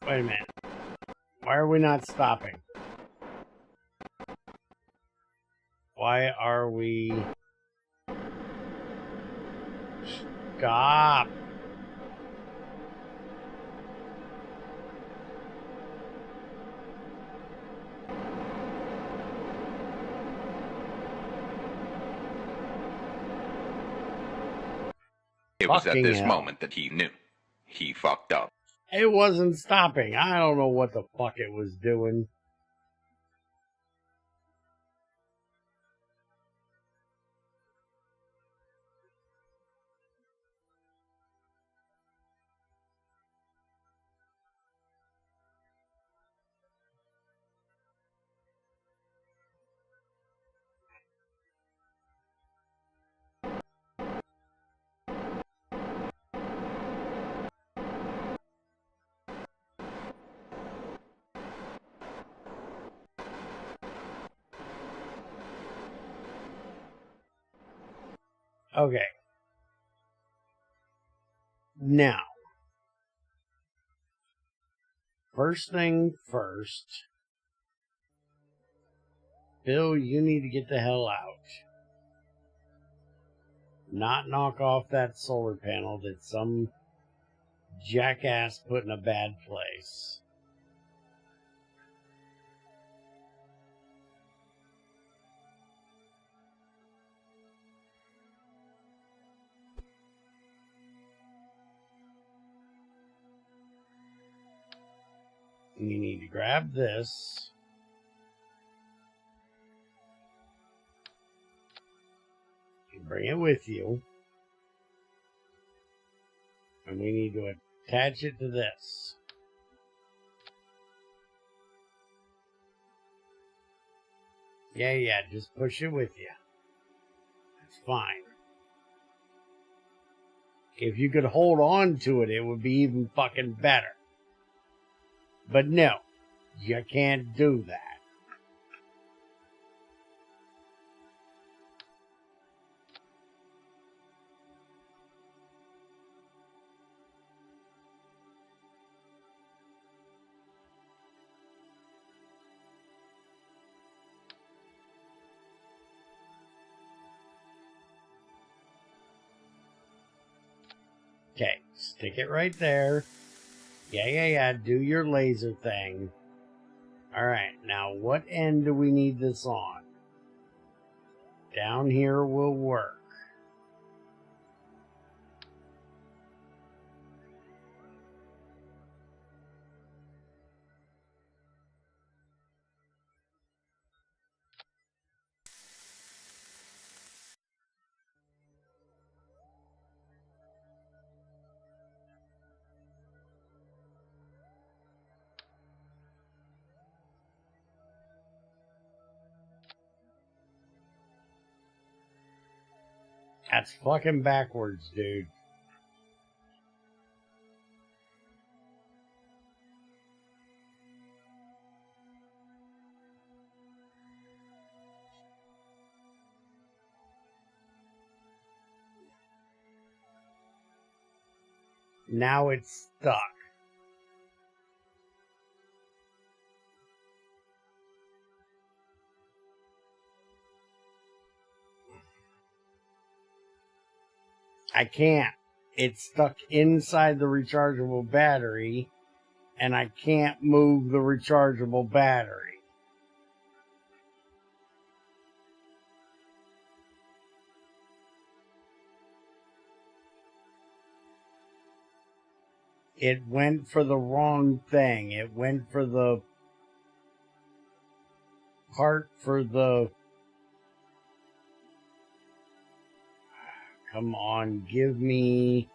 Wait a minute. Why are we not stopping? Why are we... Stop! It was at Fucking this hell. moment that he knew. He fucked up. It wasn't stopping. I don't know what the fuck it was doing. Okay. Now, first thing first, Bill, you need to get the hell out. Not knock off that solar panel that some jackass put in a bad place. You need to grab this. And bring it with you. And we need to attach it to this. Yeah, just push it with you. That's fine. If you could hold on to it, it would be even fucking better. But no, you can't do that. Okay, stick it right there. Yeah, do your laser thing. Alright, now what end do we need this on? Down here will work. That's fucking backwards, dude. Now it's stuck. I can't. It's stuck inside the rechargeable battery, and I can't move the rechargeable battery. It went for the wrong thing. It went for the part for the... Come on, give me...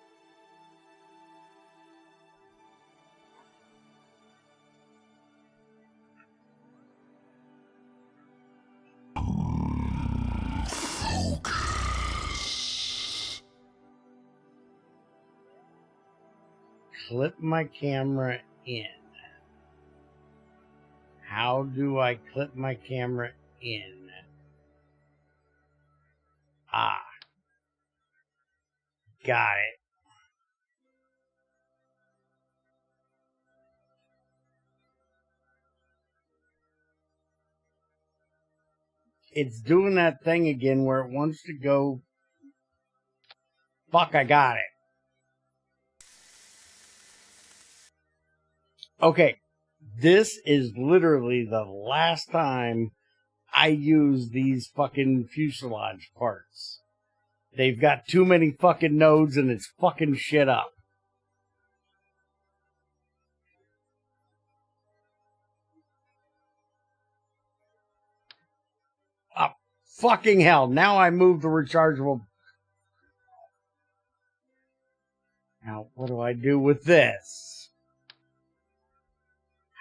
clip my camera in? How do I clip my camera in? Ah, got it. It's doing that thing again where it wants to go. Fuck, I got it. Okay, this is literally the last time I use these fucking fuselage parts. They've got too many fucking nodes and it's fucking shit up. Oh, fucking hell. Now I moved the rechargeable. Now, what do I do with this?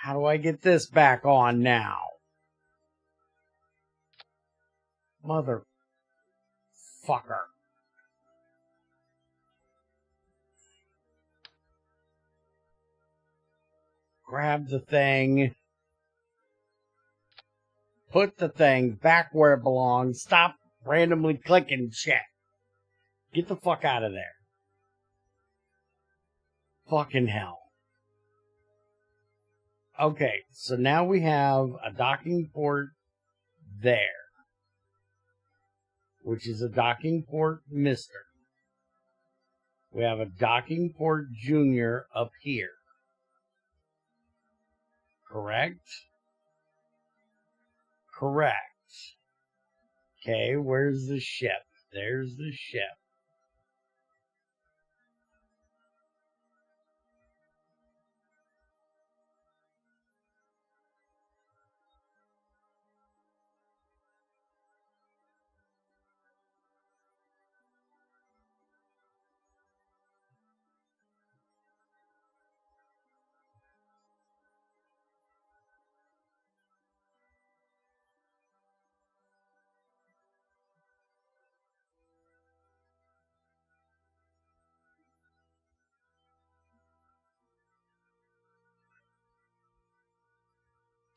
How do I get this back on now? Motherfucker. Grab the thing. Put the thing back where it belongs. Stop randomly clicking shit. Get the fuck out of there. Fucking hell. Okay, so now we have a docking port there, which is a docking port mister. We have a docking port junior up here. Correct? Correct. Okay, where's the ship? There's the ship.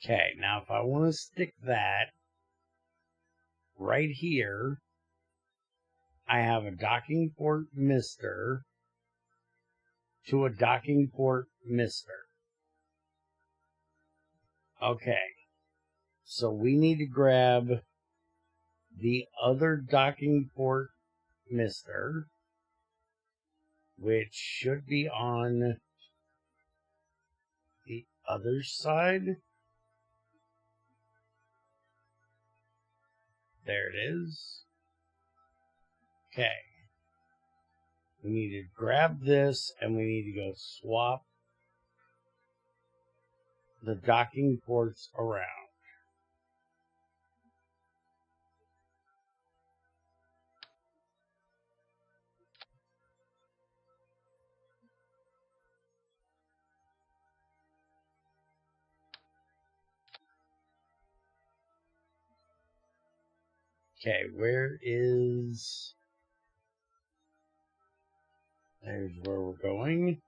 Okay, now if I want to stick that right here, I have a docking port mister to a docking port mister. Okay, so we need to grab the other docking port mister, which should be on the other side. There it is. Okay. We need to grab this and we need to go swap the docking ports around. Okay, where is... There's where we're going.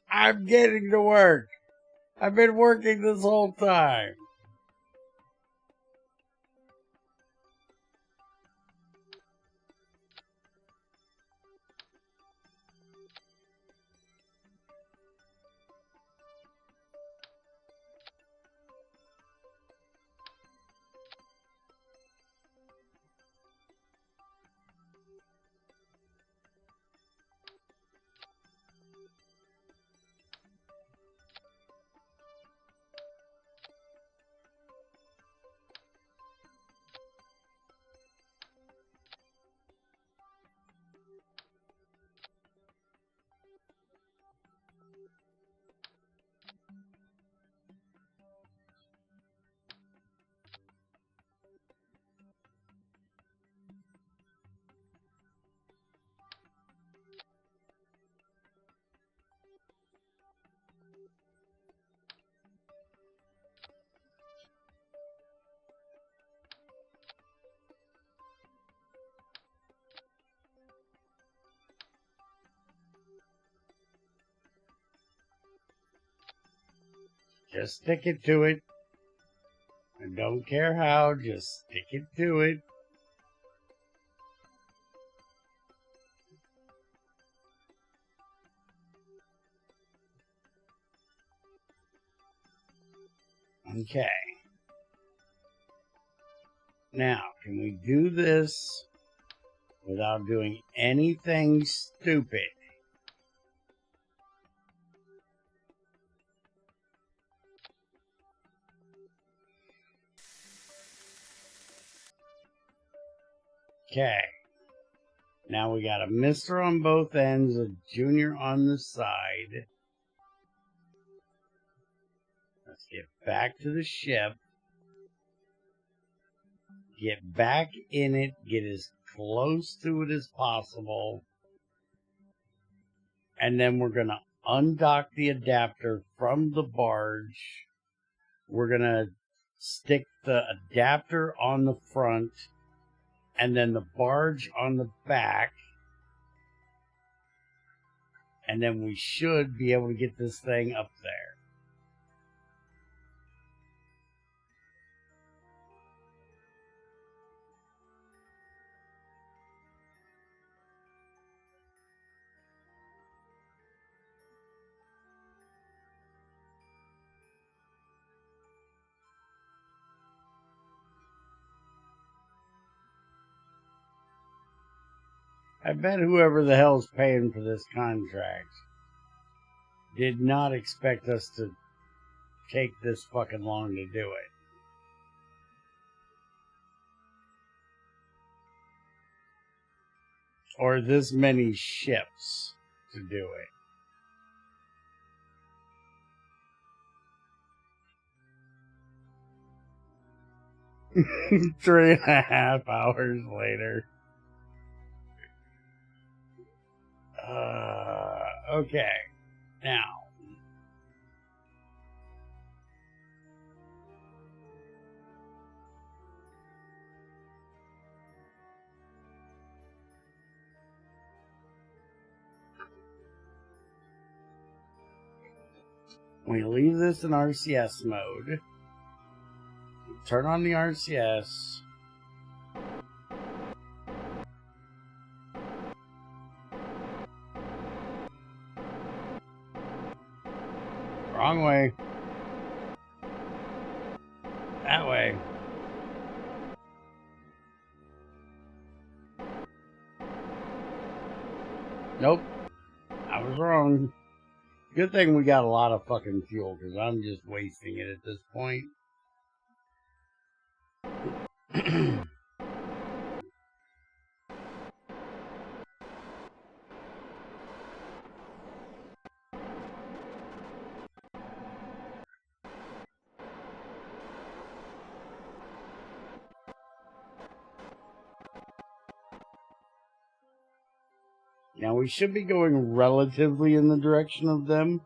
I'm getting to work. I've been working this whole time. Just stick it to it. I don't care how, just stick it to it. Okay. Now, can we do this without doing anything stupid? Okay. Now we got a mister on both ends, a junior on the side. Let's get back to the ship. Get back in it. Get as close to it as possible. And then we're going to undock the adapter from the barge. We're going to stick the adapter on the front and then the barge on the back. And then we should be able to get this thing up there. I bet whoever the hell's paying for this contract did not expect us to take this fucking long to do it. Or this many ships to do it. 3.5 hours later. Okay. Now. We leave this in RCS mode. Turn on the RCS. Wrong way. That way. Nope. I was wrong. Good thing we got a lot of fucking fuel, because I'm just wasting it at this point. Now we should be going relatively in the direction of them.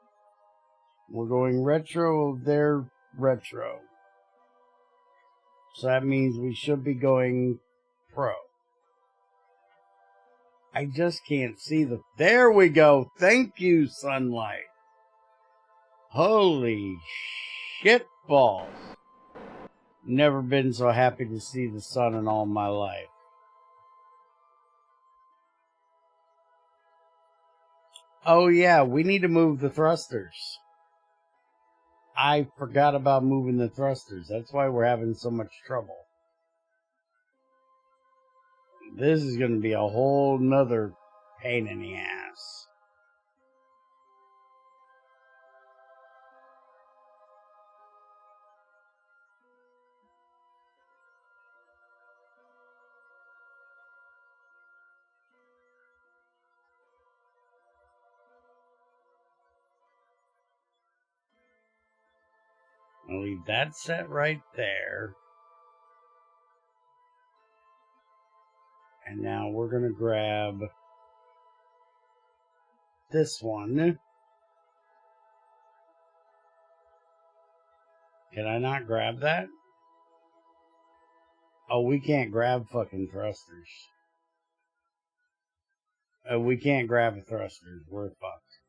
We're going retro of their retro. So that means we should be going pro. I just can't see the... There we go! Thank you, sunlight! Holy shit balls! Never been so happy to see the sun in all my life. Oh yeah, we need to move the thrusters. I forgot about moving the thrusters. That's why we're having so much trouble. This is going to be a whole nother pain in the ass. I'll leave that set right there. And now we're going to grab this one. Can I not grab that? Oh, we can't grab fucking thrusters. We can't grab thrusters. We're fucked.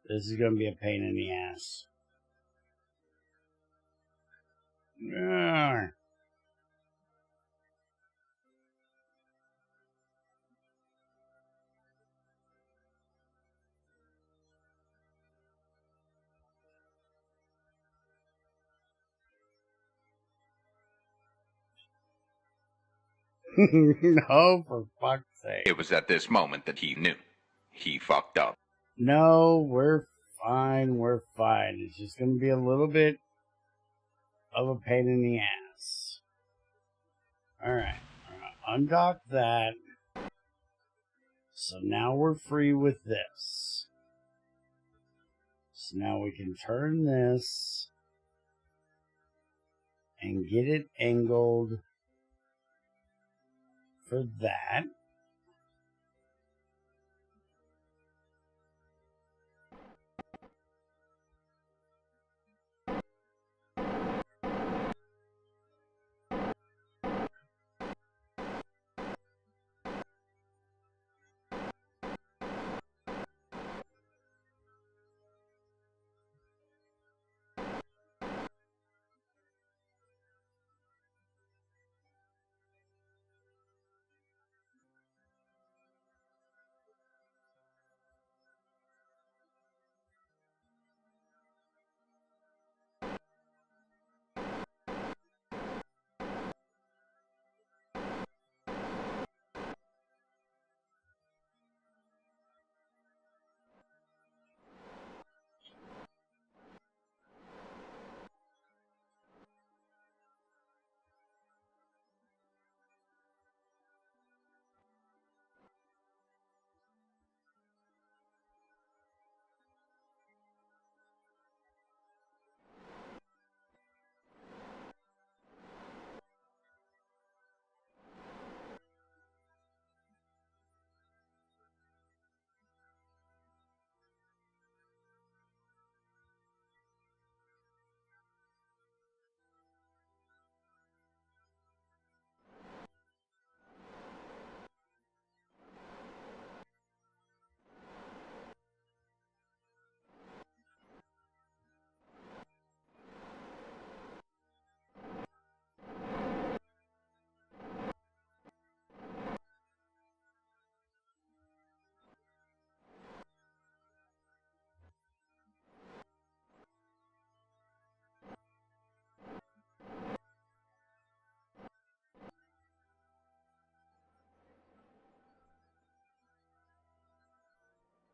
This is going to be a pain in the ass. Yeah. No, for fuck's sake. It was at this moment that he knew. He fucked up. No, we're fine. We're fine. It's just going to be a little bit of a pain in the ass. Alright. Undock that. So now we're free with this. So now we can turn this and get it angled for that.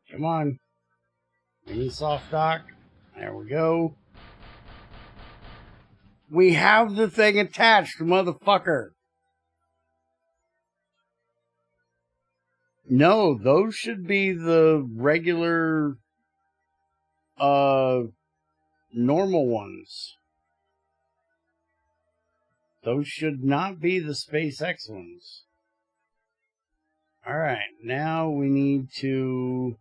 Come on. Mini soft dock. There we go. We have the thing attached, motherfucker. No, those should be the regular, normal ones. Those should not be the SpaceX ones. Alright, now we need to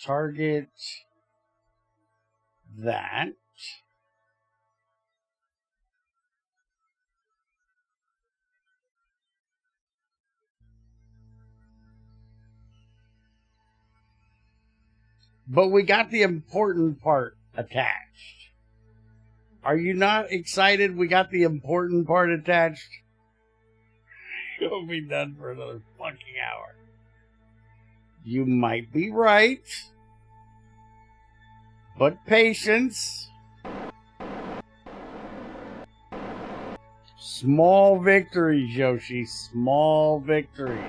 target that. But we got the important part attached. Are you not excited we got the important part attached? It'll be done for another fucking hour. You might be right. But patience. Small victories, Yoshi. Small victories.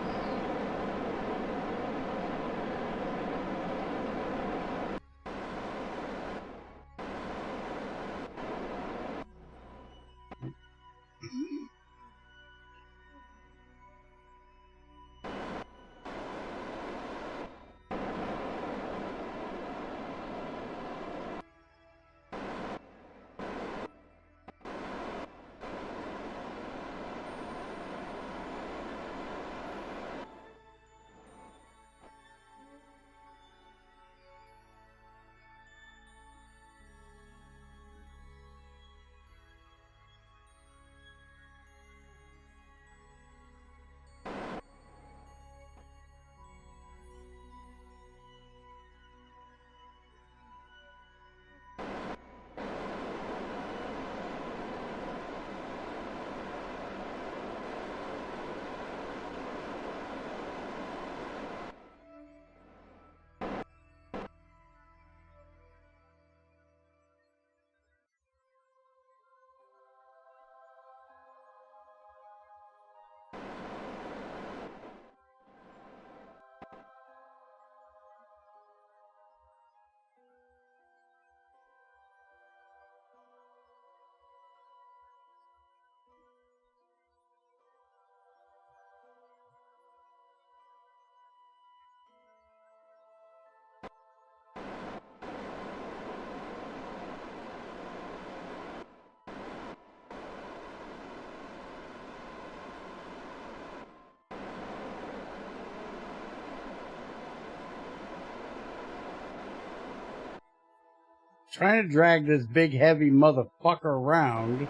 Trying to drag this big heavy motherfucker around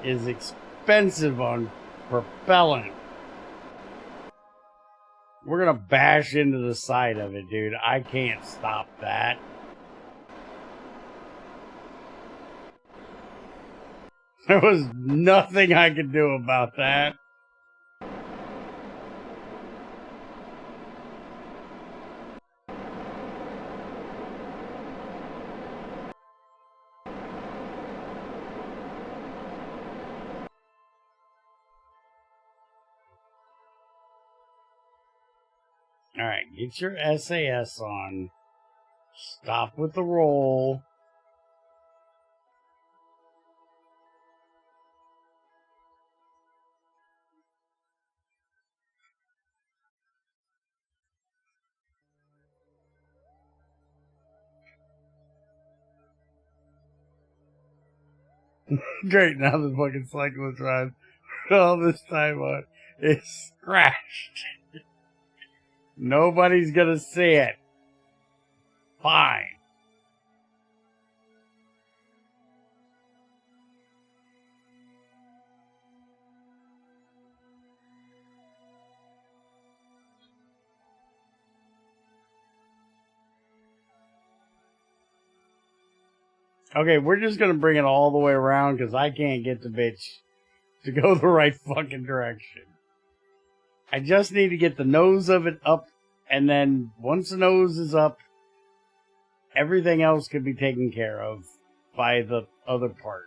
is expensive on propellant. We're gonna bash into the side of it, dude. I can't stop that. There was nothing I could do about that. Alright, get your SAS on. Stop with the roll. Great, now the fucking cyclist ride all this time on is crashed. Nobody's gonna see it. Fine. Okay, we're just gonna bring it all the way around because I can't get the bitch to go the right fucking direction. I just need to get the nose of it up, and then once the nose is up, everything else can be taken care of by the other part.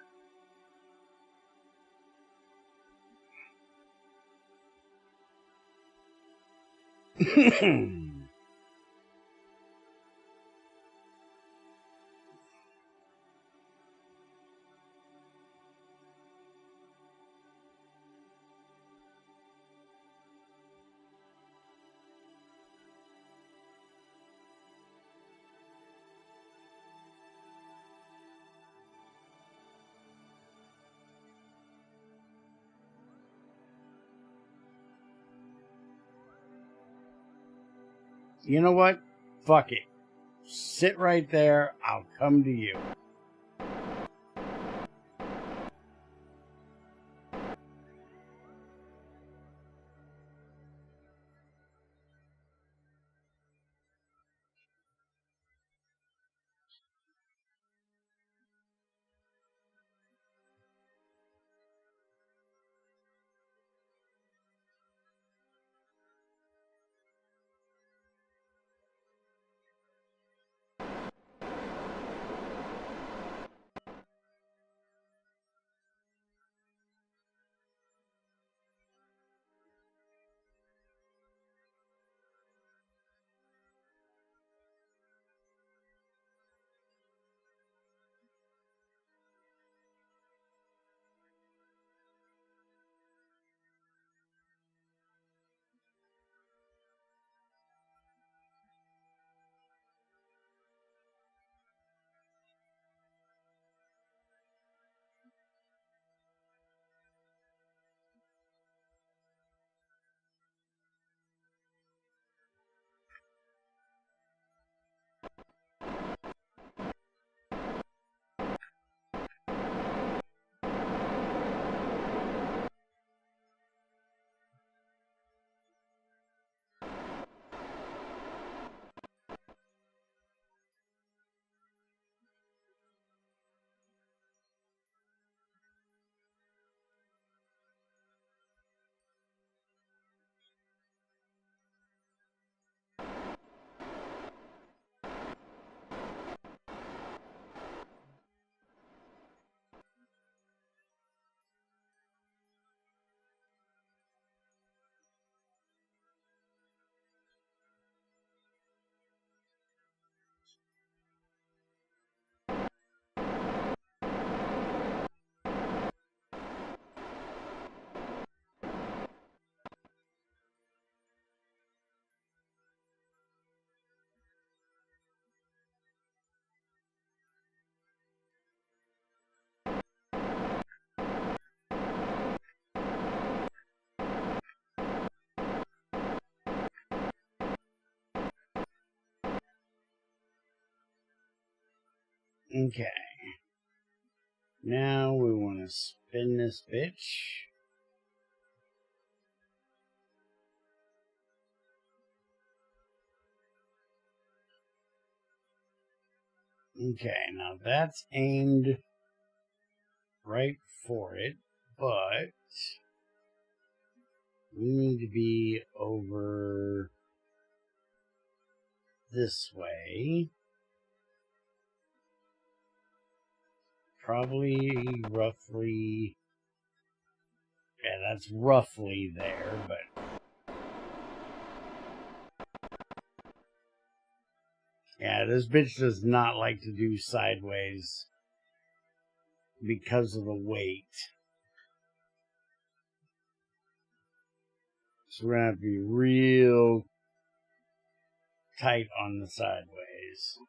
You know what? Fuck it. Sit right there. I'll come to you. Okay. Now we want to spin this bitch. Okay, now that's aimed right for it, but we need to be over this way. Probably roughly, yeah, that's roughly there, but yeah, this bitch does not like to do sideways because of the weight. So we're gonna have to be real tight on the sideways.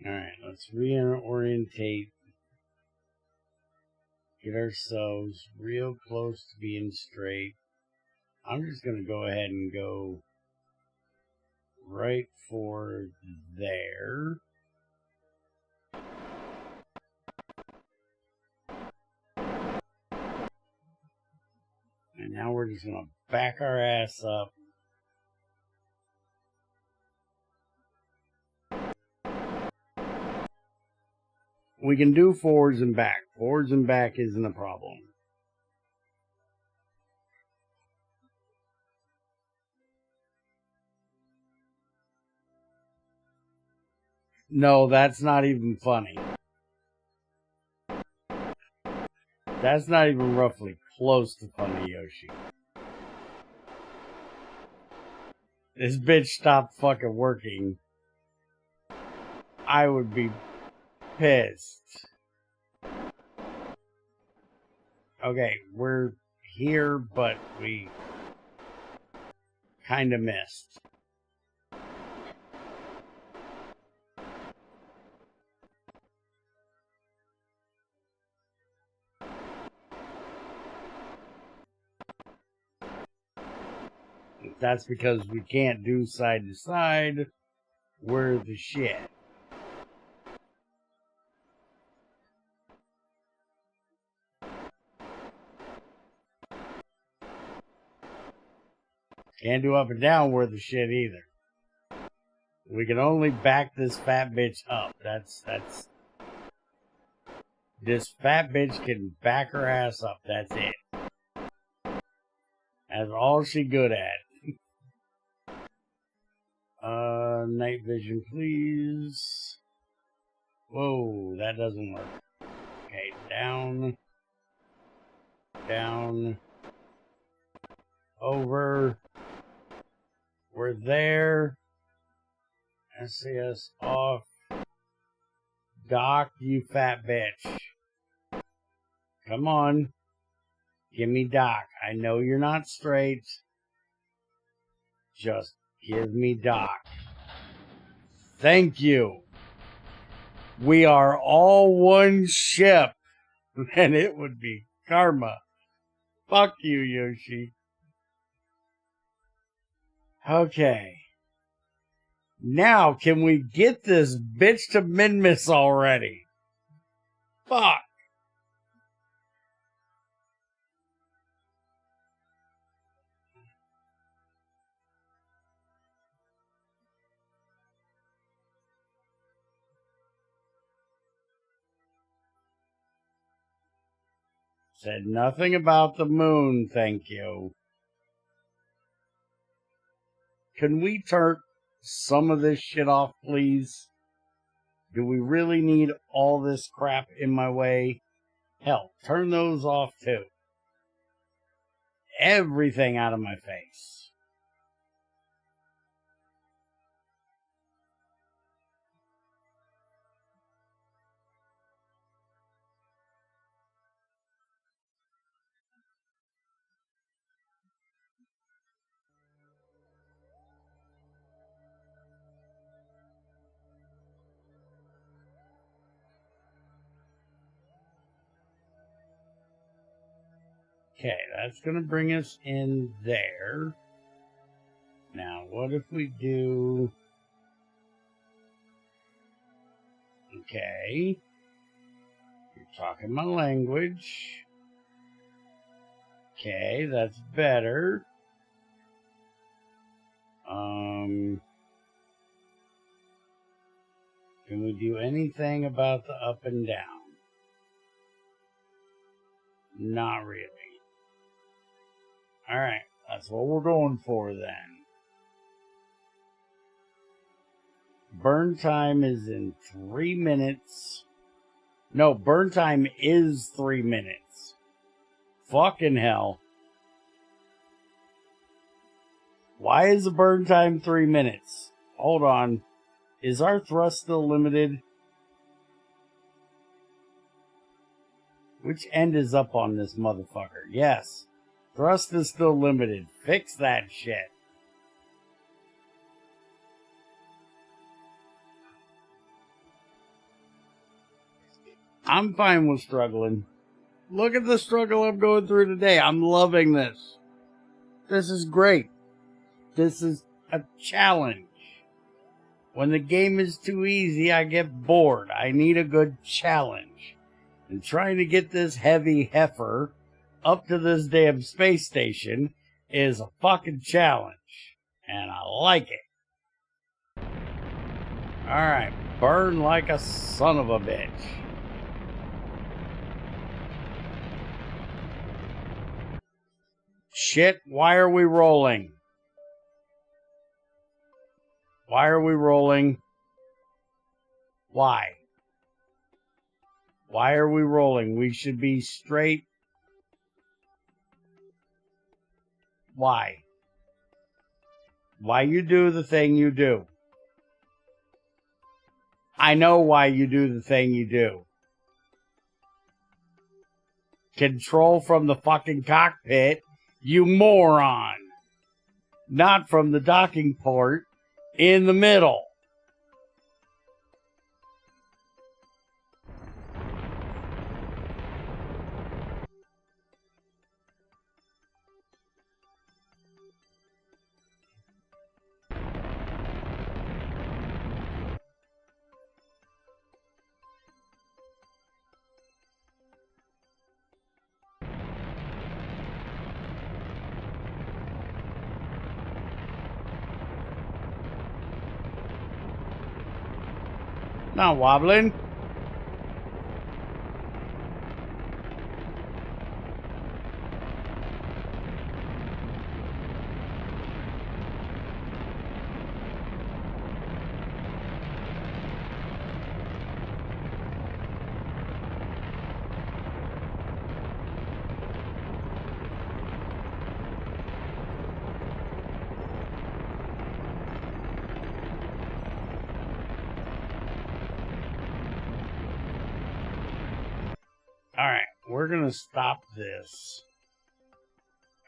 Alright, let's reorientate. Get ourselves real close to being straight. I'm just going to go ahead and go right for there. And now we're just going to back our ass up. We can do forwards and back. Forwards and back isn't a problem. No, that's not even funny. That's not even roughly close to funny, Yoshi. This bitch stopped fucking working. I would be pissed. Okay, we're here, but we kind of missed. That's because we can't do side to side. We're the shit. Can't do up and down. We're the shit either. We can only back this fat bitch up. That's this fat bitch can back her ass up. That's it. That's all she good at. Night vision, please. Whoa, that doesn't work. Okay, down, down, over. We're there. SCS off. Doc, you fat bitch. Come on. Give me Doc. I know you're not straight. Just give me Doc. Thank you. We are all one ship. And it would be karma. Fuck you, Yoshi. Okay. Now, can we get this bitch to min-miss already? Fuck. Said nothing about the moon, thank you. Can we turn some of this shit off, please? Do we really need all this crap in my way? Hell, turn those off too. Everything out of my face. Okay, that's going to bring us in there. Now, what if we do... Okay. You're talking my language. Okay, that's better. Can we do anything about the up and down? Not really. Alright, that's what we're going for then. Burn time is in 3 minutes. No, burn time is 3 minutes. Fucking hell. Why is the burn time 3 minutes? Hold on. Is our thrust still limited? Which end is up on this motherfucker? Yes. Thrust is still limited. Fix that shit. I'm fine with struggling. Look at the struggle I'm going through today. I'm loving this. This is great. This is a challenge. When the game is too easy, I get bored. I need a good challenge. And trying to get this heavy heifer up to this damn space station is a fucking challenge. And I like it. Alright, burn like a son of a bitch. Shit, why are we rolling? Why are we rolling? Why? Why are we rolling? We should be straight. Why? Why you do the thing you do? I know why you do the thing you do. Control from the fucking cockpit, you moron. Not from the docking port in the middle. Not wobbling. Alright, we're going to stop this.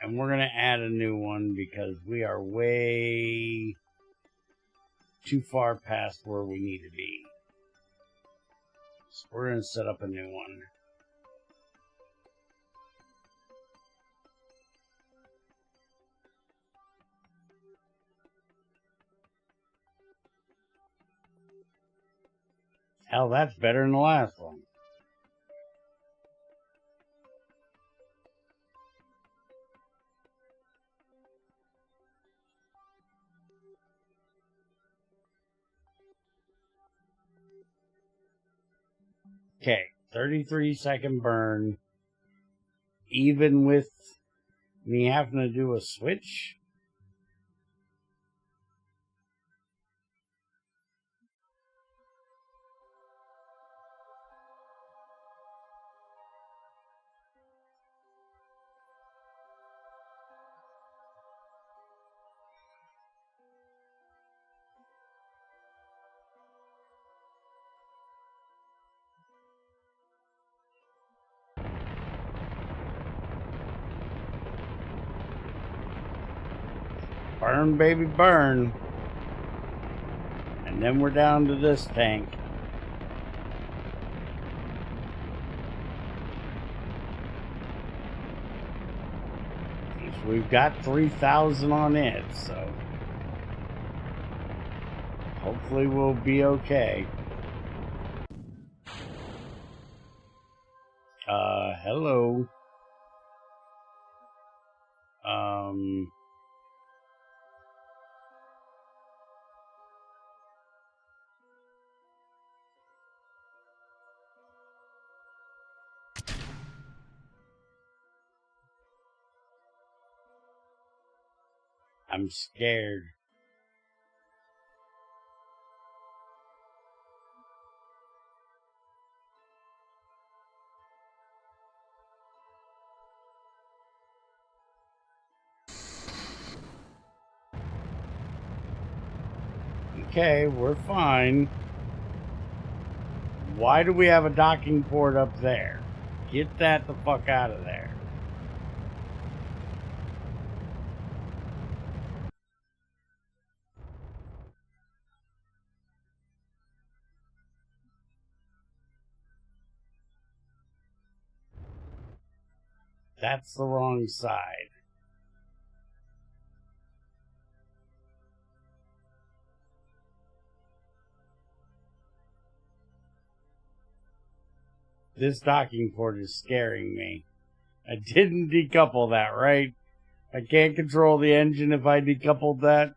And we're going to add a new one because we are way too far past where we need to be. So we're going to set up a new one. Hell, that's better than the last one. Okay, 33-second burn. Even with me having to do a switch. Burn, baby, burn. And then we're down to this tank. We've got 3,000 on it, so hopefully we'll be okay. Hello. I'm scared. Okay, we're fine. Why do we have a docking port up there? Get that the fuck out of there. That's the wrong side. This docking port is scaring me. I didn't decouple that, right? I can't control the engine if I decoupled that.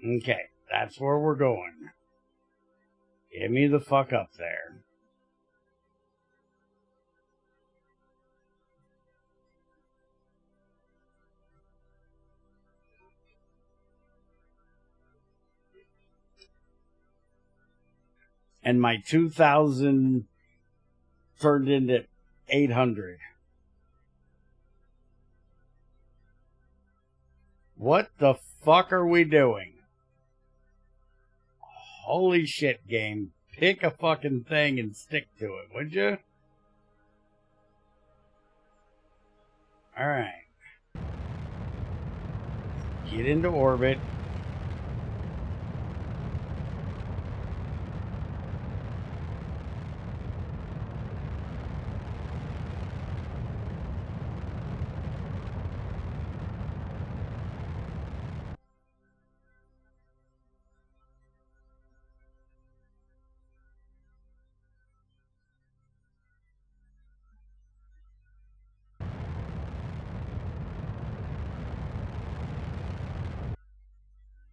Okay, that's where we're going. Get me the fuck up there. And my 2,000 turned into 800. What the fuck are we doing? Holy shit, game. Pick a fucking thing and stick to it, would you? Alright. Get into orbit.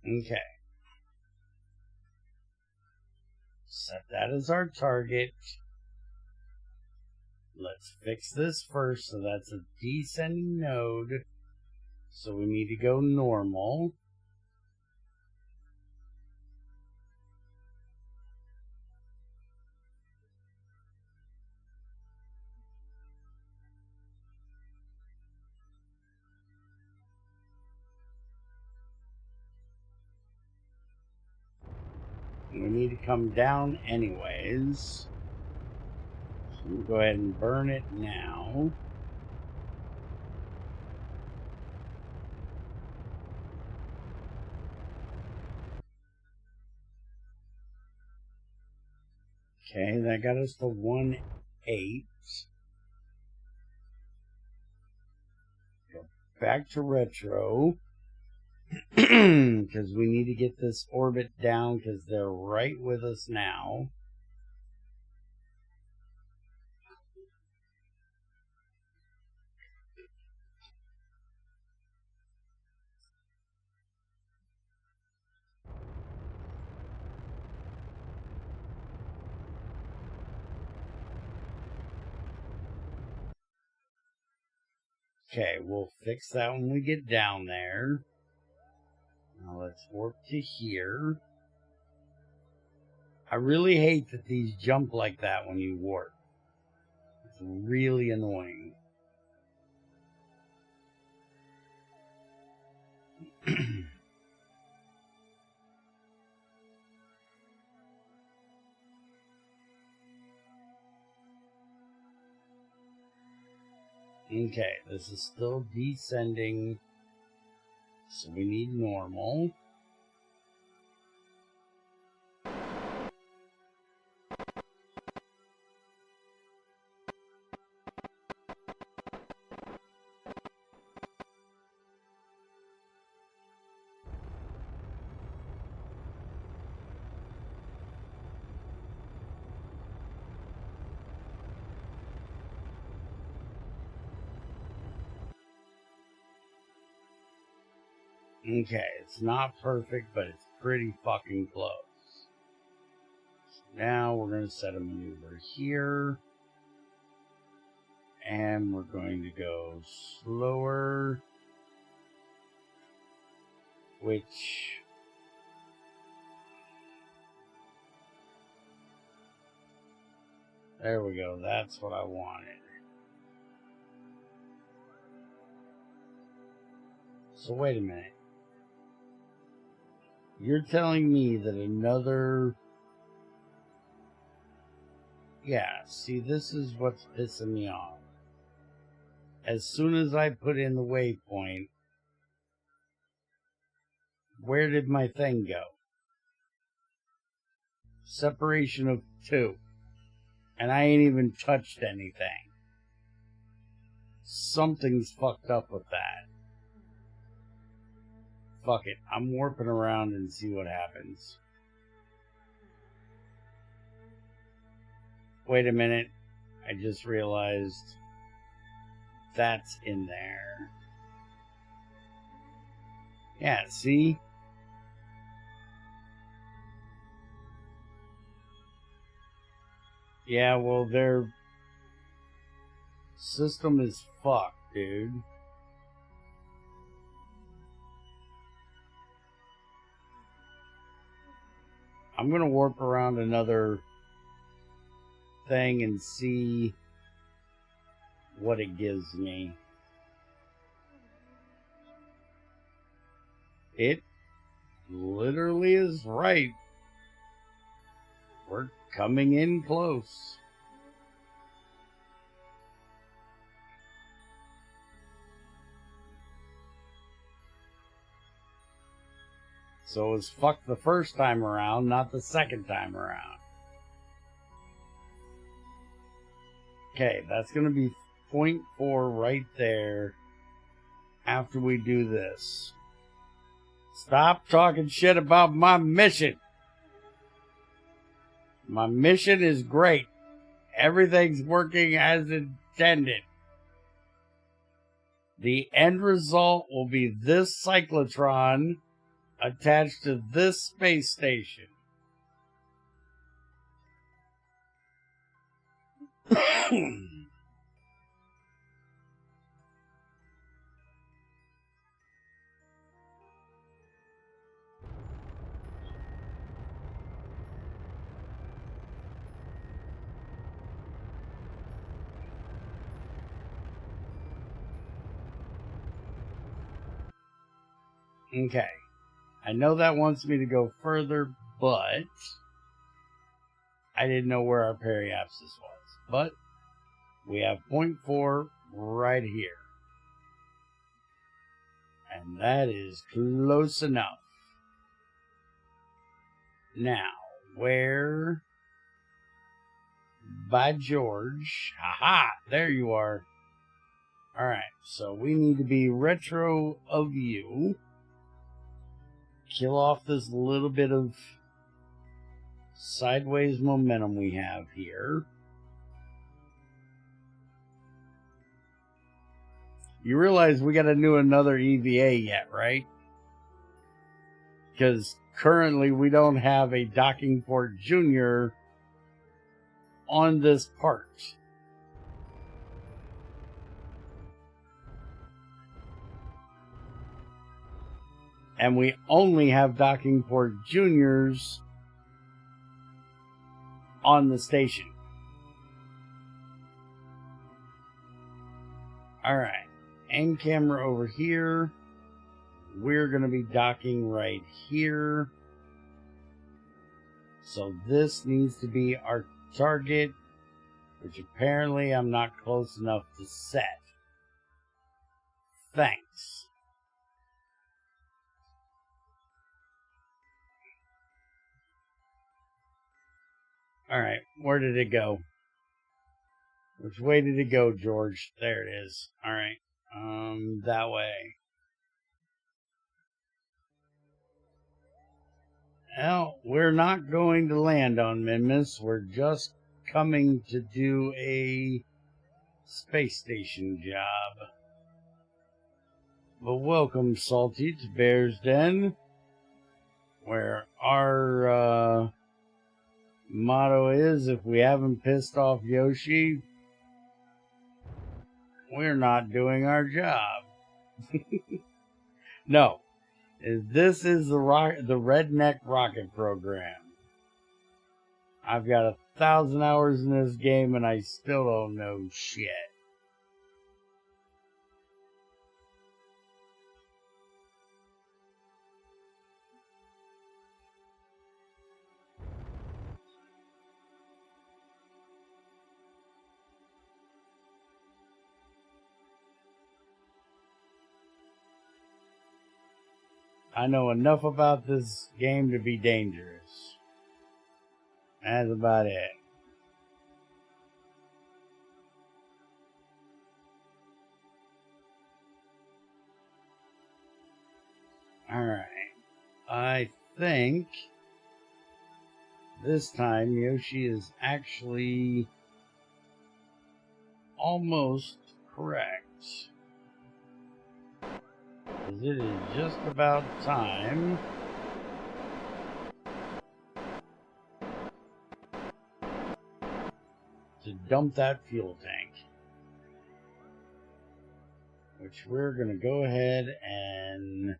Okay. Set that as our target. Let's fix this first. So that's a descending node. So we need to go normal. We need to come down anyways. So we'll go ahead and burn it now. Okay, that got us to 1.8. Go back to retro. Because we need to get this orbit down because they're right with us now. Okay, we'll fix that when we get down there. Now let's warp to here. I really hate that these jump like that when you warp. It's really annoying. Okay, this is still descending, so we need normal. Okay, it's not perfect, but it's pretty fucking close. So now we're going to set a maneuver here. And we're going to go slower. Which... There we go, that's what I wanted. So wait a minute. You're telling me that another... Yeah, see, this is what's pissing me off. As soon as I put in the waypoint, where did my thing go? Separation of 2. And I ain't even touched anything. Something's fucked up with that. Fuck it, I'm warping around and see what happens. Wait a minute, I just realized that's in there. Yeah, see? Yeah, well, their system is fucked, dude. I'm gonna warp around another thing and see what it gives me. It literally is right. We're coming in close. So it was fucked the first time around, not the second time around. Okay, that's going to be 0.4 right there after we do this. Stop talking shit about my mission. My mission is great. Everything's working as intended. The end result will be this cyclotron attached to this space station. Okay. I know that wants me to go further, but I didn't know where our periapsis was. But we have 0.4 right here. And that is close enough. Now, where... By George. Haha! There you are. Alright, so we need to be retro of you. Kill off this little bit of sideways momentum we have here. You realize we gotta do another EVA yet, right? Because currently we don't have a docking port junior on this part. And we only have docking port juniors on the station. Alright. Aim camera over here. We're going to be docking right here. So this needs to be our target, which apparently I'm not close enough to set. Thanks. Alright, where did it go? Which way did it go, George? There it is. Alright. That way. Well, we're not going to land on Minmus. We're just coming to do a space station job. But welcome, Salty, to Bear's Den, where our motto is, if we haven't pissed off Yoshi, we're not doing our job. No. This is the Redneck Rocket Program. I've got 1,000 hours in this game and I still don't know shit. I know enough about this game to be dangerous. That's about it. Alright. I think this time Yoshi is actually almost correct. Because it is just about time to dump that fuel tank. Which we're going to go ahead and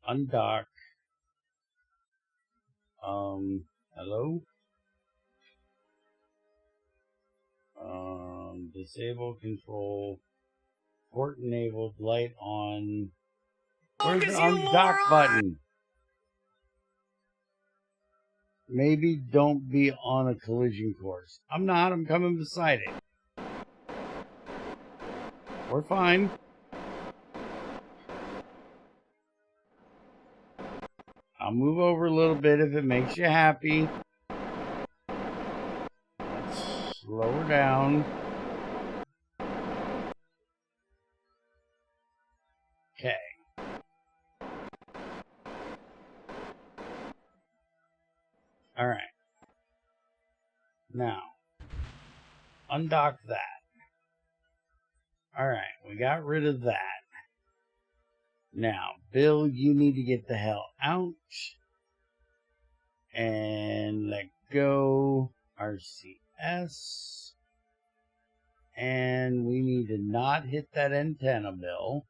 undock. Hello? Disable control. Port enabled, light on. Where's the undock button? Maybe don't be on a collision course. I'm not, I'm coming beside it. We're fine. I'll move over a little bit if it makes you happy. Let's slow her down. Okay. Alright. Now, undock that. Alright, we got rid of that. Now, Bill, you need to get the hell out. And let go RCS. And we need to not hit that antenna, Bill.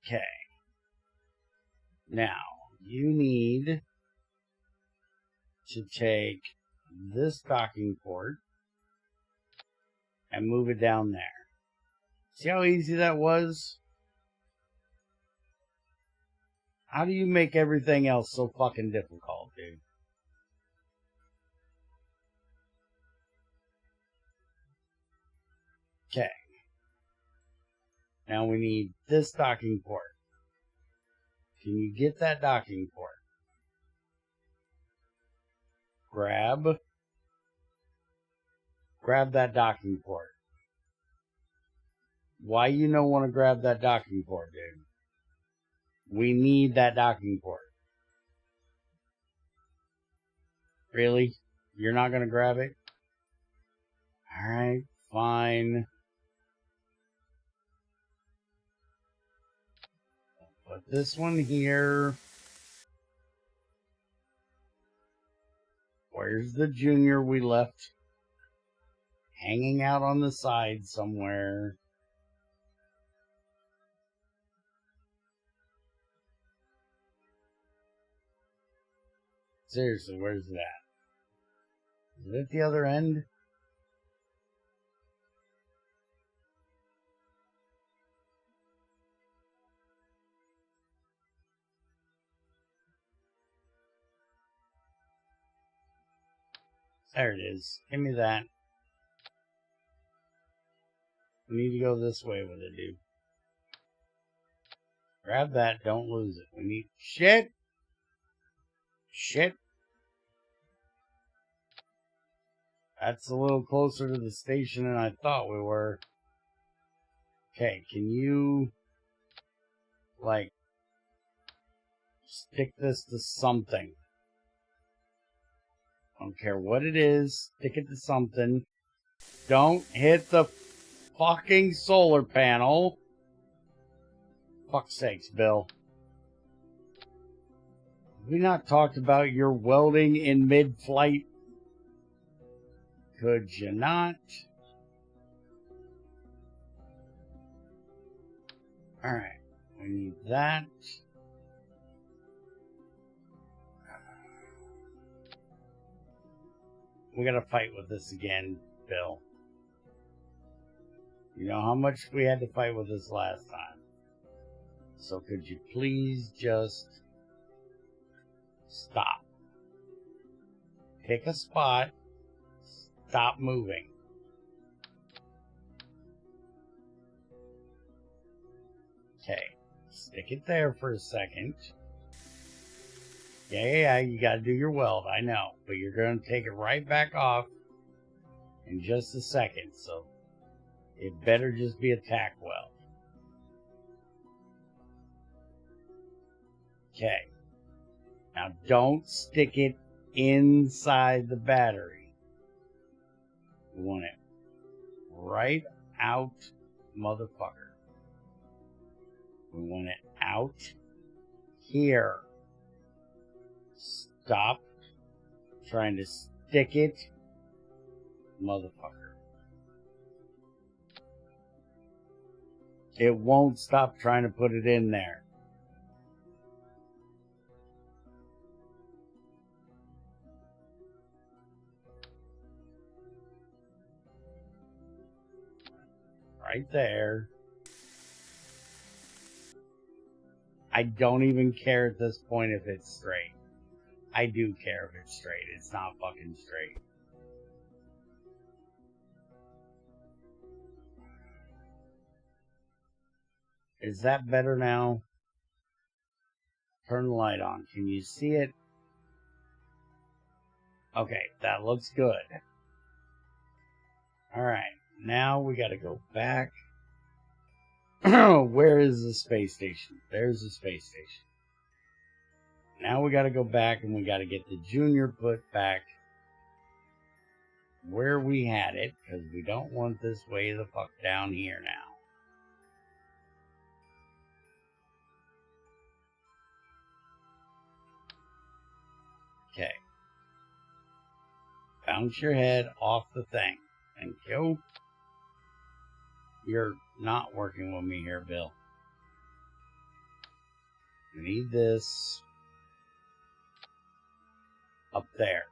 Okay. Now, you need to take this docking port and move it down there. See how easy that was? How do you make everything else so fucking difficult, dude? Okay. Now we need this docking port. Can you get that docking port? Grab that docking port. Why you don't want to grab that docking port, dude? We need that docking port. Really? You're not going to grab it? Alright, fine. Put this one here. Where's the junior we left? Hanging out on the side somewhere. Seriously, where's that? Is it at the other end? There it is. Give me that. We need to go this way with it, dude. Grab that. Don't lose it. We need... Shit! Shit! That's a little closer to the station than I thought we were. Okay, can you... like... stick this to something? I don't care what it is. Stick it to something. Don't hit the fucking solar panel. Fuck's sakes, Bill. Have we not talked about your welding in mid-flight? Could you not? Alright. We need that. We gotta fight with this again, Bill. You know how much we had to fight with this last time. So could you please just stop? Pick a spot. Stop moving. Okay. Stick it there for a second. Yeah, you gotta do your weld, I know. But you're gonna take it right back off in just a second, so it better just be a tack weld. Okay. Now don't stick it inside the battery. We want it right out, motherfucker. We want it out here. Stop trying to stick it, motherfucker. It won't stop trying to put it in there. Right there. I don't even care at this point if it's straight. I do care if it's straight. It's not fucking straight. Is that better now? Turn the light on. Can you see it? Okay, that looks good. Alright, now we gotta go back. Where is the space station? There's the space station. Now we gotta go back and we gotta get the Junior put back where we had it, because we don't want this way the fuck down here now. Okay. Bounce your head off the thing. Thank you. You're not working with me here, Bill. We need this up there.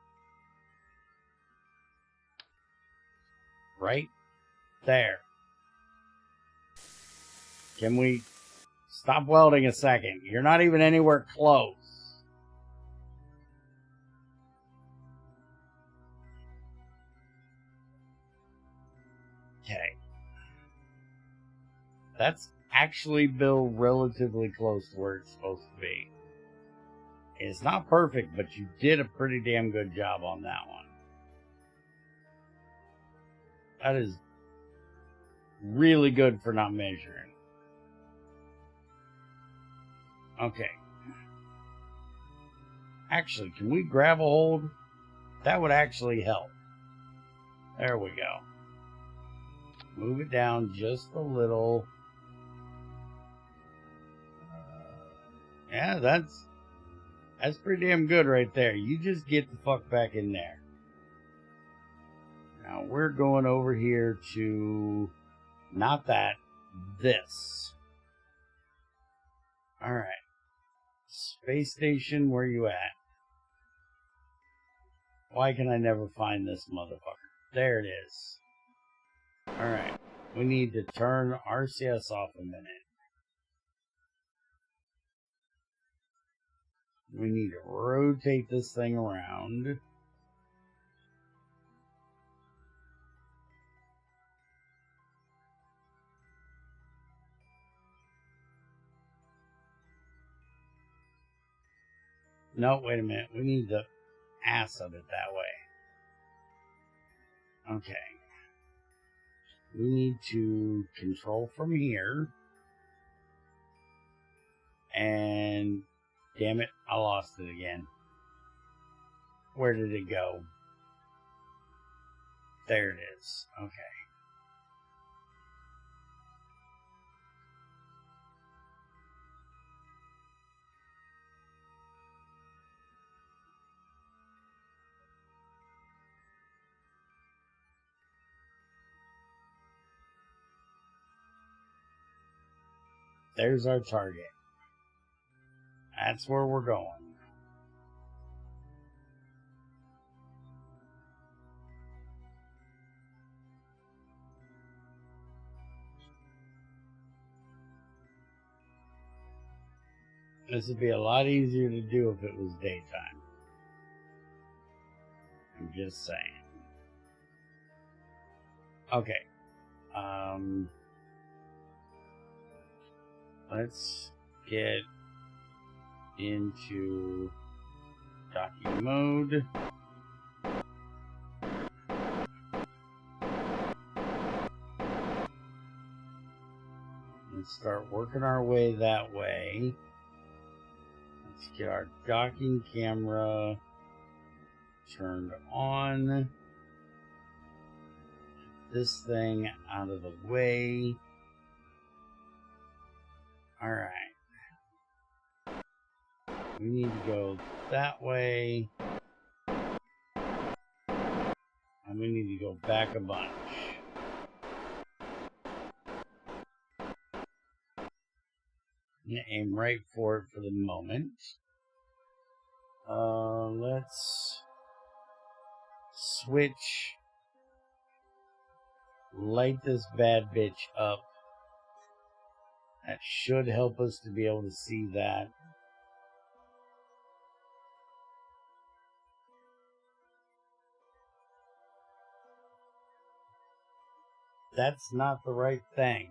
Right there. Can we stop welding a second? You're not even anywhere close. Okay. That's actually, Bill, relatively close to where it's supposed to be. It's not perfect, but you did a pretty damn good job on that one. That is really good for not measuring. Okay. Actually, can we grab a hold? That would actually help. There we go. Move it down just a little. Yeah, that's pretty damn good right there. You just get the fuck back in there. Now we're going over here to, not that, this. Alright. Space station, where you at? Why can I never find this motherfucker? There it is. Alright. We need to turn RCS off a minute. We need to rotate this thing around. No, wait a minute. We need the ass of it that way. Okay. We need to control from here. And damn it, I lost it again. Where did it go? There it is. Okay. There's our target. That's where we're going. This would be a lot easier to do if it was daytime. I'm just saying. Okay. Let's get into docking mode. Let's start working our way that way. Let's get our docking camera turned on. Get this thing out of the way. Alright. We need to go that way. And we need to go back a bunch. I'm going to aim right for it for the moment. Let's switch. Light this bad bitch up. That should help us to be able to see that. That's not the right thing.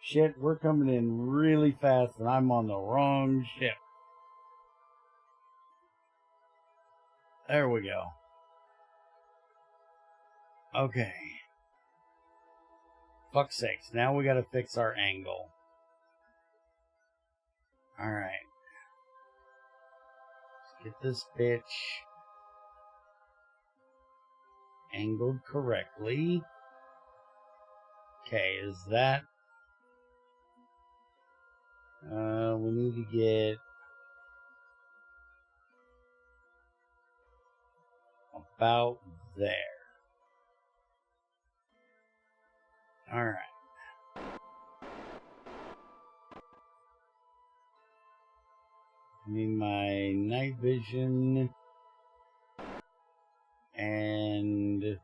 Shit, we're coming in really fast and I'm on the wrong ship. There we go. Okay. Fuck's sakes, now we gotta fix our angle. Alright. Let's get this bitch angled correctly. Okay, is that... we need to get about there. Alright. I need my night vision and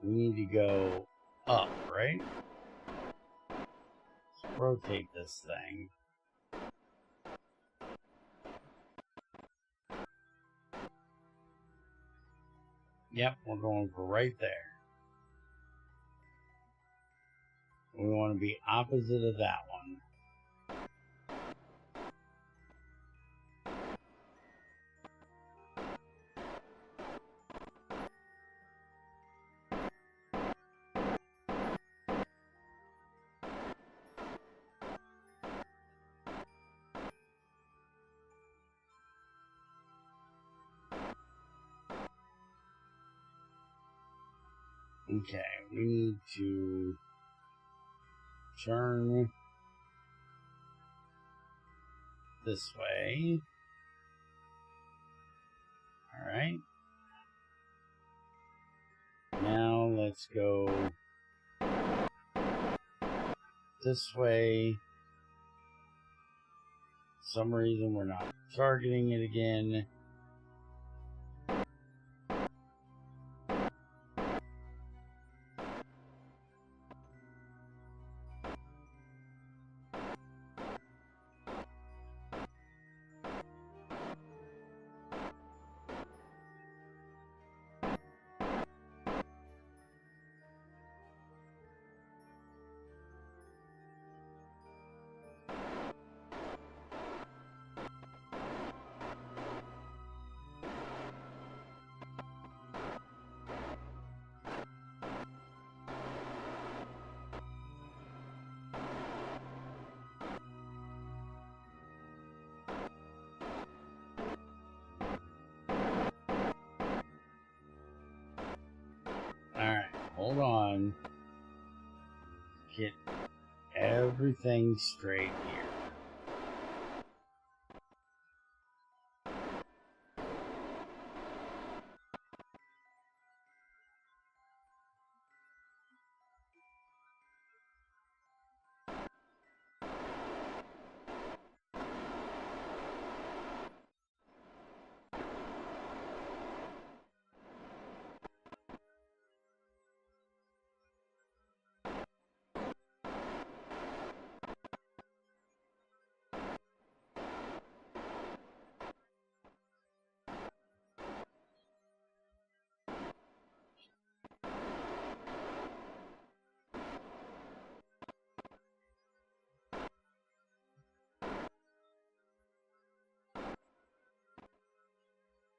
we need to go up, right? Let's rotate this thing. Yep, we're going for right there. We want to be opposite of that one. Okay, we need to turn this way. Alright. Now let's go this way. For some reason we're not targeting it again. hold on. Get everything straight here.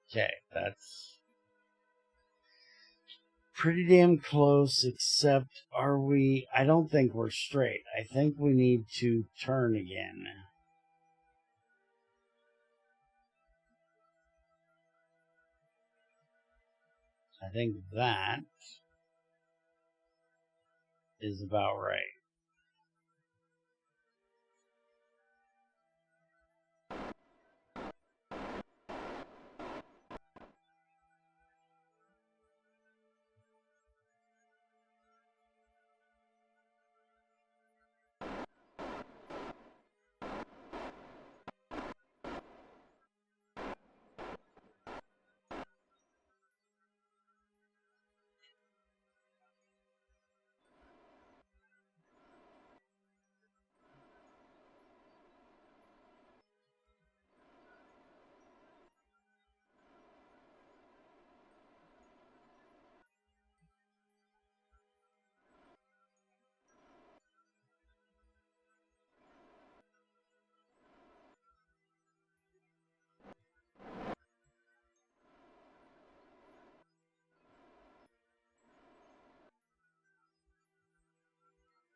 Okay, that's pretty damn close, except are we... I don't think we're straight. I think we need to turn again. I think that is about right.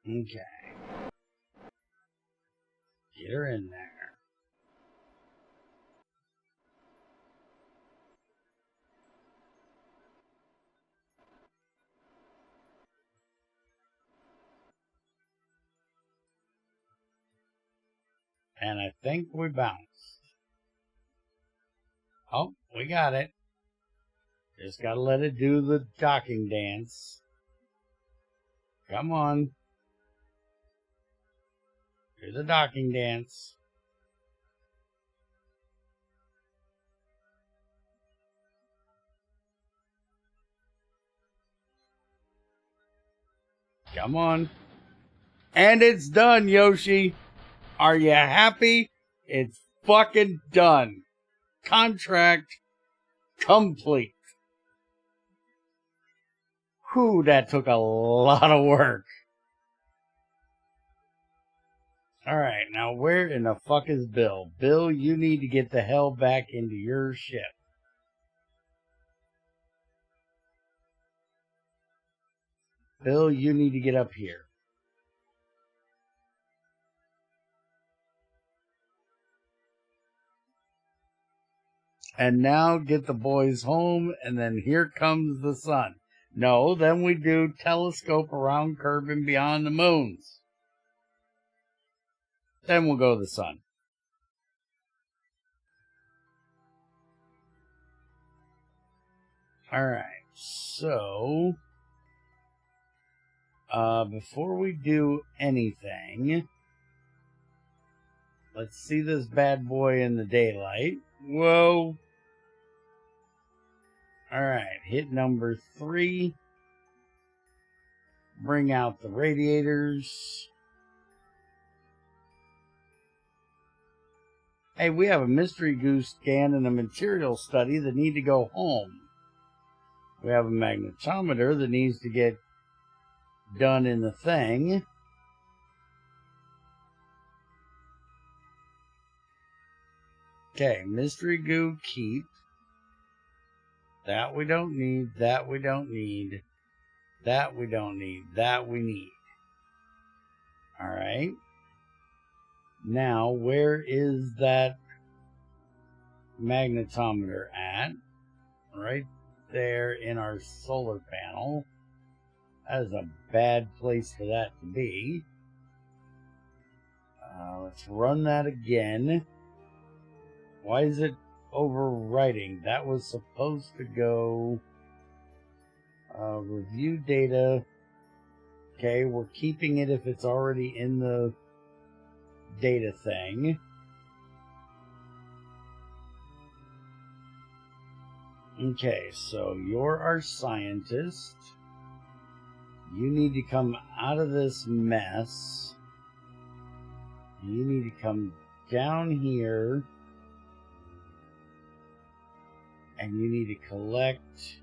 Okay. Get her in there. And I think we bounced. Oh, we got it. Just gotta let it do the docking dance. Come on. Do the docking dance. Come on. And it's done, Yoshi. Are you happy? It's fucking done. Contract complete. Whew, that took a lot of work. Alright, now where in the fuck is Bill? Bill, you need to get the hell back into your ship. Bill, you need to get up here. And now get the boys home, and then here comes the sun. No, then we do telescope around curve and beyond the moons. Then we'll go to the sun. Alright, so... before we do anything... Let's see this bad boy in the daylight. Whoa! Alright, hit number 3. Bring out the radiators. Hey, we have a mystery goose scan and a material study that need to go home. We have a magnetometer that needs to get done in the thing. Okay, mystery goo keep. That we don't need, that we don't need, that we don't need, that we need. Alright. Now, where is that magnetometer at? Right there in our solar panel. That is a bad place for that to be. Let's run that again. Why is it overwriting? That was supposed to go review data. Okay, we're keeping it if it's already in the data thing. Okay, so you're our scientist. You need to come out of this mess. You need to come down here. And you need to collect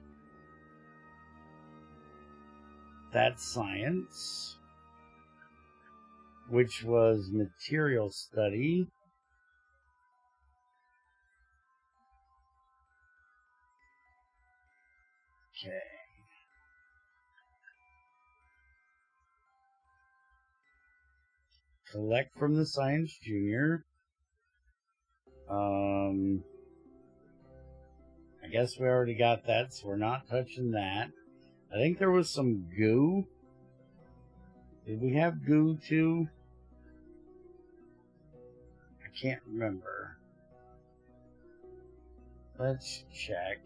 that science, which was material study. Okay. Collect from the Science Junior. I guess we already got that, so we're not touching that. I think there was some goo. Did we have goo too? I can't remember. Let's check.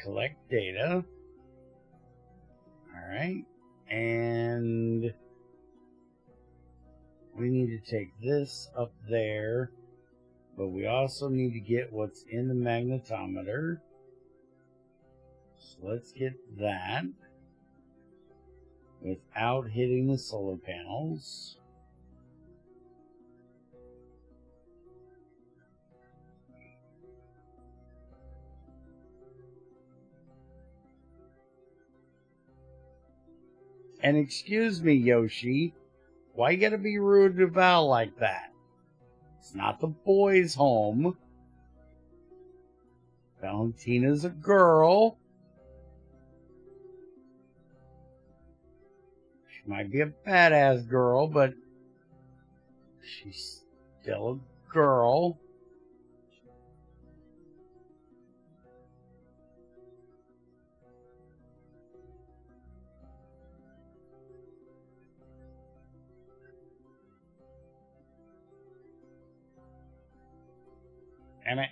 Collect data. Alright. And we need to take this up there. But we also need to get what's in the magnetometer. So let's get that without hitting the solar panels. And excuse me, Yoshi, why you gotta be rude to Val like that? It's not the boys' home. Valentina's a girl. She might be a badass girl, but she's still a girl. Damn it.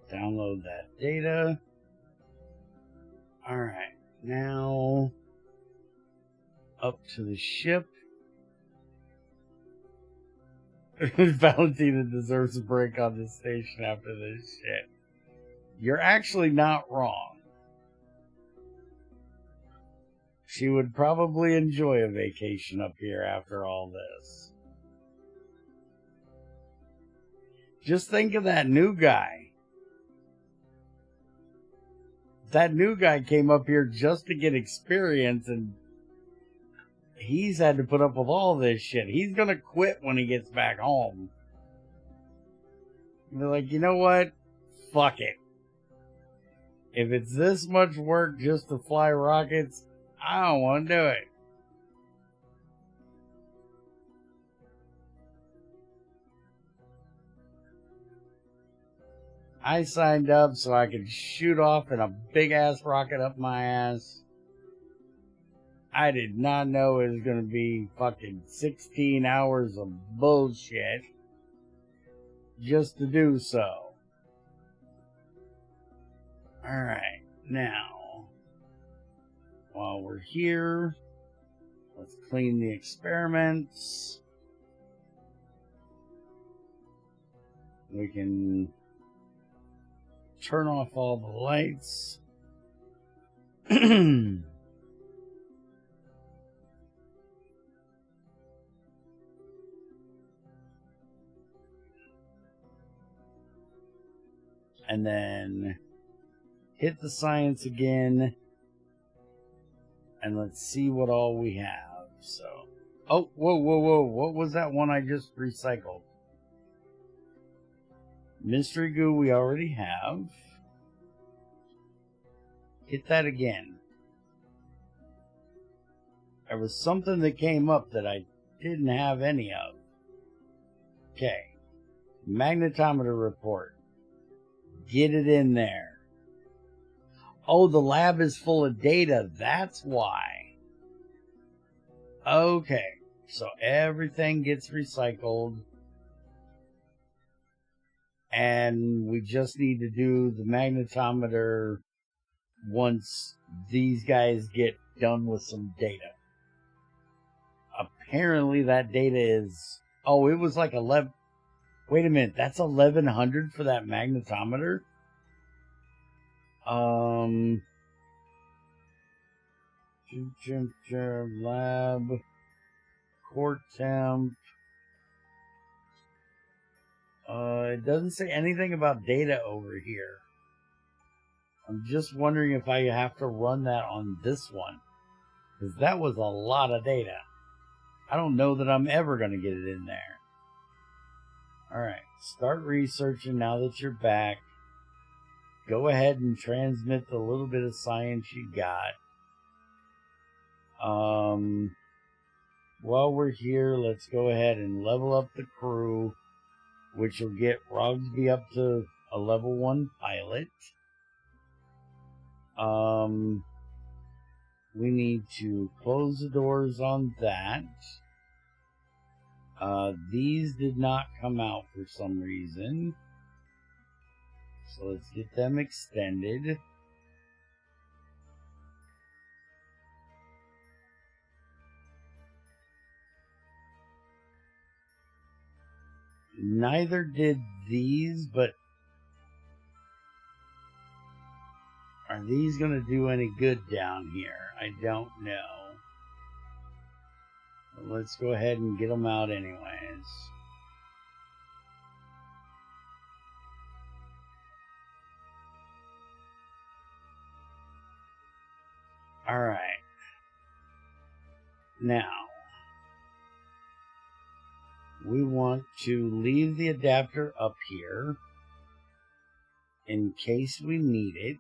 Download that data. Alright, now up to the ship. Valentina deserves a break on this station after this shit. You're actually not wrong. She would probably enjoy a vacation up here after all this. Just think of that new guy. That new guy came up here just to get experience, and he's had to put up with all this shit. He's gonna quit when he gets back home. Be like, you know what? Fuck it. If it's this much work just to fly rockets, I don't want to do it. I signed up so I could shoot off in a big ass rocket up my ass. I did not know it was going to be fucking 16 hours of bullshit just to do so. Alright, now, while we're here, let's clean the experiments. We can turn off all the lights. And then hit the science again. And let's see what all we have. So, oh, whoa. What was that one I just recycled? Mystery goo we already have. Hit that again. There was something that came up that I didn't have any of. Okay. Magnetometer report. Get it in there. Oh, the lab is full of data. That's why. Okay. So everything gets recycled. And we just need to do the magnetometer once these guys get done with some data. Apparently that data is... Oh, it was like 11... Wait a minute. That's 1100 for that magnetometer? Lab... Core temp... it doesn't say anything about data over here. I'm just wondering if I have to run that on this one. Because that was a lot of data. I don't know that I'm ever going to get it in there. Alright, start researching now that you're back. Go ahead and transmit the little bit of science you got. While we're here, let's go ahead and level up the crew, which will get Rogsby up to a level 1 pilot. We need to close the doors on that. These did not come out for some reason. So let's get them extended. Neither did these, but are these going to do any good down here? I don't know. But let's go ahead and get them out anyways. Alright. Now, we want to leave the adapter up here in case we need it.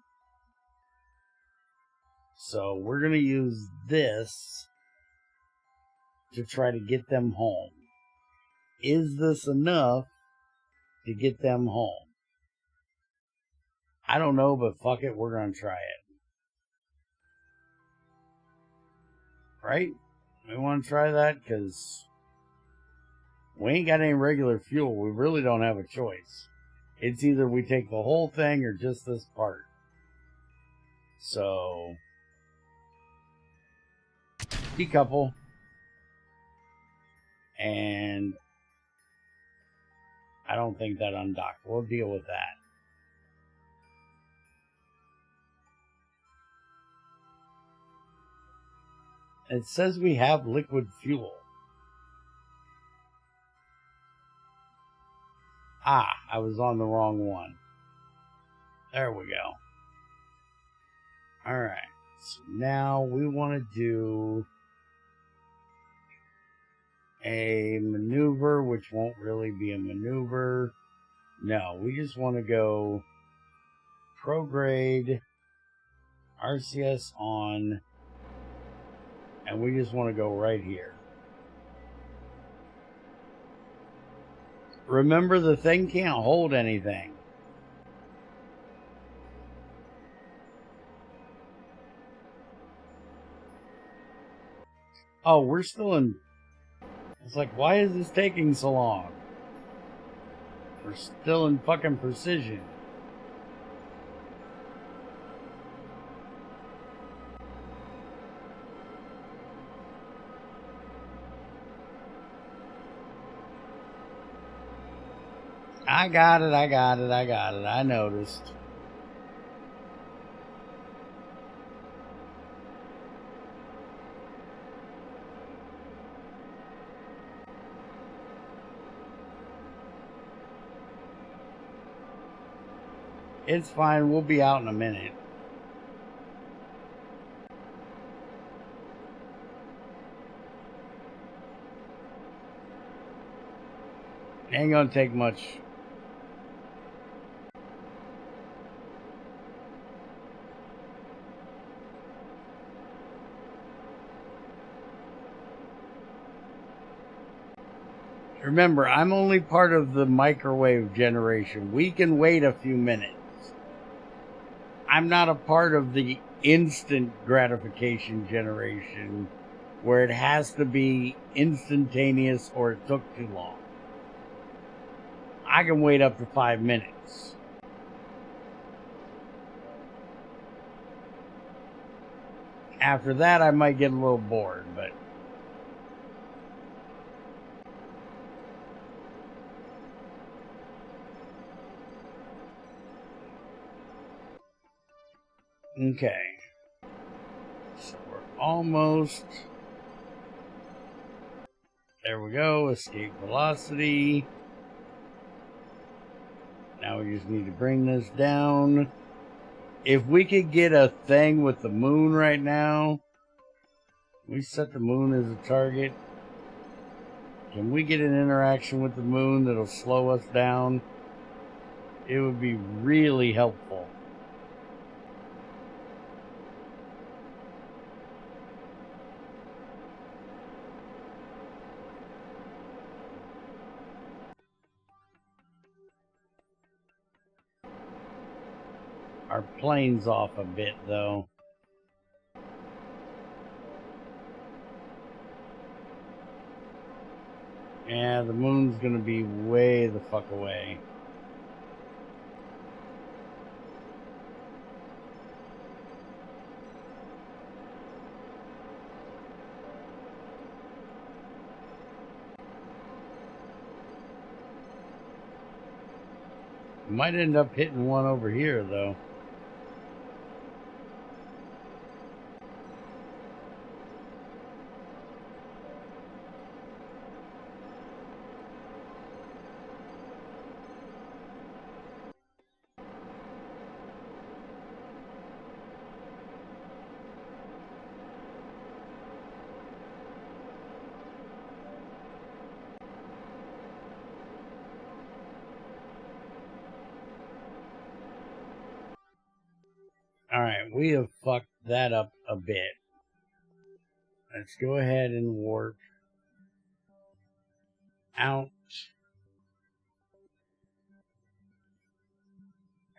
So we're going to use this to try to get them home. Is this enough to get them home? I don't know, but fuck it, we're going to try it. Right? We want to try that because we ain't got any regular fuel. We really don't have a choice. It's either we take the whole thing or just this part. So, decouple. And I don't think that undocked. We'll deal with that. It says we have liquid fuel. Ah, I was on the wrong one. There we go. Alright. So now we want to do a maneuver, which won't really be a maneuver. No, we just want to go prograde, RCS on, and we just want to go right here. Remember, the thing can't hold anything. Oh, we're still in... It's like, why is this taking so long? We're still in fucking precision. I got it, I noticed. It's fine, we'll be out in a minute. Ain't gonna take much. Remember, I'm only part of the microwave generation. We can wait a few minutes. I'm not a part of the instant gratification generation where it has to be instantaneous or it took too long. I can wait up to 5 minutes. After that, I might get a little bored, but okay. So we're almost. There we go. Escape velocity. Now we just need to bring this down. If we could get a thing with the moon right now, we set the moon as a target. Can we get an interaction with the moon that'll slow us down? It would be really helpful. Our plane's off a bit, though. Yeah, the moon's gonna be way the fuck away. Might end up hitting one over here, though. Alright, we have fucked that up a bit. Let's go ahead and warp out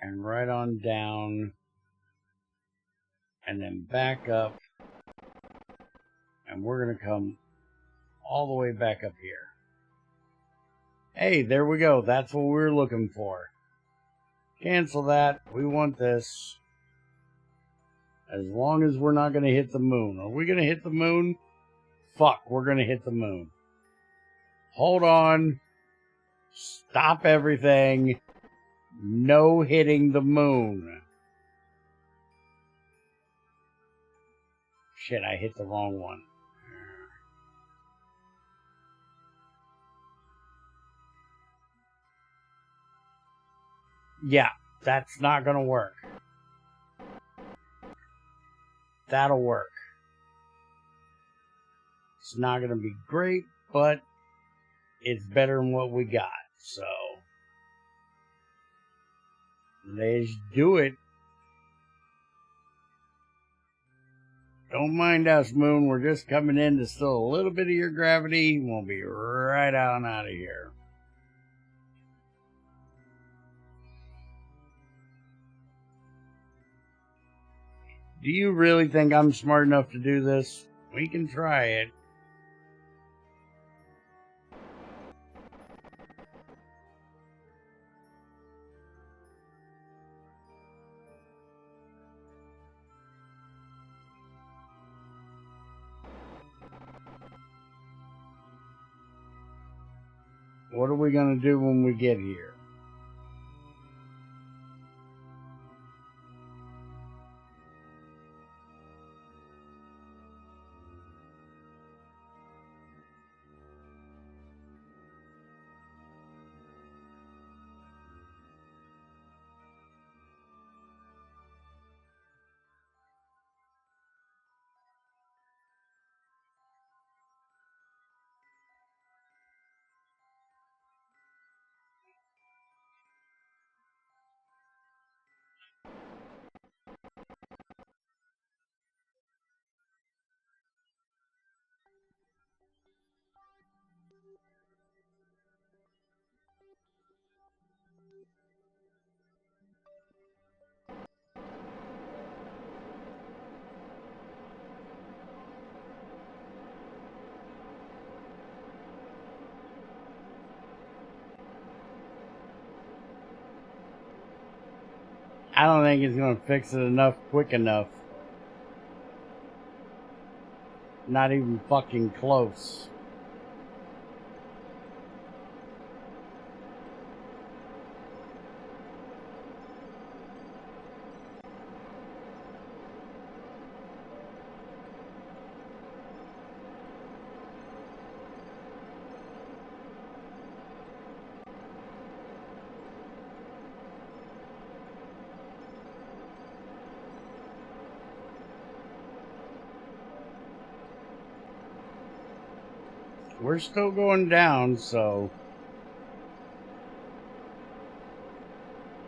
and right on down and then back up, and we're gonna come all the way back up here. Hey, there we go. That's what we're looking for. Cancel that. We want this. As long as we're not going to hit the moon. Are we going to hit the moon? Fuck, we're going to hit the moon. Hold on. Stop everything. No hitting the moon. Shit, I hit the wrong one. Yeah, that's not going to work. That'll work. It's not going to be great, but it's better than what we got. So, let's do it. Don't mind us, Moon. We're just coming in to steal a little bit of your gravity. We'll be right on out of here. Do you really think I'm smart enough to do this? We can try it. What are we going to do when we get here? I don't think it's going to fix it enough quick enough. Not even fucking close. We're still going down, so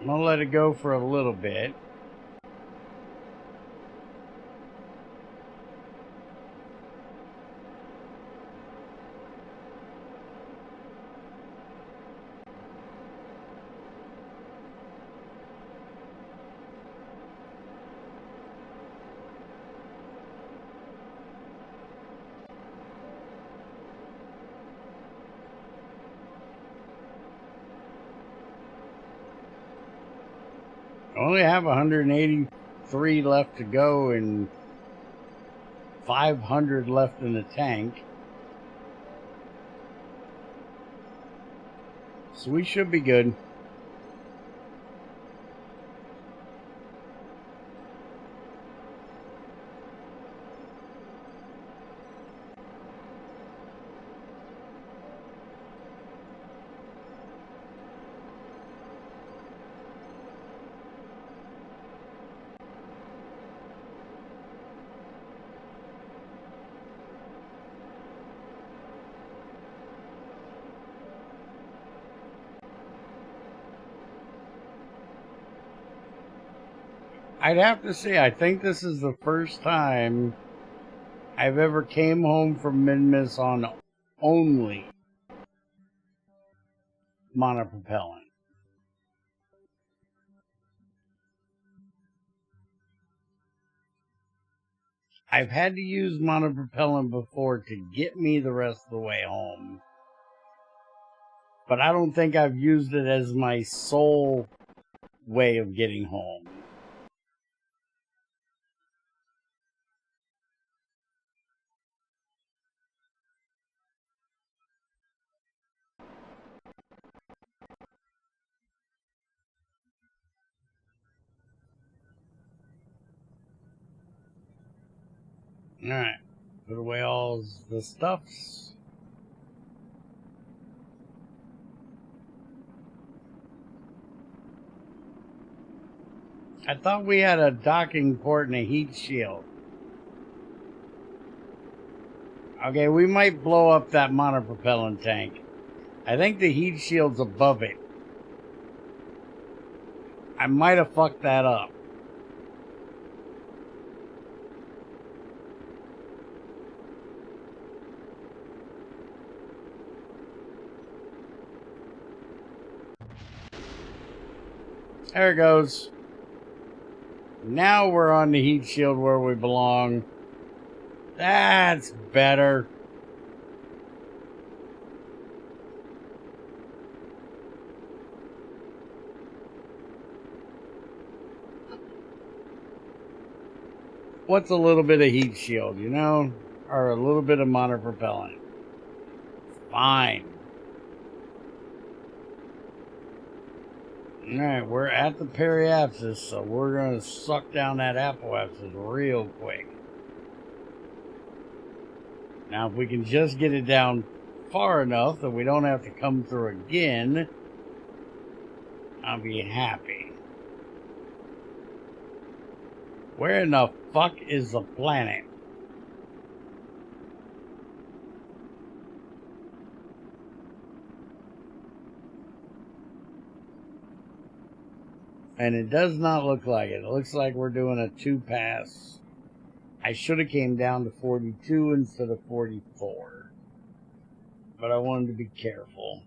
I'm gonna let it go for a little bit. I only have 183 left to go and 500 left in the tank. So we should be good. I'd have to say, I think this is the first time I've ever came home from Mid-Miss on only monopropellant. I've had to use monopropellant before to get me the rest of the way home. But I don't think I've used it as my sole way of getting home. Alright, put away all the stuffs. I thought we had a docking port and a heat shield. Okay, we might blow up that monopropellant tank. I think the heat shield's above it. I might have fucked that up. There it goes. Now we're on the heat shield where we belong. That's better. What's a little bit of heat shield, you know? Or a little bit of monopropellant. Fine. Alright, we're at the periapsis, so we're going to suck down that apoapsis real quick. Now, if we can just get it down far enough that we don't have to come through again, I'll be happy. Where in the fuck is the planet? And it does not look like it. It looks like we're doing a 2-pass. I should have came down to 42 instead of 44. But I wanted to be careful.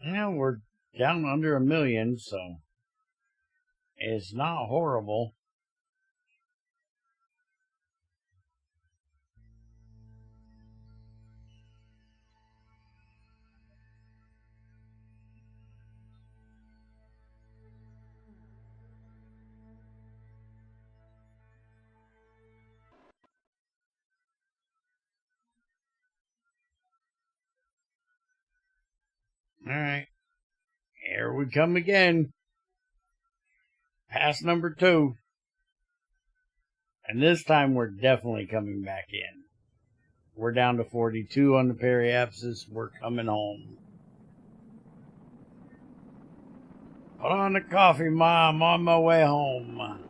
Yeah, we're down under 1 million, so it's not horrible. Alright. Here we come again. Pass number 2. And this time we're definitely coming back in. We're down to 42 on the periapsis. We're coming home. Put on the coffee, Ma. I'm on my way home.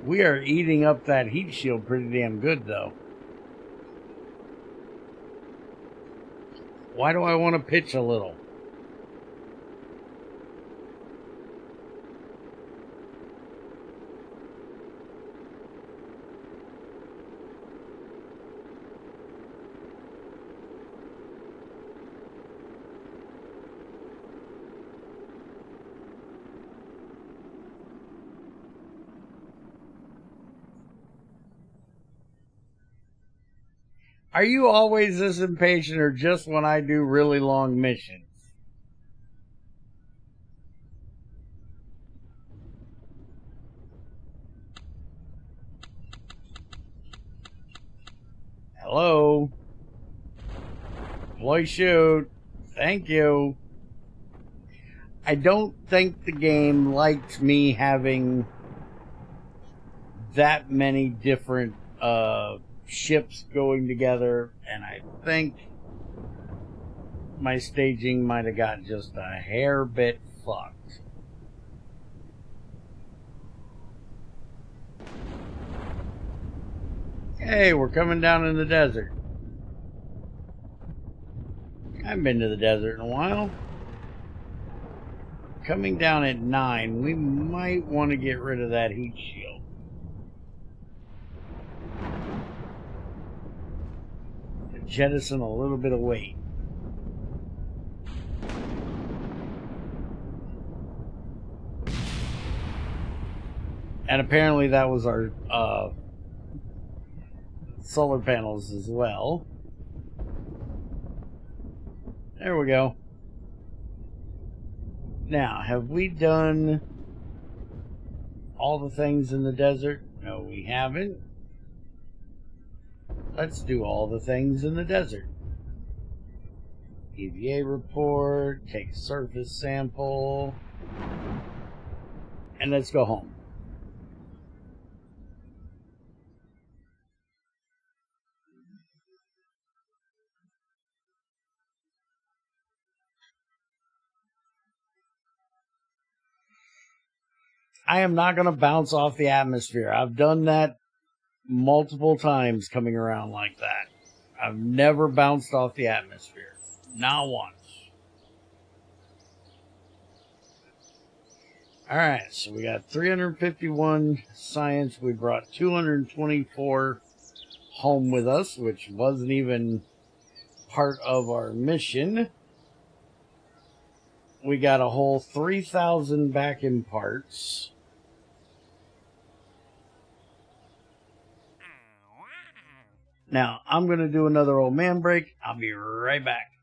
We are eating up that heat shield pretty damn good, though. Why do I want to pitch a little? Are you always this impatient or just when I do really long missions? Hello? Deploy shoot. Thank you. I don't think the game liked me having that many different ships going together, and I think my staging might have got just a hair bit fucked. Hey, we're coming down in the desert. I haven't been to the desert in a while. Coming down at 9, we might want to get rid of that heat shield. Jettison a little bit of weight. And apparently that was our solar panels as well. There we go. Now, have we done all the things in the desert? No, we haven't. Let's do all the things in the desert. EVA report, take surface sample, and let's go home. I am not going to bounce off the atmosphere. I've done that multiple times coming around like that. I've never bounced off the atmosphere. Not once. Alright, so we got 351 science. We brought 224 home with us, which wasn't even part of our mission. We got a whole 3,000 back in parts. Now, I'm going to do another old man break. I'll be right back.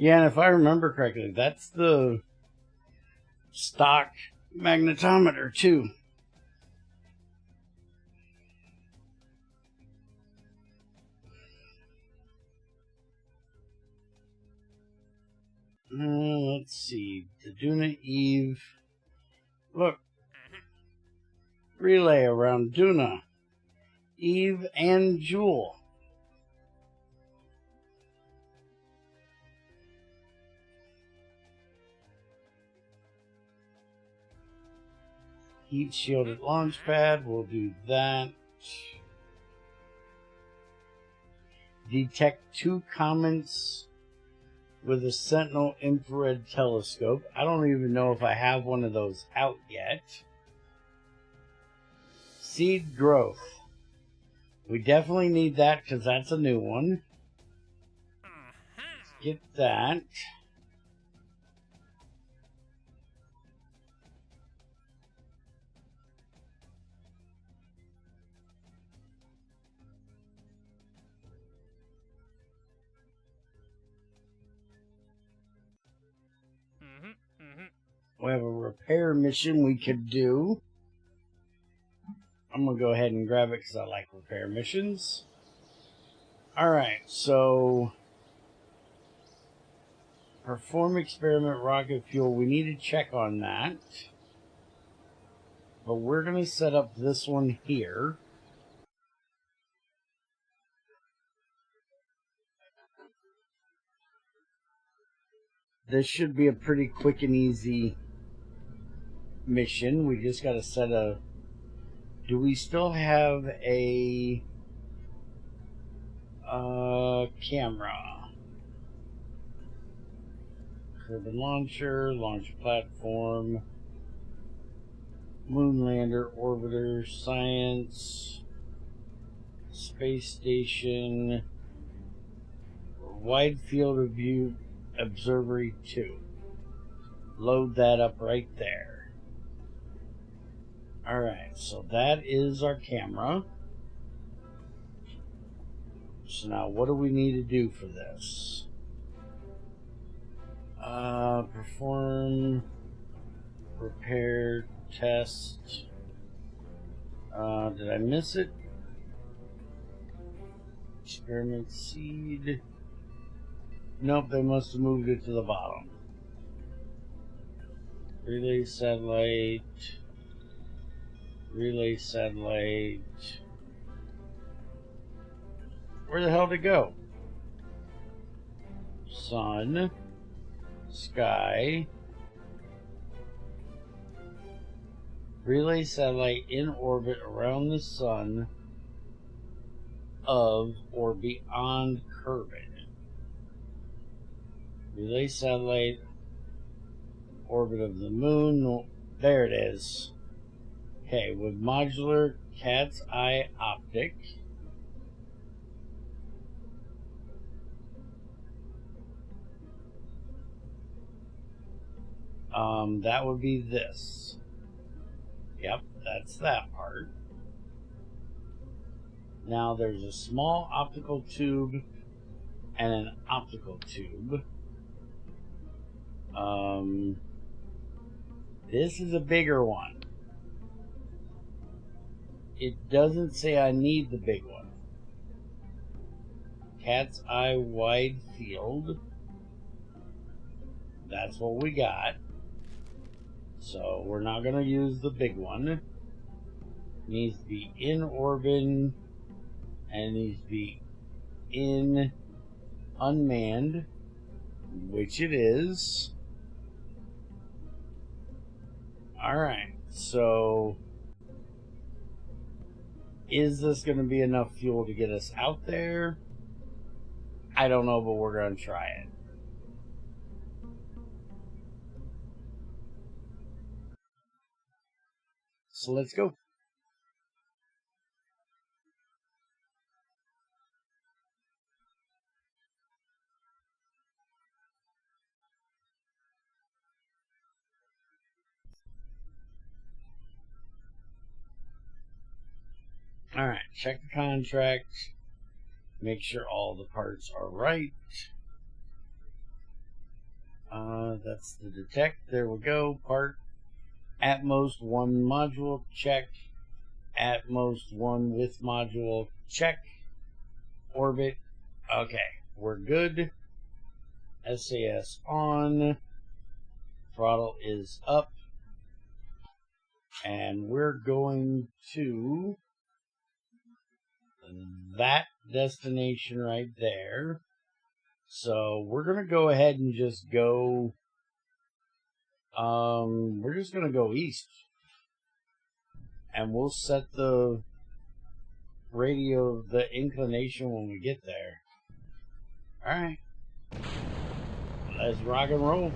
Yeah, and if I remember correctly, that's the stock magnetometer too. Let's see. The Duna Eve. Look. Relay around Duna, Eve, and Jewel. Heat shielded launch pad. We'll do that. Detect 2 comets with a Sentinel infrared telescope. I don't even know if I have one of those out yet. Seed growth. We definitely need that because that's a new one. Let's get that. We have a repair mission we could do. I'm going to go ahead and grab it because I like repair missions. Alright, so perform experiment rocket fuel. We need to check on that. But we're going to set up this one here. This should be a pretty quick and easy mission. We just got to set a... Do we still have a camera? Urban launcher, launch platform, moonlander, orbiter, science, space station, wide field of view, observatory 2. Load that up right there. Alright, so that is our camera. So now what do we need to do for this? Perform repair test. Did I miss it? Experiment seed. Nope, they must have moved it to the bottom. Relay satellite. Relay satellite. Where the hell did it go? Sun. Sky. Relay satellite in orbit around the sun of or beyond Kerbin. Relay satellite orbit of the moon. There it is. Okay, with modular cat's eye optic. That would be this. Yep, that's that part. Now there's a small optical tube and an optical tube. This is a bigger one. It doesn't say I need the big one. Cat's eye wide field. That's what we got. So we're not going to use the big one. It needs to be in orbit and it needs to be in unmanned, which it is. Alright, so is this going to be enough fuel to get us out there? I don't know, but we're going to try it. So let's go. Alright, check the contract. Make sure all the parts are right. That's the detect. There we go. Part. At most one module. Check. At most one with module. Check. Orbit. Okay. We're good. SAS on. Throttle is up. And we're going to that destination right there. So we're going to go ahead and just go, we're just going to go east. And we'll set the radio, the inclination when we get there. Alright. Let's rock and roll.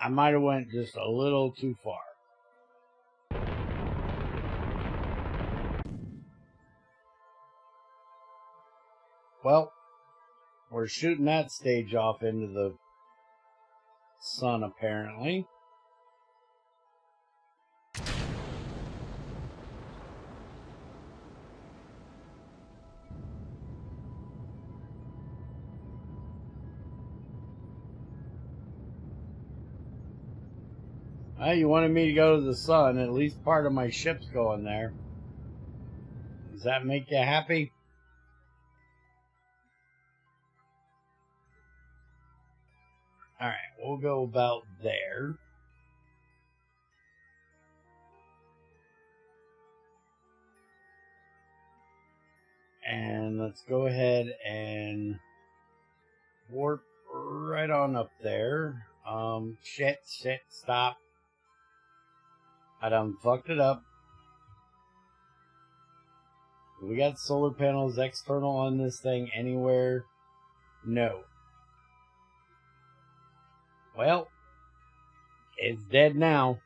I might have went just a little too far. Well, we're shooting that stage off into the sun, apparently. Well, you wanted me to go to the sun. At least part of my ship's going there. Does that make you happy? Alright, we'll go about there. And let's go ahead and warp right on up there. Shit, stop. I done fucked it up. We got solar panels external on this thing anywhere? No. Well, it's dead now.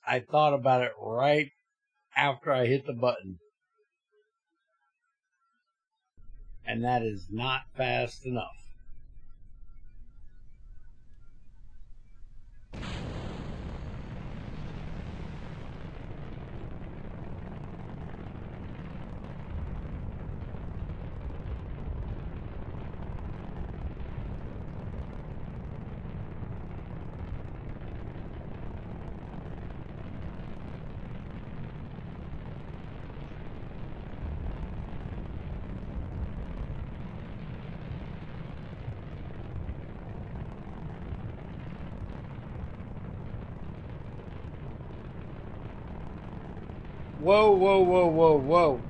I thought about it right after I hit the button. And that is not fast enough. Whoa, whoa, whoa, whoa, whoa.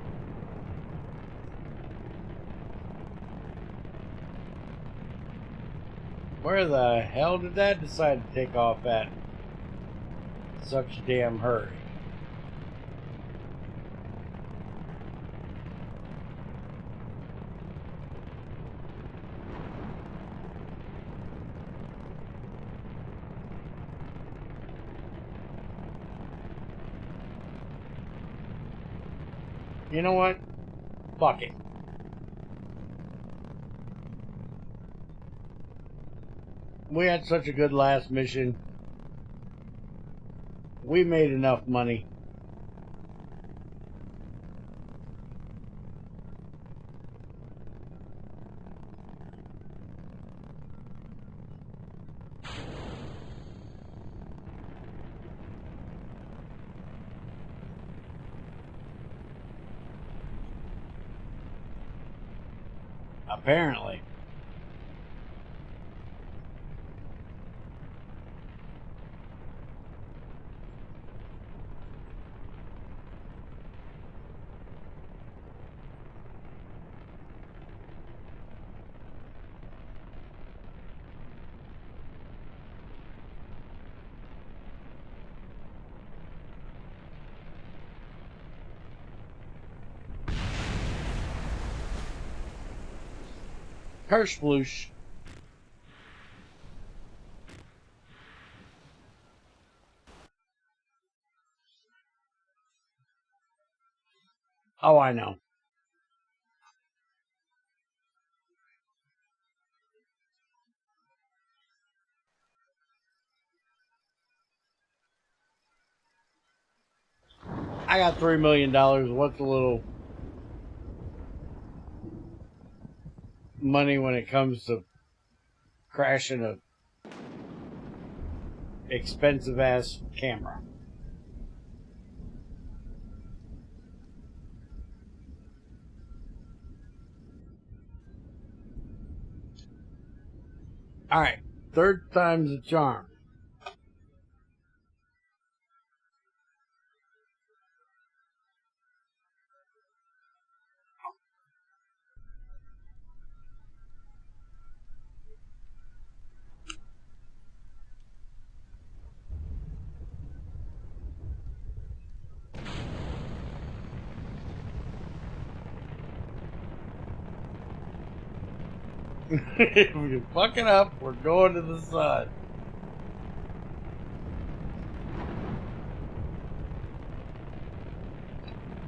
Where the hell did that decide to take off at such a damn hurry? You know what? Fuck it. We had such a good last mission. We made enough money. Apparently. Kershbloosh. Oh, I know. I got $3 million. What's a little money when it comes to crashing a expensive ass camera? Alright, third time's the charm. If we can fuck it up, we're going to the sun.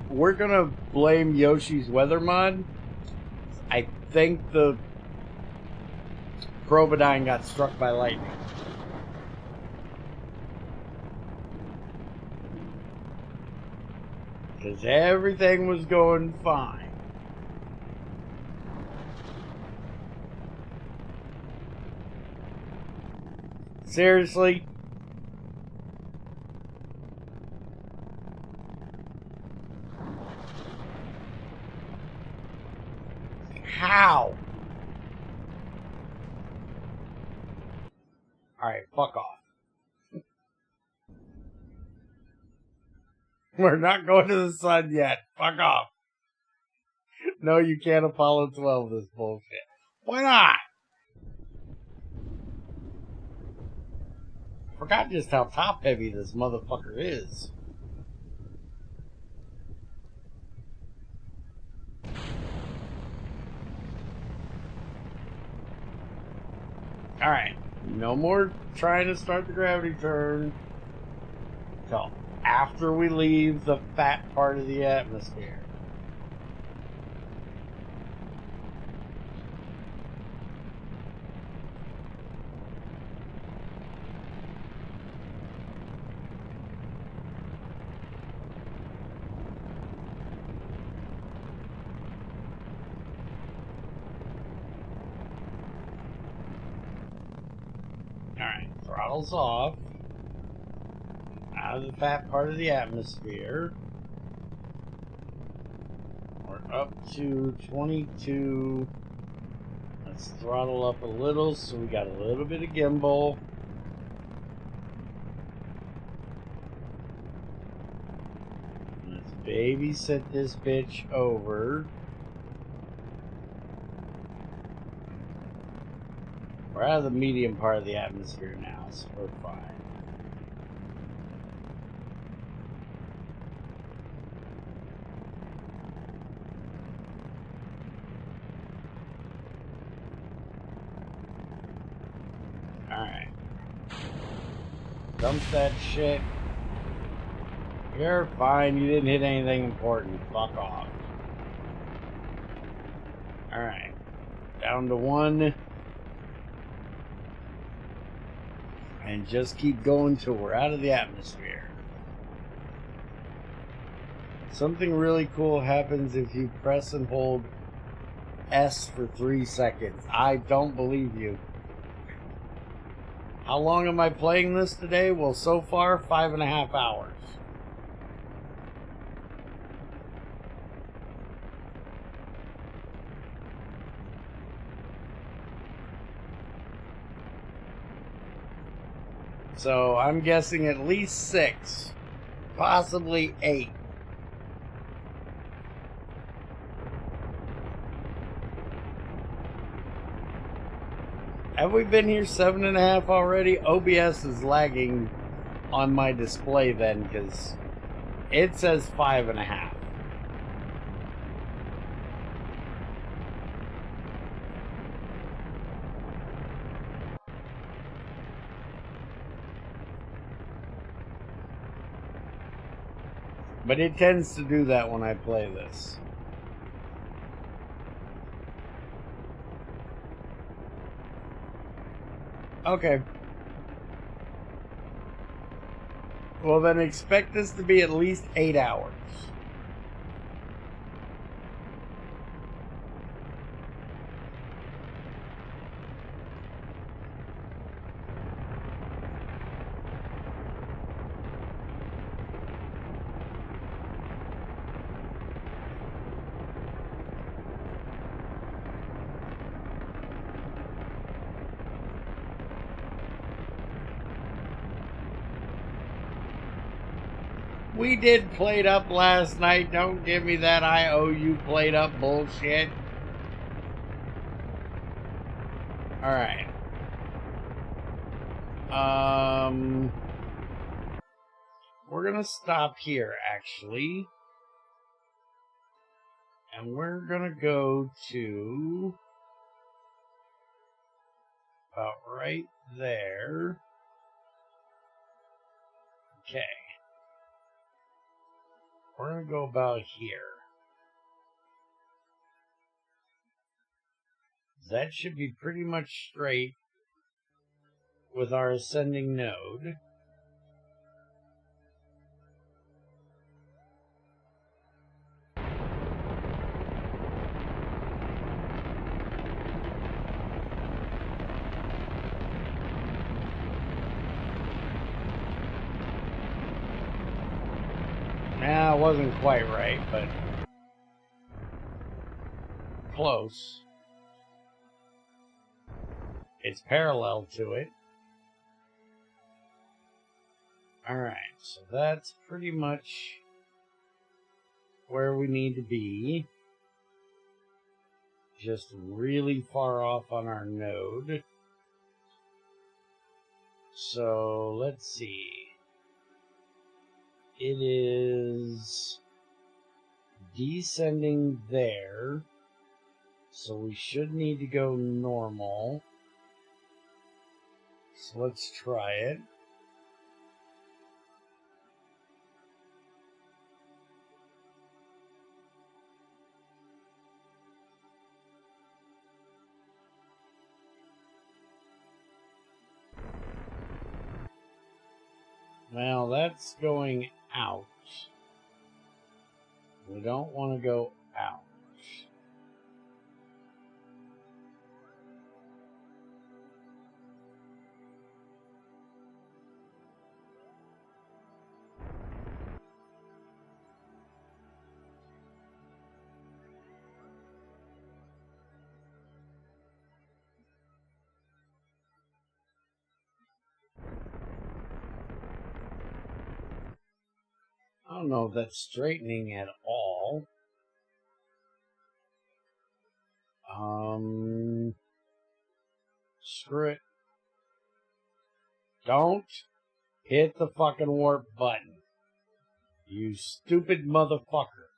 We're gonna blame Yoshi's weather mod. I think the Probodine got struck by lightning. Because everything was going fine. Seriously? How? Alright, fuck off. We're not going to the sun yet. Fuck off. No, you can't Apollo 12 this bullshit. Why not? Forgot just how top heavy this motherfucker is. Alright. No more trying to start the gravity turn till after we leave the fat part of the atmosphere. Alright, throttles off. Out of the fat part of the atmosphere. We're up to 22. Let's throttle up a little so we got a little bit of gimbal. Let's babysit this bitch over. We're out of the medium part of the atmosphere now, so we're fine. Alright. Dump that shit. You're fine, you didn't hit anything important. Fuck off. Alright. Down to 1. And just keep going till we're out of the atmosphere. Something really cool happens if you press and hold S for 3 seconds. I don't believe you. How long am I playing this today? Well, so far, 5.5 hours. So I'm guessing at least 6, possibly 8. Have we been here 7.5 already? OBS is lagging on my display then, because it says 5.5. But it tends to do that when I play this. Okay. Well, then expect this to be at least 8 hours. We did Played Up last night. Don't give me that I owe you Played Up bullshit. Alright. We're gonna stop here, actually. And we're gonna go to about right there. Okay. We're going to go about here. That should be pretty much straight with our ascending node. Nah, it wasn't quite right, but close. It's parallel to it. Alright, so that's pretty much where we need to be. Just really far off on our node. So, let's see. It is descending there. So we should need to go normal. So let's try it. Well, that's going out. We don't want to go out. I don't know if that's straightening at all. Screw it. Don't hit the fucking warp button. You stupid motherfucker.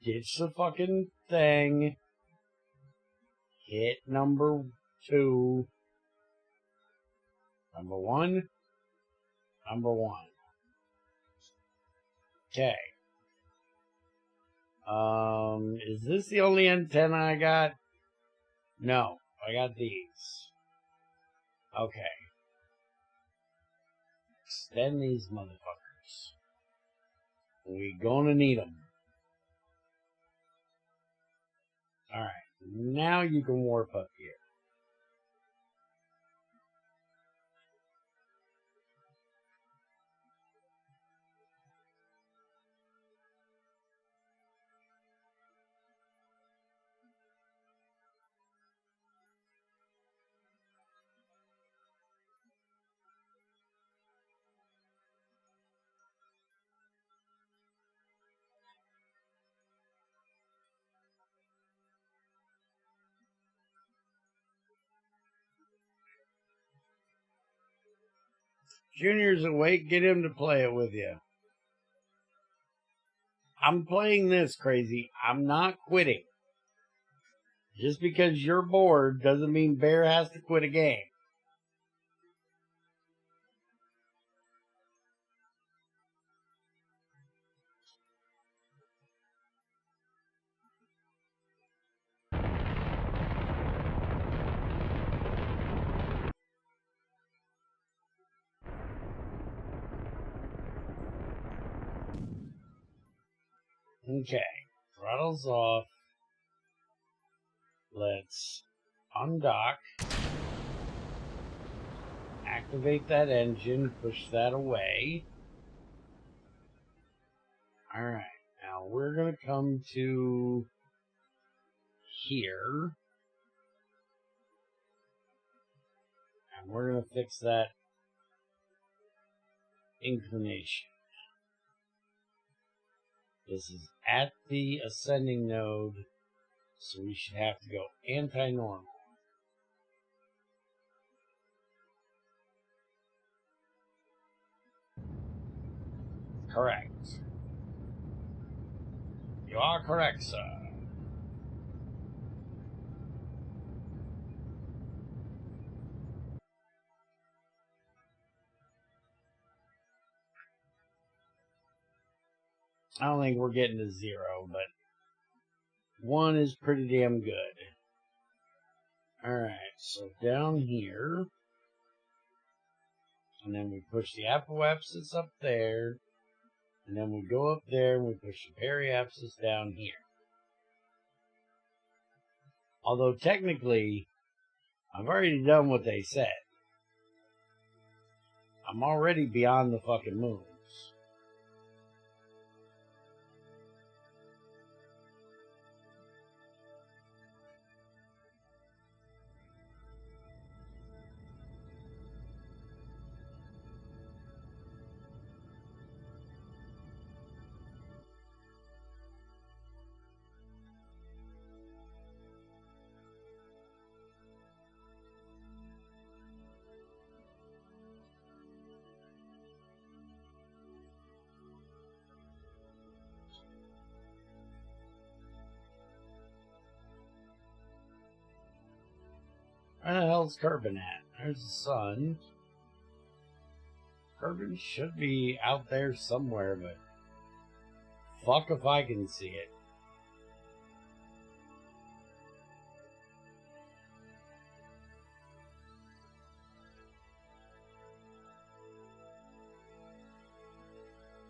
Ditch the fucking thing. Hit number 2. Number 1. Number 1. Okay. Is this the only antenna I got? No, I got these. Okay. Extend these motherfuckers. We gonna need them. Alright, now you can warp up here. Junior's awake, get him to play it with you. I'm playing this, crazy. I'm not quitting. Just because you're bored doesn't mean Bear has to quit a game. Okay, throttle's off. Let's undock. Activate that engine, push that away. Alright, now we're going to come to here. And we're going to fix that inclination. This is at the ascending node, so we should have to go anti-normal. Correct. You are correct, sir. I don't think we're getting to 0, but 1 is pretty damn good. Alright, so down here, and then we push the apoapsis up there, and then we go up there and we push the periapsis down here. Although technically, I've already done what they said. I'm already beyond the fucking moons. Where the hell's Kerbin at? There's the sun. Kerbin should be out there somewhere, but fuck if I can see it.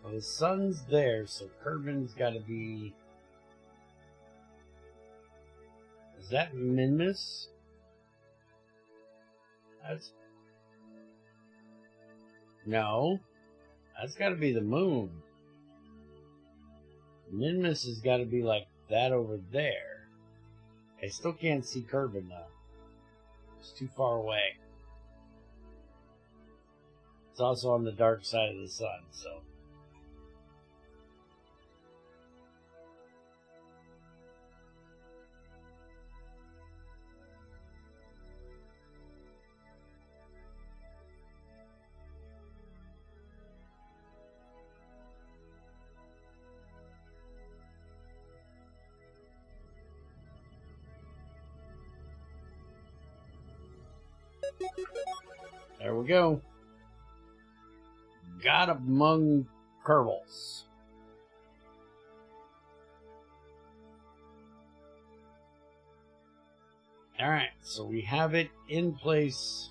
Well, the sun's there, so Kerbin's got to be... Is that Minmus? That's... No. That's got to be the moon. Minmus has got to be like that over there. I still can't see Kerbin, though. It's too far away. It's also on the dark side of the sun, so... There we go. God among Kerbals. Alright, so we have it in place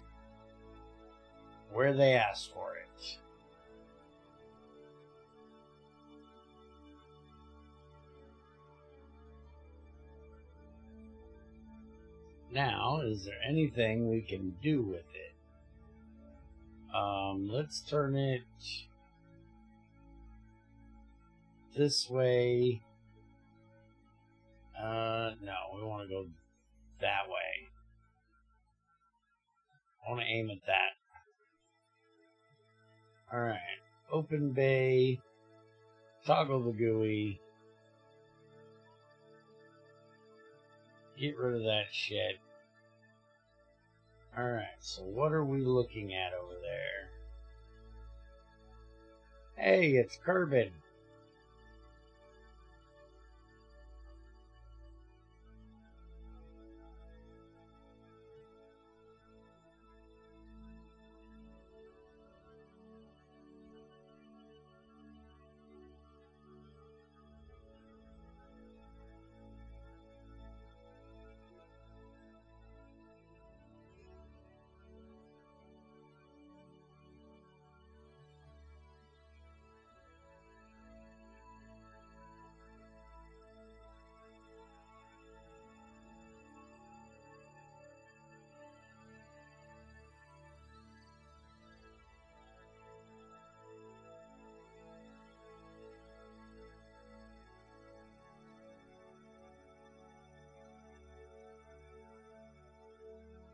where they asked for it. Now, is there anything we can do with it? Let's turn it this way. No, we want to go that way. I want to aim at that. Alright. Open bay. Toggle the GUI. Get rid of that shit. Alright, so what are we looking at over there? Hey, it's Kerbin.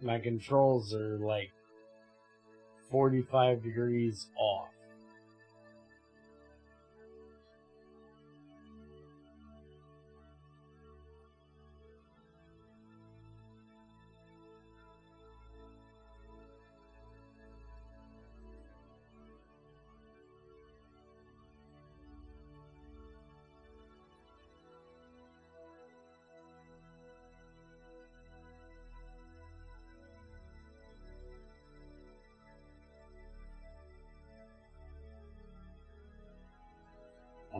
My controls are like 45 degrees off.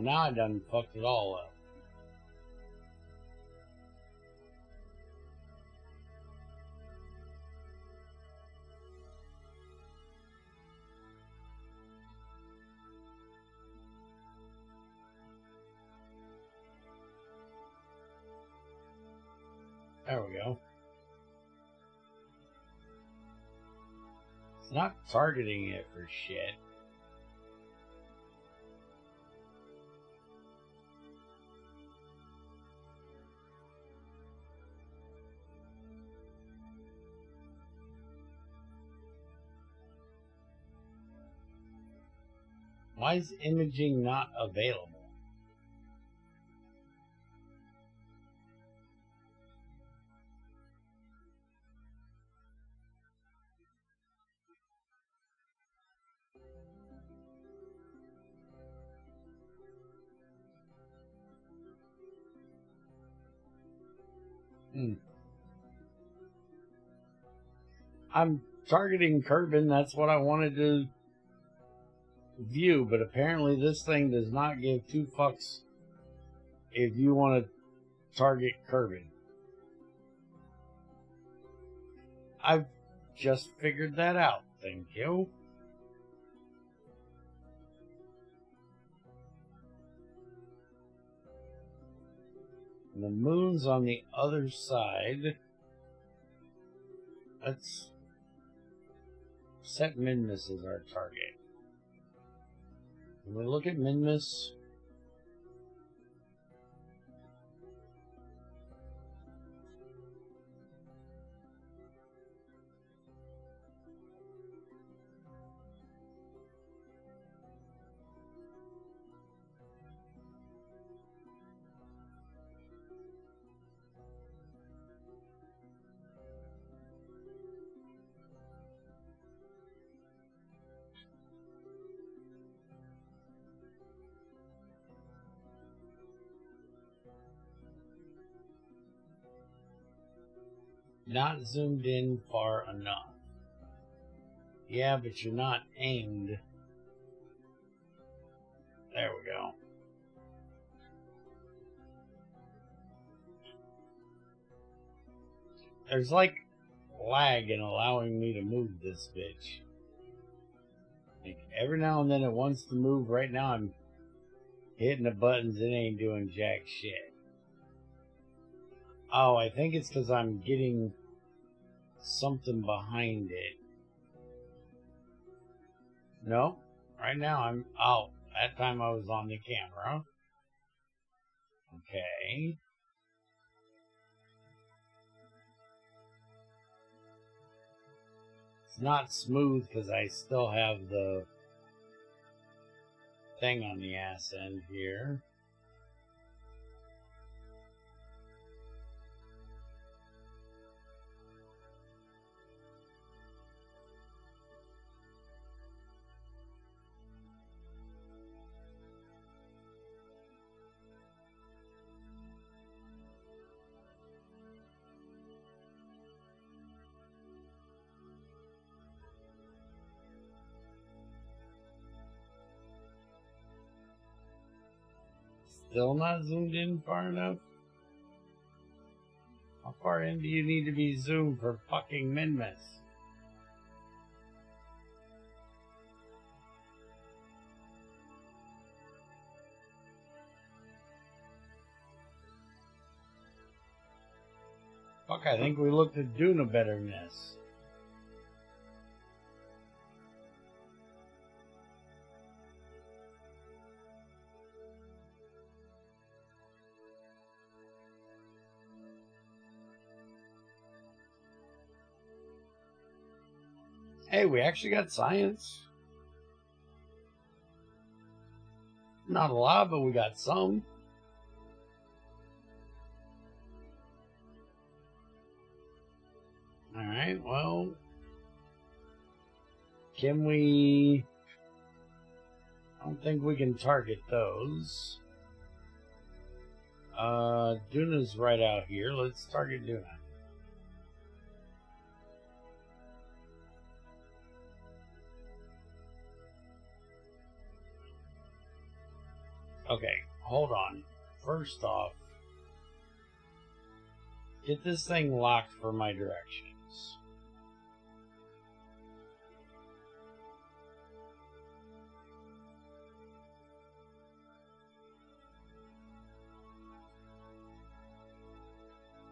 now I done fucked it all up. There we go. It's not targeting it for shit. Why is imaging not available? I'm targeting Kerbin, that's what I wanted to view, but apparently this thing does not give two fucks if you want to target Kerbin. I've just figured that out, thank you. And the moon's on the other side. Let's set Minmus as our target. When we look at Minmus, not zoomed in far enough. Yeah, but you're not aimed. There we go. There's like lag in allowing me to move this bitch. Like every now and then it wants to move. Right now I'm hitting the buttons, it ain't doing jack shit. Oh, I think it's because I'm getting something behind it. No, right now I'm... Oh, that time I was on the camera. Okay. It's not smooth because I still have the thing on the ass end here. Still not zoomed in far enough? How far in do you need to be zoomed for fucking Minmus? Fuck, I think we looked at Duna better than this. Hey, we actually got science. Not a lot, but we got some. Alright, well... Can we... I don't think we can target those. Duna's right out here. Let's target Duna. Okay. hold on. First off, get this thing locked for my directions.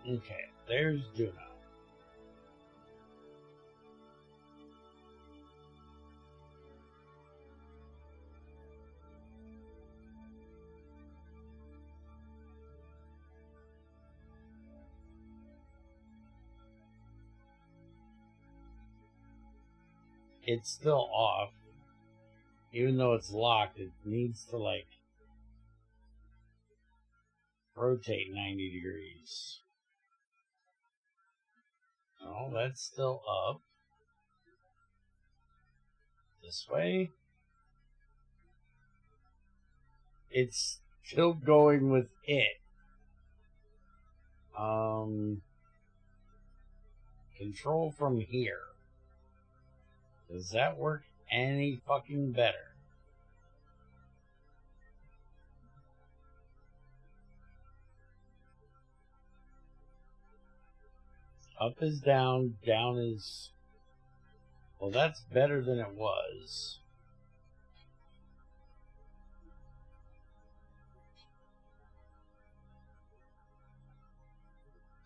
Okay, there's Duna. It's still off. Even though it's locked, it needs to, like, rotate 90 degrees. Oh, that's still up. This way. It's still going with it. Control from here. Does that work any fucking better? Up is down, down is... Well, that's better than it was.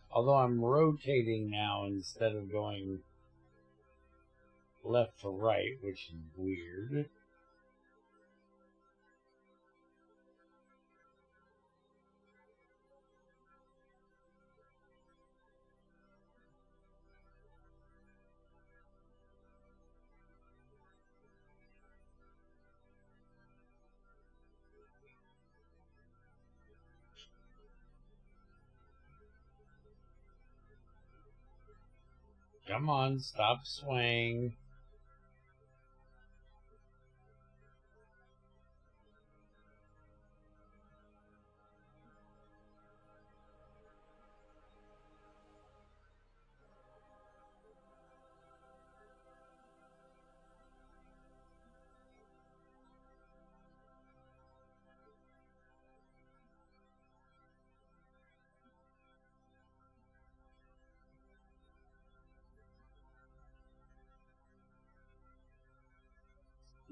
Although I'm rotating now instead of going left to right, which is weird. Come on, stop swaying.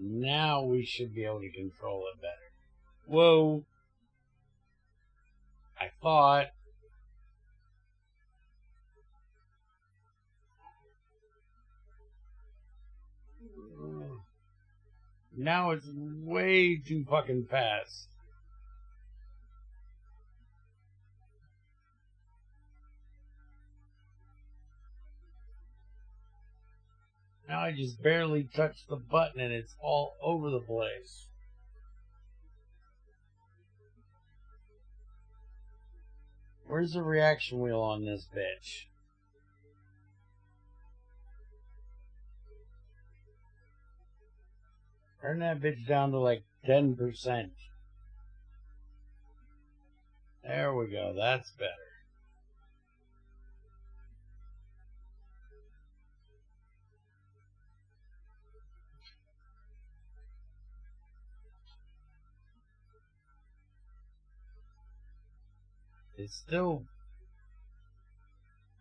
Now we should be able to control it better. Whoa! I thought... Now it's way too fucking fast. Now I just barely touched the button and it's all over the place. Where's the reaction wheel on this bitch? Turn that bitch down to like 10%. There we go, that's better. It's still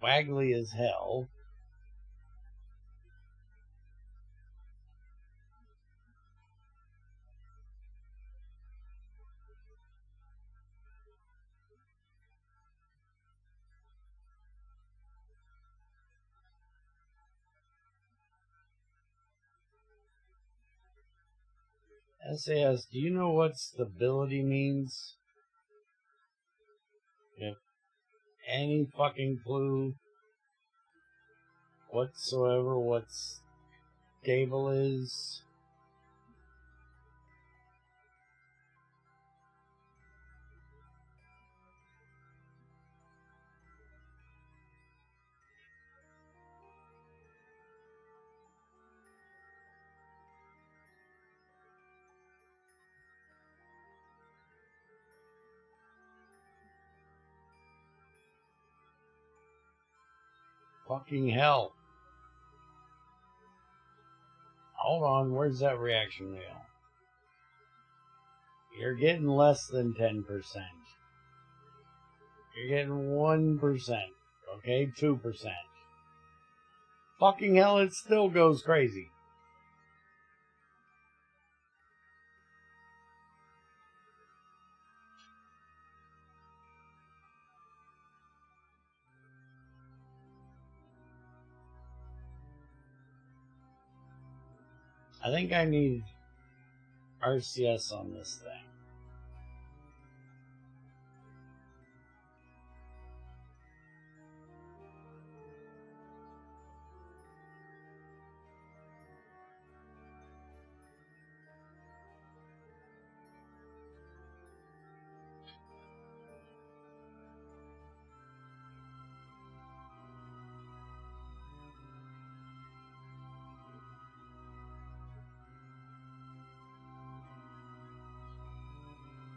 waggly as hell. SAS, do you know what stability means? If any fucking clue whatsoever what stable is? Fucking hell. Hold on, where's that reaction wheel? You're getting less than 10%. You're getting 1%. Okay, 2%. Fucking hell, it still goes crazy. I think I need RCS on this thing.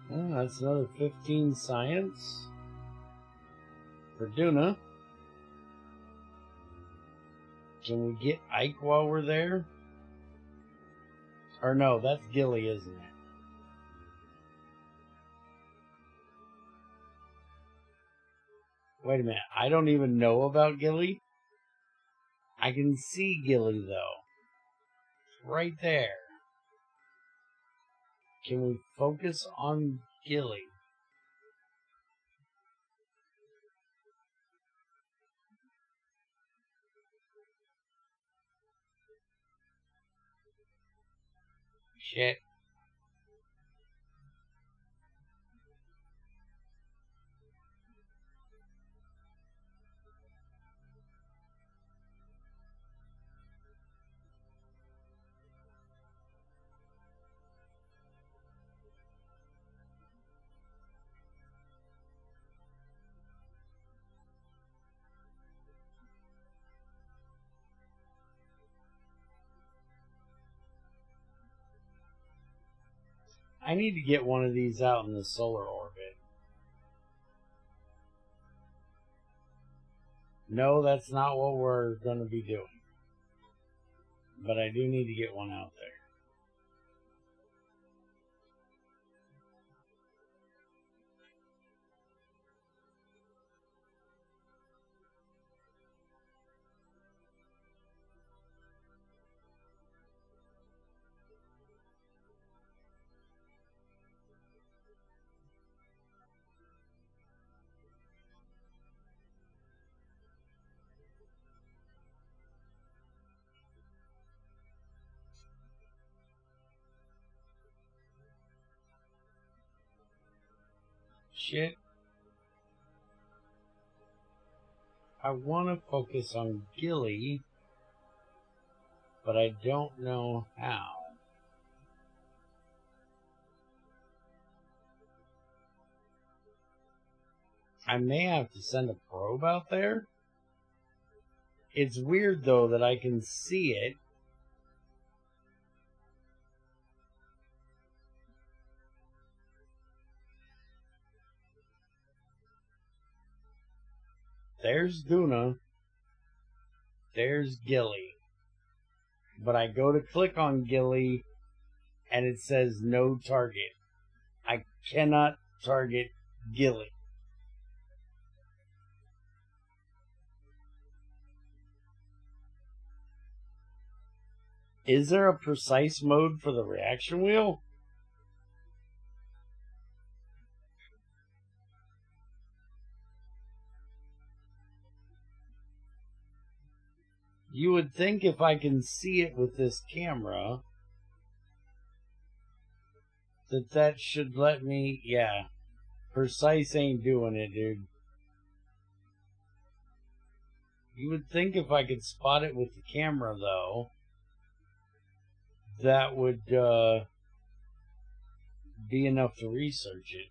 Oh, that's another 15 science for Duna. Can we get Ike while we're there? Or no, that's Gilly, isn't it? Wait a minute, I don't even know about Gilly. I can see Gilly though. It's right there. Can we focus on Gilly? Shit. I need to get one of these out in the solar orbit. No, that's not what we're going to be doing. But I do need to get one out there. Shit. I want to focus on Gilly, but I don't know how. I may have to send a probe out there. It's weird, though, that I can see it. There's Duna. There's Gilly. But I go to click on Gilly, and it says no target. I cannot target Gilly. Is there a precise mode for the reaction wheel? You would think if I can see it with this camera, that should let me, yeah. Precise ain't doing it, dude. You would think if I could spot it with the camera, though, that would be enough to research it.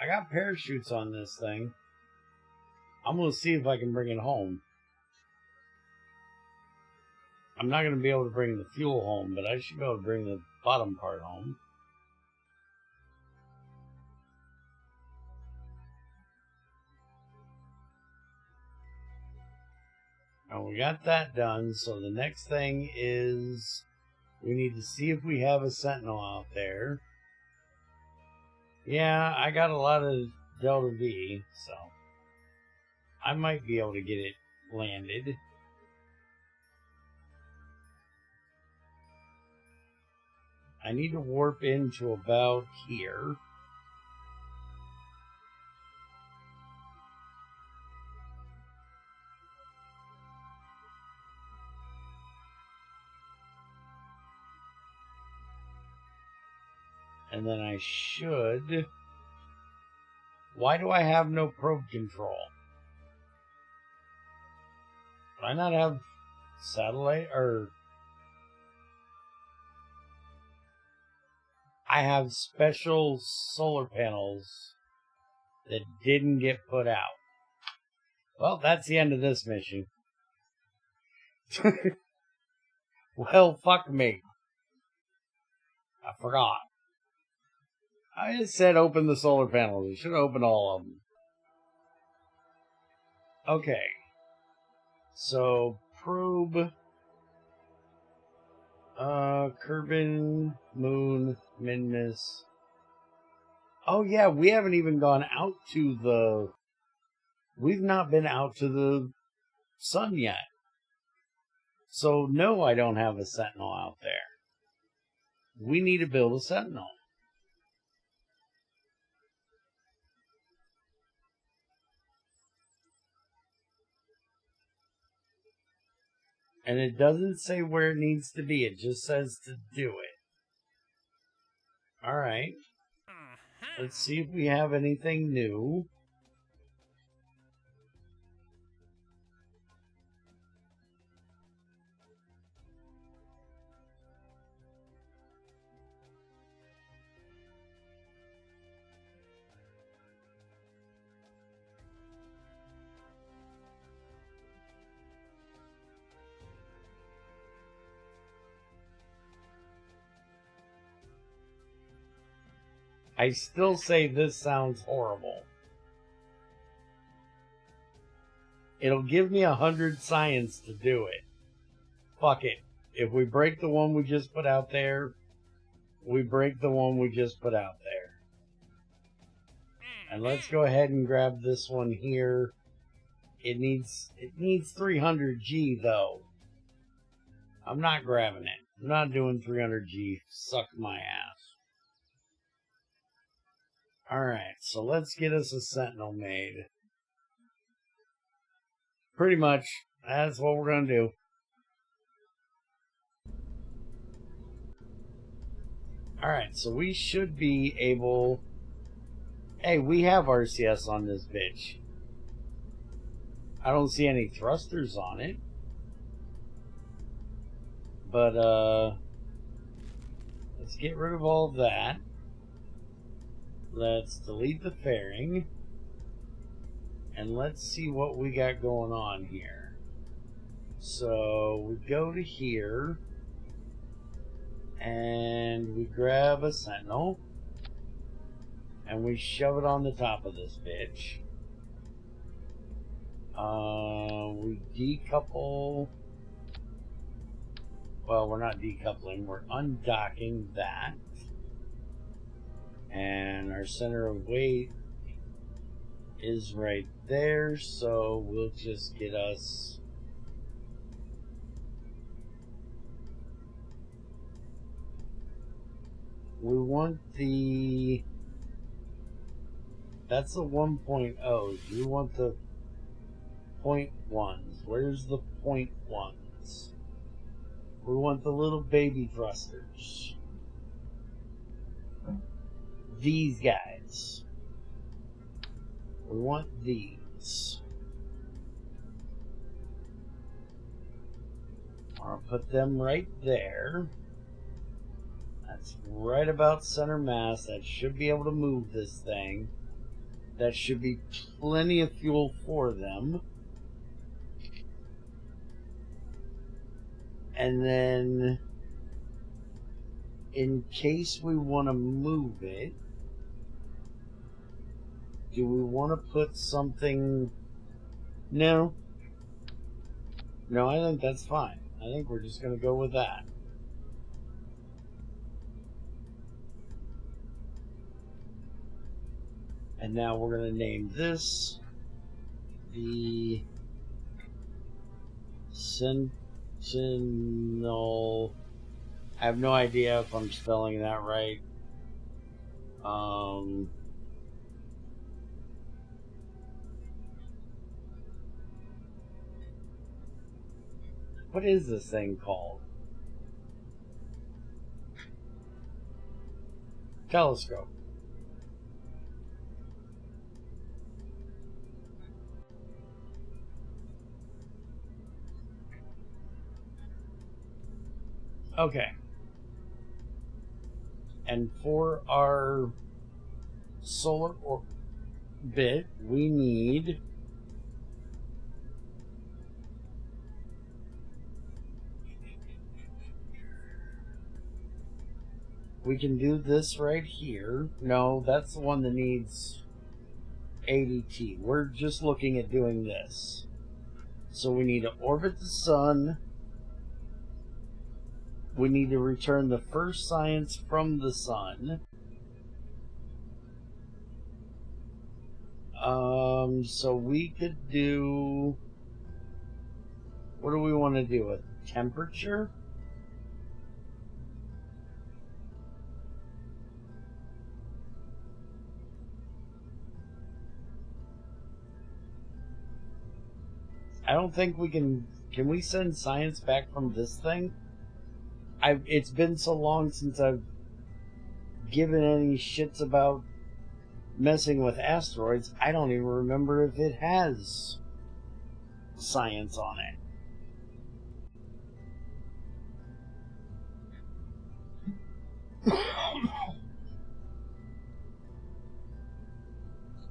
I got parachutes on this thing. I'm going to see if I can bring it home. I'm not going to be able to bring the fuel home, but I should be able to bring the bottom part home. And we got that done, so the next thing is we need to see if we have a sentinel out there. Yeah, I got a lot of Delta V, so I might be able to get it landed. I need to warp into about here. And then I should... Why do I have no probe control? Do I not have satellite or... I have special solar panels that didn't get put out. Well, that's the end of this mission. Well, fuck me. I forgot. I just said open the solar panels. You should open all of them. Okay. So, probe... Kerbin, Moon, Minmus. Oh yeah, we haven't even gone out to the... We've not been out to the sun yet. So no, I don't have a sentinel out there. We need to build a sentinel. And it doesn't say where it needs to be. It just says to do it. Alright. Let's see if we have anything new. I still say this sounds horrible. It'll give me 100 science to do it. Fuck it. If we break the one we just put out there, we break the one we just put out there. And let's go ahead and grab this one here. It needs 300G though. I'm not grabbing it. I'm not doing 300G. Suck my ass. Alright, so let's get us a sentinel made. Pretty much, that's what we're going to do. Alright, so we should be able... Hey, we have RCS on this bitch. I don't see any thrusters on it. But, let's get rid of all of that. Let's delete the fairing. And let's see what we got going on here. So we go to here. And we grab a sentinel. And we shove it on the top of this bitch. We decouple. Well, we're not decoupling. We're undocking that. And our center of weight is right there, so we'll just get us... We want the... That's the 1.0s. We want the 0.1s. Where's the 0.1s? We want the little baby thrusters. These guys. We want these. I'll put them right there. That's right about center mass. That should be able to move this thing. That should be plenty of fuel for them. And then, in case we want to move it, do we want to put something... No. No, I think that's fine. I think we're just going to go with that. And now we're going to name this the Sentinel. I have no idea if I'm spelling that right. What is this thing called? Telescope. Okay. And for our solar orbit, we need we can do this right here. No, that's the one that needs ADT. We're just looking at doing this. So we need to orbit the sun. We need to return the first science from the sun. So we could do... What do we want to do with temperature? I don't think we can... Can we send science back from this thing? It's been so long since I've given any shits about messing with asteroids. I don't even remember if it has science on it.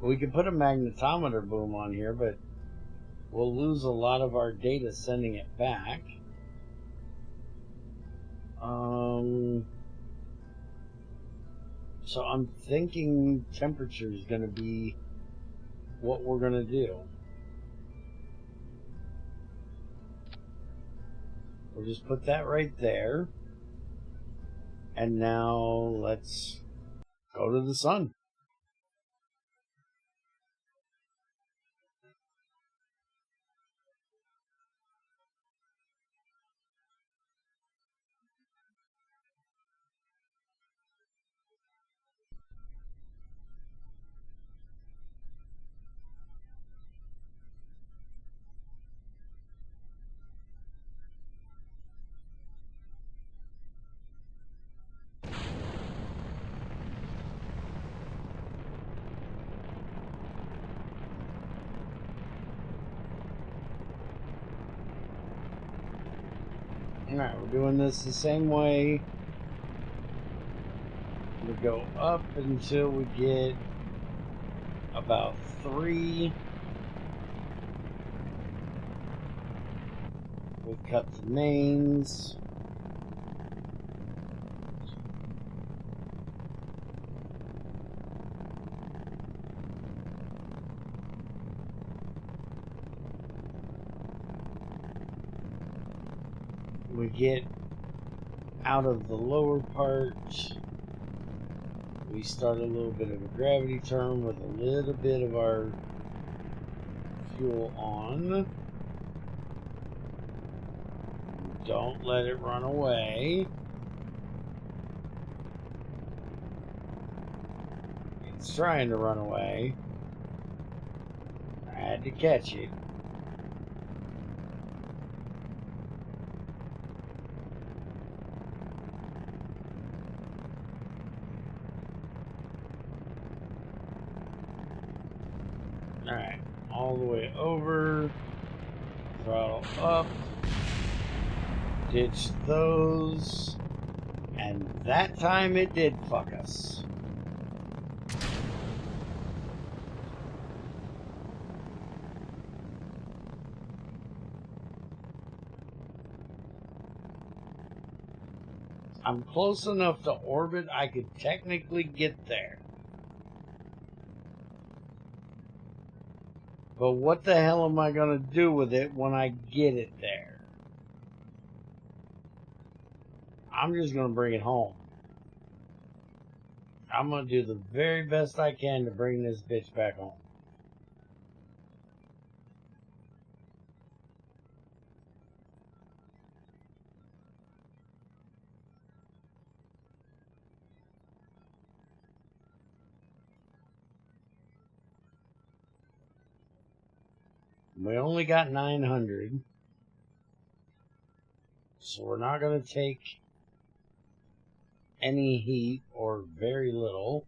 We could put a magnetometer boom on here, but we'll lose a lot of our data sending it back. So I'm thinking temperature is going to be what we're going to do. We'll just put that right there. And now let's go to the sun. Alright, we're doing this the same way. We go up until we get about 3. We cut the mains. We get out of the lower part. We start a little bit of a gravity turn with a little bit of our fuel on. Don't let it run away. It's trying to run away. I had to catch it. Alright, all the way over, throttle up, ditch those, and that time it did fuck us. I'm close enough to orbit, I could technically get there. But what the hell am I going to do with it when I get it there? I'm just going to bring it home. I'm going to do the very best I can to bring this bitch back home. We only got 900. So we're not going to take any heat or very little.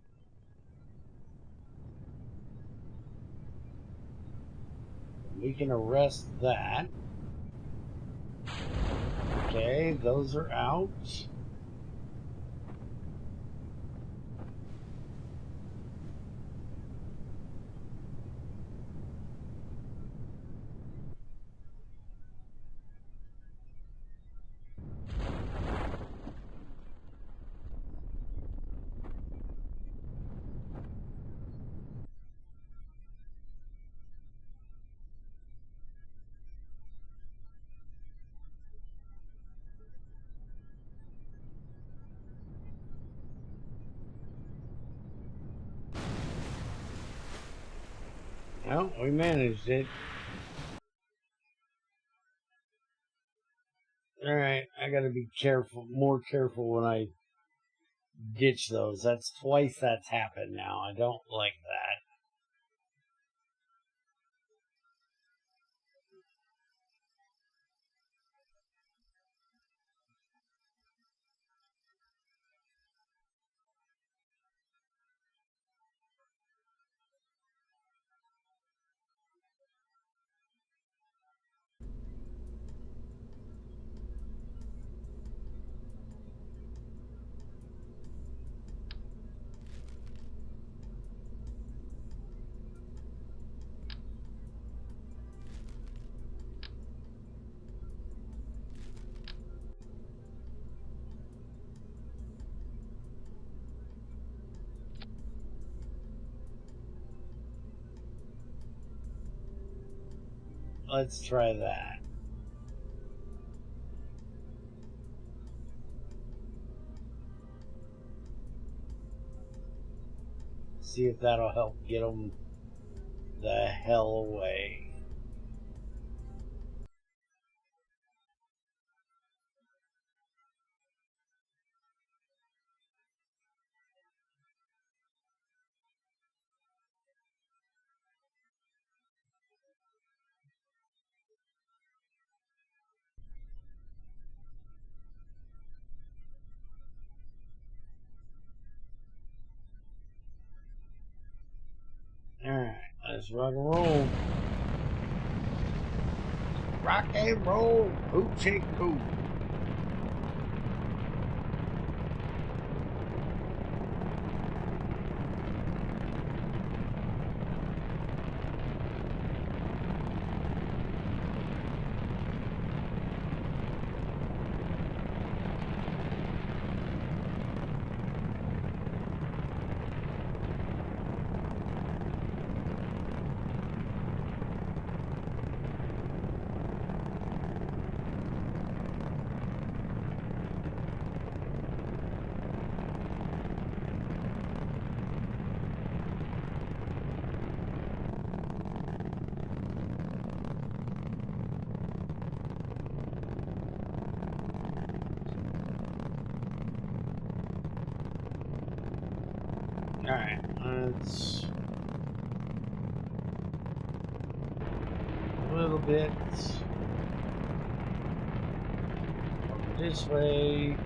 We can arrest that. Okay, those are out. Well, we managed it. Alright, I gotta be careful, more careful when I ditch those. That's twice that's happened now. I don't like that. Let's try that. See if that'll help get them the hell away. Alright, let's rock and roll. Rock and roll, hoochie coo. Alright, let's a little bit over this way.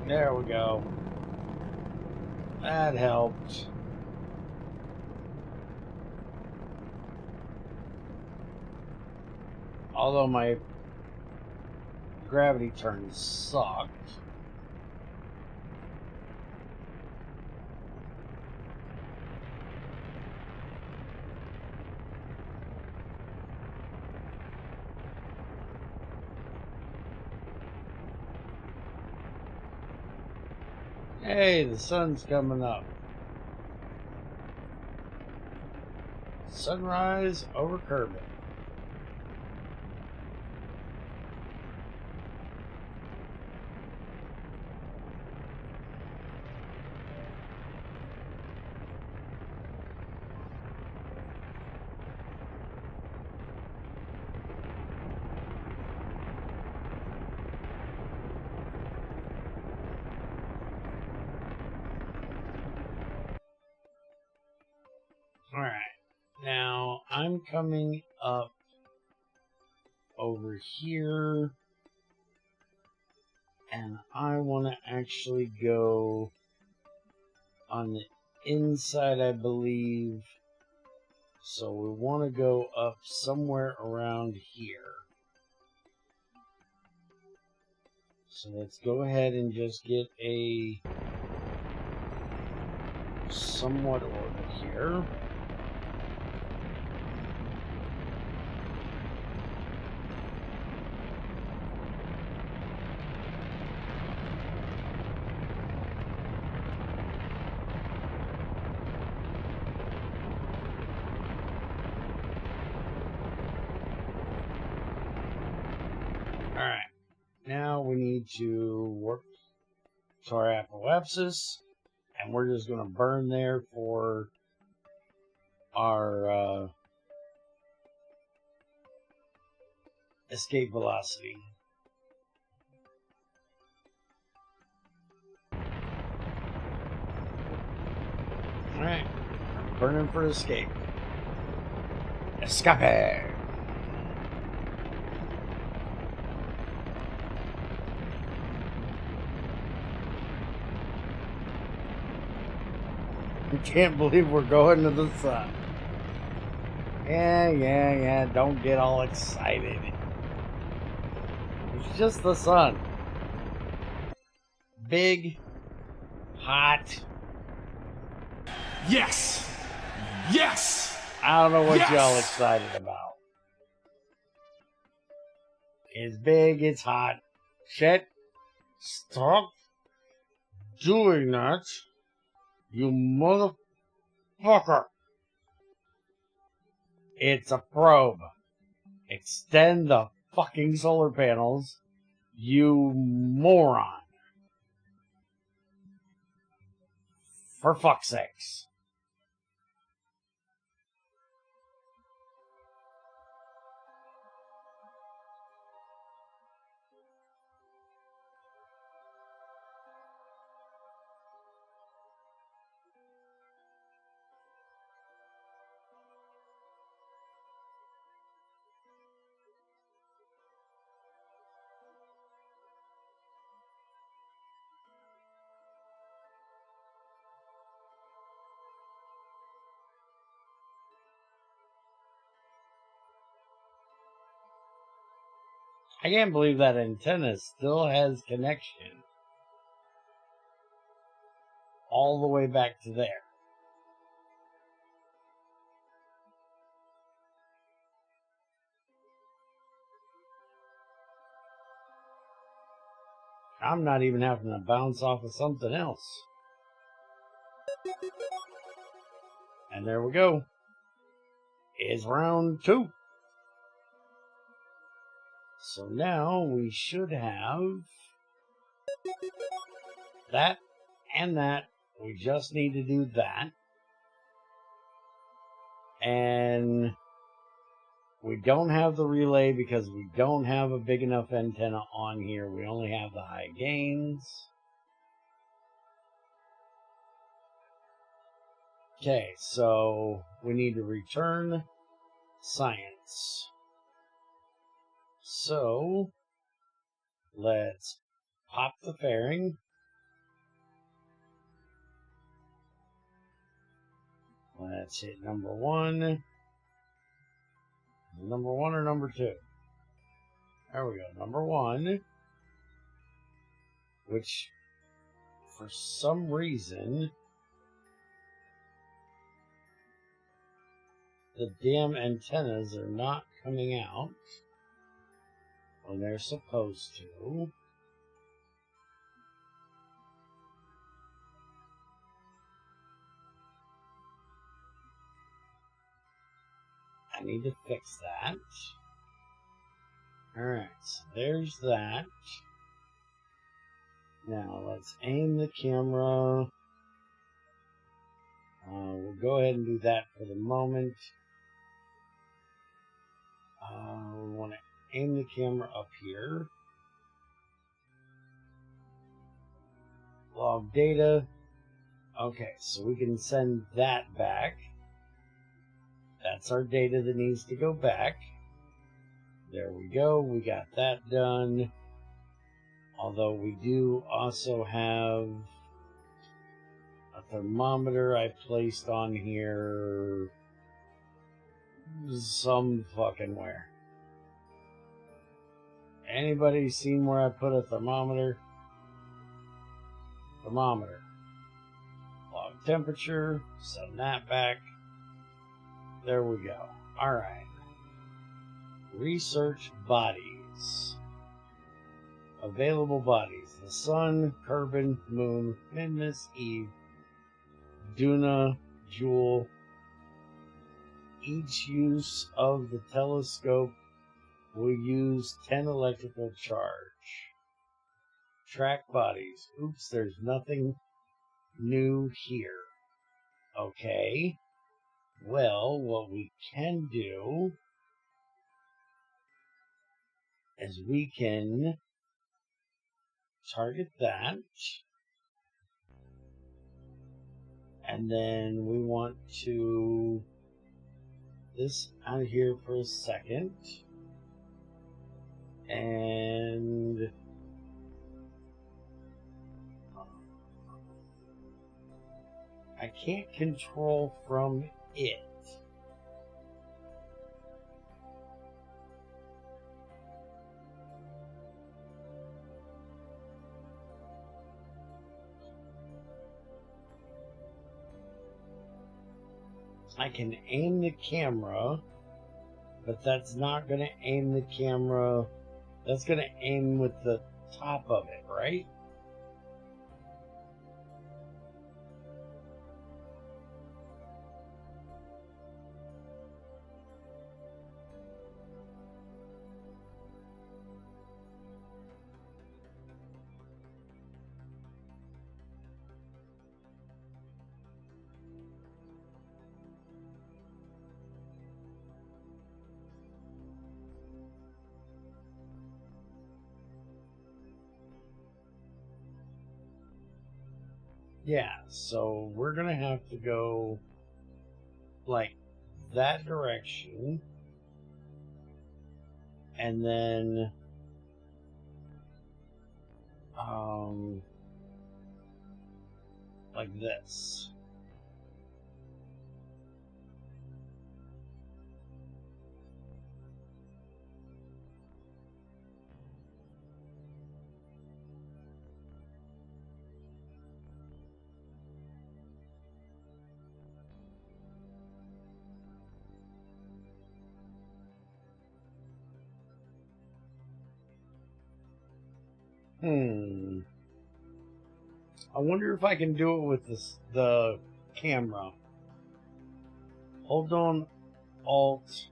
There we go. That helped. Although my gravity turns sucked. Hey, the sun's coming up. Sunrise over Kerbin. Alright, now I'm coming up over here, and I want to actually go on the inside, I believe. So we want to go up somewhere around here. So let's go ahead and just get a somewhat order here. Alright, now we need to work to our apoapsis, and we're just going to burn there for our escape velocity. Alright, burning for escape. Escape! I can't believe we're going to the sun. Yeah, don't get all excited. It's just the sun. Big, hot. Yes! Yes! I don't know what Yes! y'all excited about. It's big, it's hot. Chet, stop doing that, you motherfucker. It's a probe. Extend the fucking solar panels, you moron. For fuck's sakes. I can't believe that antenna still has connection all the way back to there. I'm not even having to bounce off of something else. And there we go. Is round 2. So now we should have that and that. We just need to do that. And we don't have the relay because we don't have a big enough antenna on here. We only have the high gains. Okay, so we need to return science. So let's pop the fairing. Let's hit number 1. Number 1 or number 2? There we go. Number 1. which for some reason the damn antennas are not coming out when they're supposed to. I need to fix that. Alright, so there's that. Now let's aim the camera. We'll go ahead and do that for the moment. We want to aim the camera up here. Log data. Okay, so we can send that back. That's our data that needs to go back. There we go. We got that done. Although we do also have a thermometer I placed on here some fucking where. Anybody seen where I put a thermometer? Thermometer. Log temperature. Send that back. There we go. Alright. Research bodies. Available bodies. The Sun, Kerbin, Moon, Minmus, Eve, Duna, Jewel. Each use of the telescope will use 10 electrical charge. Track bodies. Oops, there's nothing new here. Okay. Well, what we can do is we can target that. And then we want to this out here for a second. And I can't control from it. I can aim the camera, but that's not going to aim the camera. That's going to aim with the top of it, right? Yeah, so we're going to have to go like that direction. And then like this. I wonder if I can do it with the camera. Hold on Alt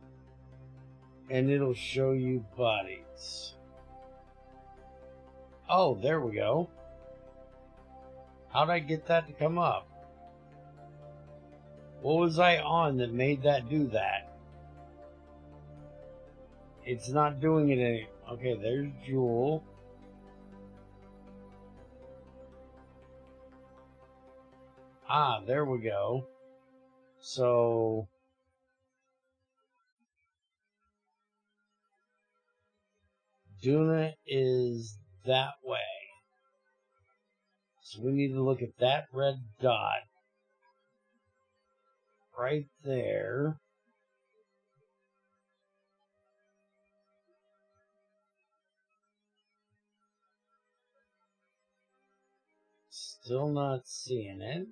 and it'll show you bodies. Oh, there we go. How'd I get that to come up? What was I on that made that do that? It's not doing it any. Okay, there's Jewel. Ah, there we go. So Duna is that way. So we need to look at that red dot right there. Still not seeing it.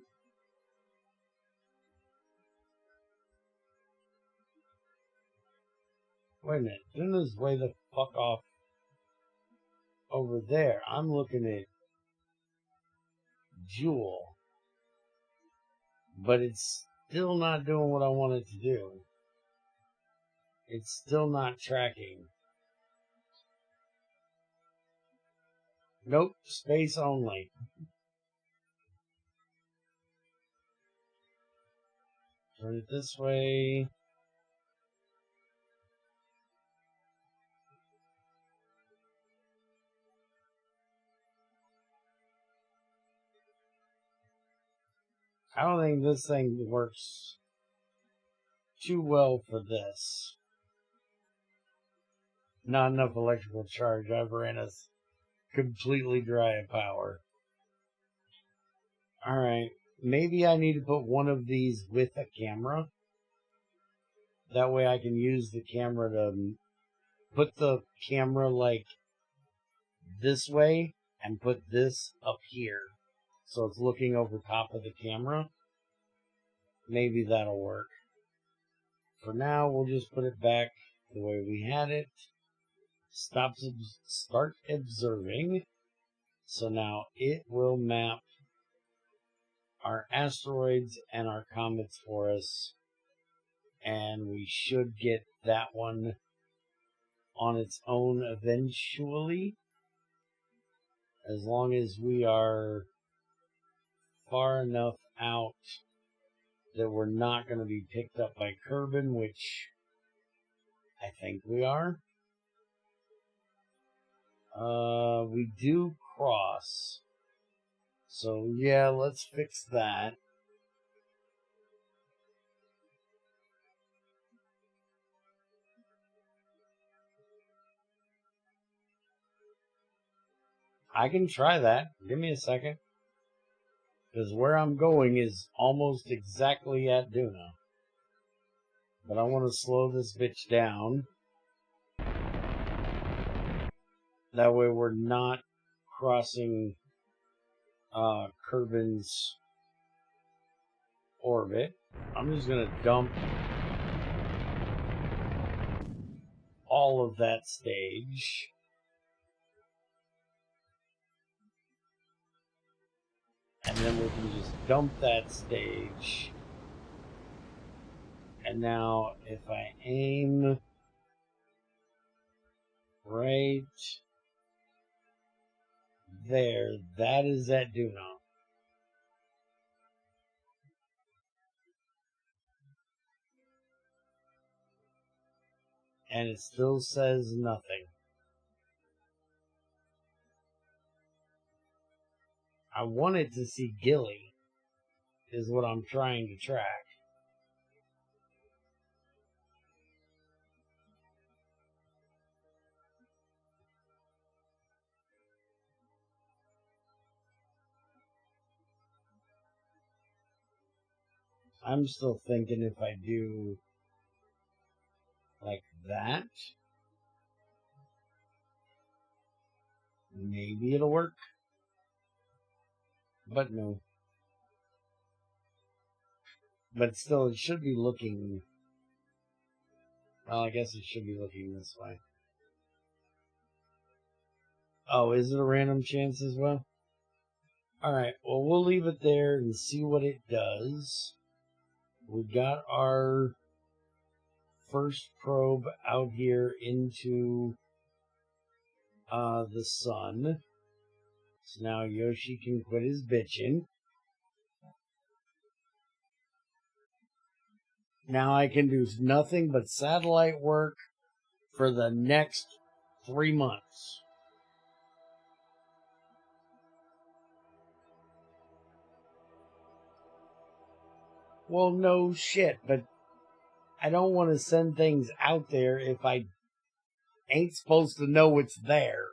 Wait a minute. Duna's way the fuck off over there. I'm looking at Jewel. But it's still not doing what I want it to do. It's still not tracking. Nope, space only. Turn it this way. I don't think this thing works too well for this. Not enough electrical charge. I've ran us completely dry of power. Alright, maybe I need to put one of these with a camera. That way I can use the camera to put the camera like this way and put this up here. So it's looking over top of the camera. Maybe that'll work. For now, we'll just put it back the way we had it. Start observing. So now it will map our asteroids and our comets for us. And we should get that one on its own eventually. As long as we are far enough out that we're not going to be picked up by Kerbin, which I think we are. We do cross. So yeah, let's fix that. I can try that. Give me a second. Because where I'm going is almost exactly at Duna. But I want to slow this bitch down. That way we're not crossing Kerbin's orbit. I'm just going to dump all of that stage. And then we can just dump that stage. And now if I aim right there, that is at Duna. And it still says nothing. I wanted to see Gilly, is what I'm trying to track. I'm still thinking if I do like that, maybe it'll work. But no. But still, it should be looking... Well, I guess it should be looking this way. Oh, is it a random chance as well? Alright, well, we'll leave it there and see what it does. We got our first probe out here into the sun. So now Yoshi can quit his bitching. Now I can do nothing but satellite work for the next 3 months. Well, no shit, but I don't want to send things out there if I ain't supposed to know it's there.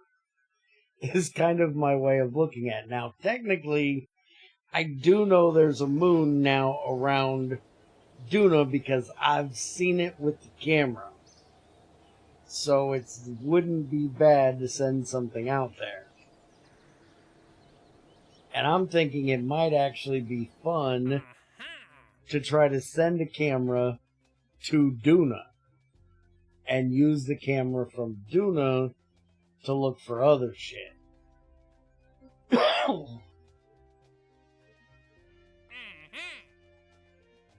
Is kind of my way of looking at it. Now, technically, I do know there's a moon now around Duna because I've seen it with the camera. So it wouldn't be bad to send something out there. And I'm thinking it might actually be fun to try to send a camera to Duna and use the camera from Duna to look for other shit.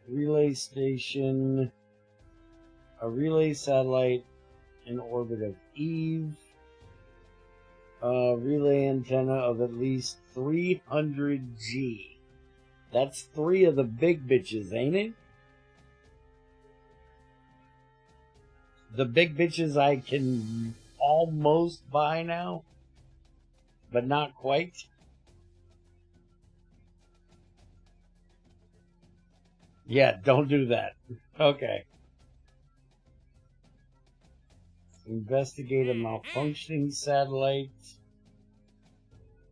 Relay station, a relay satellite in orbit of Eve, a relay antenna of at least 300 G. That's 3 of the big bitches, ain't it? The big bitches I can almost buy now, but not quite. Yeah, don't do that. Okay. Investigate a malfunctioning satellite.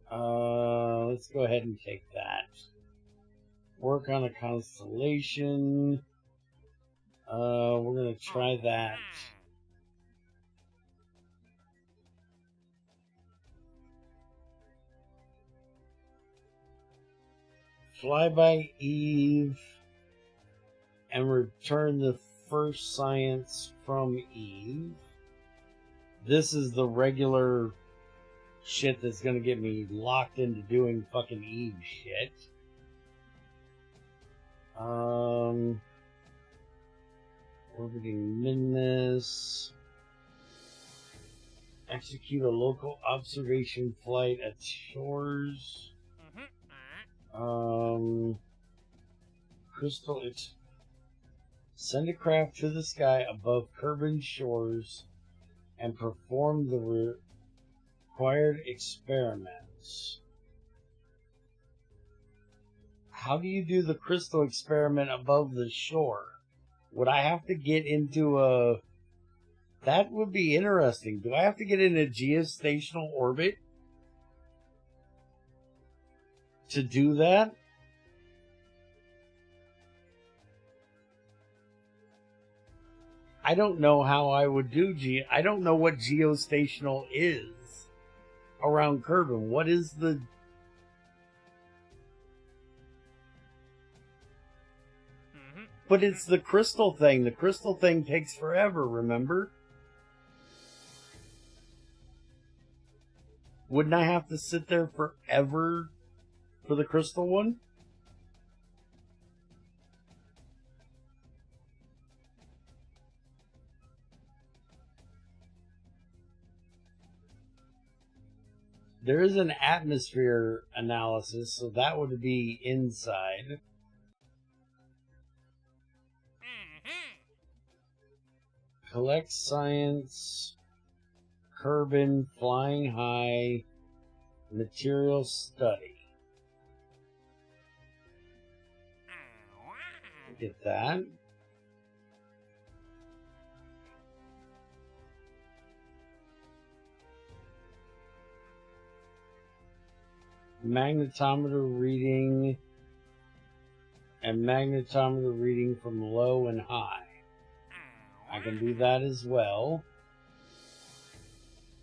Let's go ahead and take that. Work on a constellation. We're gonna try that. Fly by Eve and return the first science from Eve. This is the regular shit that's gonna get me locked into doing fucking Eve shit. Orbiting Minmus. Execute a local observation flight at shores. Crystal. Send a craft to the sky above Kerbin shores and perform the required experiments. How do you do the crystal experiment above the shore? Would I have to get into a... That would be interesting. Do I have to get in a geostationary orbit to do that? I don't know how I would do I don't know what geostationary is around Kerbin. What is the... But it's the crystal thing. The crystal thing takes forever, remember? Wouldn't I have to sit there forever for the crystal one? There is an atmosphere analysis, so that would be inside. Collect science, Kerbin, flying high, material study. Get that. Magnetometer reading and magnetometer reading from low and high. I can do that as well.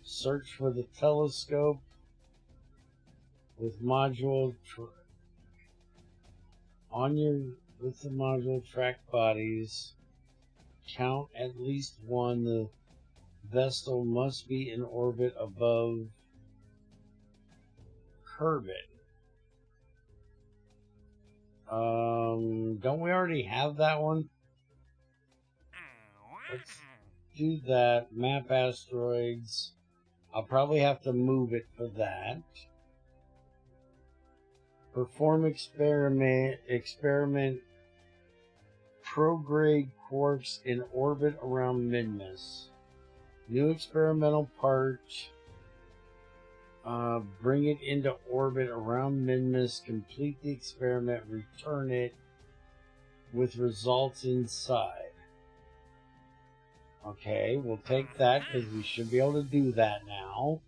Search for the telescope with module with the module track bodies. Count at least one. The vessel must be in orbit above Kerbin. Don't we already have that one? Let's do that. Map asteroids. I'll probably have to move it for that. Perform experiment. Prograde quarks in orbit around Minmus. New experimental part. Bring it into orbit around Minmus. Complete the experiment. Return it with results inside. Okay, we'll take that because we should be able to do that now.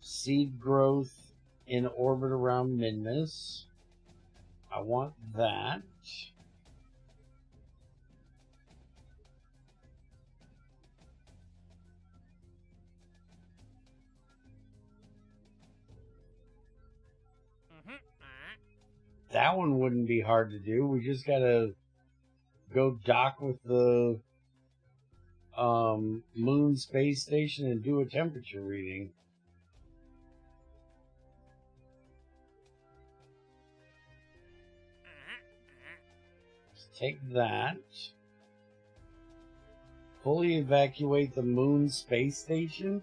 Seed growth in orbit around Minmus. I want that. that one wouldn't be hard to do. We just gotta go dock with the moon space station and do a temperature reading. Let's take that. Fully evacuate the moon space station.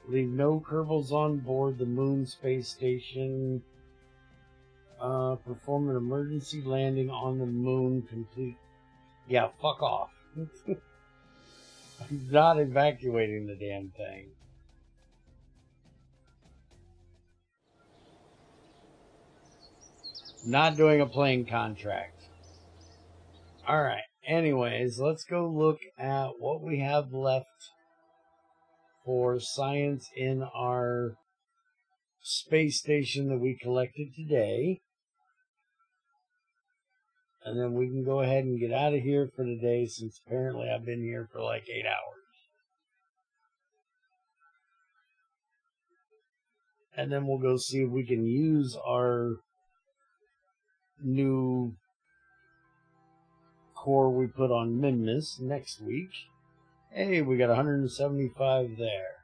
Leave no Kerbals on board the moon space station. Perform an emergency landing on the moon. Complete. Yeah, fuck off. I'm not evacuating the damn thing. Not doing a plane contract. Alright, anyways, let's go look at what we have left for science in our space station that we collected today. And then we can go ahead and get out of here for today, since apparently I've been here for like 8 hours. And then we'll go see if we can use our new core we put on Minmus next week. Hey, we got 175 there.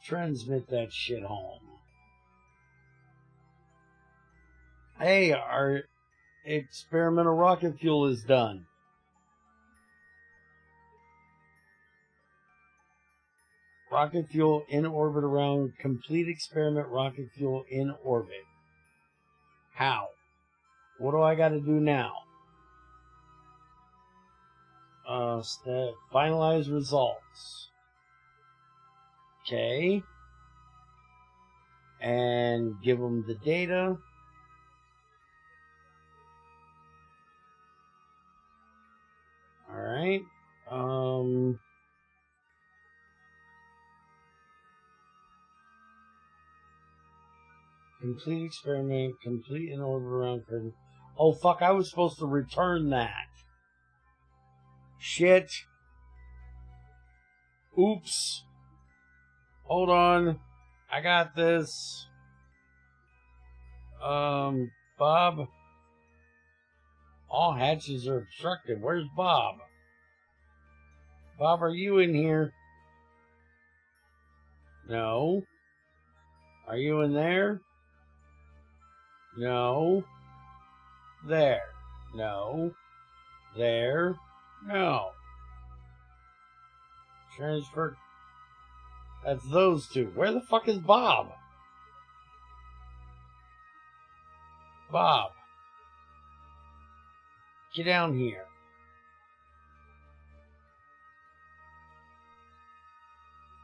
Transmit that shit home. Hey, our experimental rocket fuel is done. Rocket fuel in orbit around. Complete experiment rocket fuel in orbit. How? What do I got to do now? Finalize results. Okay. And give them the data. Alright. Complete experiment. Complete in orbit around curve. Oh, fuck. I was supposed to return that. Shit. Oops. Hold on. I got this. Bob. All hatches are obstructed. Where's Bob? Bob, are you in here? No. Are you in there? No. There. No. There. No. Transfer. That's those two. Where the fuck is Bob? Bob. Get down here.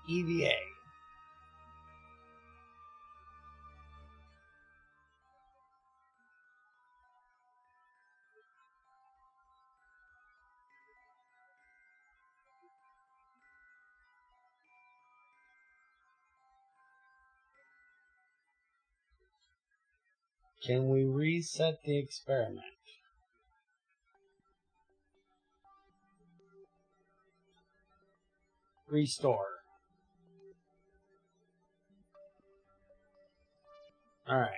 EVA. Can we reset the experiment? Restore. Alright.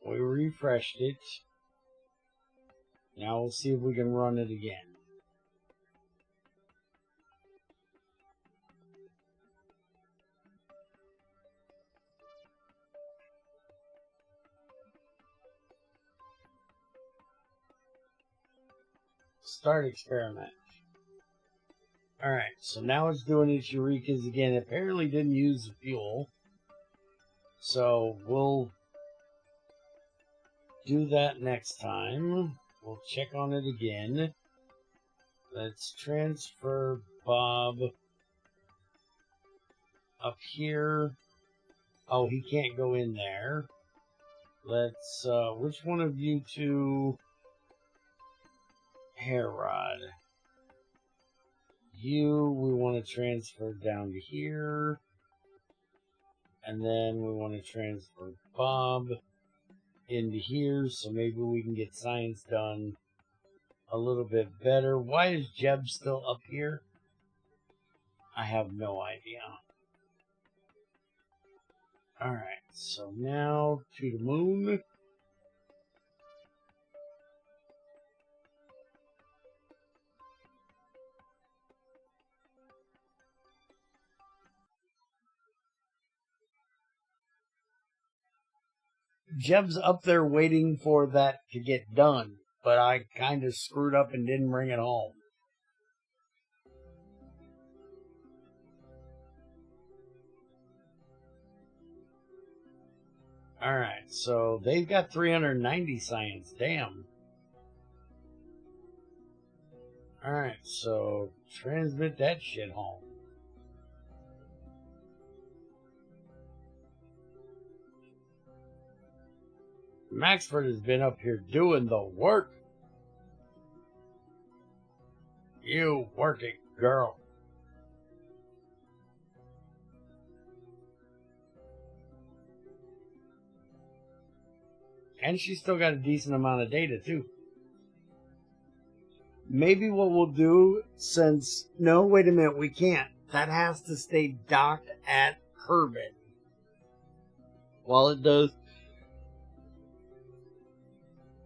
We refreshed it. Now we'll see if we can run it again. Start experiment. Alright, so now it's doing its Eurekas again. It apparently didn't use the fuel. So we'll do that next time. We'll check on it again. Let's transfer Bob up here. Oh, he can't go in there. Let's, which one of you two? Hair rod. You, we want to transfer down to here. And then we want to transfer Bob into here, so maybe we can get science done a little bit better. Why is Jeb still up here? I have no idea. Alright, so now to the moon. Jeb's up there waiting for that to get done, but I kind of screwed up and didn't bring it home. Alright, so they've got 390 science. Damn. Alright, so transmit that shit home. Maxford has been up here doing the work. You work it, girl. And she's still got a decent amount of data, too. Maybe what we'll do, since... No, wait a minute, we can't. That has to stay docked at Kerbin. While it does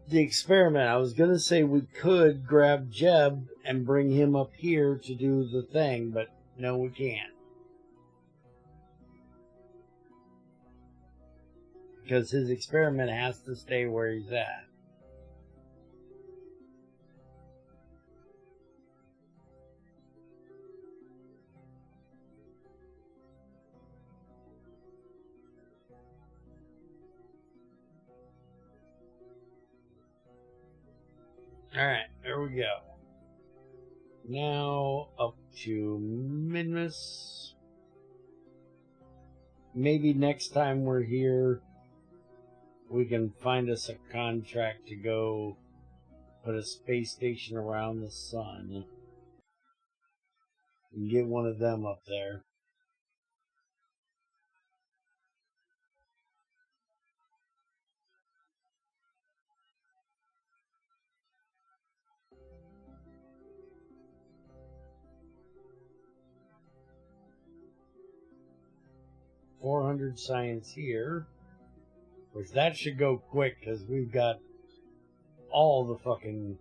the experiment. I was going to say we could grab Jeb and bring him up here to do the thing, but no, we can't. Because his experiment has to stay where he's at. Alright, there we go. Now up to Minmus. Maybe next time we're here, we can find us a contract to go put a space station around the sun. And get one of them up there. .400 science here. Which that should go quick because we've got all the fucking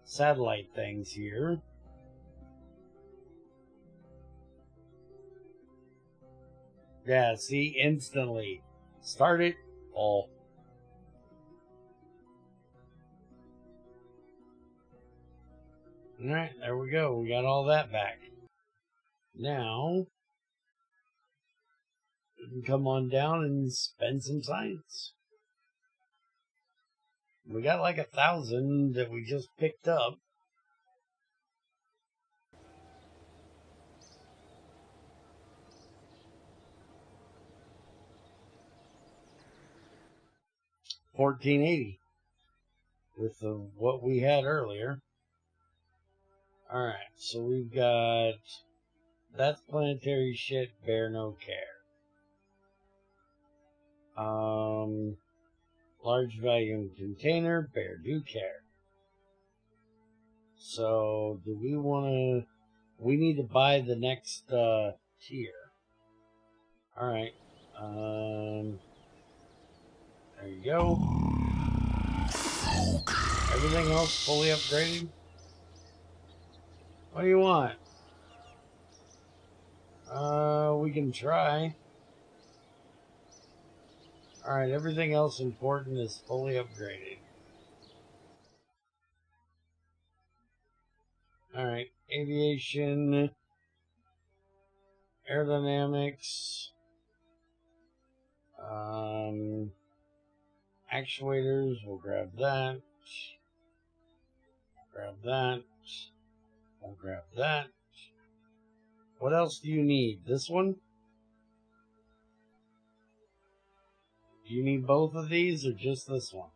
satellite things here. Yeah, see, instantly. Start it all. Alright, there we go. We got all that back. Now, we can come on down and spend some science. We got like 1,000 that we just picked up. $14.80 with what we had earlier. Alright, so we've got that's planetary shit, bear no care. Large volume container, bear do care. So do we want to? We need to buy the next tier. Alright. There you go. Everything else fully upgraded? What do you want? We can try. Alright, everything else important is fully upgraded. Alright, aviation, aerodynamics, actuators, we'll grab that. Grab that. We'll grab that. What else do you need? This one? Do you need both of these or just this one?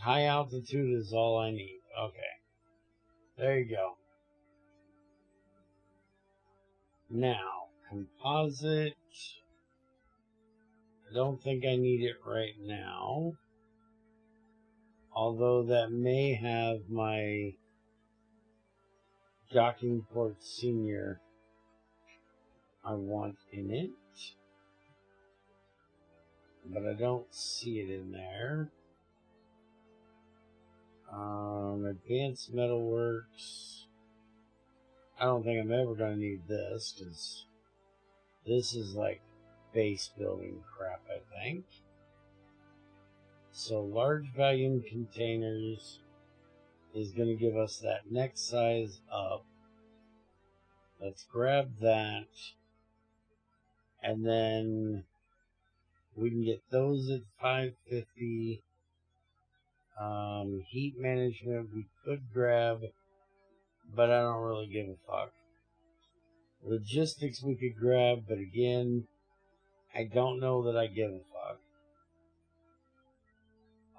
High altitude is all I need. Okay. There you go. Now, composite. I don't think I need it right now. Although that may have my docking port senior I want in it. But I don't see it in there. Advanced Metalworks. I don't think I'm ever going to need this, because this is like base building crap, I think. So large volume containers is going to give us that next size up. Let's grab that. And then we can get those at 550. Heat management we could grab, but I don't really give a fuck. Logistics we could grab, but again, I don't know that I give a fuck.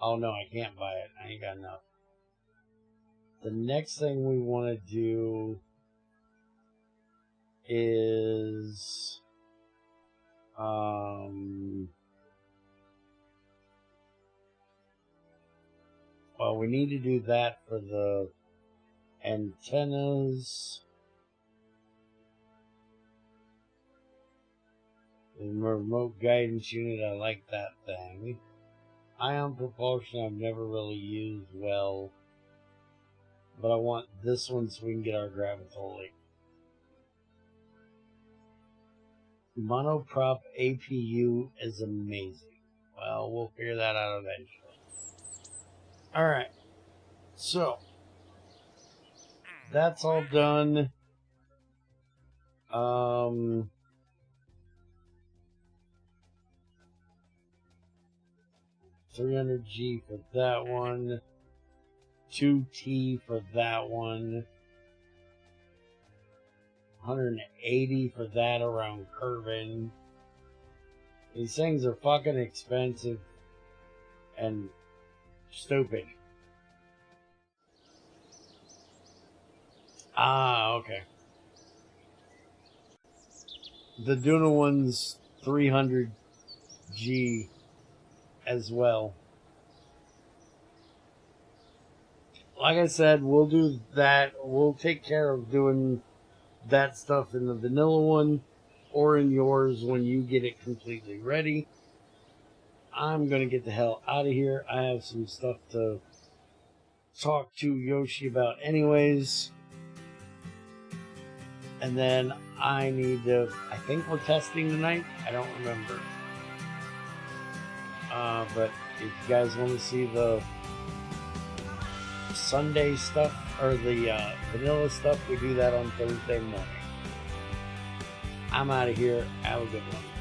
Oh no, I can't buy it. I ain't got enough. The next thing we want to do is well, we need to do that for the antennas. The remote guidance unit, I like that thing. Ion propulsion I've never really used well. But I want this one so we can get our gravitolite. Monoprop APU is amazing. Well, we'll figure that out eventually. Alright, so that's all done. 300G for that one, 2T for that one, 180 for that around Curvin. These things are fucking expensive and stupid. Ah, okay. The Duna one's 300G as well. Like I said, we'll do that. We'll take care of doing that stuff in the vanilla one or in yours when you get it completely ready. I'm going to get the hell out of here. I have some stuff to talk to Yoshi about anyways. And then I need to, I think we're testing tonight. I don't remember. But if you guys want to see the Sunday stuff or the vanilla stuff, we do that on Thursday morning. I'm out of here. Have a good one.